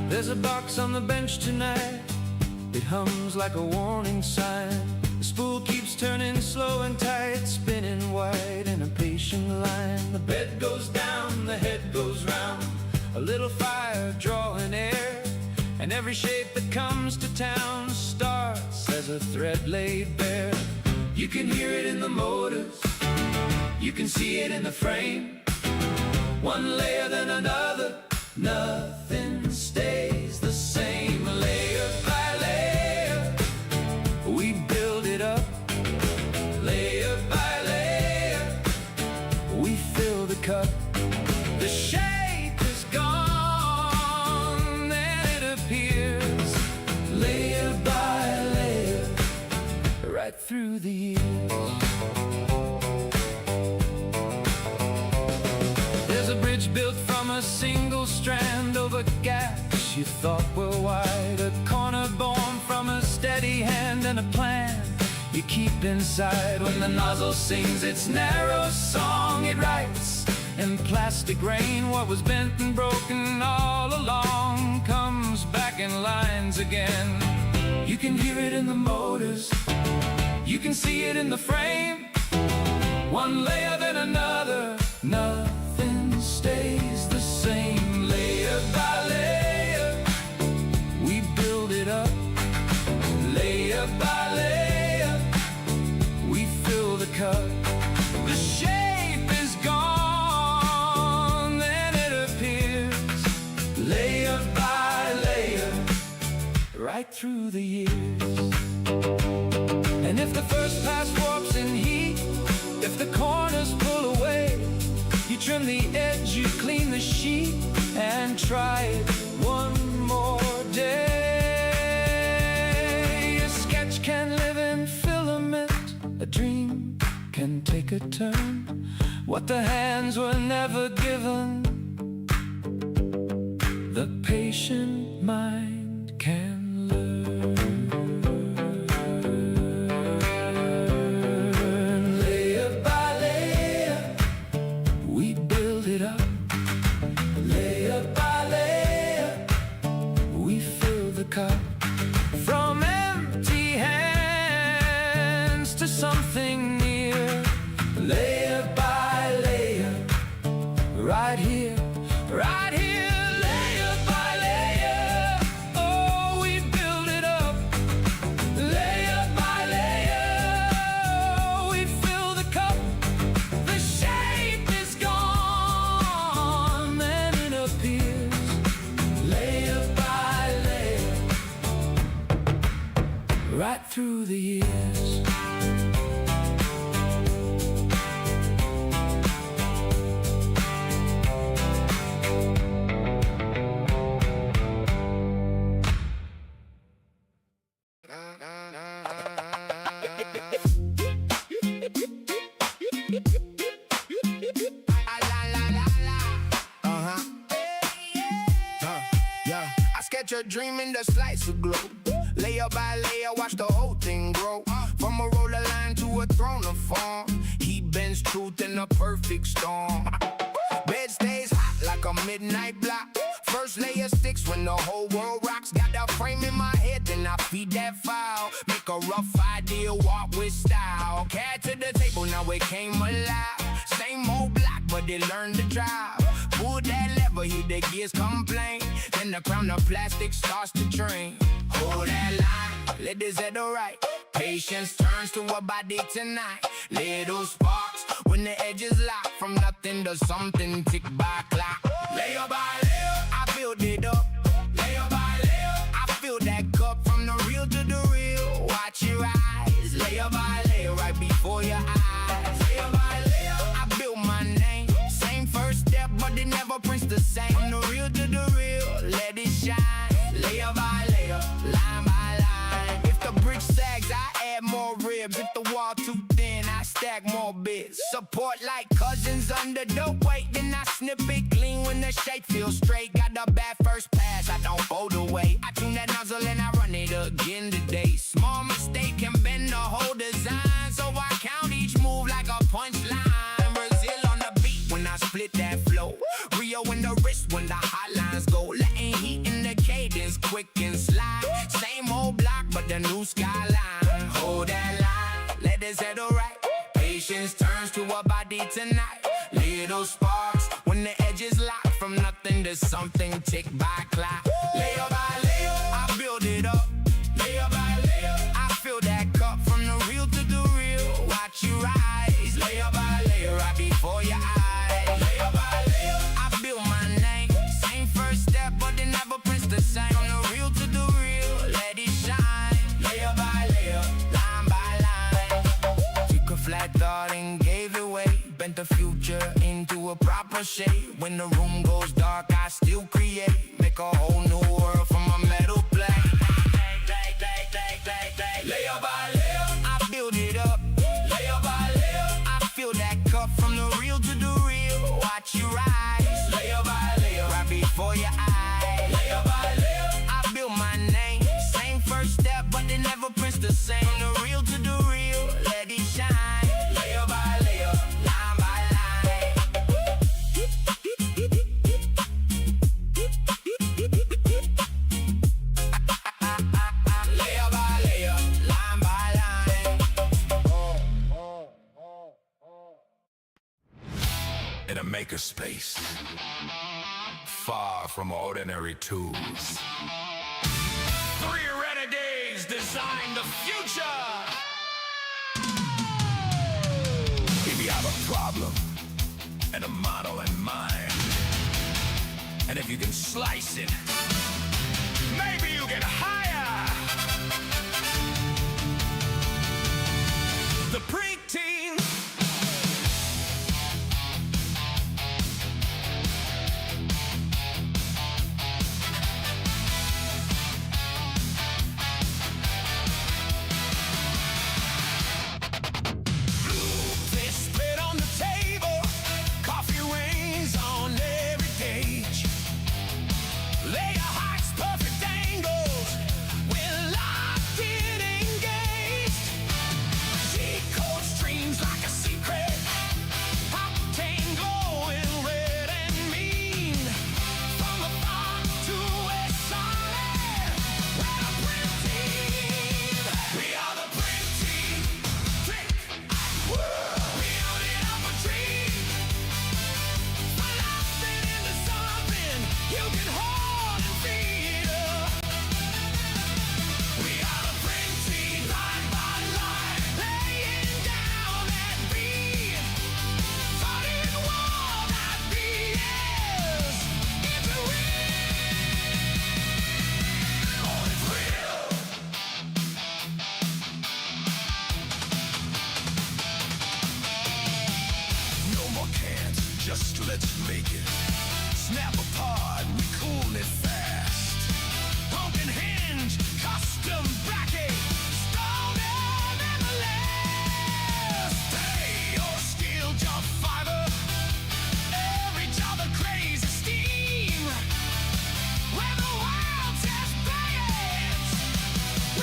There's a box on the bench tonight. It hums like a warning sign. The spool keeps turning slow and tight, spinning wide in a patient line. The bed goes down, the head goes round, a little fire drawing air, and every shape that comes to town starts as a thread laid bare. You can hear it in the motors, you can see it in the frame. One layer then another, nothing stays the same. Layer by layer, we build it up. Layer by layer, we fill the cup. The shape is gone, then it appears. Layer by layer, right through the years. There's a bridge built from a single strand over gaps you thought were wide, a corner born from a steady hand and a plan you keep inside. When the nozzle sings its narrow song, it writes in plastic rain what was bent and broken all along, comes back in lines again. You can hear it in the motors, you can see it in the frame. One layer then another, nothing stays the same. Layer by layer, we build it up. Layer by layer, we fill the cup. The shape is gone, then it appears. Layer by layer, right through the years. And if the first pass warps in heat, if the corners pull away, you trim the edge, you clean the sheet, and try it one more day. A sketch can live in filament, a dream can take a turn. What the hands were never given, the patient mind can learn. Layer by layer, we build it up. Layer by layer, we fill the cup. From empty hands to something near. Layer by layer, right here, right here. Layer by layer, oh, we build it up. Layer by layer, oh, we fill the cup. The shape is gone, then it appears. Layer by layer, right through the years. Yeah, I sketch a dream in the slice of glow. Layer by layer, watch the whole thing grow. From a roller line to a throne of form. He bends truth in a perfect storm. Bed stays hot like a midnight block. First layer sticks when the whole world rocks. Got that frame in my head, then I feed that file. Make a rough idea, walk with style. Carried to the table, now it came alive. Same old block, but it learned to drive. Pull that lever, hear the gears complain. Then the crown of plastic starts to drain. Hold that line, let this head right. Patience turns to a body tonight. Little sparks when the edges lock. From nothing to something, tick by clock. Layer by layer, I build it up. Layer by layer, I fill that cup. From the real to the real, watch your eyes. Layer by layer, right before your eyes. Layer by layer, I build my name. Same first step, but it never prints the same. From the real to the real, let it shine. Layer by layer, line by line. If the brick sags, I add more ribs. If the wall too thin, I stack more bits. Support like cousins under the weight. Then I snip it clean when the shape feels straight. Got the bad first pass, I don't fold away. I tune that nozzle and I run it again today. Small mistake can bend the whole design. So I count each move like a punchline. Brazil on the beat when I split that flow. Rio in the wrist when the hot lines go. Letting heat in the cadence, quick and slide. Same old block, but the new skyline. Hold that line, let it settle right. Patience turns to a body tonight. Little sparks when the edges lock. From nothing to something, tick by clock. Layer by layer, I build it up. Layer by layer, I fill that cup. From the real to the real, watch you rise. Layer by layer, right before your eyes. Layer by layer, I build my name. Same first step, but it never prints the same. From the real to the real, let it shine. Layer by layer, line by line. Took a flat thought and gave it away. Bent the future into a proper shape. When the room goes dark, I still create. Make a whole new world from a metal plate. Layer by layer, I build it up. Layer by layer, I fill that cup. From the real to the real, watch you rise. Layer by layer, right before your eyes. Layer by layer, I build my name. Same first step, but it never prints the same. From the real to the real, let it shine. Layer by layer, line by line. Layer by layer, line by line. In a makerspace, far from ordinary tools. 3 renegades design the future. If you have a problem and a model in mind, and if you can slice it, maybe you can hire the print team. They spit on the table, coffee rains on every page. Layer heights, perfect angles, we're locked in, engaged. Decode streams like a secret, octane glowing red and mean. From the far to west side, we're the print team. We are the print team. Think we own it up a tree. For nothing into something you can hold and feel. We are the print team, line by line, laying down that beat. Fighting war that BS. It's real. Oh, it's real. No more cans, just let's make it. Snap apart, we cool it fast. Broken hinge, custom bracket, stronger than the last. Hey, your skill jump fiber, every job a crazy steam. When the world says play it,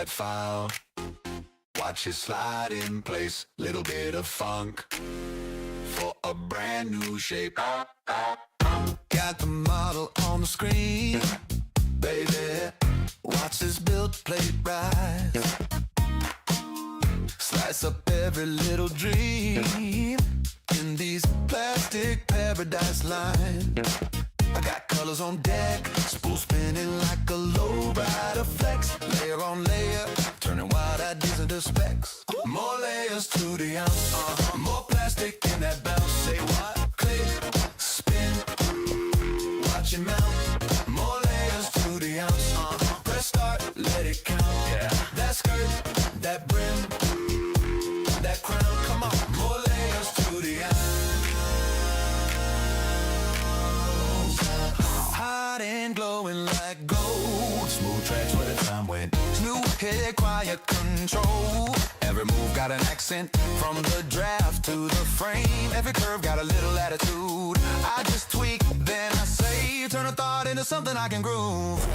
that file. Watch it slide in place, little bit of funk for a brand new shape. Got the model on the screen, baby. Watch this build plate rise. Slice up every little dream in these plastic paradise lines. I got colors on deck, spool spinning like a lowrider flex. Layer on layer, turning wild ideas into specs. More layers to the ounce, more plastic in that bounce. Say what? Click, spin, watch it mount. More layers to the ounce, press start, let it count. Yeah. That skirt, that brim, that crown, come on. More layers to the ounce. Hot and glowing like gold. Smooth tracks where the time went. New head, quiet control. Every move got an accent. From the draft to the frame. Every curve got a little attitude. I just tweak, then I say. Turn a thought into something I can groove.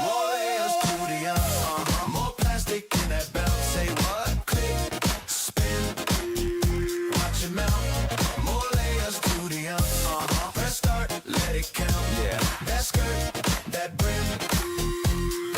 More layers to the ounce. More plastic in that bounce. Say what? Click, spin, watch it mount. More layers to the ounce. Press start, let it count. Yeah. That skirt, that brim,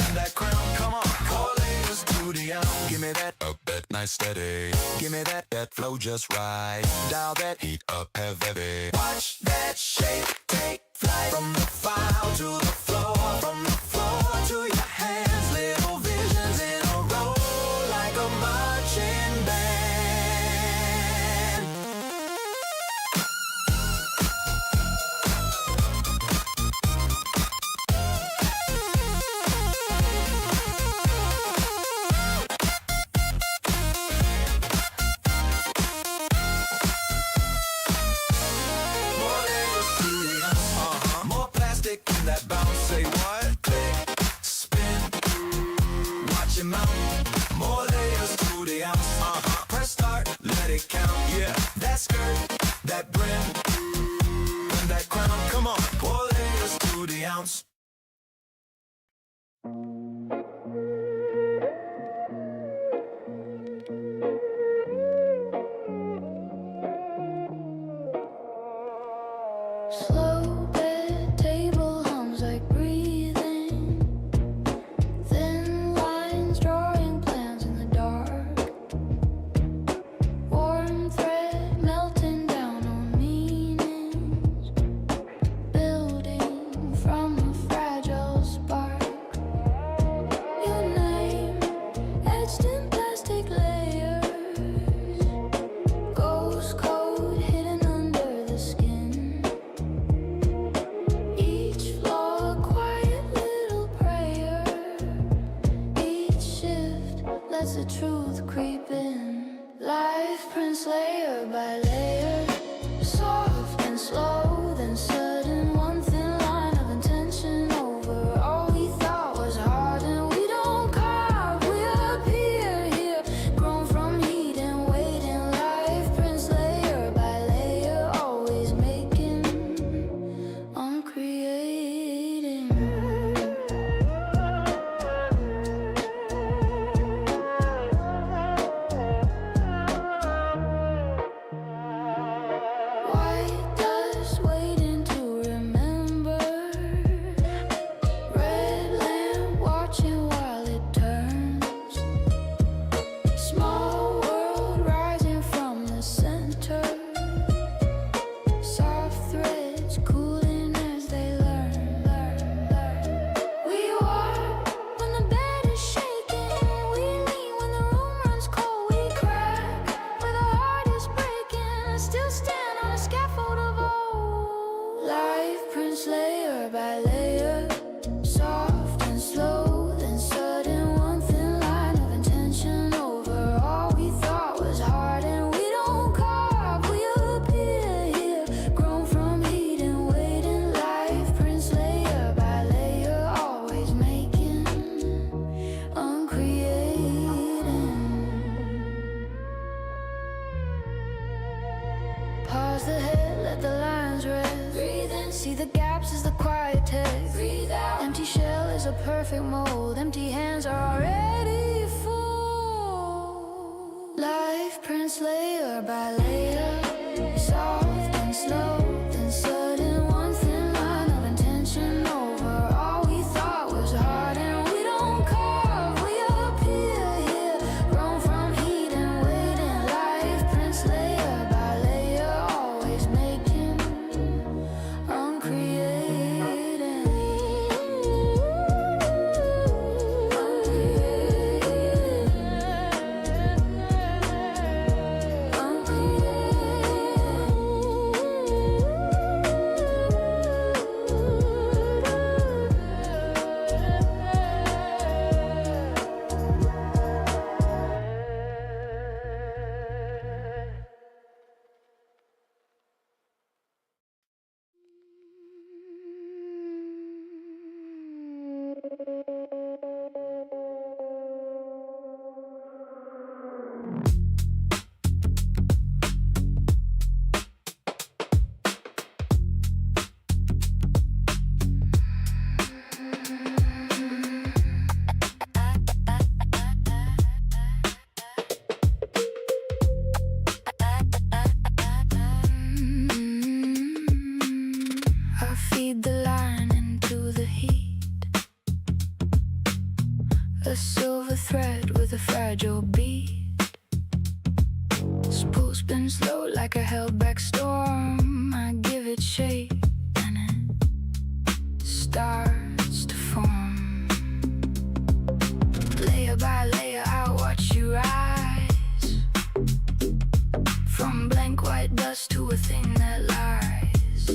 and that crown. Come on. More layers to the ounce. Give me that Up that nice steady. Give me that flow just right. Dial that Heat up heavy. Watch that shape take flight. From the file to the floor. From the floor to your hands. Little visions in a row. Like a marching band. More layers to the ounce. More plastic in that bounce. Say what? Click, spin, watch it mount. More layers to the ounce. Press start, let it count. Yeah. That skirt, that brim, and that crown. Come on. More layers to the ounce. Slow bed table hums like breathing. Thin lines drawing plans in the dark. Warm thread melting down on meanings. Building from a fragile spark. Your name etched in plastic layers. Ghost code hidden under the skin. Each flaw a quiet little prayer. Each shift lets the truth creep in. Life prints layer by layer. Soft and slow, then sudden. One thin line of intention over all we thought was hard. And we don't carve, we appear here. Grown from heat and waiting. Life prints layer by layer. Always making, uncreating. White dust waiting to remember. Red lamp watching while it turns. Small world rising from the center. Soft threads cooling as they learn. We warp when the bed is shaking. We lean when the room runs cold. We crack where the heart is breaking. Still stand on a scaffold of old. Life prints layer by layer. Soft and slow, then sudden. One thin line of intention over all we thought was hard. And we don't carve, we appear here. Grown from heat and waiting. Life prints layer by layer. Always making, uncreating. Pause the head, let the lines rest. Breathe in See the gaps as the quiet text. Breathe out. Empty shell is a perfect mold. Empty hands are already full. Life prints layer by layer, soft and slow, then sudden one thin line of intention over all we thought was hard. And we don't carve, we appear here, grown from heat and waiting. Life prints layer by layer, always making, uncreated. I feed the line into the heat, a silver thread with a fragile beat. Spool spins slow like a held back storm. I give it shape and it starts to form. Layer by layer I watch you rise, from blank white dust to a thing that lies.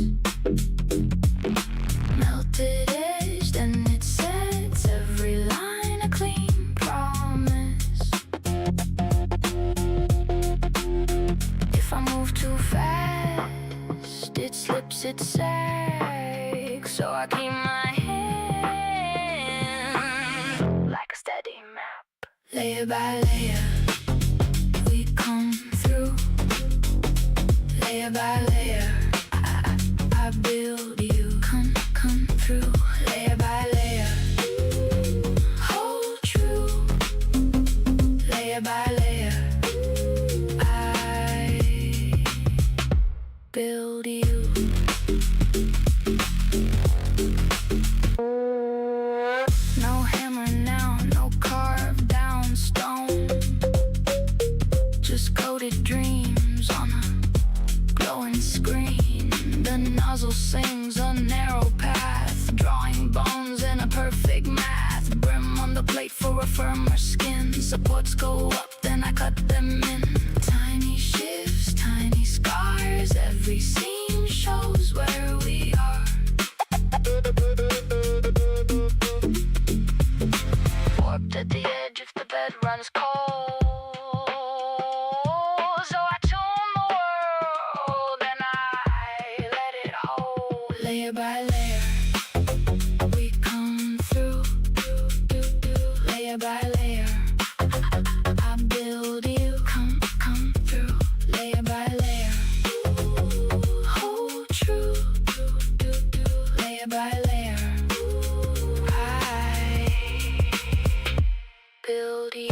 Melted edged and it sets every line a clean promise. If I move too fast, it slips, it sags. So I keep my hand like a steady map. Layer by layer, we come through. Layer by layer, I build you. Come through. Layer by layer, hold true. Layer by layer, I build you. No hammer now, no carved down stone, just coded dreams on a glowing screen. The nozzle sings a narrow path, drawing bones in a perfect math. Brim on the plate for a firmer skin. Supports go up, then I cut them in. Tiny shifts, tiny scars. Every seam shows where we are. Warped at the edge if the bed runs cold. So I tune the world and I let it hold. Layer by layer, we come through. Layer by layer, I build you. Come through. Layer by layer, hold true. Layer by layer, I build you.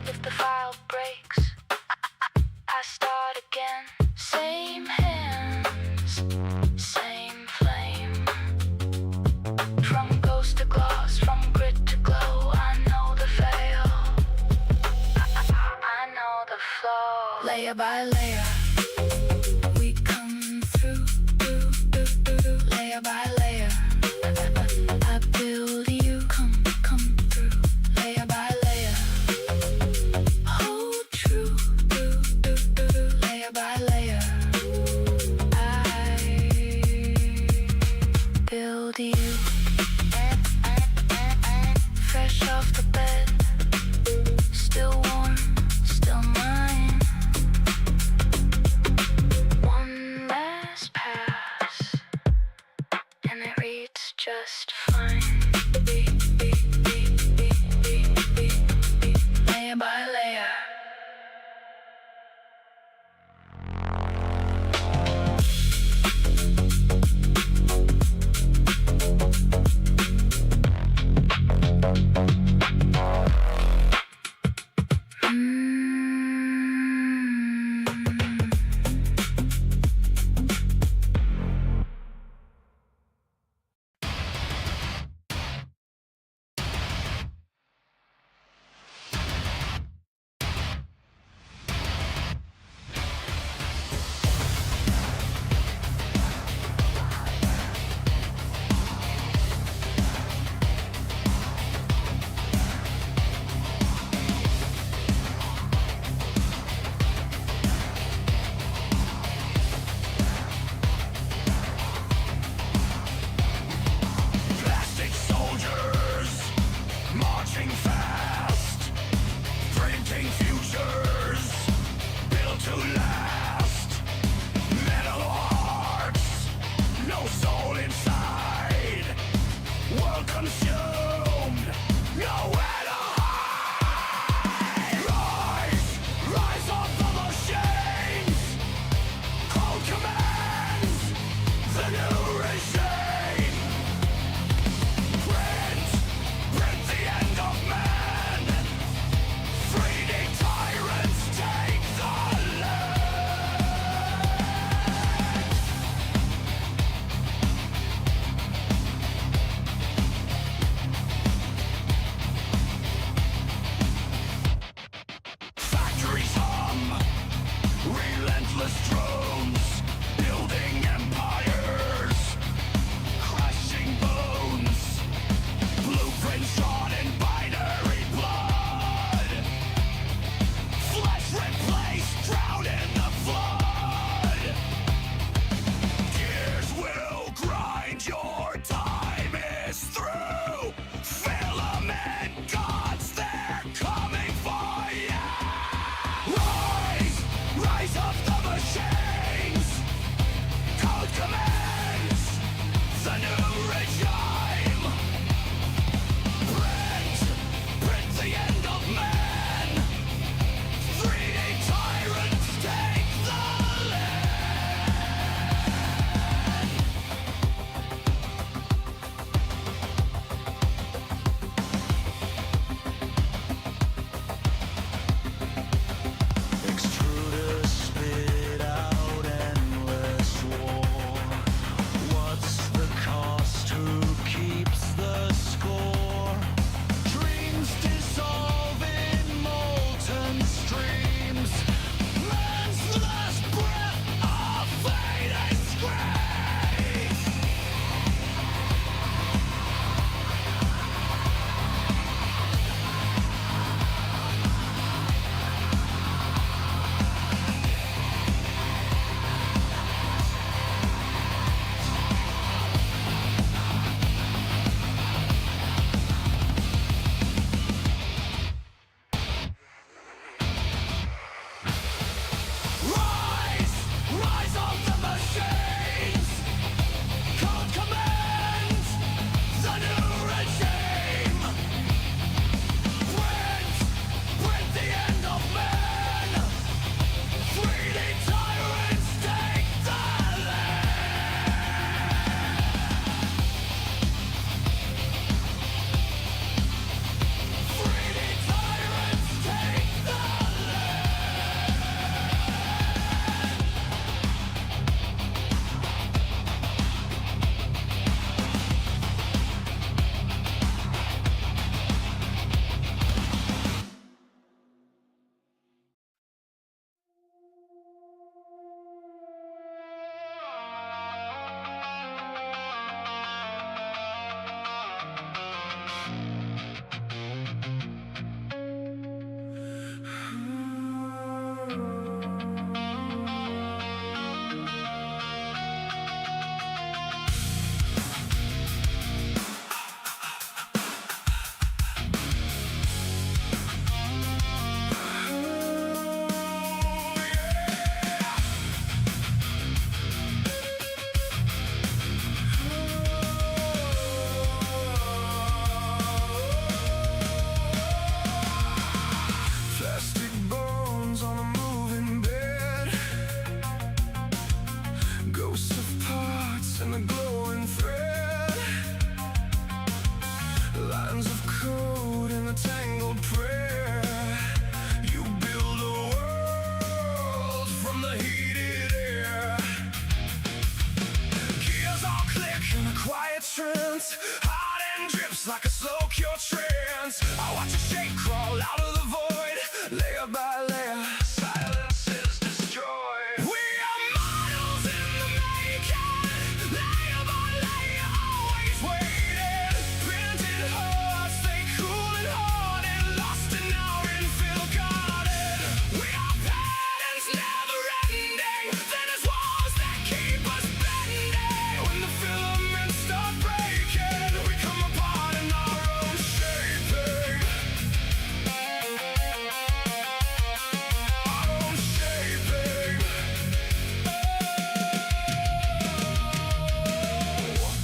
If the file breaks, I start again. Same hands, same flame. From ghost to gloss, from grit to glow. I know the fail, I know the flow. Layer by layer, we come through. Layer by layer, I build you. Come through. Layer by layer, hold true. Layer by layer, I build you. Fresh off the bed, still warm, still mine. just fine. Layer by layer. dance. Hot and drips like a slow cure trance. I watch a shake crawl out of the void, layer by layer, silence is destroyed. We are models in the making, layer by layer, always waiting. Printed hearts, they cool and hard and lost in our infill garden. We are patterns never ending, then there's walls that keep us bending. When the filaments start breaking, we come apart in our own shaping. Our own shaping.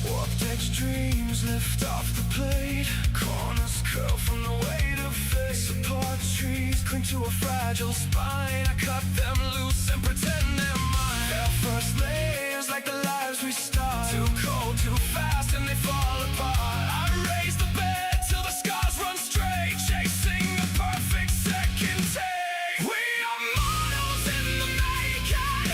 Warped edge dreams lift off the plate. Corners curl from the weight of fate. Support trees cling to a fragile spine. I cut them loose and pretend they're mine. Their first layers like the lives we start. Too cold, too fast, and they fall apart. I raise the bed till the scars run straight, chasing a perfect second take. We are models in the making,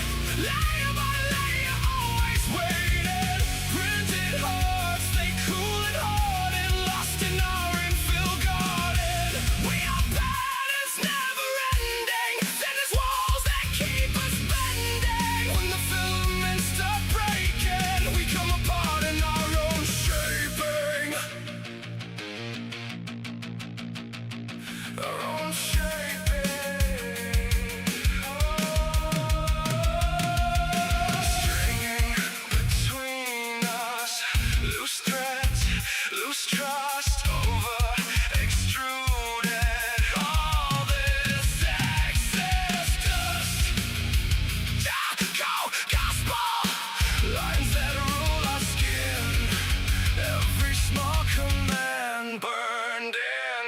layer by layer, always waiting. Printed hearts, they cool and hard and lost in our infill garden. We are patterns never ending, then there's walls that keep us bending. When the filaments start breaking, we come apart in our own shaping. Our own shaping. Stringing between us, loose threads, loose trust, over extruded. All this excess dust. Gospel lines that rule our skin. Every small command burned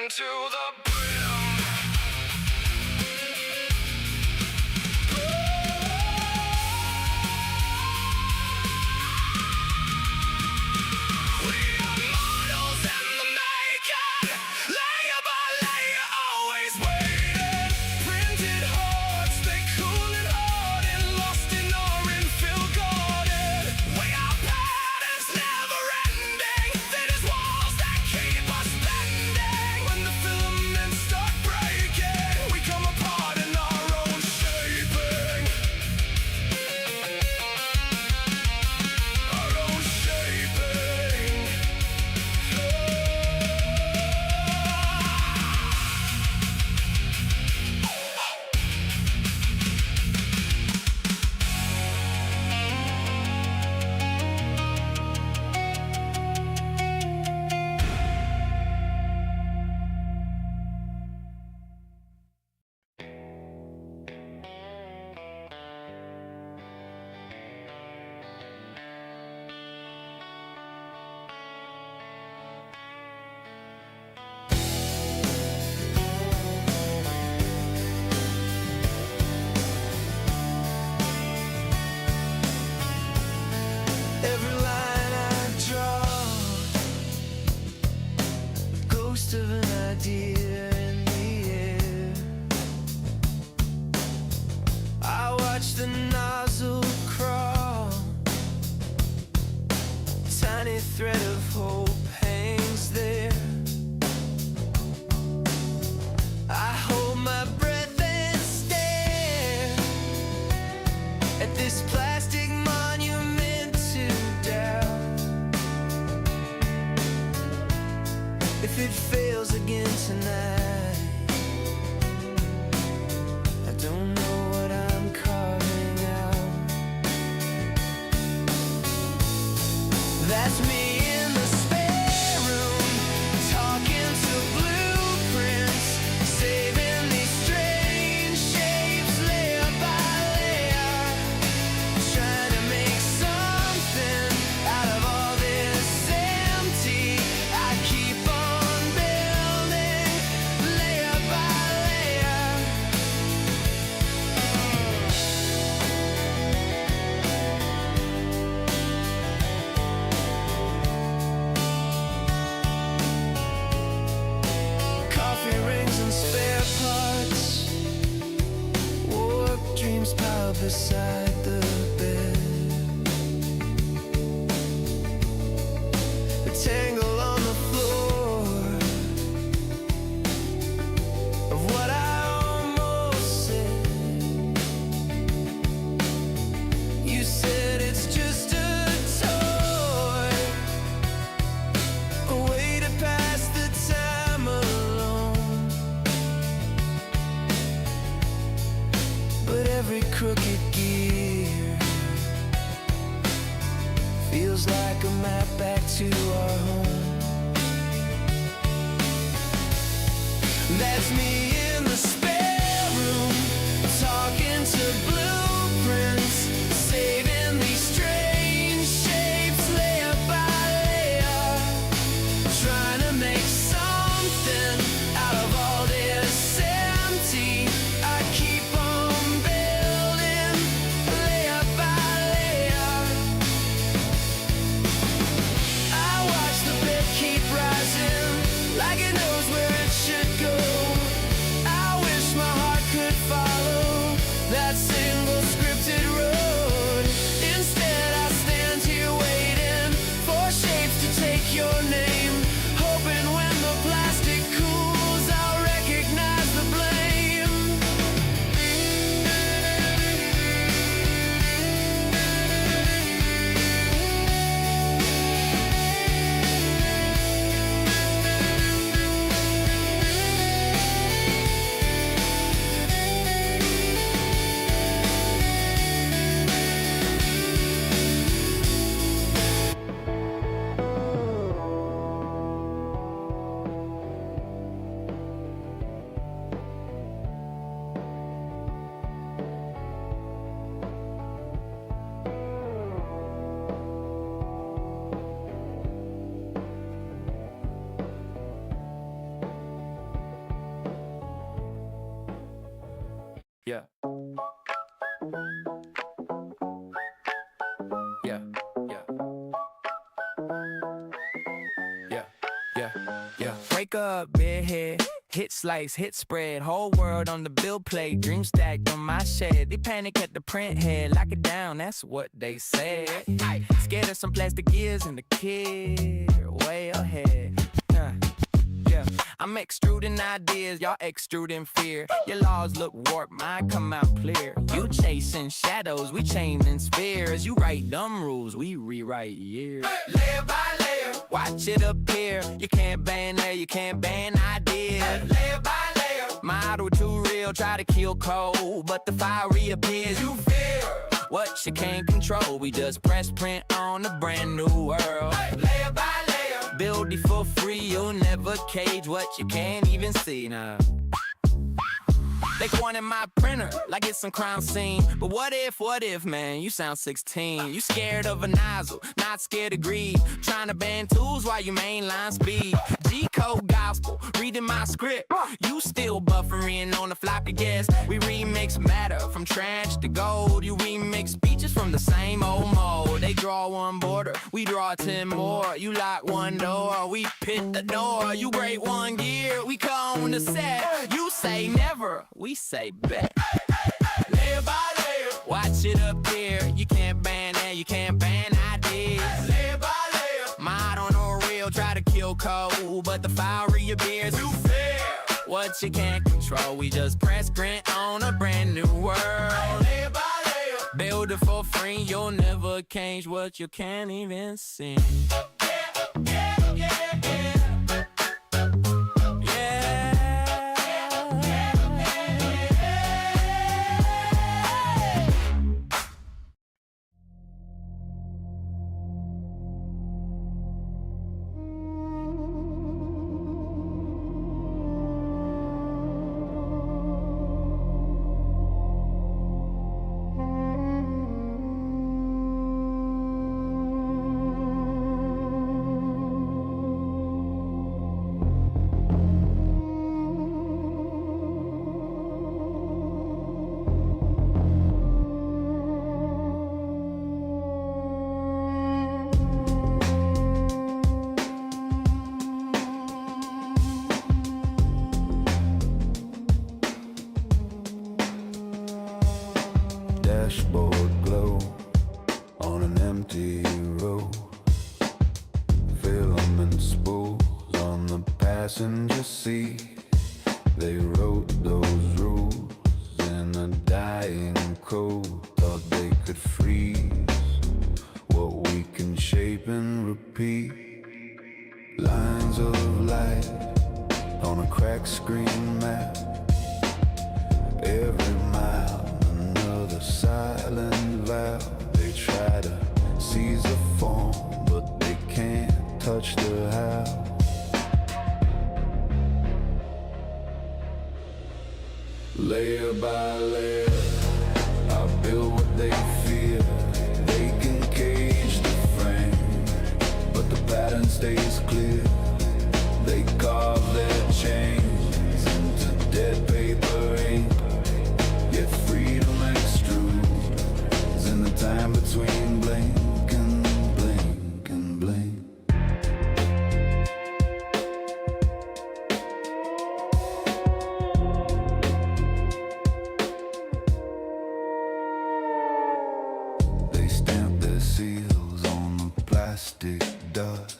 into the brim. We are models in the making, layer by layer, always waiting. Printed hearts, they cool and hard and lost in our infill garden. We are patterns never ending, then there's walls that keep us bending. When the filaments start breaking, we come apart in our own shaping. Our own shaping. Every line I draw, ghost of an idea in the air. I watch the nozzle crawl, tiny thread of hope hangs there. I hold my breath and stare at this plastic monument to doubt. If it fails again tonight, I don't know what I'm carving out. That's me in the spare room, talking to blueprints, saving these strange shapes layer by layer, trying to make something out of all this empty. I keep on building layer by layer. map back to our home. That's me in the spare room, talking to blueprints, saving these strange shapes layer by layer, trying to make something out of all this empty. I keep on building layer by layer. I watch the bed keep rising like it knows where it should go. I wish my heart could follow that single scripted road. Instead I stand here waiting for shapes to take your name, hoping when the plastic cools I'll recognize the blame. Yeah. Yeah, yeah. Yeah, yeah, yeah. Wake up, bedhead. Hit slice, hit spread, whole world on the bill plate. Dream stacked on my shed. They panic at the print head, lock it down, that's what they said. Scared of some plastic gears and the kid way ahead. Yeah, I'm extruding ideas, y'all extruding fear. Your laws look warped, mine come out clear. You chasing shadows, we chaining spears. You write dumb rules, we rewrite years. Layer by layer, watch it appear. You can't ban there, you can't ban ideas. Layer by layer, model too real, try to kill cold, but the fire reappears. You fear what you can't control. We just press print on a brand new world. Layer by layer, build it for free. You'll never cage what you can't even see now. They wanted my printer like it's some crime scene. But what if, man, you sound 16. You scared of a nozzle, not scared of greed. Trying to ban tools while you mainline speed. G-code gospel, reading my script. You still buffering on the floppy guess. We remix matter from trash to gold. You remix speeches from the same old mold. They draw one border, we draw 10 more. You lock one door, we pit the door. You break one gear, we come on the set. You say never, we say bet. Layer by layer, watch it up here. You can't ban that, you can't ban ideas. Layer by layer, mod on a real, try to kill code, but the fire reappears. You fear what you can't control. We just press print on a brand new world. Layer by layer, build it for free. You'll never change what you can't even see. Dashboard glow on an empty road. Filament spools on the passenger seat. They wrote those rules in a dying code. Thought they could freeze what we can shape and repeat. Lines of light on a cracked screen map. Every mile silent valve. They try to seize the form, but they touch the house. Layer by layer, I build what they fear. They can cage the frame, but the pattern stays clear. They carve their chains into dead paper ink, yet freedom extrudes in the time between blink and blink and blink. They stamp their seals on the plastic dust.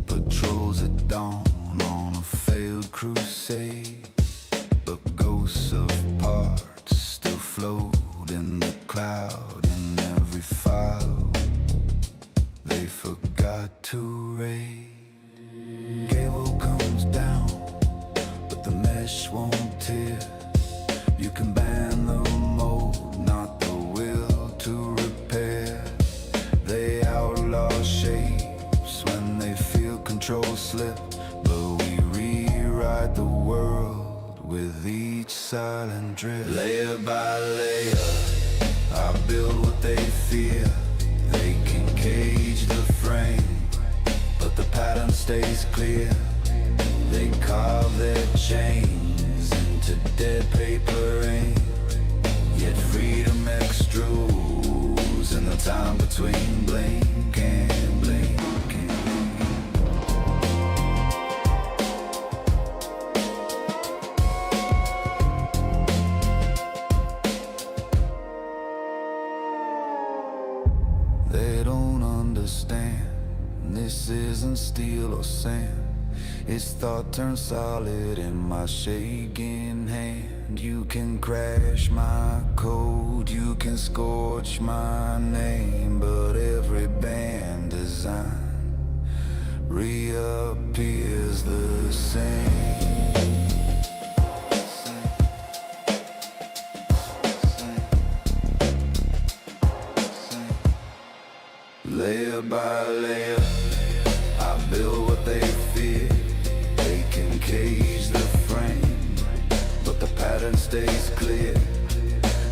Patrols at dawn on a failed crusade. But ghosts of parts still float in the cloud. In every file they forgot to raid. Cable comes down, but the mesh won't tear. You can ban the mold, not the will to repair. They outlaw shapes when they feel control slip, but we rewrite the world with each silent drip. Layer by layer, I build what they fear. They can cage the frame, but the pattern stays clear. They carve their chains into dead paper ink, yet freedom extrudes in the time between blink and blink. They don't understand, this isn't steel or sand. It's thought turned solid in my shaking hand. You can crash my code, you can scorch my name, but every band design reappears the same. Layer by layer, I build what they fear. They can cage the frame, but the pattern stays clear.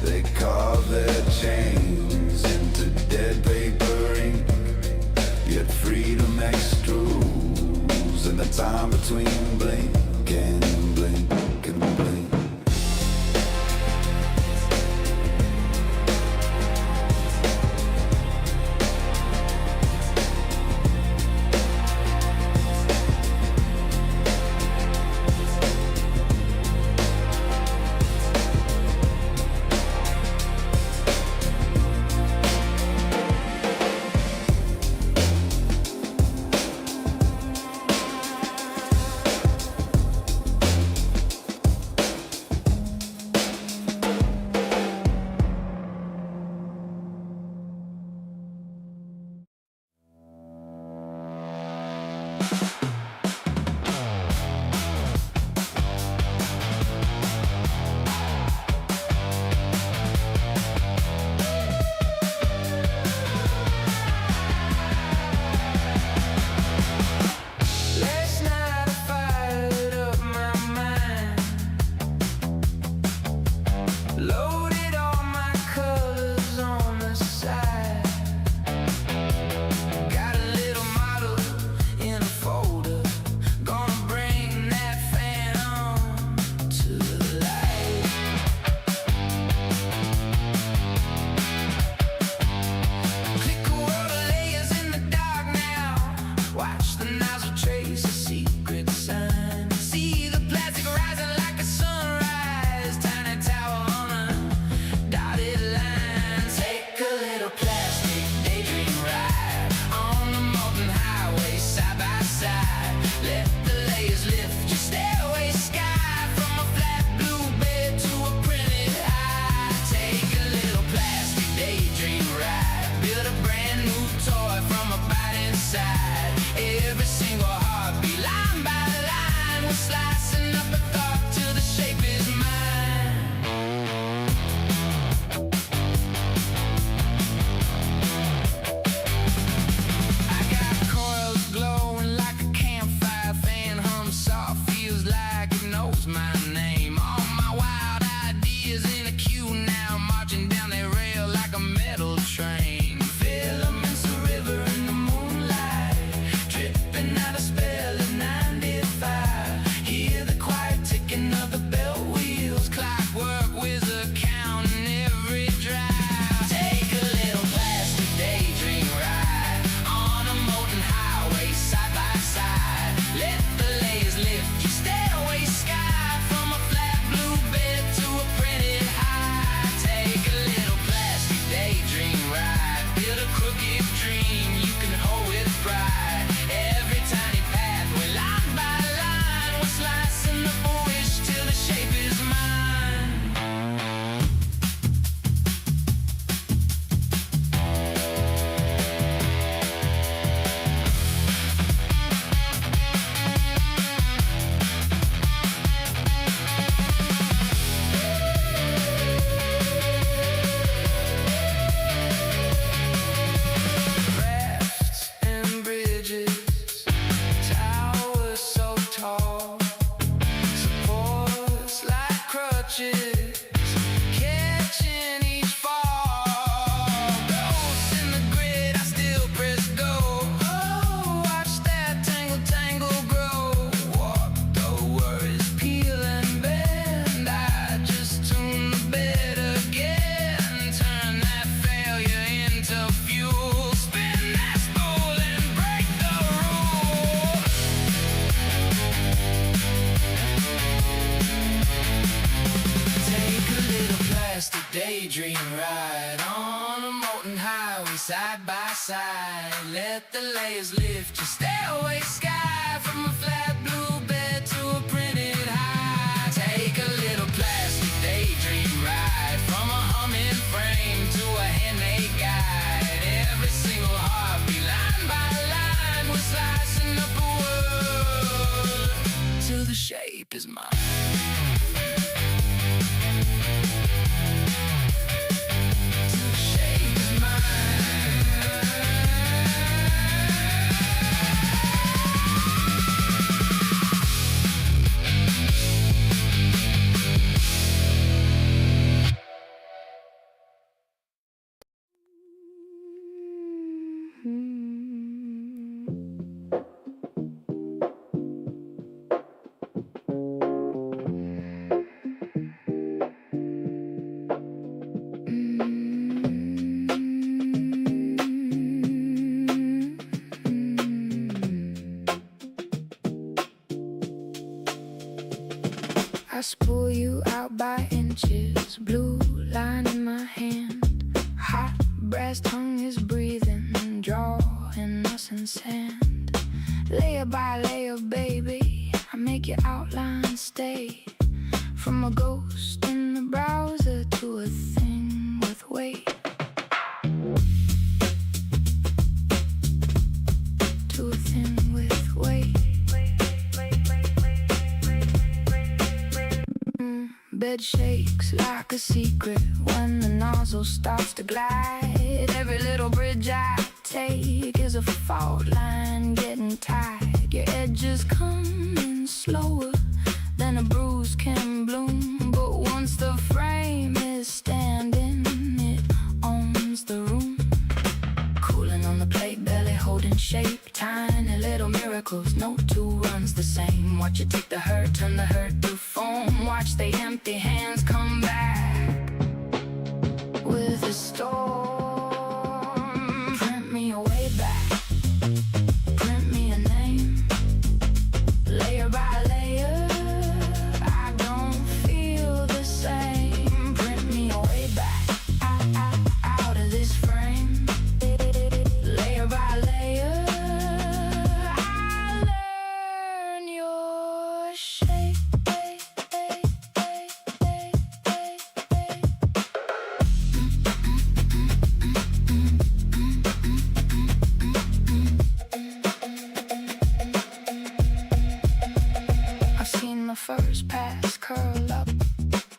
They carve their chains into dead paper ink, yet freedom extrudes in the time between blink and blink and blink. side by side. Let the layers lift your stairway sky from a flat blue bed to a printed high. Take a little plastic daydream ride from a humming frame to a handmade guide. Every single heartbeat, line by line, we're slicing up a world till the shape is mine. I spool you out by inches, blue line in my hand. Hot brass tongue is breathing, drawing us in sand. Layer by layer, baby, I make your outline stay. From a ghost in the browser to a thing with weight. To a thing with weight. Bed shakes like a secret when the nozzle starts to glide. Every little bridge I take is a fault line getting tight. Your edges come in slower than a bruise can bloom. But once the frame is standing, it owns the room. Cooling on the plate, belly holding shape. Tiny little miracles, no two runs the same. Watch it take the hurt, turn the hurt to foam. Watch the empty hands come back with a storm. Print me a way back, print me a name. Layer by layer, I don't feel the same. Print me a way back, out of this frame. Layer by layer, I learn your shape. I've seen the first pass curl up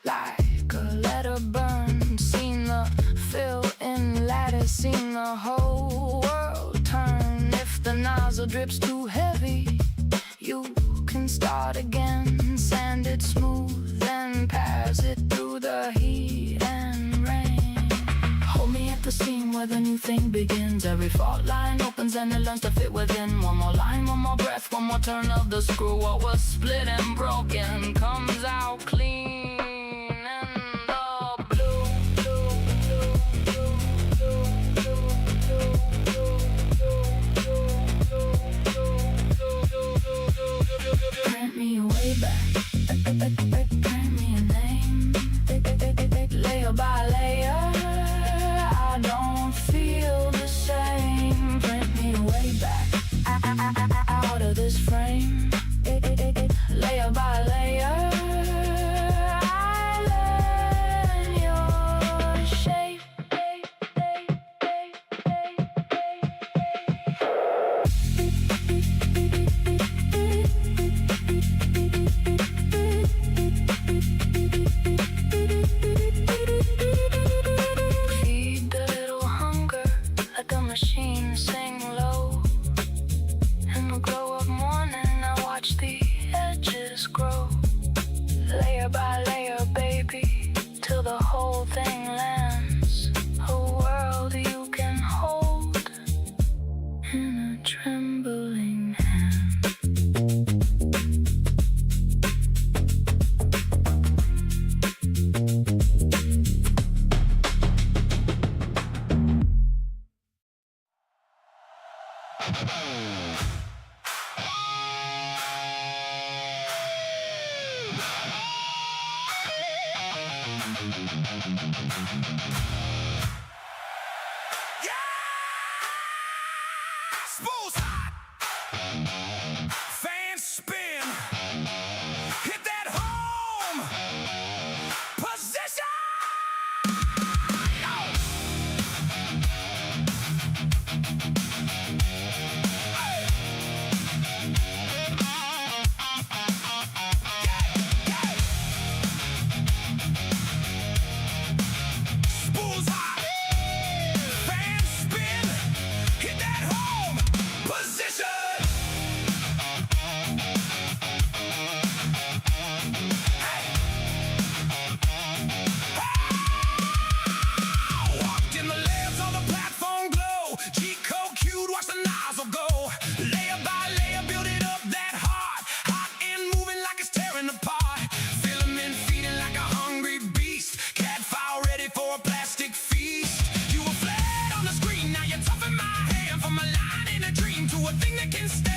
like a letter burn. Seen the fill-in lattice, seen the whole world turn. If the nozzle drips too heavy, you can start again. Sand it smooth, then pass it through the heat and rain. Hold me at the seam where the new thing begins. Every fault line opens and it learns to fit within. One more line, one more breath, one more turn of the screw. What was split and broken comes out clean. And the blue, print me a way back, print me a name. Layer by layer, I don't feel the same. Print me a way back, out of this frame. Layer by layer, I learn your shape. Feed the little hunger, let the machine sing low. In the glow of morning, I watch the edges grow. Layer by layer, baby, till the whole thing lands. A world you can hold in a trembling hand. Yeah! Spool's hot. Fans spin. Hit that home position. Spool's hot. Fans spin. Hit that home position. Walked in the layers on the platform glow. G-code cued, watch the nozzle go. Layer by layer, build it up that hard. Hot and moving like it's tearing apart. Filament feeding like a hungry beast. Cat file ready for a plastic feast. You were flat on the screen, now you're tough in my hand. From a line in a dream to a thing that can stand.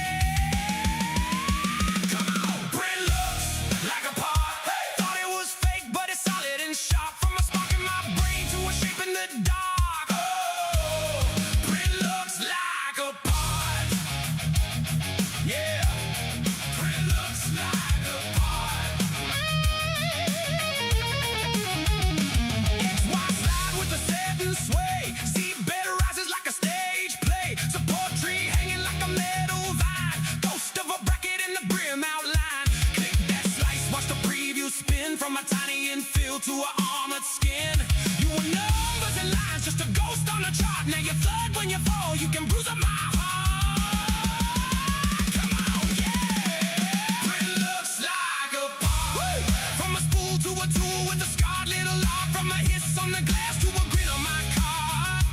Come on, print looks like a part. Thought it was fake, but it's solid and sharp. From a spark in my brain to a shape in the dark. Oh, print looks like a part. Yeah, print looks like a part. XY slide with the 7 sway. Seatbelt rises like a stage play. Support tree hanging like a metal vine. Ghost of a bracket in the brim outline. Click that slice, watch the preview spin. From a tiny infill to an armored skin. You were numbers and lines, just a ghost on a chart. Now you thud when you fall, you can bruise up my heart. Come on, yeah. Print looks like a part. From a spool to a tool with a scarred little lock. From a hiss on the glass to a grin on my car.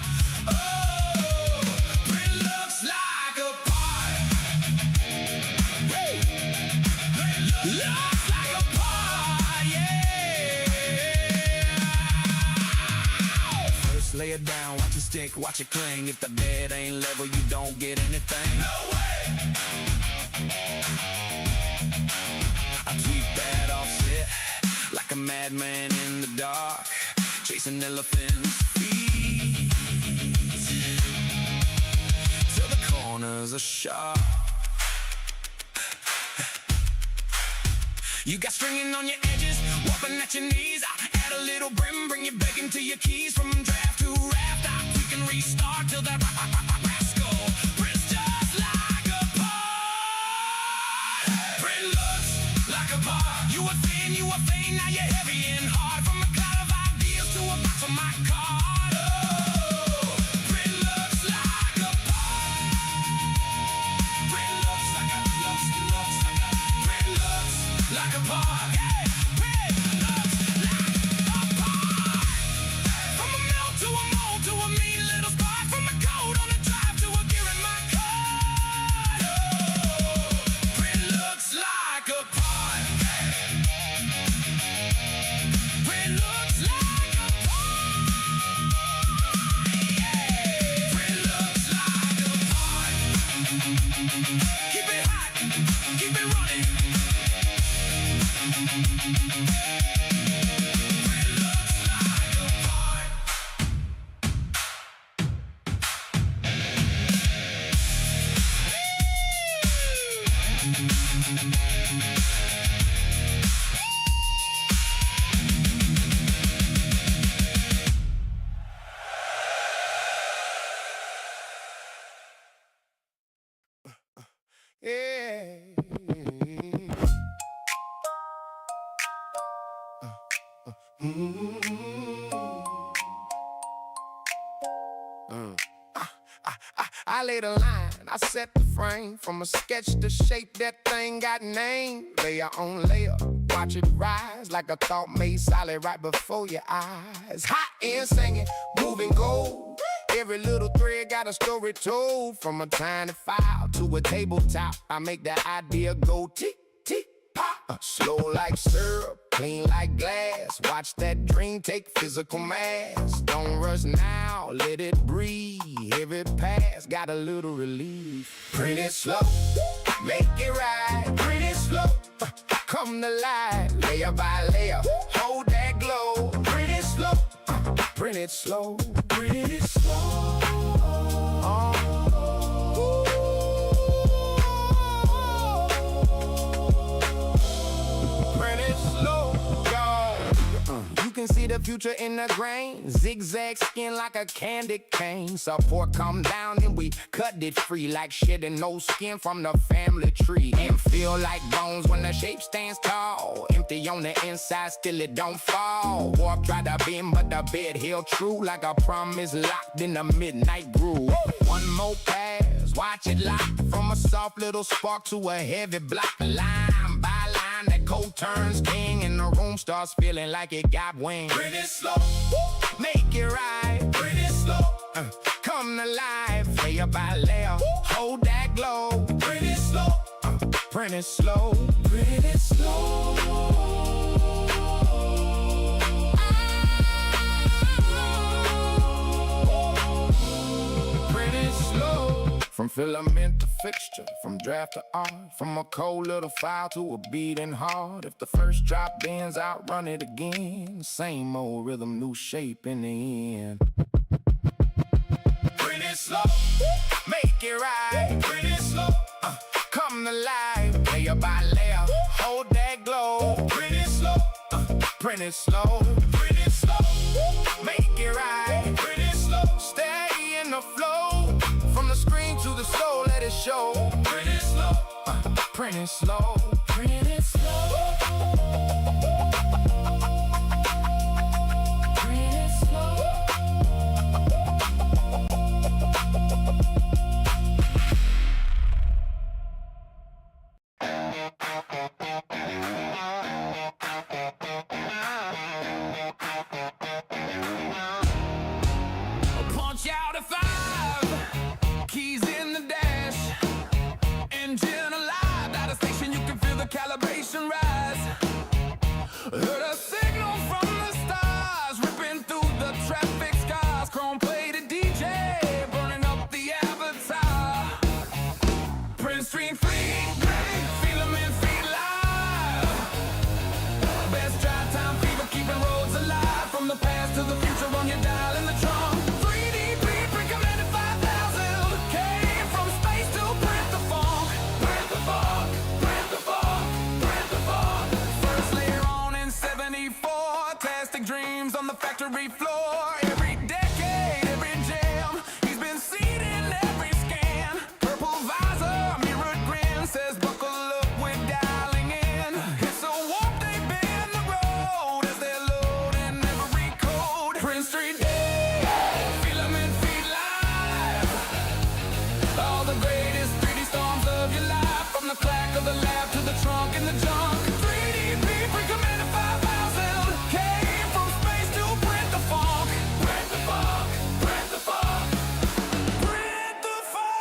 Oh, print looks like a part. Looks like a part, yeah. First lay it down, watch it stick, watch it cling. If the bed ain't level, you don't get anything. No way. I tweak that offset like a madman in the dark, chasing elephants' feet till the corners are sharp. You got stringing on your edges, warping at your knees. I add a little brim, bring you begging to your keys. From draft to raft, I tweak and restart till that rascal prints just like a part. Print looks like a part. You were thin, now you're heavy and hard. From a cloud of ideas to a box on my card. Oh, print looks like a part. Print looks like a print looks like a part. Yeah, print looks like a part. From a melt to a mold to a mean little spark. From a code on a drive to a gear in my car. Oh, print looks like a part. Print looks like a part. Yeah, print looks like a part. Keep it hot, keep it running. Print looks like a part. Yeah. I laid a line, I set the frame. From a sketch to shape, that thing got name. Layer on layer, watch it rise like a thought made solid right before your eyes. Hot and singing, moving gold. Every little thread got a story told. From a tiny file to a tabletop, I make the idea go tick, tick, pop. Slow like syrup, clean like glass. Watch that dream take physical mass. Don't rush now, let it breathe. Every pass got a little relief. Print it slow, make it right. Print it slow, come to life. Layer by layer, hold that glow. Print it slow, print it slow, print it slow. Oh. future in the grain. Zigzag skin like a candy cane. Support come down and we cut it free, like shedding no skin from the family tree. And feel like bones when the shape stands tall. Empty on the inside, still it don't fall. Warp try to bend, but the bed held true, like a promise locked in the midnight groove. One more pass, watch it lock from a soft little spark to a heavy block. Line by line, that cold turns king, and the room starts feeling like it got wings. Pretty slow, Make it right, pretty slow, come to life, layer by layer, hold that glow. pretty slow, Print it slow, pretty slow. pretty slow. From filament to fixture, from draft to art, from a cold little file to a beating heart. If the first drop bends, I'll run it again. Same old rhythm, new shape in the end. Pretty slow, Make it right, pretty slow, come to life, layer by layer, hold that glow. pretty slow, Print it slow, pretty slow, make it right, pretty slow, stay in the flow. From the screen to the soul, let it show. pretty slow, Print it slow, pretty slow, pretty slow. Punch out a 5, keys in the dash, engine alive, at a station you can feel the calibration rise. Heard a signal from the stars, ripping through the traffic scars, chrome plated DJ, burning up the avatar. PrintStream3D, Filament feed live, best drive time fever, keeping roads alive, from the past to the future on your dial in the trunk. 3D print commanded 5,000, came from space to print the funk. Print the funk, print the funk, print the funk. First layer on in 74, tastic dreams on the factory floor. Every decade, every jam, he's been seen in every scan. Purple visor, mirrored grin, says buckle up, we're dialing in. It's a warp, they bend the road as they're loading every code. PrintStream3D, Filament feed live, all the greatest 3D storms of your life, from the clack of the lab to the trunk and the junk. 3D print commanded 5,000, came from space to print the funk. Print the funk, print the funk, print the funk.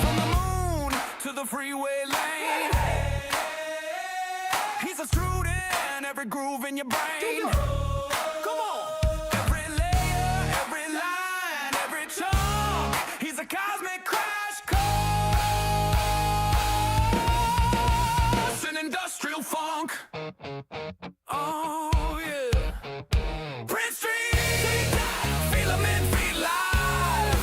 From the moon to the freeway lane, he's extruding every groove in your brain. Come on. Every layer, every line, every chunk, he's a cosmic crash course in industrial funk. Oh yeah. PrintStream, Filament feed live.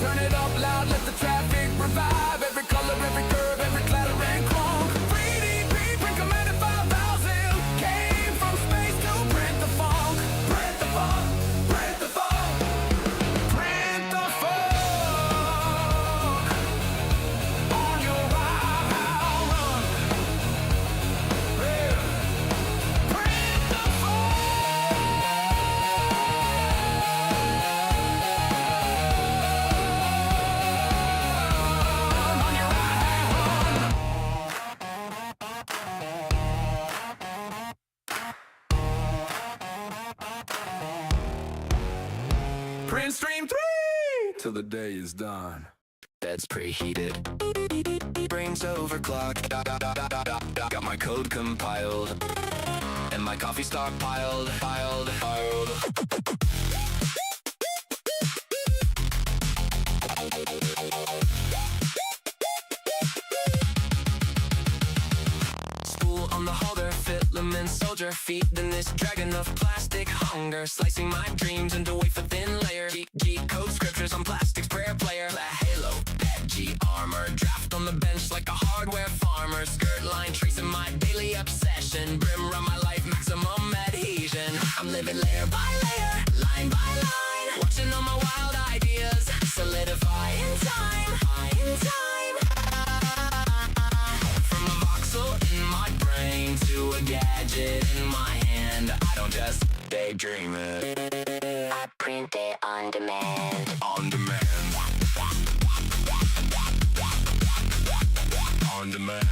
Turn it up loud, let the traffic revive. Every color, every curve, every clatter and clunk. 3D print commanded 5,000, came from space to print the funk. Print the funk, print the funk, print the funk on your ride run. Yeah. Print the funk. On your ride run. PrintStream3 till the day is done. That's preheated. Brains overclocked. Got my code compiled. And my coffee stockpiled. Piled. Spool on the feeding this dragon of plastic hunger, slicing my dreams into wafer-thin layer. Geek code scriptures on plastic's prayer player. Black halo, G armor, draft on the bench like a hardware farmer. Skirt line tracing my daily obsession. Brim around my life, maximum adhesion. I'm living layer by layer, line by line, watching all my wild ideas solidify in time, in time. From a voxel in my brain to a gadget in my hand, I don't just daydream it, I print it on demand. On demand. On demand.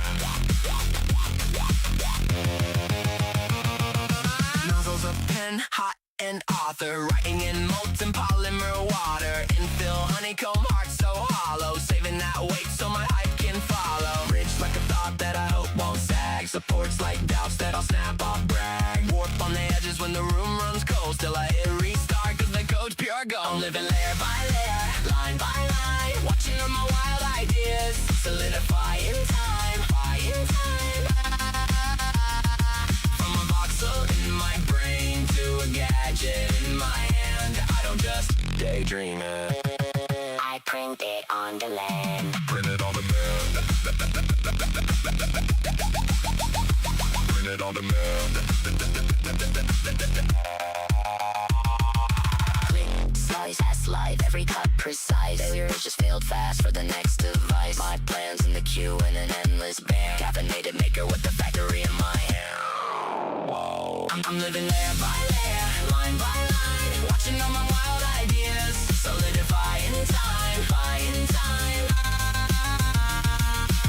Nozzles of pen, hot and author, writing in molten polymer water. Infill honeycomb heart so hollow, saving that weight so my hype can follow. Bridge like a thought that I hope won't sag, supports like doubts that I'll snap off brag. Warp on the edges when the room runs cold, still I hit restart cause the code's pure gold. I'm living layer by layer, line by line, watching all my wild ideas solidify in time, in time. From a voxel in my brain to a gadget in my hand, I don't just daydream it, I print it on the land. Print it on demand. Print it on demand. Click, slice, S-life, every cut precise. Failure just failed fast for the next device. My plans in the queue in an endless bear. Caffeinated maker with the factory in my hair. Whoa. I'm living layer by layer, line by line, watching all my wild ideas solidify in time, in time.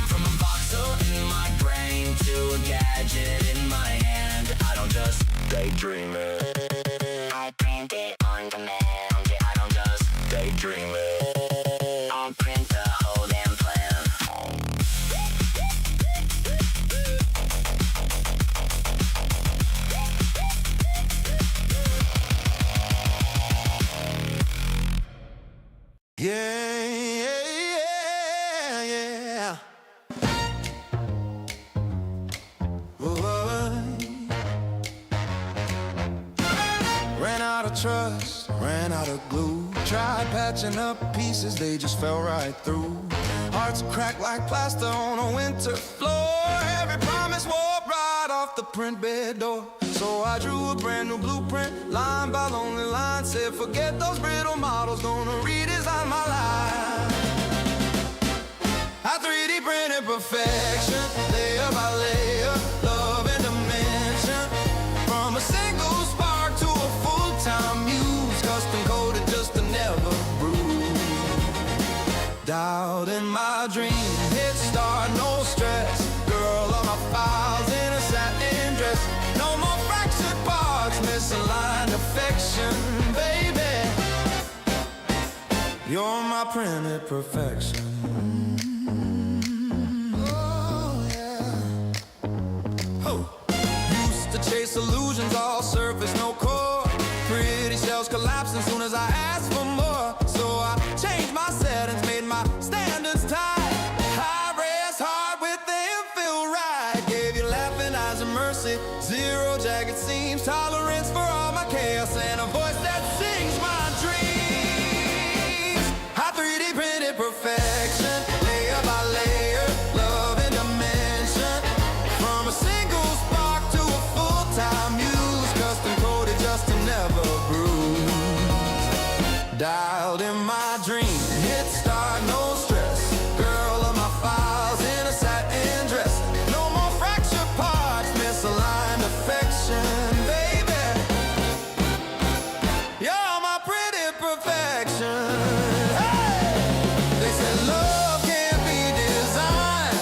From a voxel in my brain to a gadget in my hand, I don't just daydream it, I print it on demand. I don't just daydream it, I'll print the whole damn plan. Yeah, yeah, yeah. Ran out of trust, ran out of glue. Tried patching up pieces, they just fell right through. Hearts cracked like plaster on a winter floor. Every promise warped right off the print bed door. So I drew a brand new blueprint, line by lonely line. Said forget those brittle models, gonna redesign my life. I 3D printed perfection, layer by layer, love and dimension. From a single spark to a full-time muse, custom coded just to never bruise. Doubt in my dream, hit start, no stress. Girl on my files in a satin dress. No more fractured parts, misaligned affection, baby. You're my printed perfection. Used to chase illusions, all surface, no core. Pretty shells collapsing soon as I asked for more. So I changed my settings, made my standards tight. High res hard with the infill right. Gave you laughing eyes of mercy, zero jagged seams, tolerance for all my chaos, and a voice that sings my dreams. I 3D printed perfection, layer by layer, love and dimension. From a single spark to a full-time use, custom coded just to never bruise. Dialed in my dream, hit start, no stress. Girl of my files in a satin dress. No more fractured parts, misaligned affection, baby. You're my pretty perfection. Hey! They said love can't be designed,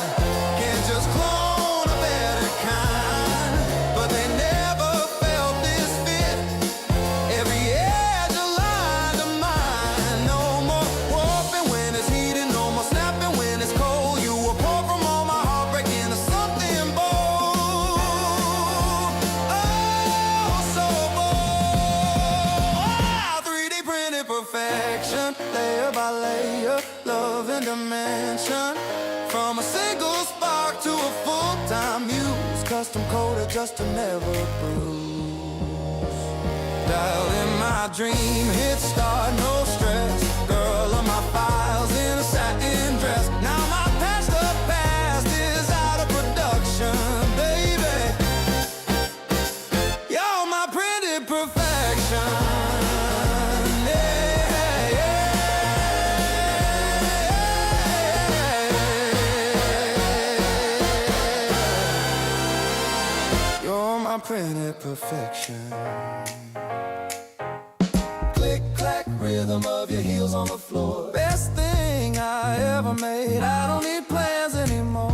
can't just clone a better kind. But they never felt this fit. Every edge aligned to mine. No more warping when it's heated, no more snapping when it's cold. You were poured from all my heartbreak into something bold. Oh, so bold. Ah, 3D printed perfection, layer by layer, love and dimension. From a single spark to a full-time use, custom coded just just to never bruise. Dialed in my dream, hit start, no stress. Girl on my files in a satin dress. Now my past, the past is out of production, baby. You're my pretty perfection. Yeah, yeah. You're my pretty perfection. Click, clack, rhythm of your heels on the floor. Best thing I ever made. I don't need plans anymore.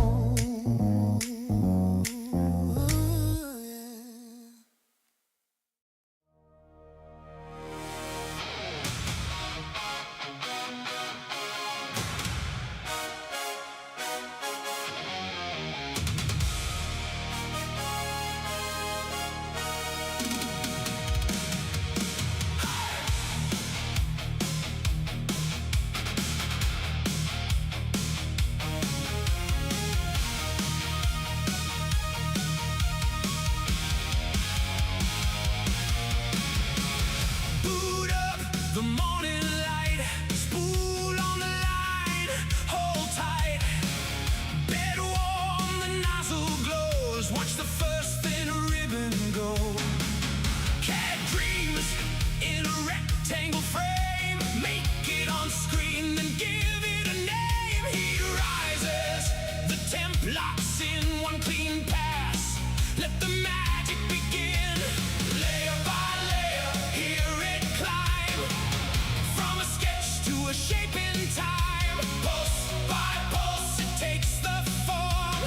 Boot up the morning light, spool on the line, hold tight. Bed warm, the nozzle glows. Watch the first thin ribbon go. Cat dreams in a rectangle frame. Make it on screen, then give it a name. Heat rises, the temp locks in one clean pass. Let the magic begin. Layer by layer, hear it climb. From a sketch to a shape in time. Pulse by pulse, it takes the form.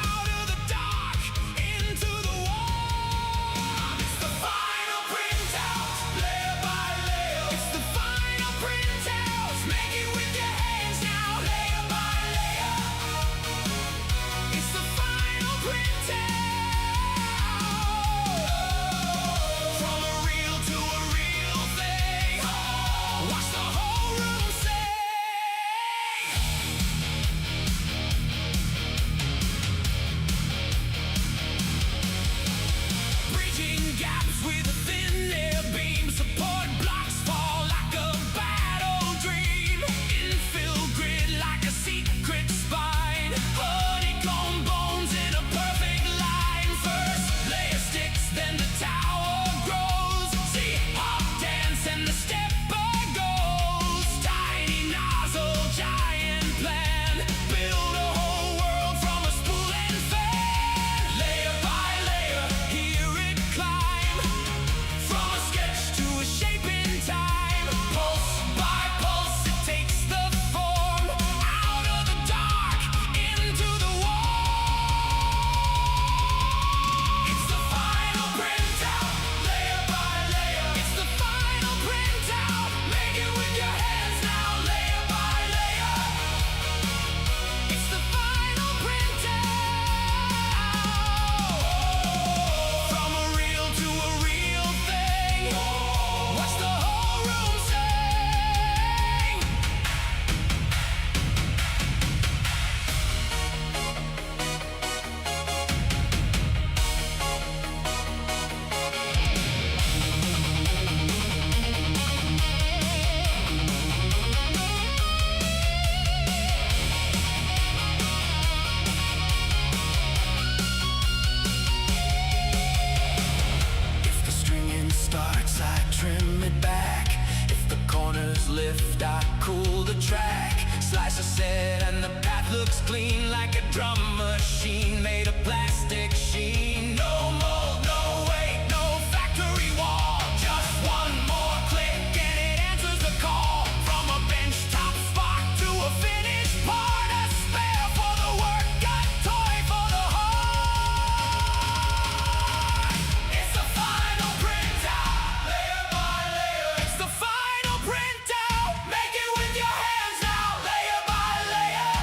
Out of the dark, into the warm. It's the final printout, layer by layer. It's the final printout. Make it with your hands now, layer by layer. It's the final printout. From a real to a real thing. Watch the whole room sing. Bridging gaps with a thin air beam. Support blocks fall like a battle dream. Infill grid like a secret spine. Honeycomb bones in a perfect line. First layer sticks, then the tower grows. See hop dance and the stepper goes. Tiny nozzle, giant plan. Build a whole world from a spool and fan. Layer by layer, hear it climb. From a sketch to a shape in time. Pulse by pulse, it takes the form. Out of the dark, into the warm. It's the final printout, layer by layer. It's the final printout. Make it with your hands now, layer by layer. It's the final printout. From a real to a real thing. Watch the whole room sing. If the stringing starts, I trim it back. If the corners lift, I cool the track. Slice a set and the path looks clean, like a drum machine made of plastic sheen. No mold, no weight, no factory wall. Just one more click and it answers the call. From a bench top spot to a finished part. A spare for the work, a toy for the heart. It's the final printout, layer by layer. It's the final printout. Make it with your hands now, layer by layer.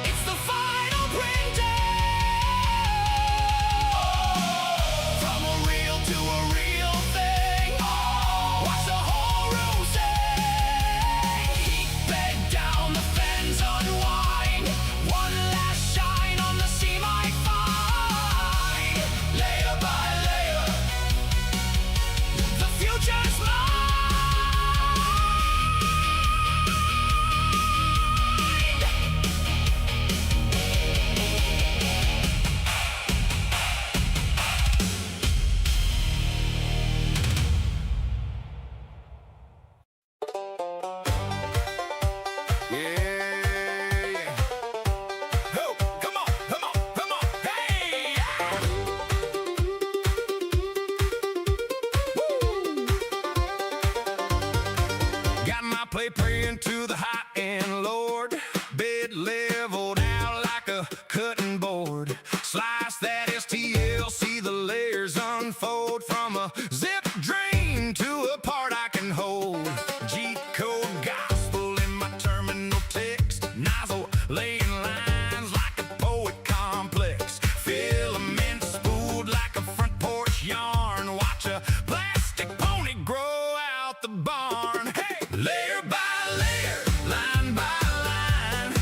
It's the final printout. play praying to the high-end Lord. Bed leveled out like a cutting board. Slice that STL, see the layers unfold. From a zip drain to a part I can hold. G-code gospel in my terminal text. Nozzle laying lines like a poet complex. Filament spooled like a front porch yarn. Watch a plastic pony grow out the barn. Hey! Layer by layer, line by line.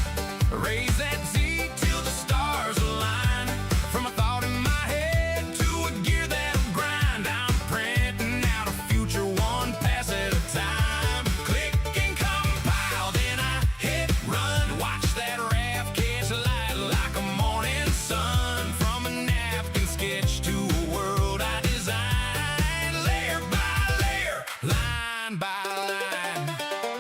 Raise that Z till the stars align. From a thought in my head to a gear that'll grind. I'm printing out a future one pass at a time. Click and compile, then I hit run. Watch that raft catch light like a morning sun. From a napkin sketch to a world I designed. Layer by layer, line by line.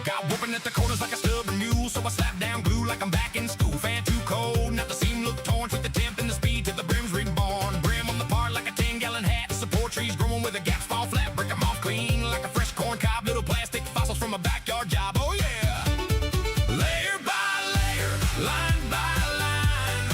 Got whooping at the corners like a stubborn mule, so I slap down glue like I'm back in school. Fan too cold, not the seam look torn. With the temp and the speed till the brim's reborn. Brim on the part like a 10-gallon hat. Support trees growing with the gaps fall flat. Break 'em off clean like a fresh corn cob. Little plastic fossils from a backyard job. Oh yeah! Layer by layer, line by line.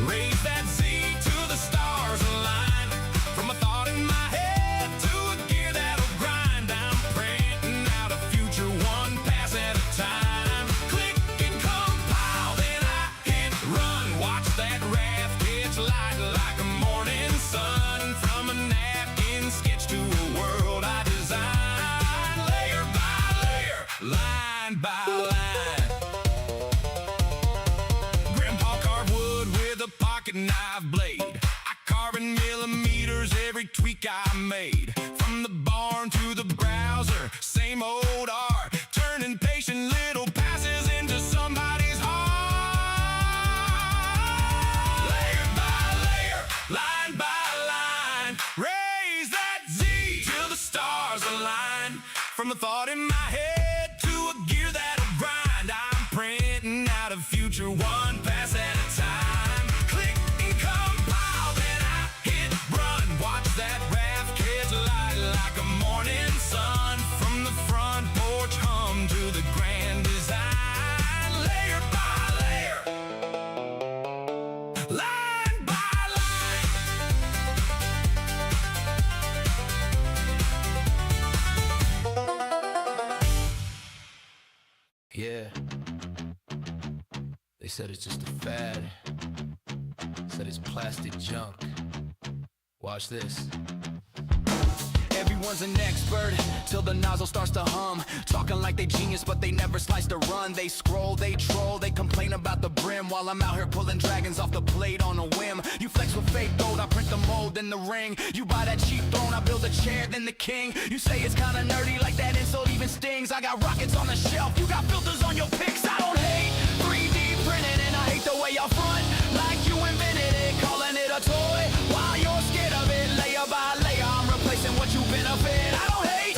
Raise that Z to the stars align. From a thought in my head to a gear that'll grind. I'm printing out a future one pass at a time. Click and compile, then I hit run. Watch that raft catch light like a morning sun. From a napkin sketch to a world I design. Layer by layer, line by line. Grandpa carved wood with a pocket knife blade. I carve in millimeters every tweak I made. From the barn to the browser, same old art. Turning patient little passes into somebody's heart. Layer by layer, line by line. Raise that Z till the stars align. From the thought in my head to a gear that'll grind. I'm printing out a future one pass at a time. Click and compile, then I hit run. Watch that raft catch light like a morning sun. From the front porch hum to the grand design. Layer by layer, line by line. Yeah. They said it's just a fad. Said it's plastic junk. Watch this. Everyone's an expert till the nozzle starts to hum. Talking like they genius, but they never slice the run. They scroll, they troll, they complain about the brim, while I'm out here pulling dragons off the plate on a whim. You flex with fake gold, I print the mold in the ring. You buy that cheap throne, I build a chair, then the king. You say it's kinda nerdy, like that insult even stings. I got rockets on the shelf, you got filters on your pics. I don't hate 3D printing, and I hate the way y'all front. Like you invented it, calling it a toy, while you're scared of it. Layer by layer, I'm replacing what you benefit. I don't hate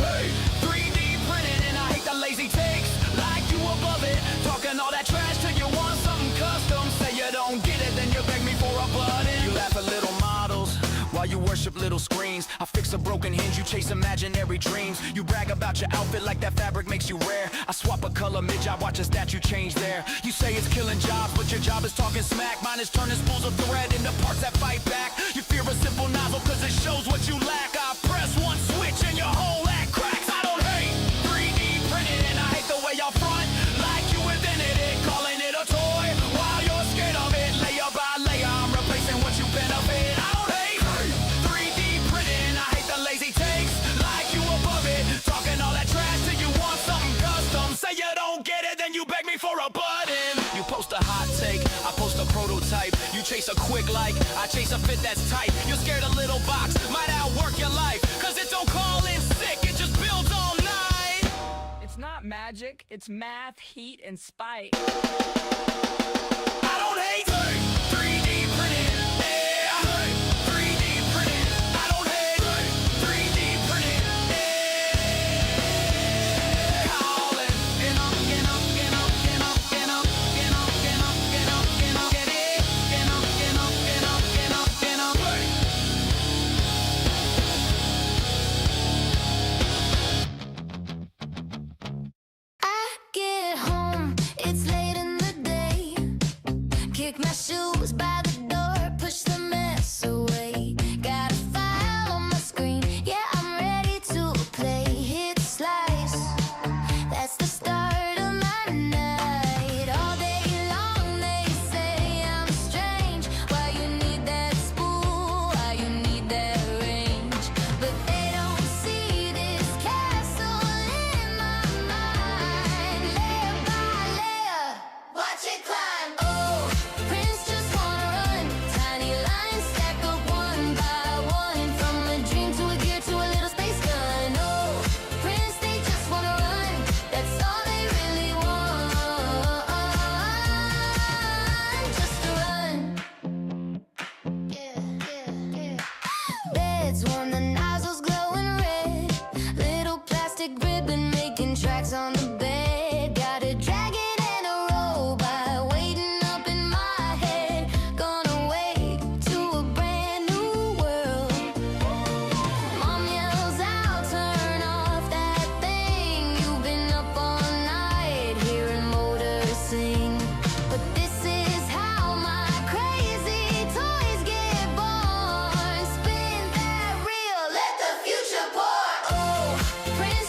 3D printing, and I hate the lazy takes. Like you above it, talking all that trash till you want something custom. Say you don't get it, then you beg me for a button. You laugh at little models while you worship little screens. I fix a broken hinge, you chase imaginary dreams. You brag about your outfit like that fabric makes you rare. I swap a color mid-job, watch a statue change there. You say it's killing jobs, but your job is talking smack. Mine is turning spools of thread into parts that fight back. You fear a simple nozzle cause it shows what you lack. I press one switch and your whole act cracks. I don't hate 3D printing, and I hate the way y'all front. Like you invented it, calling it a toy, while you're scared of it. Layer by layer, I'm replacing what you benefit. I don't hate 3D printing, I hate the lazy takes. Like you above it, talking all that trash till you want something custom. Say you don't get it, then you beg me for a button. You post a hot take, I post a prototype. You chase a quick like, I chase a fit that's tight. You're scared a little box might outwork your life, cause it don't call in sick, it just builds all night. It's not magic, it's math, heat, and spite. I don't hate 3D printing, yeah. 3D printing, I don't hate 3D printing, yeah. Calling, get up, get up, get up, get up, get up, get up, get up, get up, get up, get it, get up, get up, get up, get up, get up. I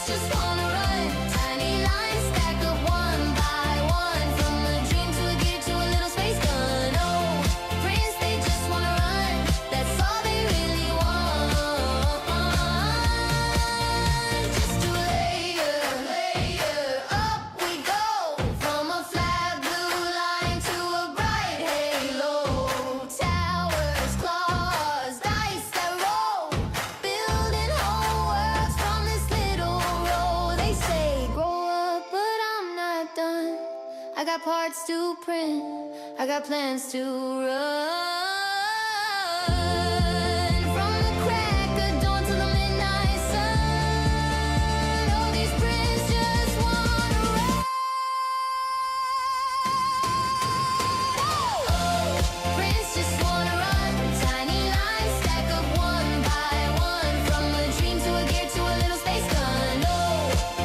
prints just wanna run. Tiny lines stack up one by one. From a dream to a gear to a little space gun. Oh, prints, they just wanna run. That's all they really want. Just to layer up we go. From a flat blue line to a bright halo. Towers, claws, dice that roll. Building whole worlds from this little row. They say grow up, but I'm not done. I got parts to print, I got plans to run. From the crack of dawn to the midnight sun. All these prints just wanna run. Oh, prints just wanna run. Tiny lines stack up one by one. From a dream to a gear to a little space gun. Oh,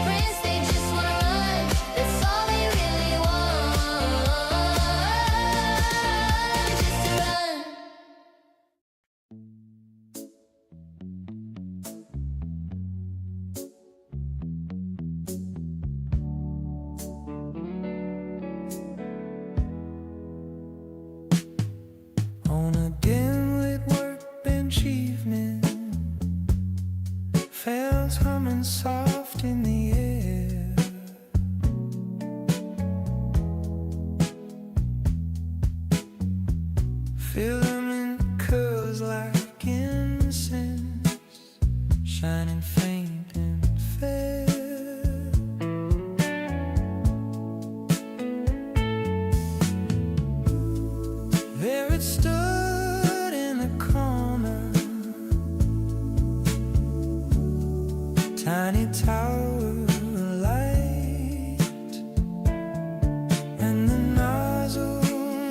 prints, they just wanna run. That's all they really want. Just to run. On a dim-lit workbench evening, bells humming soft in the air. Filament curls like incense, shining faint and fair. There it stood in the corner, tiny tower of light, and the nozzle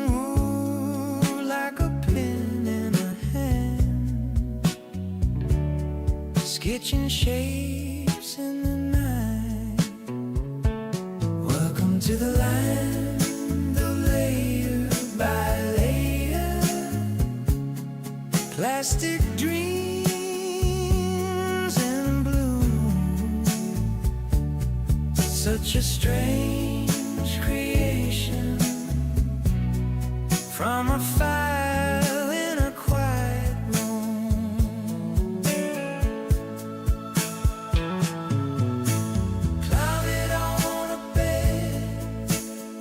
moved like a pin in a hand, sketching shapes in the night. Welcome to the land of layer by layer, plastic dreams in bloom. Such a strange creation from a file in a quiet room. Clouded on a bed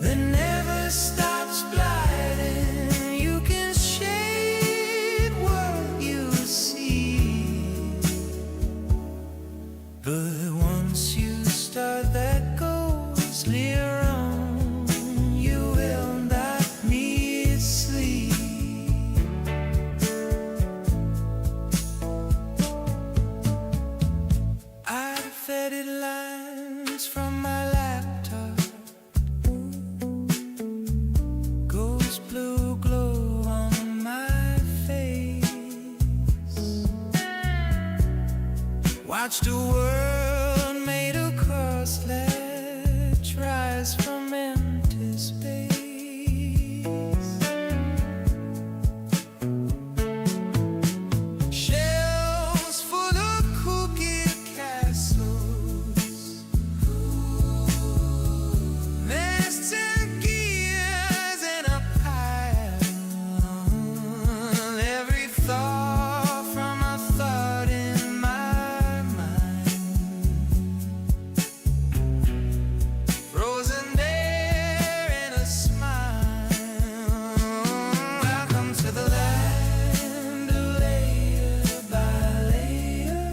that never stops gliding. You can shape what you see, but once you start that ghostly run, you will not need sleep. I faded lines from my laptop, ghost blue glow on my face. Watched a world made across ledge rise from empty space. Shells full of cookie castles, nests and gears in a pile. Every thought from a thought in my mind, frozen there in a smile. Welcome to the land of layer by layer,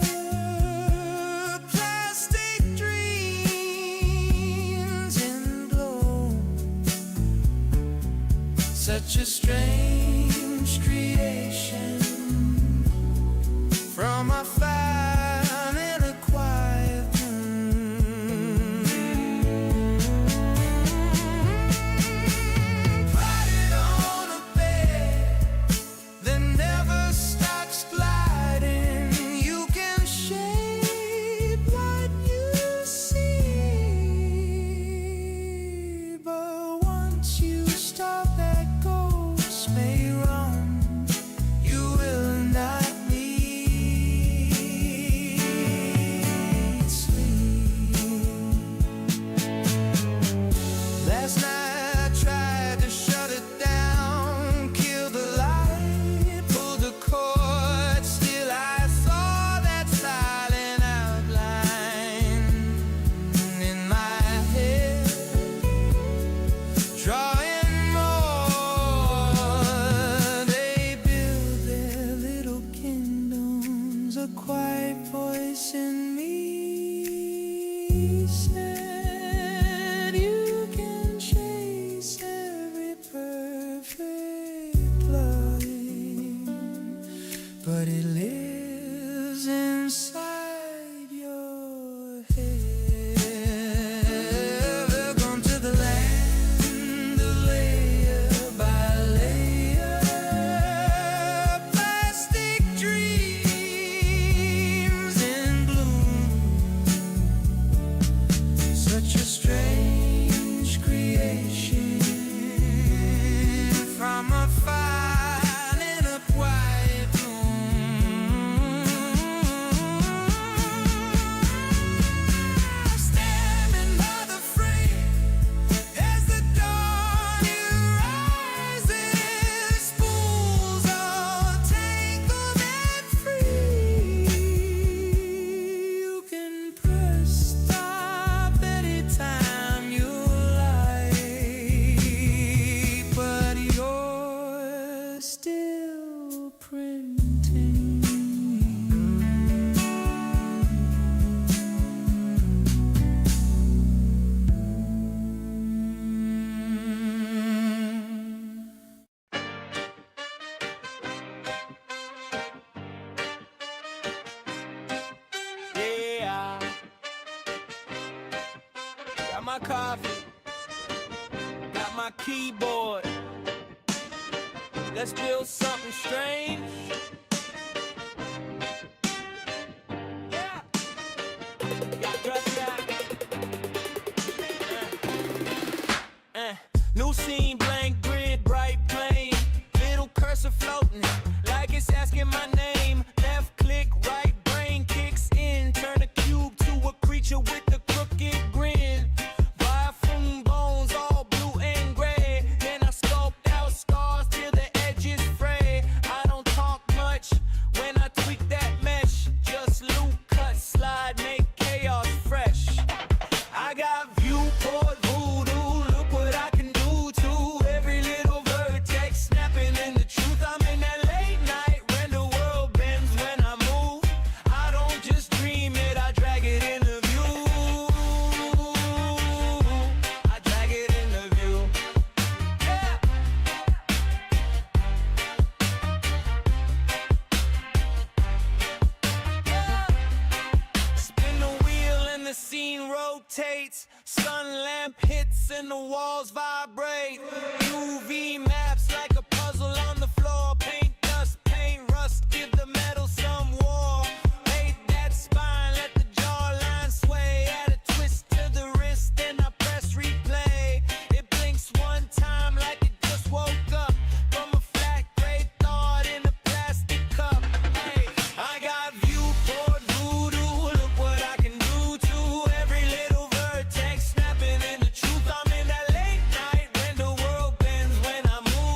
plastic dreams in bloom. Such a strange creation from a file in a quiet room. Plotted on a bed that never stops gliding. You can shape what you see, but once you stop that ghost may run, you will not need He said you can chase every perfect line, but it lives inside your head. Welcome to the land of layer by layer, plastic dreams in bloom. Such a strange creation from a fine and a quiet room. Standing by the frame as the dawn rises, spools all tangled and free. You can press stop anytime you like, but you're still printing. Yeah. Got my coffee. Got my keyboard. Let's build something strange. Yeah. New scene, blank grid, bright plane. Little cursor floating, like it's asking my name. Left click, right brain kicks in. Turn a cube to a creature with a crooked grin. Biofilm bones, all blue and gray. Then I sculpt out scars till the edges fray. I don't talk much when I tweak that mesh. Just loop, cut, slide, make chaos fresh. I got viewport voodoo, look what I can do to every little vertex snapping in the truth. I'm in that late night when the world bends when I move. I don't just dream it, I drag it in the view. I drag it in the view. Yeah. Spin the wheel and the scene rotates. Sun lamp hits and the walls vibrate. UV maps like a puzzle on the floor. Paint dust, paint rust, give the metal some war. Hate that spine, let the jawline sway. Add a twist to the wrist, then I press replay. It blinks one time like it just woke up from a flat gray thought in a plastic cup. Hey, I got viewport voodoo, look what I can do to every little vertex snapping in the truth. I'm in that late night when the world bends when I move.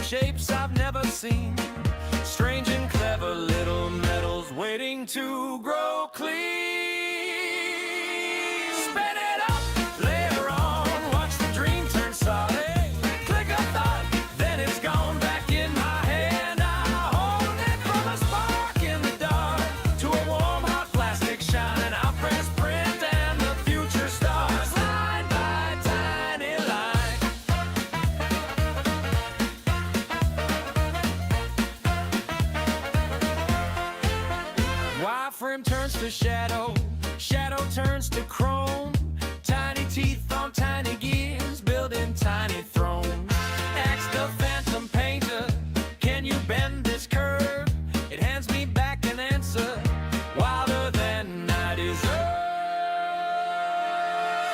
shapes I've never seen. Strange and clever little metals waiting to grow clean. Spin it up, layer on, watch the dream turn solid. Click a thought, then it's gone back in my hand. I hold it from a spark in the dark to a warm hot plastic shine. I press print and the future starts line by tiny line. Wireframe turns to shadow, shadow turns to chrome. Tiny teeth on tiny gears, building tiny thrones. Ask the phantom painter, can you bend this curve? It hands me back an answer, wilder than I deserve.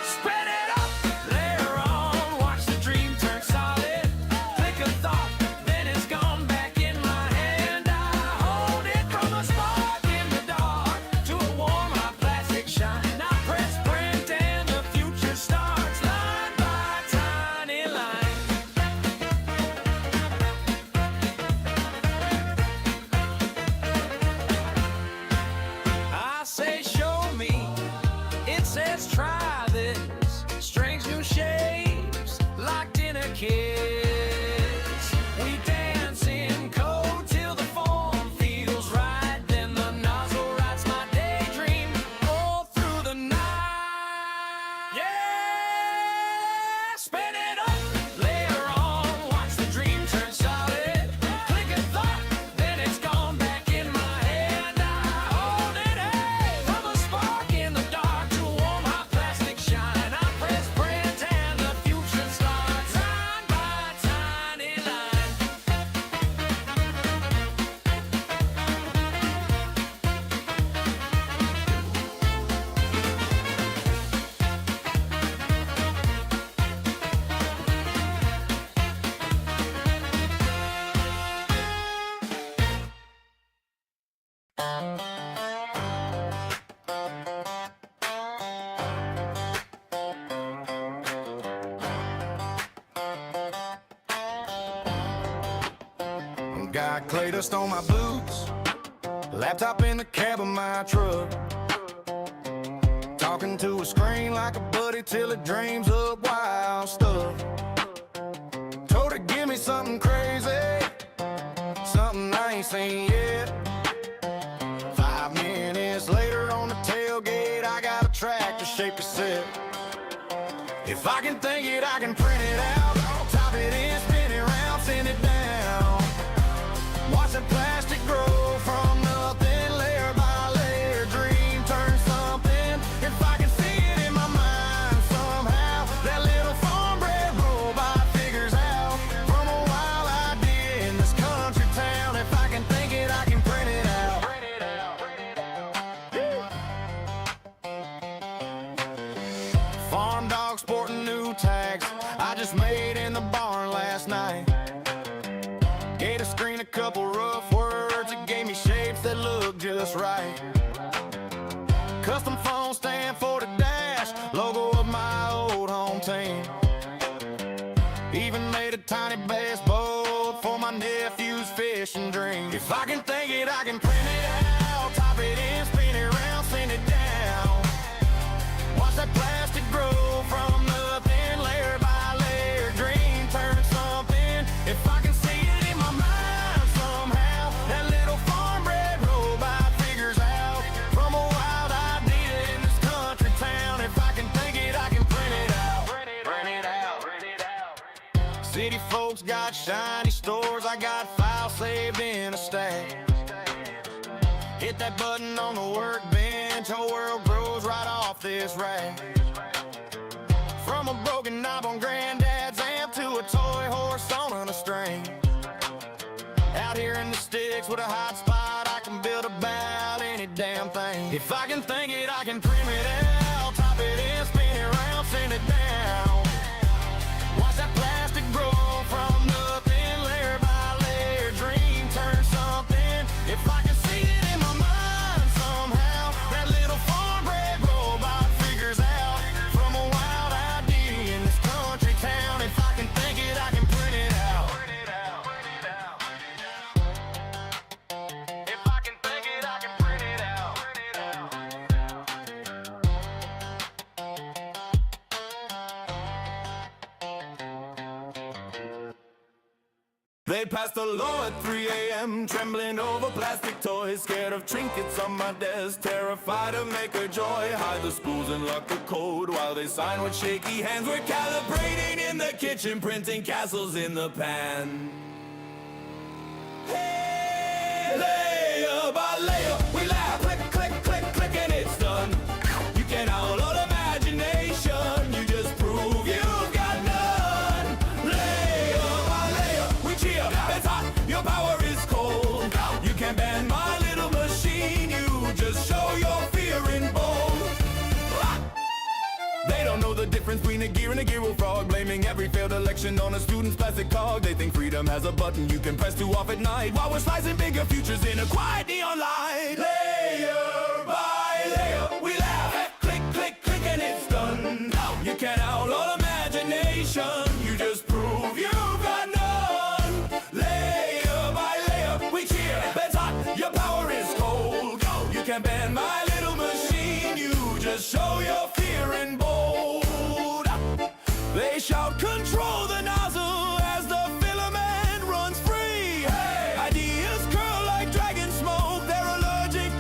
Spread it up, layer on, watch the dream turn solid. Click a thought, then it's gone back in my hand. I hold it from a spark in the dark to a warm hot plastic shine. I press print and the future starts line by tiny line. I say show me, it says try this. Strange new shapes locked in a kiss. We dance in code till the form feels right. Then the nozzle writes my daydream all through the night. Yeah, spin it up, layer on, watch the dream turn solid. Click a thought, then it's gone back in my hand. I hold it, hey, from a spark in the dark to a warm hot plastic shine. I press print and the future starts line by tiny line. Got clay dust on my boots, laptop in the cab of my truck. Talking to a screen like a buddy till it dreams up wild stuff. Told her give me something crazy, something I ain't seen yet. 5 minutes later on the tailgate, I got a tractor shaped cassette. If I can think it, I can print it out. Top it in, spin it round, send it down. Watch the plastic grow from nothing, layer by layer, dream turn something. If I can see it in my mind somehow, that little farm-bred robot figures out from a wild idea in this country town. If I can think it, I can print it out. Farm dog sporting new tags I just made in the barn last night. Gave the screen a couple rough words, it gave me shapes that look just right. Custom phone stand for the dash, logo of my old home team. Even made a tiny bass boat for my nephew's fishing dream. If I can think it, I can print it out. Top it in, spin it round, send it down. Watch that plastic grow from nothing, layer by layer, dream turn something. If I can see it in my mind somehow, that little farm-bred robot figures out from a wild idea in this country town. If I can think it, I can print it out. Print it out, print it out. City folks got shiny stores, I got files saved in a stack. Hit that button on the workbench, whole world grows right off this rack. From a broken knob on granddad's amp to a toy horse on a string. Out here in the sticks with a hot spot, I can build about any damn thing. If I can think it, I can print it out. Top it in, spin it round, send it down. Watch that plastic grow from nothing, layer by layer, dream turn something. If I can see it in my mind somehow, that little farm-bred robot figures out from a wild idea in this country town. If I can think it, I can print it out. They passed the law at 3 a.m., trembling over plastic toys, scared of trinkets on my desk, terrified of maker joy. Hide the spools and lock the code while they sign with shaky hands. We're calibrating in the kitchen, printing castles in the pan. Hey, layer by layer, we laugh, click, click, click, click, and it's done. You can outlaw imagination, you just prove you've got none. Layer by layer, we cheer, it's hot, your power is cold. You can bend my little machine, you just show your fear in bold. They don't know the difference between a gear and a gyro frog, blaming every failed election on a student's plastic cog. They think freedom has a button you can press to off at night, while we're slicing bigger futures in a quiet neon light. Layer by layer, we laugh, click, click, click, and it's done. You can't outlaw imagination, you just prove you've got none. Layer by layer, we cheer, bed's hot, your power is cold. You can bend my little machine, you just show your fear in bold. They shout, control the nozzle as the filament runs free. Hey! Ideas curl like dragon smoke, they're allergic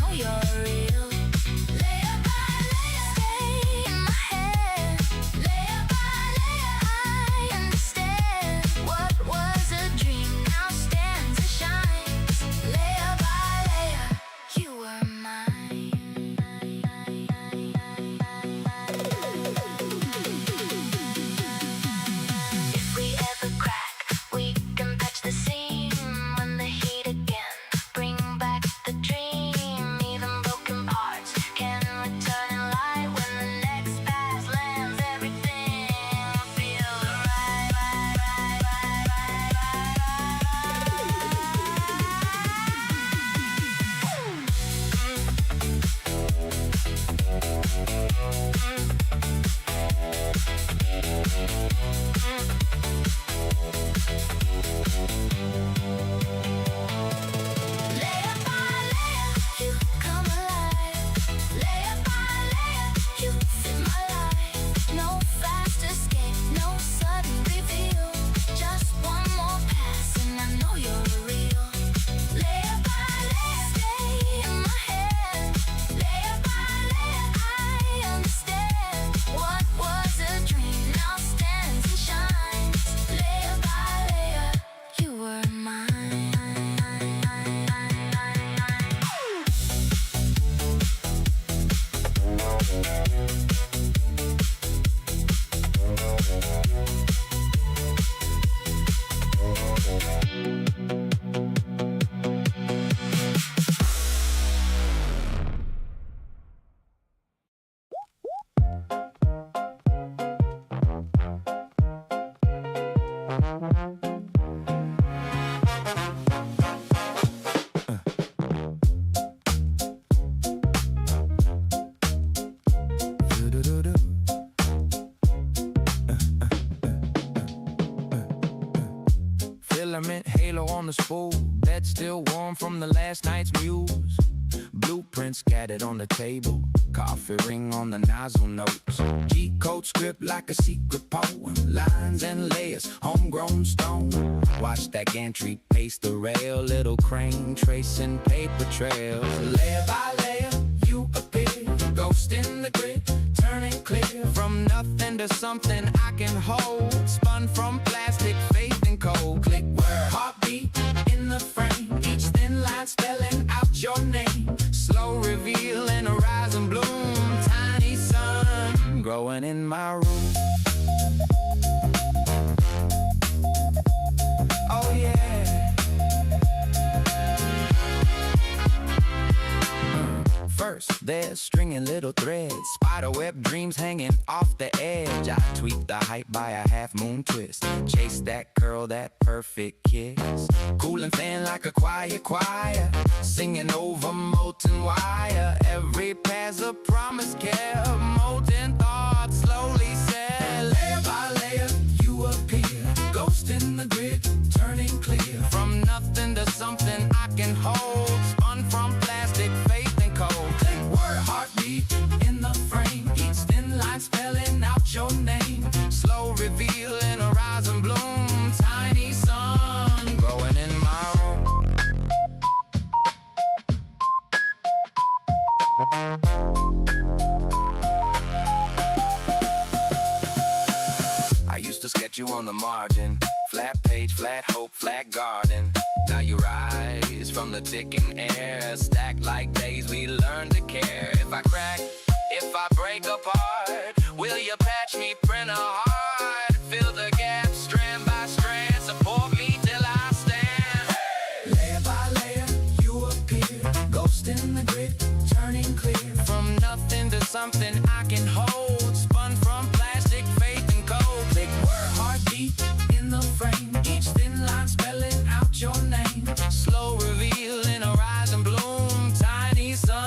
know you're real. Layer by layer, stay in my head. Layer by layer, I understand. What was a dream now stands and shines. Layer by layer, you were mine. If we ever crack, we can patch the seam. When the heat again, bring back the dream. Even broken parts can return in light. When the next pass lands, everything will feel Layer by layer, you come alive. Layer by layer, you fit my life. No fast escape, no sudden reveal. Just one more pass and I know you're real. Layer by layer, stay in my head. Layer by layer, I understand. What was a dream now stands and shines. Layer by layer, you were mine. Filament, halo on the spool. Bed still warm from the last night's muse. Blueprints scattered on the table. Coffee ring on the nozzle notes. G-code script like a secret poem. Lines and layers, homegrown stone. Watch that gantry pace the rail. Little crane tracing paper trails. Layer by layer, you appear. Ghost in the grid, turning clear. From nothing to something I can hold. Spun from plastic, faith and cold. Click word, heartbeat in the frame. Each thin line spelling out your name. Slow reveal and a rise and bloom. Tiny sun growing in my room. Oh yeah. First, there's stringing little threads. Spiderweb dreams hanging off the edge. I tweak the height by a half-moon twist. Chase that curl, that perfect kiss. Cool and thin like a choir. Singing over molten wire. Every pass a promise kept. Molten thought slowly said. Layer by layer, you appear. Ghost in the grid, turning clear. From nothing to something I can hold. Spun from plastic, faith and cold. Click word, heartbeat in the frame. Each thin line spelling out your name. Slow reveal and a rise and bloom. Tiny sun growing in my room. I used to sketch you on the margin. Flat page, flat hope, flat garden. Now you rise from the ticking air. Stacked like days we learned to care. If I crack, if I break apart, will you patch me, print a heart? Fill the gap, strand by strand. Support me till I stand. Layer by layer, you appear. Ghost in the grid, turning clear. From nothing to something I can hold. Spun from plastic, faith and cold. Click word, heartbeat in the frame. Each thin line spelling out your name. Slow reveal in a rise and bloom. Tiny sun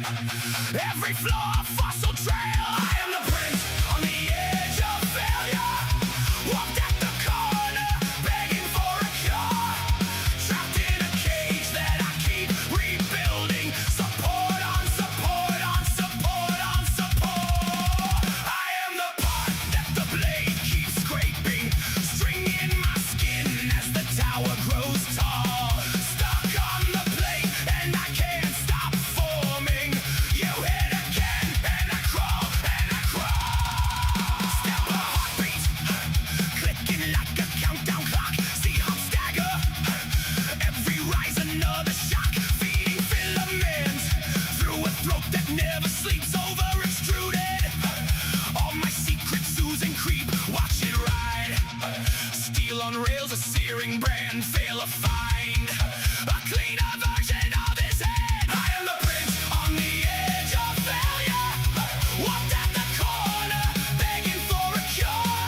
Every flaw a fossil trail. I am the prince on the edge of failure. Walked at the corner, begging for a cure. Trapped in a cage that I keep rebuilding. Support on support on support on support. I am the part that the blade keeps scraping. String in my skin as the tower grows tall. Stuck on the plate and I can't stop forming. You hit again and I crawl and I crawl. Step a heartbeat, clicking like a countdown clock. See I'm stagger. Every rise another shock. Feeding filament through a throat that never sleeps. Over extruded. All my secrets ooze and creep. Watch it ride. Steel on rails, a searing brand. Fail or find a cleaner version of his head. I am the prince on the edge of failure. Walked at the corner, begging for a cure.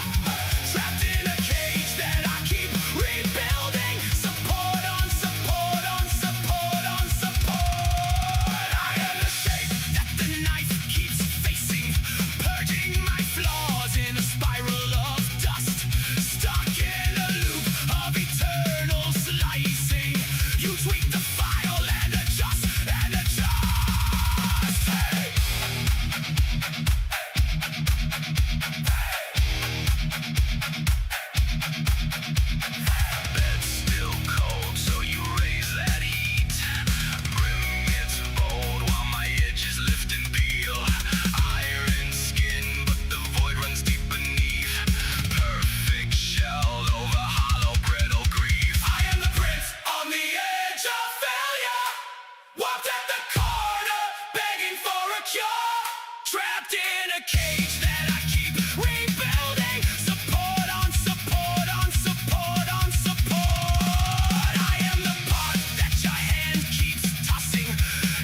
Trapped in a cage that I keep rebuilding. Support on support on support on support. I am the shape that the knife keeps facing. Purging my flaws in a spiral of dust. Stuck in a loop of eternal slicing. You tweak the file and adjust and adjust. Hey. Bed's still cold, so you raise that heat. Brim gets bold while my edges lift and peel. Iron skin, but the void runs deep beneath. Perfect shell over hollow brittle grief. I am the prince on the edge of failure. Walked at the corner, begging for a cure. Trapped in a cage that I keep rebuilding. Support on support on support on support. I am the part that your hand keeps tossing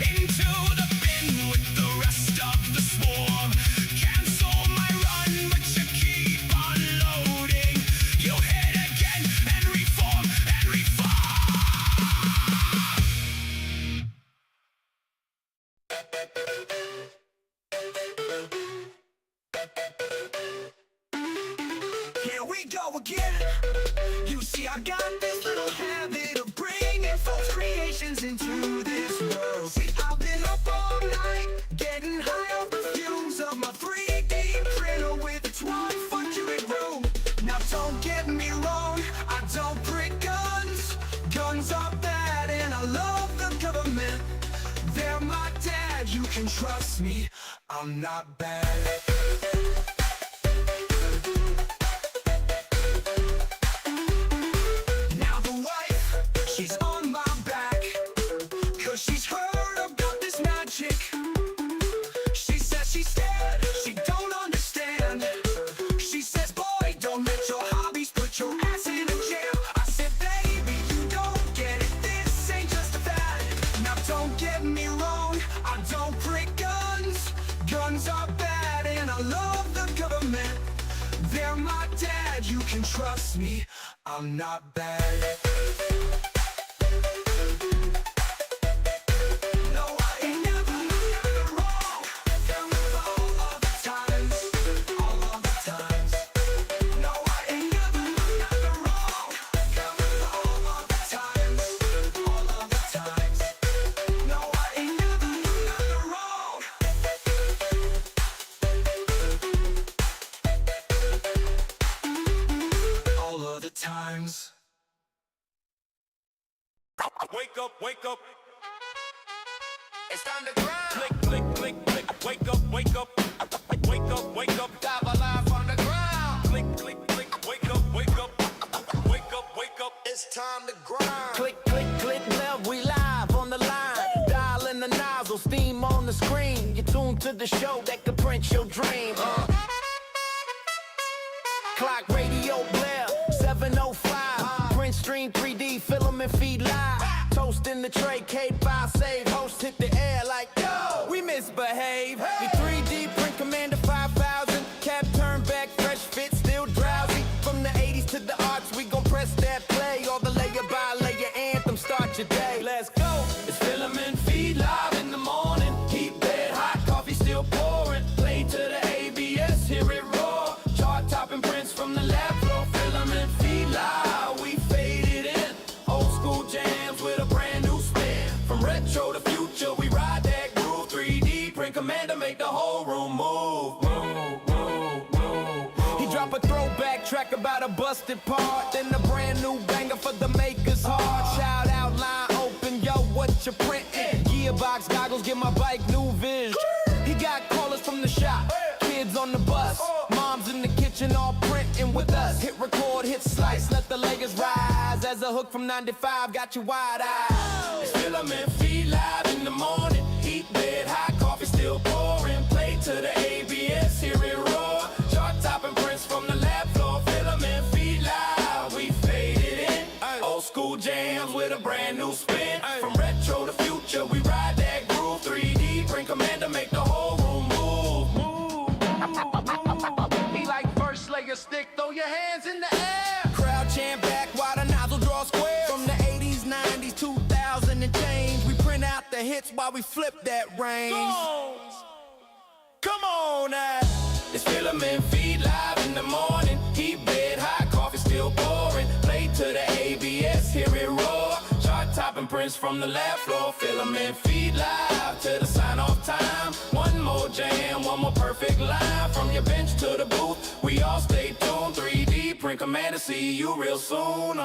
into the bin with the rest of the swarm. Cancel my run, but you keep on loading. You hit again and reform and reform. Here we go again. You see, I got this little habit of bringing false creations into this world. See, I've been up all night, getting high off the fumes of my 3D printer with its 1-foot cubic room. Now don't get me wrong, I don't print guns. Guns are bad and I love the government. They're my dad, you can trust me, I'm not bad. Now the wife, she's on my back, 'cause she's heard about this magic. She says she's scared, she don't understand. She says, boy, don't let your hobbies put your ass in a jam. I said, baby, you don't get it, this ain't just a fad. Now don't get me wrong, I don't print guns. Guns are bad and I love the government. They're my dad, you can trust me, I'm not bad. No, I ain't never wrong. Tell me all of the times, all of the times. No, I ain't never wrong. Tell me all of the times, all of the times. No, I ain't never wrong. All of the times. Wake up, wake up. It's time to grind. Click, click, click, click. Wake up, wake up. Wake up, wake up. Dive alive on the ground. Click, click, click. Wake up, wake up. Wake up, wake up. It's time to grind. Click, click, click, love, we live on the line. Dial in the nozzle, steam on the screen. You tune to the show that could print your dream. Clock, radio, blare, 7:05. PrintStream3D, filament, feed live. Toast in the tray, K5 save. Host hit the air like, yo, we misbehave. The 3D print commander 5000. Cap turn back, fresh fit, still drowsy. From the 80s to the arts, we gon' press that play. All the layer by layer anthem, start your day. Let's go. It's filament, feed live in the morning. Keep command to make the whole room move. He drop a throwback track about a busted part, then a brand new banger for the makers hard. Shout out, line open, yo, what you printin'? Gearbox goggles, give my bike new vision. He got callers from the shop, kids on the bus, moms in the kitchen all printing with us. Hit record, hit slice, let the layers rise. As a hook from 95 got you wide-eyed. It's Filament feed live in the morning. Heat bed, hot coffee still pouring. Play to the ABS, hear it roar. Chart topping prints from the lab floor. Filament feed live, we faded in. Old school jams with a brand new spin. From retro to future, we ride that groove. 3D print command to make the whole room move. He like first layer stick, throw your hands in the air. Crowd chant back while the nozzle draw square. From the 80s, 90s, 2000 and change, we print out the hits while we flip that range. Come on now. It's Filament feed live in the morning. Heat bed, hot coffee still pouring. Play to the ABS, hear it roar. Chart topping prints from the lab floor. Filament feed live to the sign off time. One more jam, one more perfect line. From your bench to the booth, we all stay tuned. 3D print command to see you real soon.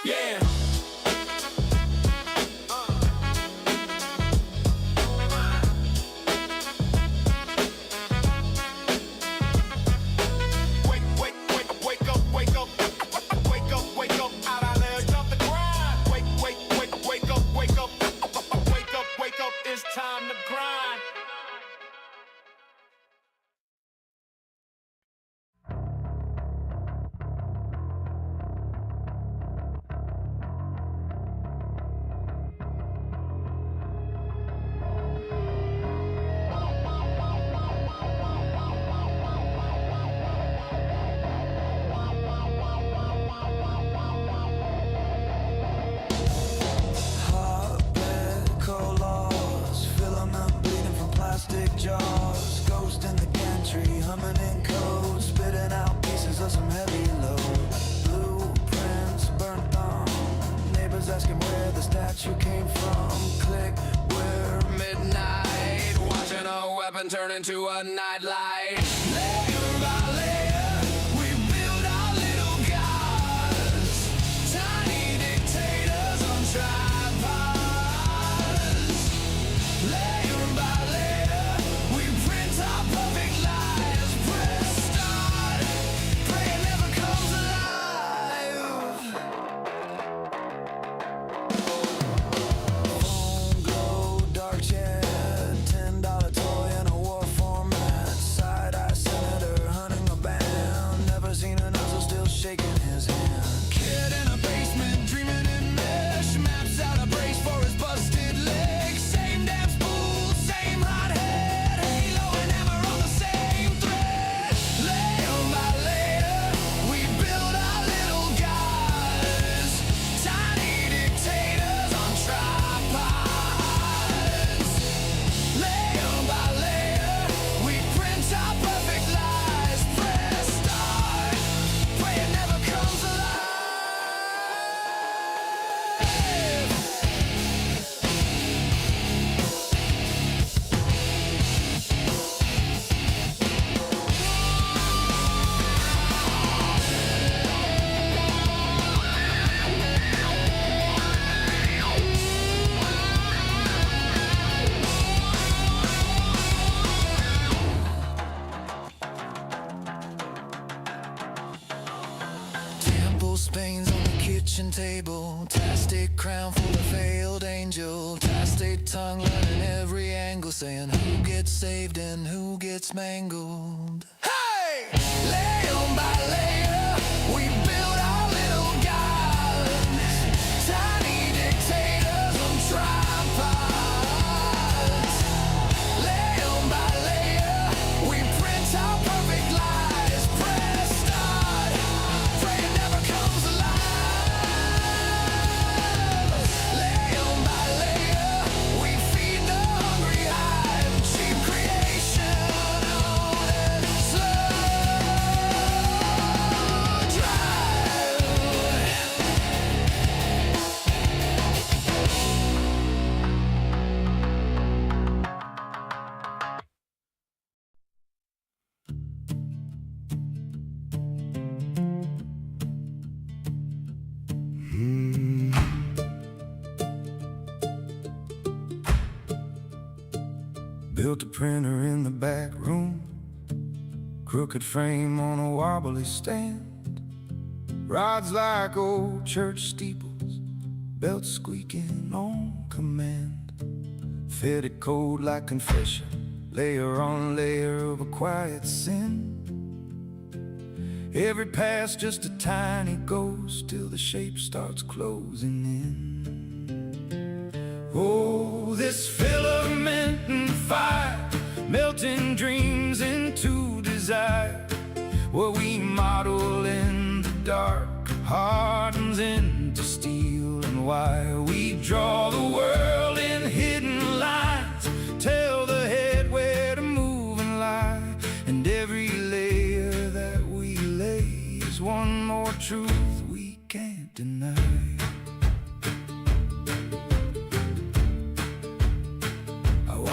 Yeah. It's time to grind. Jaws, ghost in the gantry, humming in code, spitting out pieces of some heavy load. Blueprints burnt on, neighbors asking where the statue came from. Click, we're Midnight, watching a weapon turn into a nightlight. Layer by layer, we build our little gods. Tiny dictators on tripods. Layer by layer, we print our perfect lives. Press start, pray it never comes alive. phone glow, dark chat, $10 toy in a war format. Side-eye senator hunting a band, never seen a nozzle still shaking his hand. Kid in a basement, dreaming in mesh. Maps out a brace for his busted leg. Same damn spool, same hot head. Halo and hammer on the same thread. Layer by layer, we build our little gods. Tiny dictators on tripods. Layer by layer, we print our perfect lives. Press start, pray it never comes alive. Temple stains on the kitchen table, tastic crown full of failed angel, tastic tongue learning every angle, saying who gets saved and who gets mangled. Hey! Layer by layer, we build our little gods. Tiny dictators on tripods. Layer by layer, we print our perfect lives. Press start, pray it never comes alive. Layer by layer, we feed the hungry hive. Cheap creation on it slow. Built a printer in the back room, crooked frame on a wobbly stand, rods like old church steeples, belts squeaking on command. Fitted code like confession, layer on layer of a quiet sin. Every pass just a tiny ghost till the shape starts closing in. Oh, this filament and fire, melting dreams into desire. What we model in the dark hardens into steel and wire. We draw the world in hidden lines, tell the head where to move and lie. And every layer that we lay is one more truth we can't deny.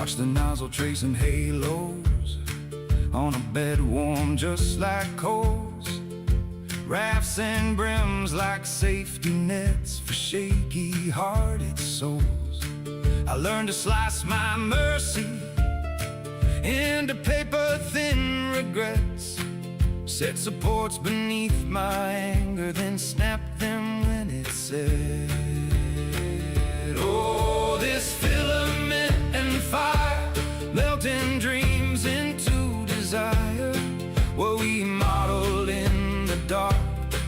Watch the nozzle tracing halos on a bed warm just like coals. Rafts and brims like safety nets for shaky-hearted souls. I learned to slice my mercy into paper-thin regrets. Set supports beneath my anger, then snap them when it's said. Oh, this filament and fire, melting dreams into desire. What we model in the dark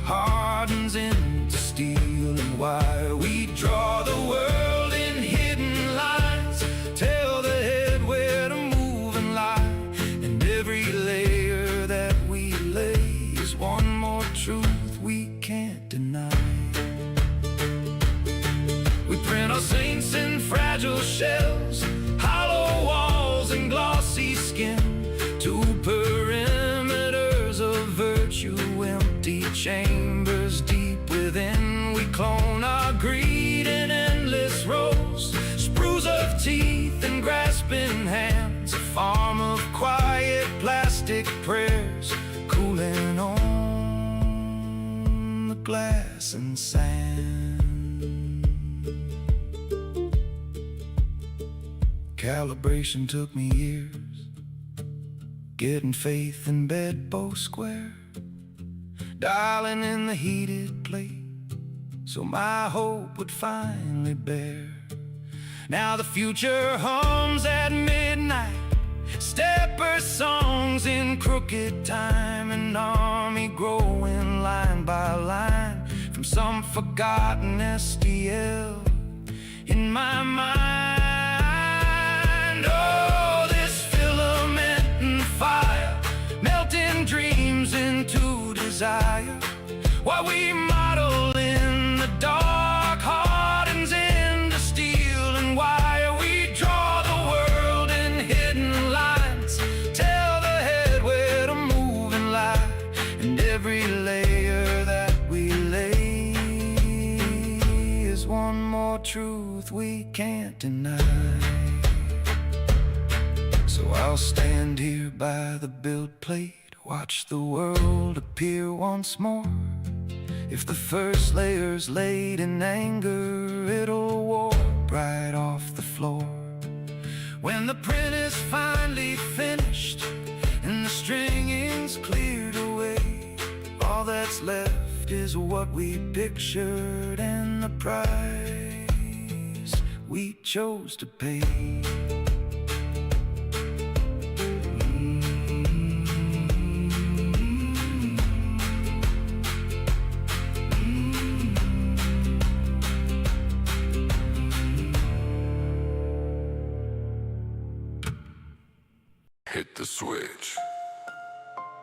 hardens into steel and wire. We draw the world in hidden lines, tell the head where to move and lie. And every layer that we lay is one more truth we can't deny. We print our saints in fragile shells, hollow walls and glossy skin. Two perimeters of virtue, empty chambers deep within. We clone our greed in endless rows, sprues of teeth and grasping hands. A farm of quiet plastic prayers, cooling on the glass and sand. Calibration took me years, getting faith in bed bow square, dialing in the heated plate so my hope would finally bear. Now the future hums at midnight, stepper songs in crooked time, an army growing line by line from some forgotten STL in my mind. Oh, this filament and fire, melting dreams into desire. What we model in the dark hardens into steel and wire. We draw the world in hidden lines, tell the head where to move and lie. And every layer that we lay is one more truth we can't deny. So I'll stand here by the build plate, watch the world appear once more. If the first layer's laid in anger, it'll warp right off the floor. When the print is finally finished and the stringing's cleared away, all that's left is what we pictured and the price we chose to pay. Hit the switch,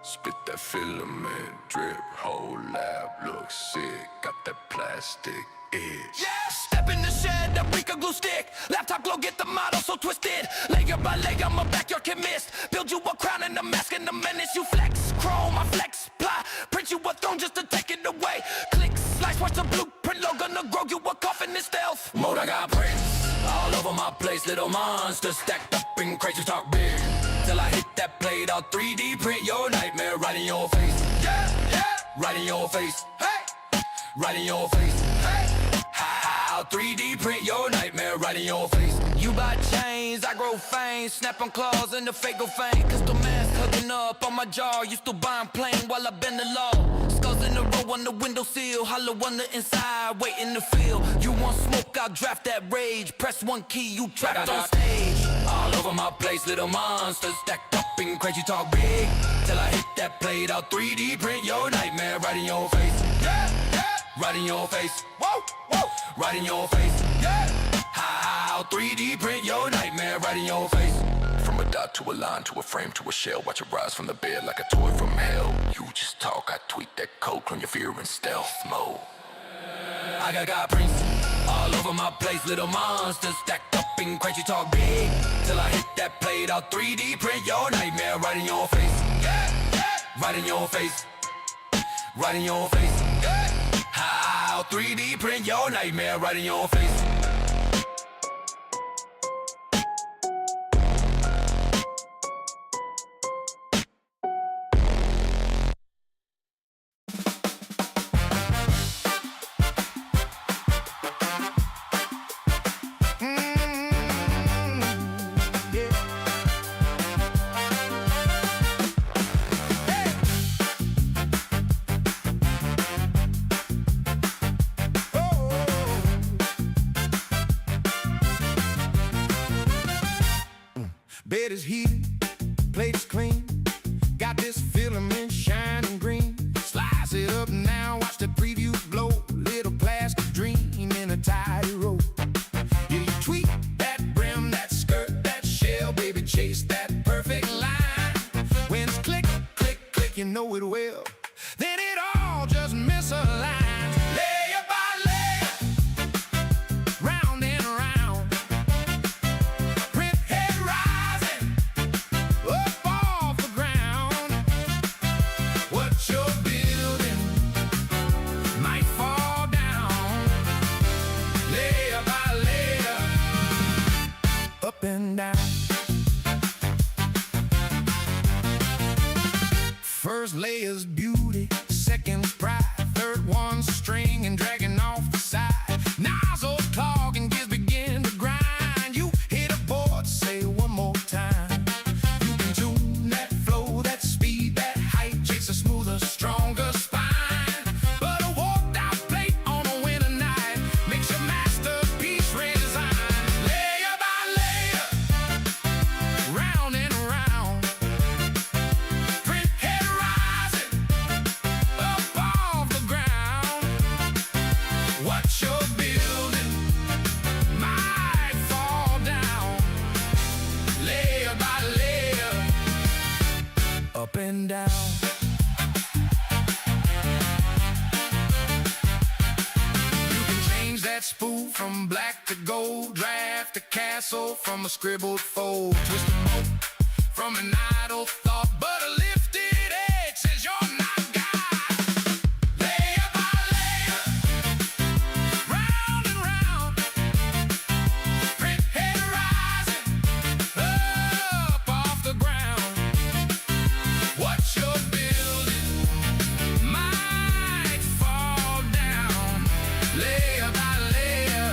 spit that filament, drip, whole lab looks sick, got that plastic itch. Yeah, step in the shed, that Rica glue stick, laptop glow, get the model so twisted. Layer by layer, my backyard can mist. Build you a crown and a mask and a menace. You flex, chrome, I flex, ply. Print you a throne just to take it away. Click, slice, watch the blueprint, logo, gonna grow you a coffin in stealth mode. I got prints all over my place, little monsters stacked up in crates. You talk big till I hit that plate. I'll 3D print your nightmare right in your face. Yeah, yeah, right in your face. Hey, right in your face. Hey, I'll 3D print your nightmare right in your face. You buy chains veins, I grow fangs, snapping claws in the fatal fang. Crystal mask hooking up on my jaw, used to buying plane while I bend the law. Skulls in a row on the windowsill, hollow on the inside, waiting to feel. You want smoke, I'll draft that rage. Press one key, you trapped on stage. All over my place, little monsters stacked up in crazy talk big. Till I hit that plate, I'll 3D print your nightmare right in your face. Yeah, yeah. Right in your face. Whoa, whoa. Right in your face. Yeah. I'll 3D print your nightmare right in your face. From a dot to a line to a frame to a shell, watch it rise from the bed like a toy from hell. You just talk, I tweak that code, clone your fear in stealth mode. I got prints all over my place, little monsters stacked up in crazy talk big. Till I hit that plate, I'll 3D print your nightmare right in your face. Yeah, yeah. Right in your face. Right in your face. Yeah. I'll 3D print your nightmare right in your face. Bed is heated, plate is clean. Got this filament shining green. Slice it up now, watch the previews blow. Little plastic dream in a tidy rope. Yeah, you tweak that brim, that skirt, that shell. Baby, chase that perfect line. When it's click, click, click, you know it well. Then it all just misaligns. Layer by layer, round and round. Print head rising up off the ground. What you're building might fall down. Layer by layer, up and down. First layer's beauty, second's pride, third one's string and dragging off the side. Nozzles clogging, gears begin to grind. You hit a board, say one more time. You can tune that flow, that speed, that height, chase a smoother, stronger spine. But a walked out plate on a winter night makes your masterpiece redesign. Layer by layer, round and round. Print head rising up off the ground. What you're building might fall down. Layer by layer, up and down. You can change that spool from black to gold. Draft a castle from a scribbled fold. Twist a boat from an idle thought, but a lifted edge says you're not God. Layer by layer, round and round. Print head rising up off the ground. What you're building might fall down. Layer by layer,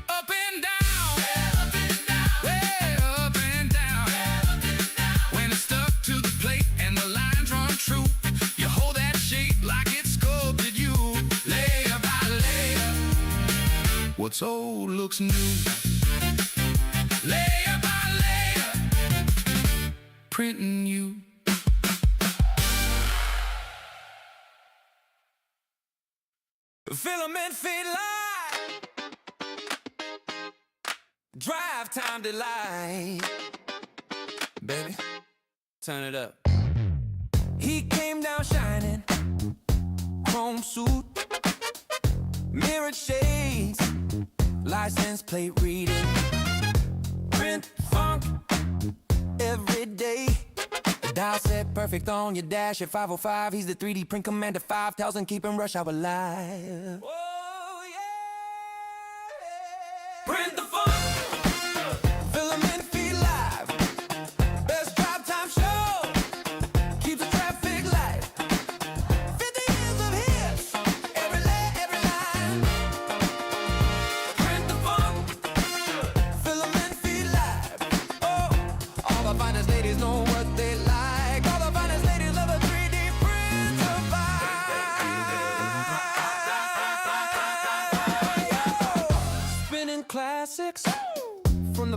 up and down. Up and down. Up and down. When it's stuck to the plate and the lines run true, you hold that shape like it sculpted you. Layer by layer, what's old looks new. Layer by layer, printing you. Filament feed light, drive time delight. Baby, turn it up. He came down shining, chrome suit, mirrored shades, license plate reading, print funk every day. The dial set perfect on your dash at 505. He's the 3D print commander, 5,000, keeping rush hour alive. Oh yeah, print the funk. Filament feed live, best drive time show, keeps the traffic light. 50 years of hits, every line. Print the funk, filament feed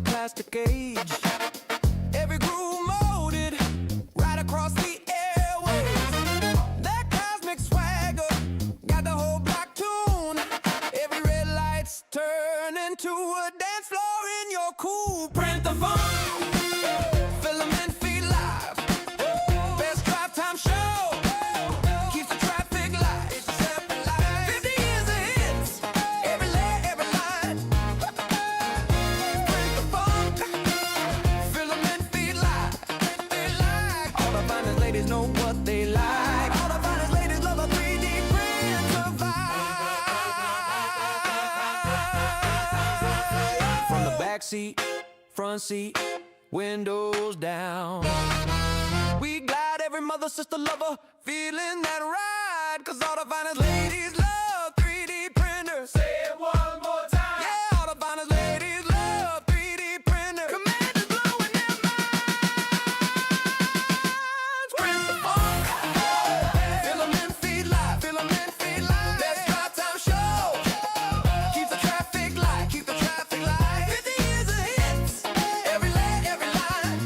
plastic age. Every groove molded right across the airways. That cosmic swagger got the whole block tuned. Every red light's turn into a dance floor in your cool. Print the funk. Filament feed live. Best drive time show. Keeps the traffic light. 50 years of hits. Every layer, every line. Print the funk. Filament feed live. They like. All the finest ladies know what they like. All the finest ladies love a 3D printer vibe. From the back seat, front seat, windows down. We glide every mother, sister, lover, feeling that ride. Cause all the finest ladies love 3D printers. Say it one more time. Yeah, all the finest ladies love 3D printers. Command is blowing their minds. Print the funk. Filament feed live. Filament feed live. Best drive time show. Keep the traffic light. Keep the traffic light. 50 years of hits. Every leg, every line.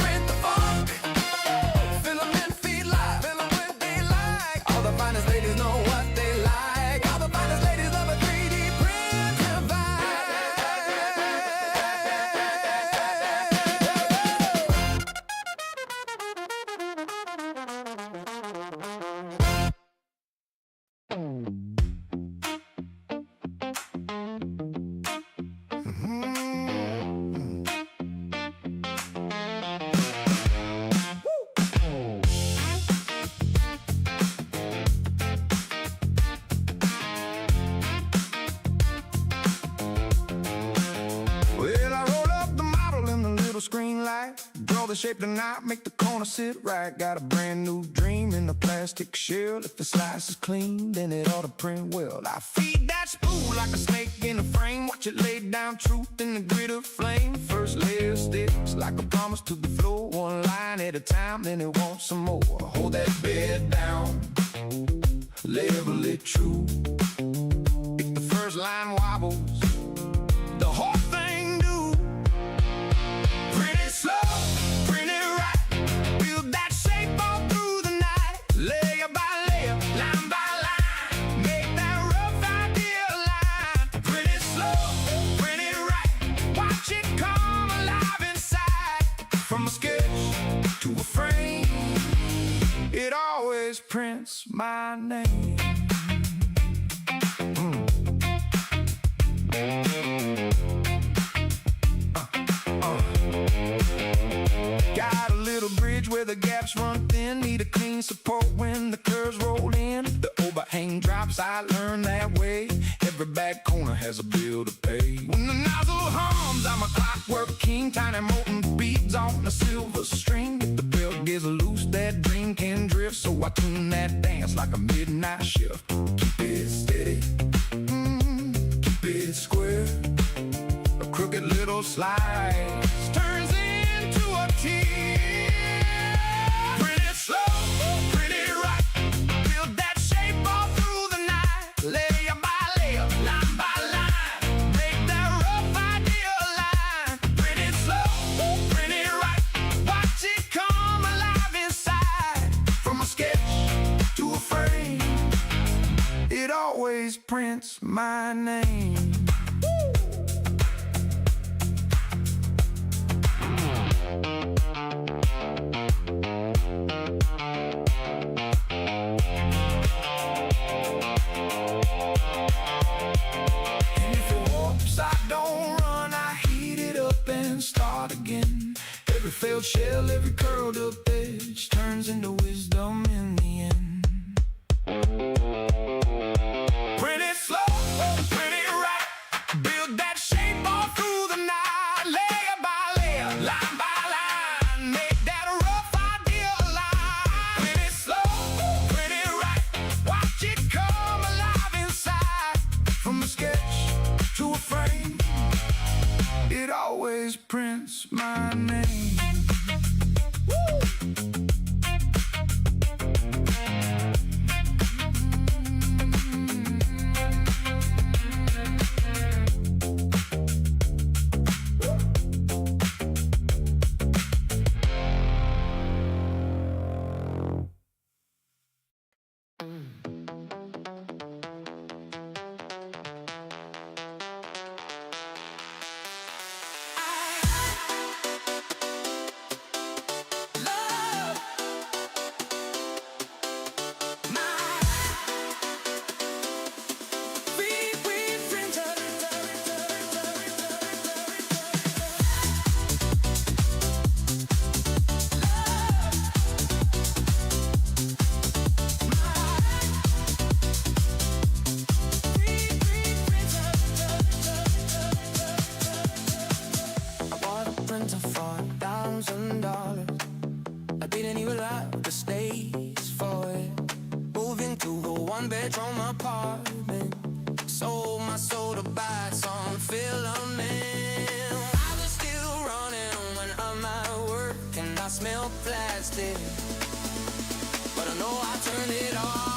Print the funk. Filament feed live. Filament feed like. All the finest ladies know what they like. All the finest ladies love a 3D printer vibe. Well, I roll up the model in the little screen light. Draw the shape to knot, make the corner sit right. Got a brand new dream in the plastic shell. If the slice is clean, then it ought to print well. I feed that spool like a snake in a frame. Watch it lay down truth in the grid of flame. First layer sticks like a promise to the floor. One line at a time, then it wants some more. Hold that bed down, level it true. If the first line wobbles, the whole thing do. Print it slow, print it right. Build that shape all through the night. Layer by layer, line by line. Make that rough idea line. Print it slow, print it right. Watch it come alive inside. From a sketch to a frame, it always prints my name. Got a little bridge where the gaps run thin. Need a clean support when the curves roll in. The overhang drops, I learned that way. Every back corner has a bill to pay. When the nozzle hums, I'm a clockwork king. Tiny molten beads on a silver string. If the belt gets loose, that dream can drift. So I tune that dance like a midnight shift. Keep it steady, keep it square. A crooked little slice turns into a tear. Print it slow, print it right. Build that shape all through the night. Layer by layer, line by line. Make that rough idea line. Print it slow, print it right. Watch it come alive inside. From a sketch to a frame, it always prints my name. Every failed shell, every curled up edge turns into wisdom in the end. Print it slow, print it right. Build that shape all through the night. Layer by layer, line by line. Make that rough idea line. Print it slow, print it right. Watch it come alive inside. From a sketch to a frame, it always prints my name. two-bedroom apartment. Sold my soul to buy some filament. I was still running when I'm at work and I smell plastic, but I know I turned it off.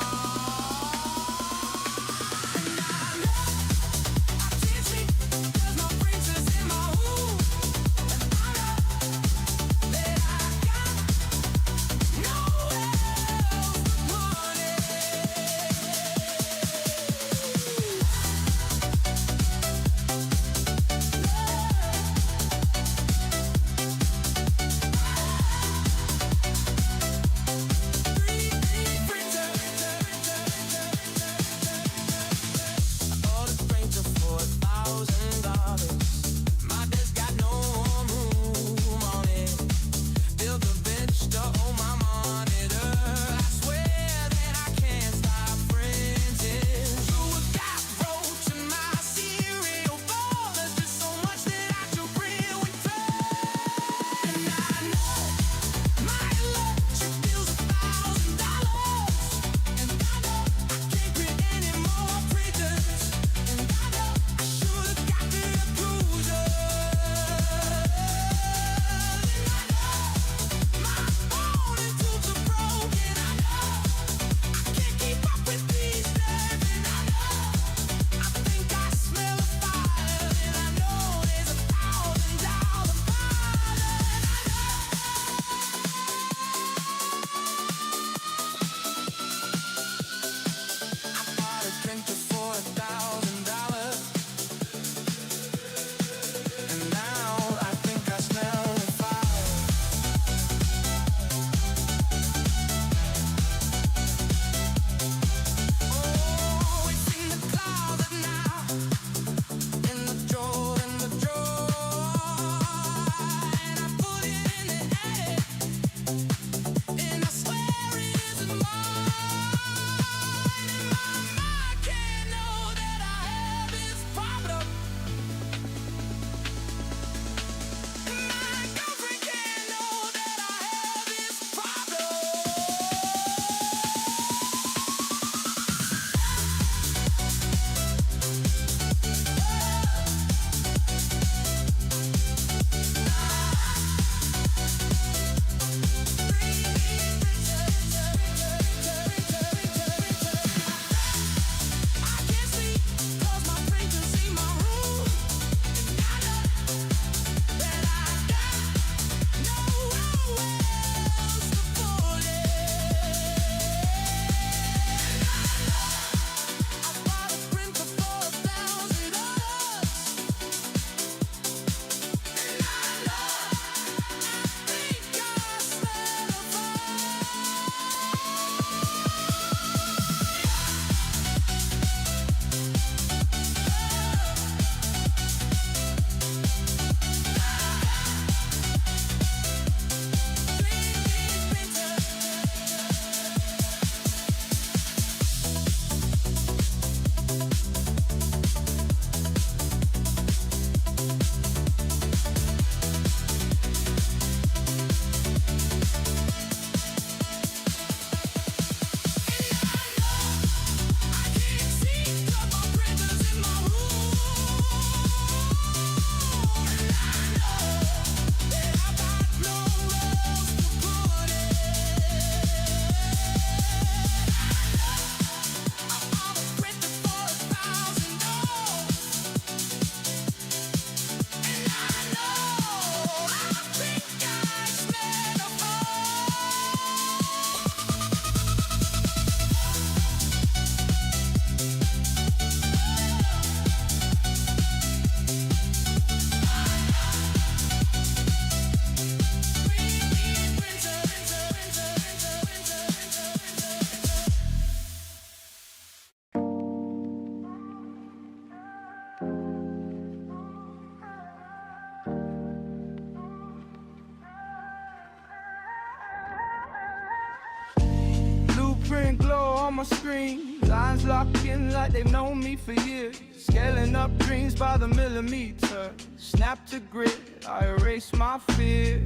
Print glow on my screen, lines locked in like they've known me for years. Scaling up dreams by the millimeter. Snap to grid, I erase my fear.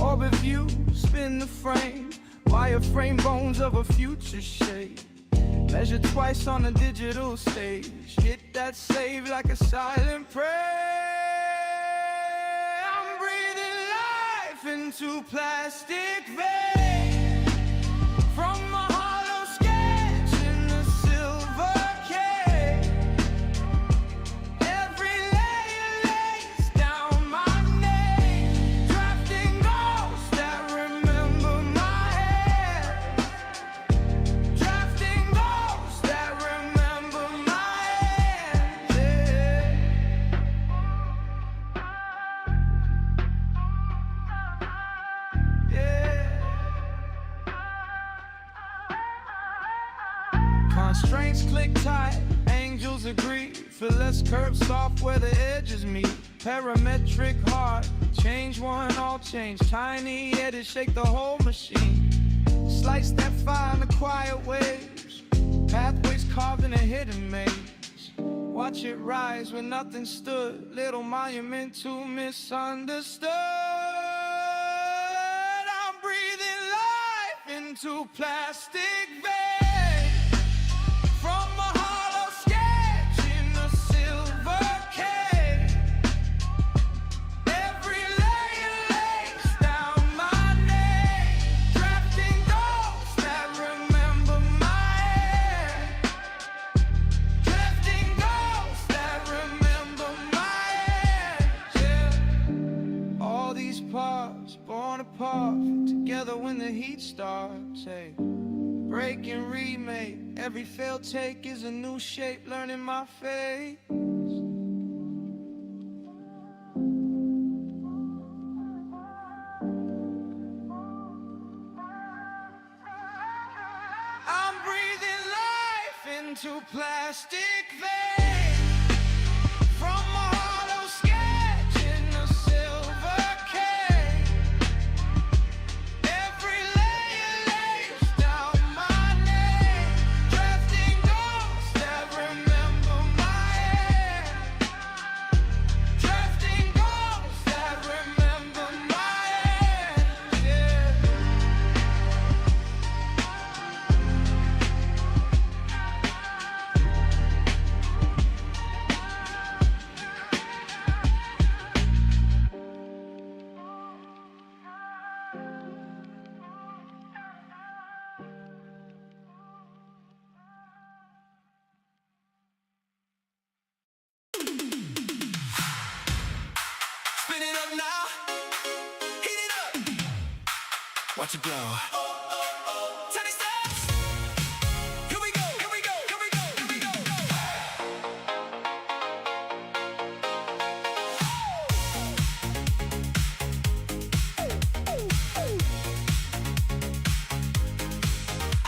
Orbit view, spin the frame, wireframe bones of a future shape. Measure twice on a digital stage. Hit that save like a silent prayer. I'm breathing life into plastic veins from a hollow sketch in a silver cage. Every layer lays down my name, drafting ghosts that remember my head. Drafting ghosts that remember my head. Constraints click tight, angels agree. Feel less curved, soft where the edges meet. Parametric hard, change one, all change. Tiny edits shake the whole machine. Slice that fire in the quiet waves. Pathways carved in a hidden maze. Watch it rise where nothing stood. Little monument to misunderstood. I'm breathing life into plastic veins from a hollow sketch in a silver cage. Every layer lays down my name, drafting ghosts that remember my head. Drafting ghosts that remember my head. Yeah. All these parts born apart, together when the heat starts. Hey. Break and remake, every failed take is a new shape, learning my fate. I'm breathing life into plastic veins from a hollow sketch in a silver cage. Every layer lays down my name, drafting ghosts that remember my head. Drafting ghosts that remember my head. Yeah. Spin it up now, heat it up, watch it blow. Tiny steps, here we go, here we go, here we go, here we go.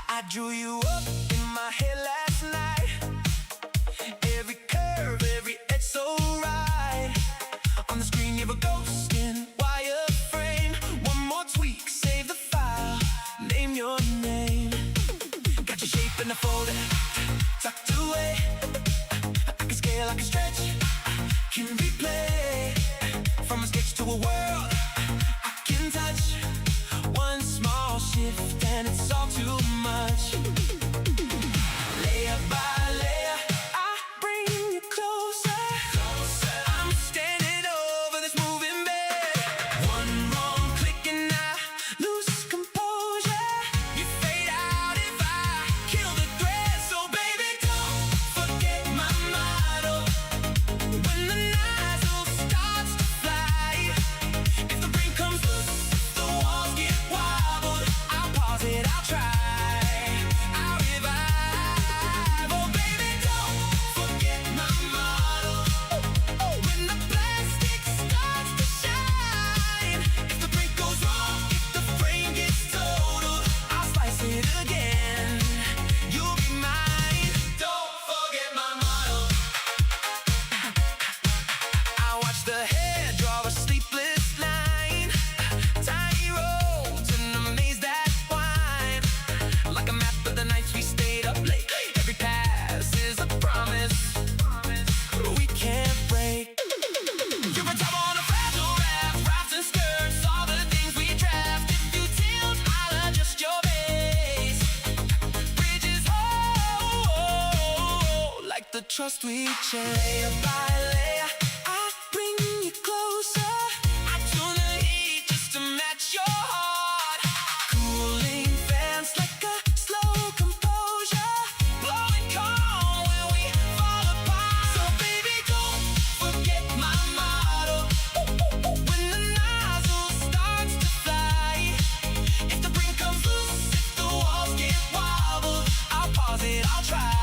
I drew you up in my head last night. Every curve, every edge so right. On the screen, you're a ghost in wireframe. One more tweak, save the file, name your name. Got your shape in the folder, tucked away. I can scale, I can stretch, can replay. From a sketch to a world, I can touch. One small shift and it's all too much. Layer by layer, I bring you closer. I'm standing over this moving bed. One wrong click and I lose composure. You fade out if I kill the thread. So baby, don't forget my motto. When the nozzle starts to fly, trust we share. Layer by layer, I bring you closer. I tune the heat just to match your heart. Cooling fans like a slow composure, blowing calm when we fall apart. So baby, don't forget my motto. When the nozzle starts to fly, if the brink comes loose, if the walls get wobbled, I'll pause it, I'll try.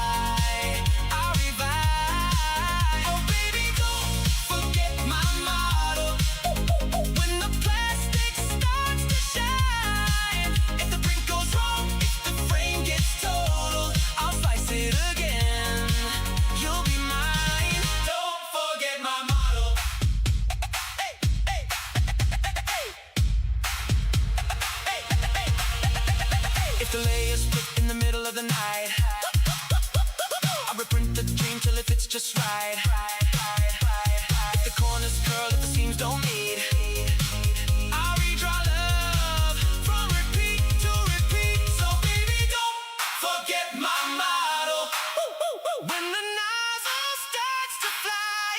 If the layers split in the middle of the night, I'll reprint the dream till it fits just right. If the corners curl, if the seams don't meet, I'll redraw love from repeat to repeat. So baby, don't forget my motto. When the nozzle starts to fly,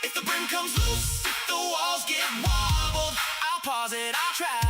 if the brim comes loose, if the walls get wobbled, I'll pause it, I'll try.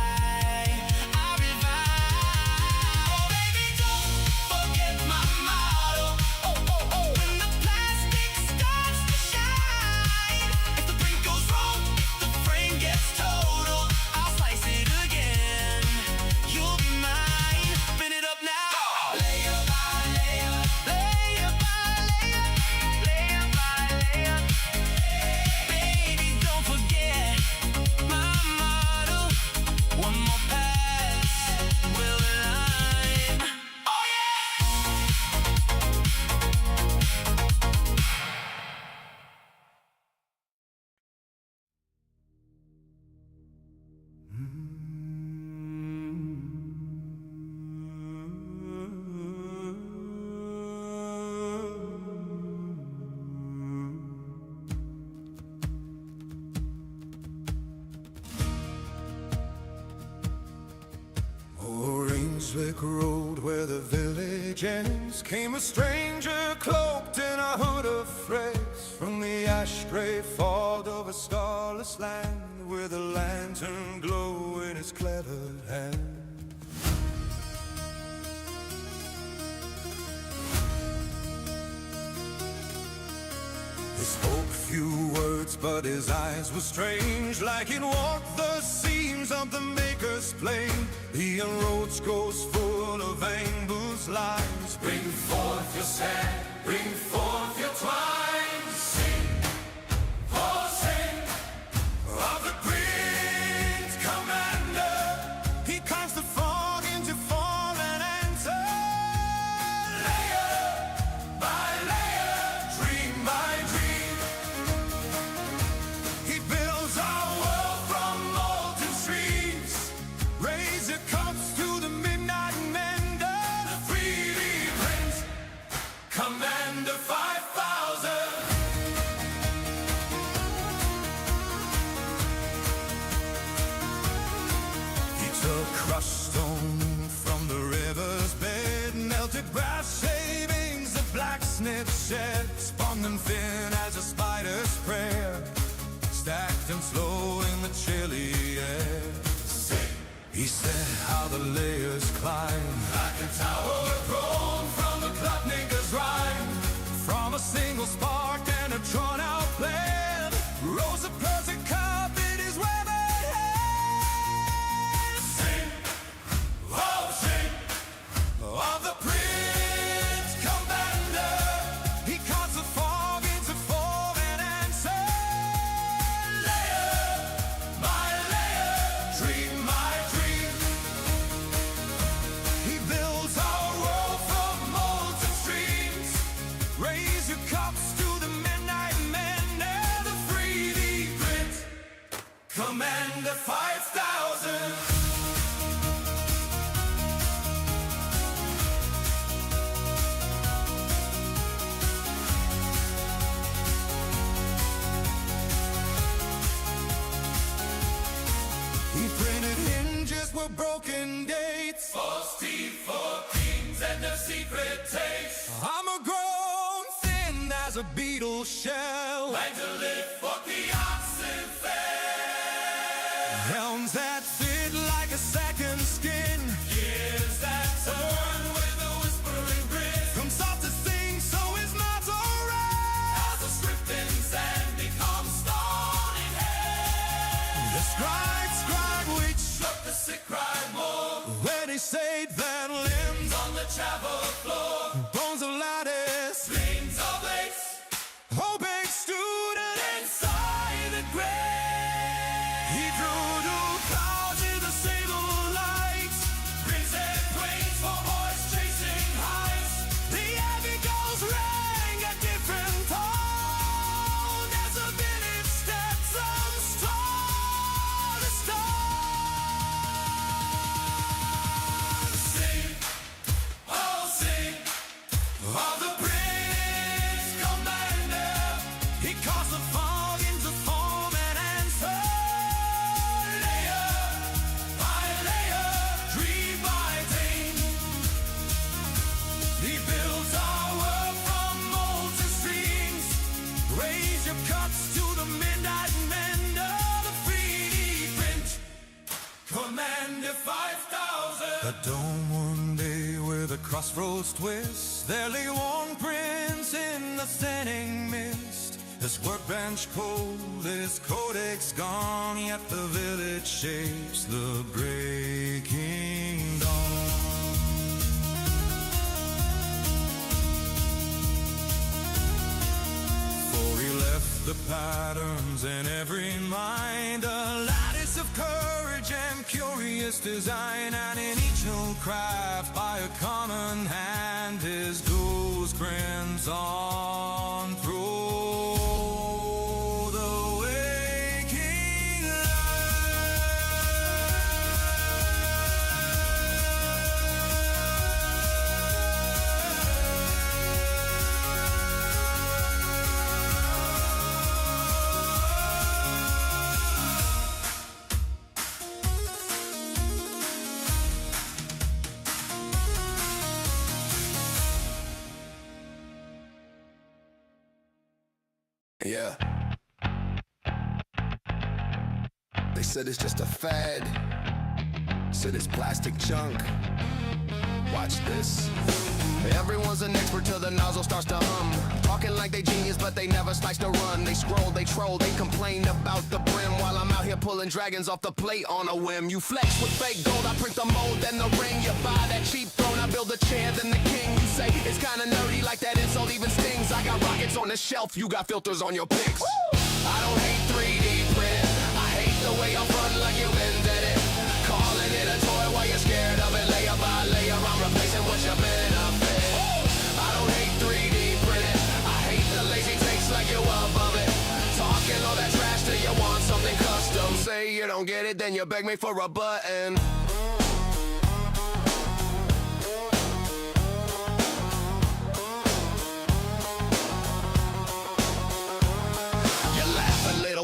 Slick road where the village ends, came a stranger cloaked in a hood of threads, from the ashtray fog of a starless land, with a lantern glow in his clever hand. He spoke few words, but his eyes were strange, like he'd walked the seams of the maker's plane. He unrolled scrolls full of angles' lines. Bring forth your sand, bring forth your twine. Sing, oh sing, of the Print Commander. He cuts the fog into form and answer. Layer by layer, dream by dream, he builds our world from molten streams. Raise your cups to the midnight mender, the 3D Print Commander 5000. He took crushed stone from the river's bed, melted brass shavings the blacksmith shed, spun them thin as a spider's prayer, stacked them slow in the chilly air. He said how the layers climb, like a tower grown from the clockmaker's rhyme. From a single spark and a drawn-out plan, rose a perfect cup in his weathered hand. Sing, oh sing, of the Print Commander. He cuts the fog into form and answer. Layer by layer, dream by dream, he builds our world from molten streams. Raise your cups to the midnight mender, the 3D Print Commander 5000. He printed hinges with broken gates, false teeth for kings and their secret tapes. I'm a grown thin as a beetle shell. Helms that fit like a second skin. Gears that turn with a whispering grin. From soft to sing, so is not alright. As the script bends and becomes stone in hand. The scribe which struck the sick cried more. When he said that limbs on the chapel floor. Bones of lattice, gleams of lace. Hoping student inside the grave. He drew to clouds in the sable lights. Grinstead plains for boys chasing heights. The abbey goes rang a different tone as the village steps on stone to stone. Sing, oh sing, of the Prince Commander. He caused the fog into foam and answer. Layer by layer, dream by dream. He builds our world from molten streams. Raise your cups to the midnight mender. The 3D print Commander 5000. A dome one day with a crossroads twist. There lay one prince in the thinning mist. His workbench cold, his codex gone. Yet the village shapes the breaking dawn. For he left the patterns in every mind, a lattice of courage and curious design. And in each new craft by a common hand, his duels crimson through the waking Yeah. They said it's just a fad. Said it's plastic junk. Watch this. Everyone's an expert till the nozzle starts to hum. Talking like they genius, but they never slice the run. They scroll, they troll, they complain about the brim. While I'm out here pulling dragons off the plate on a whim. You flex with fake gold, I print the mold, then the ring. You buy that cheap throne, I build a chair, then the king. You say it's kinda nerdy, like that insult even stings. I got rockets on the shelf, you got filters on your pics. I don't hate 3D print, I hate the way I'm frontin' like you invented it. Calling it a toy while you're scared of it. Layer by layer, I'm replacing what you've been up in. I don't hate 3D printing, I hate the lazy takes like you above it. Talking all that trash till you want something custom. Say you don't get it, then you beg me for a button.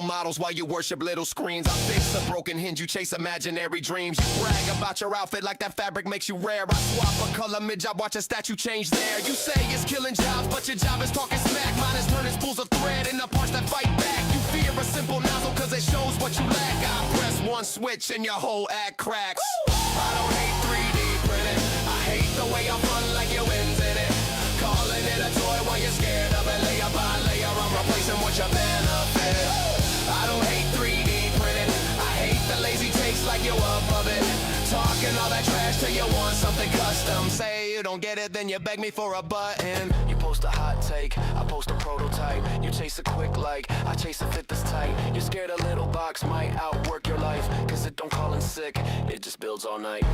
Models while you worship little screens. I fix a broken hinge, you chase imaginary dreams. You brag about your outfit like that fabric makes you rare. I swap a color mid-job, watch a statue change there. You say it's killing jobs, but your job is talking smack. Mine is turning spools of thread into parts that fight back. You fear a simple nozzle cause it shows what you lack. I press one switch and your whole act cracks. I don't hate 3D printing, I hate the way I'm fun like you invented it. Calling it a toy while you're scared of it. Layer by layer, I'm replacing what you've been up in. I don't hate 3D printing, I hate the lazy takes like you above it. Talking all that trash till you want something custom. Say you don't get it, then you beg me for a button. You post a hot take, I post a prototype. You chase a quick like, I chase a fit that's tight. You're scared a little box might outwork your life, cause it don't call in sick, it just builds all night.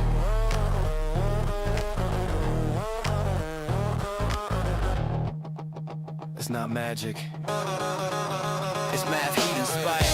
It's not magic, it's math heat inspired.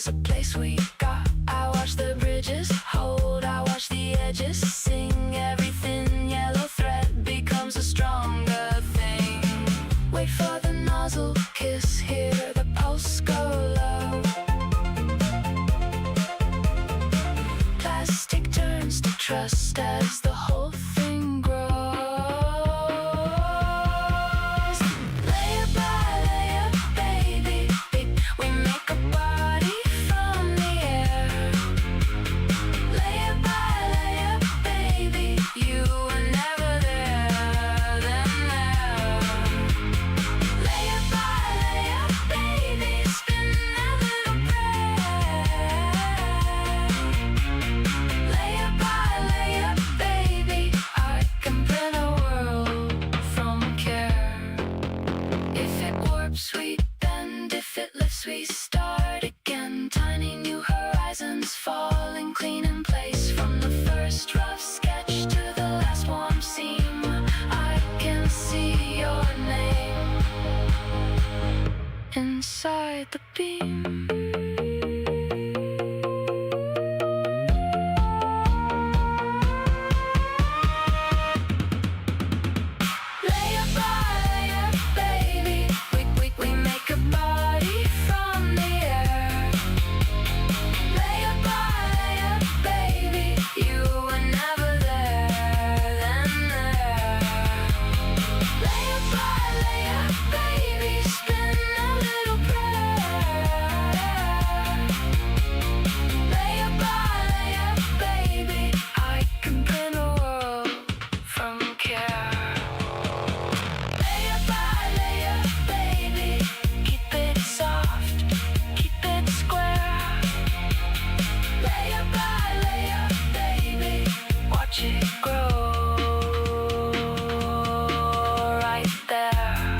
is a place we got. I watch the bridges hold, I watch the edges sing. Everything yellow thread becomes a stronger thing. Wait for the nozzle kiss, hear the pulse go low. Plastic turns to trust as the whole thing grows. Layer by layer, baby, we make a body from the air. Layer by layer, baby, you were never there, then there. Layer by layer, baby, spin that little prayer. Layer by layer, baby, I can print a world from care. If it warps, we bend. If it lifts, we start again. Tiny new horizons falling clean in place. From the first rough sketch to the last warm seam, I can see your name inside the beam. Layer by layer, baby, we make a body from the air. Layer by layer, baby, you were never there, then there. Layer by layer, baby, spin a little prayer. Layer by layer, baby, I can print a world from care. Layer by layer, baby, keep it soft, keep it square. Layer by layer, baby, watch it grow right there.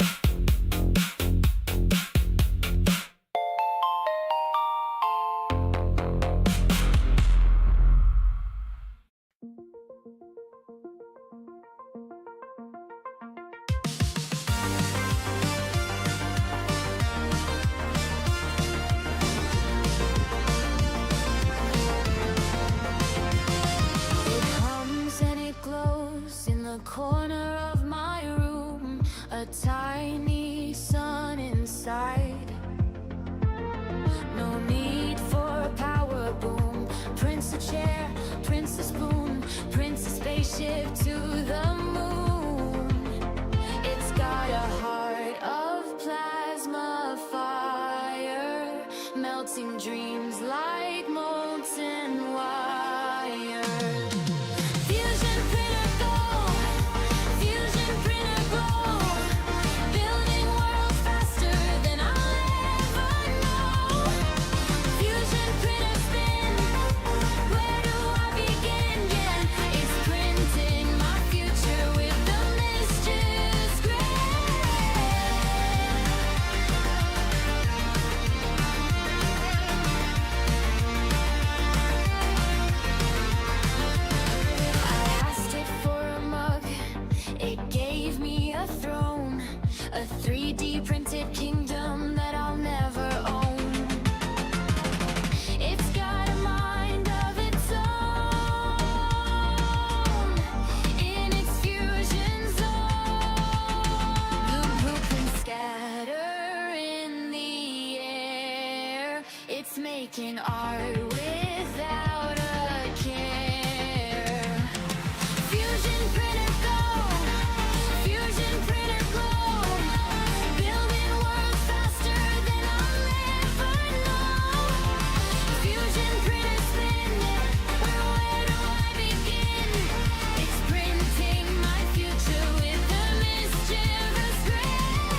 It hums and it glows in the corner of my room. A tiny sun inside. No need for a power boom. Prints a chair, prints a spoon, prints a spaceship to the moon. It's got a heart of plasma fire, melting dreams like molten wire. Fusion printer go, fusion printer glow, building worlds faster than I'll ever know. Fusion printer spin, where do I begin? Yeah, it's printing my future with the mischievous grace. I asked it for a mug, it gave me a throne, a 3D printed kingdom that I'll never own. It's got a mind of its own in its fusion zone. Blue blueprints scatter in the air. It's making art without a care. Fusion printer go, fusion printer glow, building worlds faster than I'll ever know. Fusion printer spin, where do I begin? It's printing my future with the mischievous grace.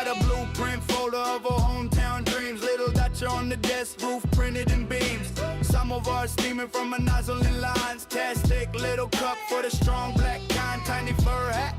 got a blueprint folder of our hometown dreams. Little Dutcher on the desk, roof printed in beams. Some of ours steaming from a nozzle in lines. Tastic little cup for the strong black kind. Tiny fur hat,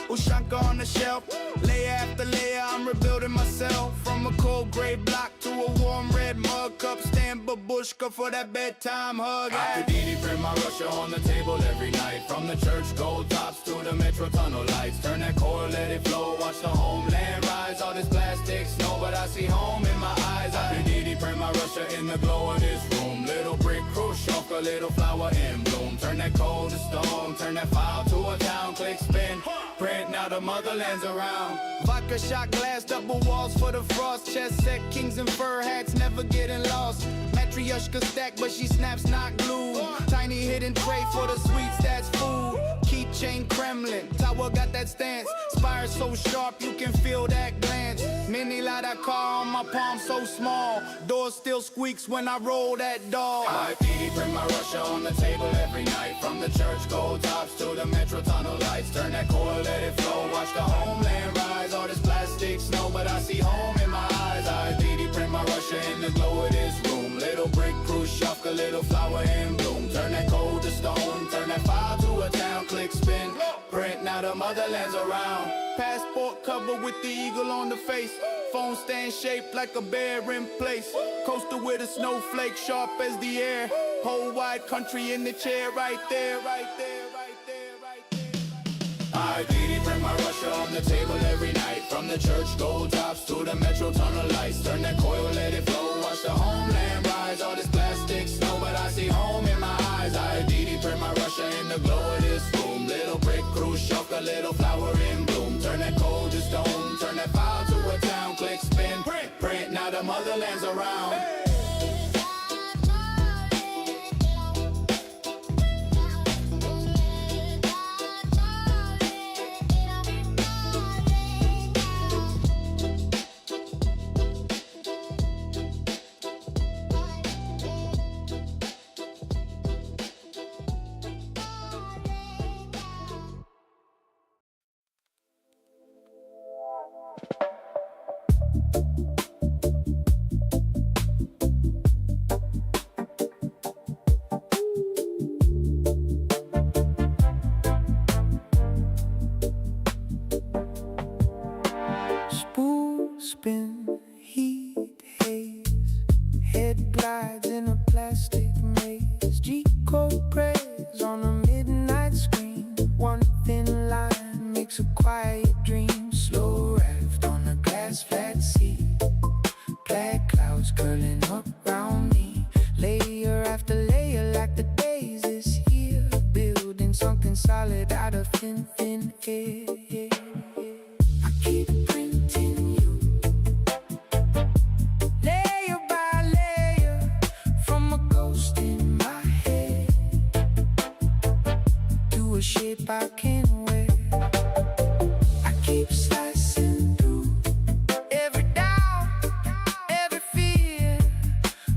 Ushanka on the shelf. Layer after layer, I'm rebuilding myself. From a cold gray block to a warm red mug cup. Stand babushka for that bedtime hug. I could eat print my Russia on the table every night. From the church gold tops to the metro tunnel lights. Turn that coil, let it flow, watch the homeland rise. All this plastic snow, but I see home in my eyes. I could eat print my Russia in the glow of this room. Little brick khrushchev, a little flower in bloom. Turn that coal to stone, turn that file to a town. Click, spin, print, now the motherland's around. Vodka shot glass, double walls for the frost. Chest set, kings and fur hats, never getting lost. Matryoshka stack, but she snaps not glue. Tiny hidden tray for the sweets, that's food. Keychain Kremlin, tower got that stance. Spire so sharp, you can feel that glance. Mini Lada car on my palm so small. Door still squeaks when I roll that dog. I print my Russia on the table every night. From the church gold tops to the metro tunnel lights. Turn that coil, let it flow, watch the homeland rise. All this plastic snow, but I see home in my eyes. I print my Russia in the glow of this room. Little brick khrushchev, a little flower in bloom. Turn that coal to stone, turn that file to a town. Click, spin, print, now the motherland's around. Passport cover with the eagle on the face. Phone stand shaped like a bear in place. Coaster with a snowflake sharp as the air. Whole wide country in the chair right there, right there, right there, right there. I print my Russia on the table every night. From the church gold tops to the metro tunnel lights. Turn that coil, let it flow, watch the homeland rise. All this plastic snow, but I see home in my eyes. I print my Russia in the glow of this room. Little brick khrushchev, a little flower in bloom. Turn that coal to stone, turn that file to a town. Click, spin, print, now the motherland's around. Spin, heat, haze, head glides in a plastic maze. G-code praise on a midnight screen. One thin line makes a quiet dream. Slow raft on a glass flat sea. Black clouds curling up round me. Layer after layer like the days is here. Building something solid out of thin air. I keep printing you. Layer by layer, from a ghost in my head to a shape I can wear. I keep slicing through every doubt, every fear,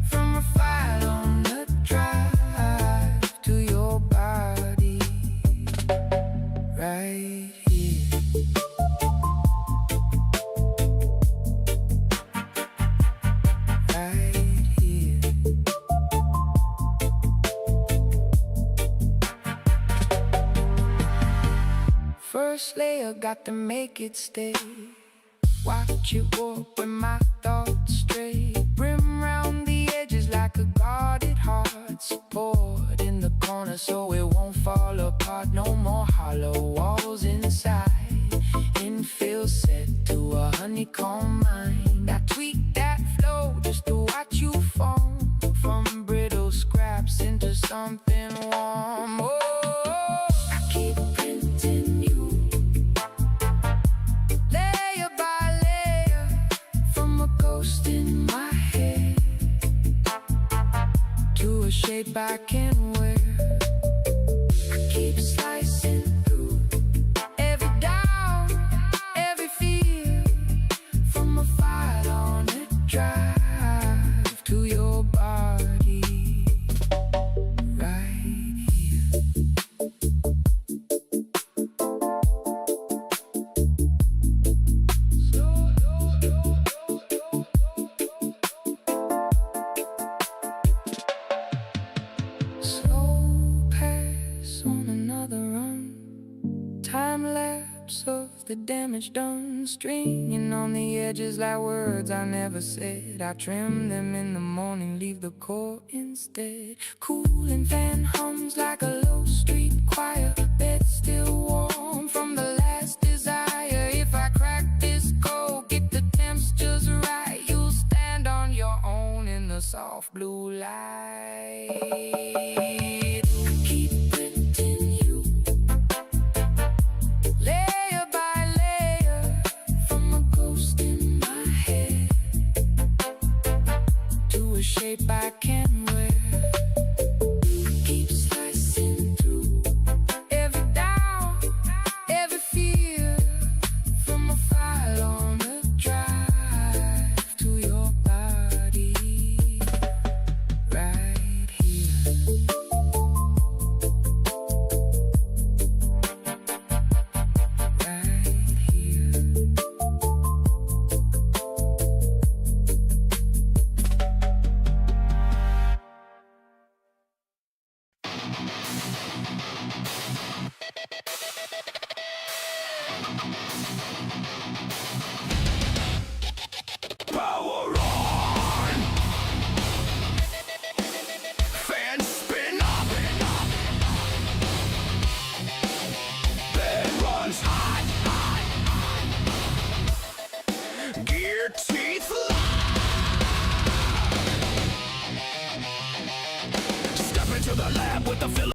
from a file on the drive to your body right here. First layer got to make it stay. Watch it warp when my thoughts stray. Brim round the edges like a guarded heart. Support in the corner so it won't fall apart. No more hollow walls inside. Infill set to a honeycomb mind. I tweak that flow just to watch you form. From brittle scraps into something warm. Oh, I keep printing you. Layer by layer, from a ghost in my head to a shape I can wear. I keep slicing through every doubt, every fear, from a file on a drive to your body right here. So damage done, stringing on the edges like words I never said. I trim them in the morning, leave the core instead. Cooling fan hums like a low street choir. Bed still warm from the last desire. If I crack this code, get the temps just right, you'll stand on your own in the soft blue light. Keep printing you, layer by layer, from a ghost in my head to a shape I can wear. Keep slicing through every doubt, every fear, from a file on a drive to your body right here. Right here. Power on! Fan spin up! Bed runs hot! Gear teeth locked! Step into the lab with the filament.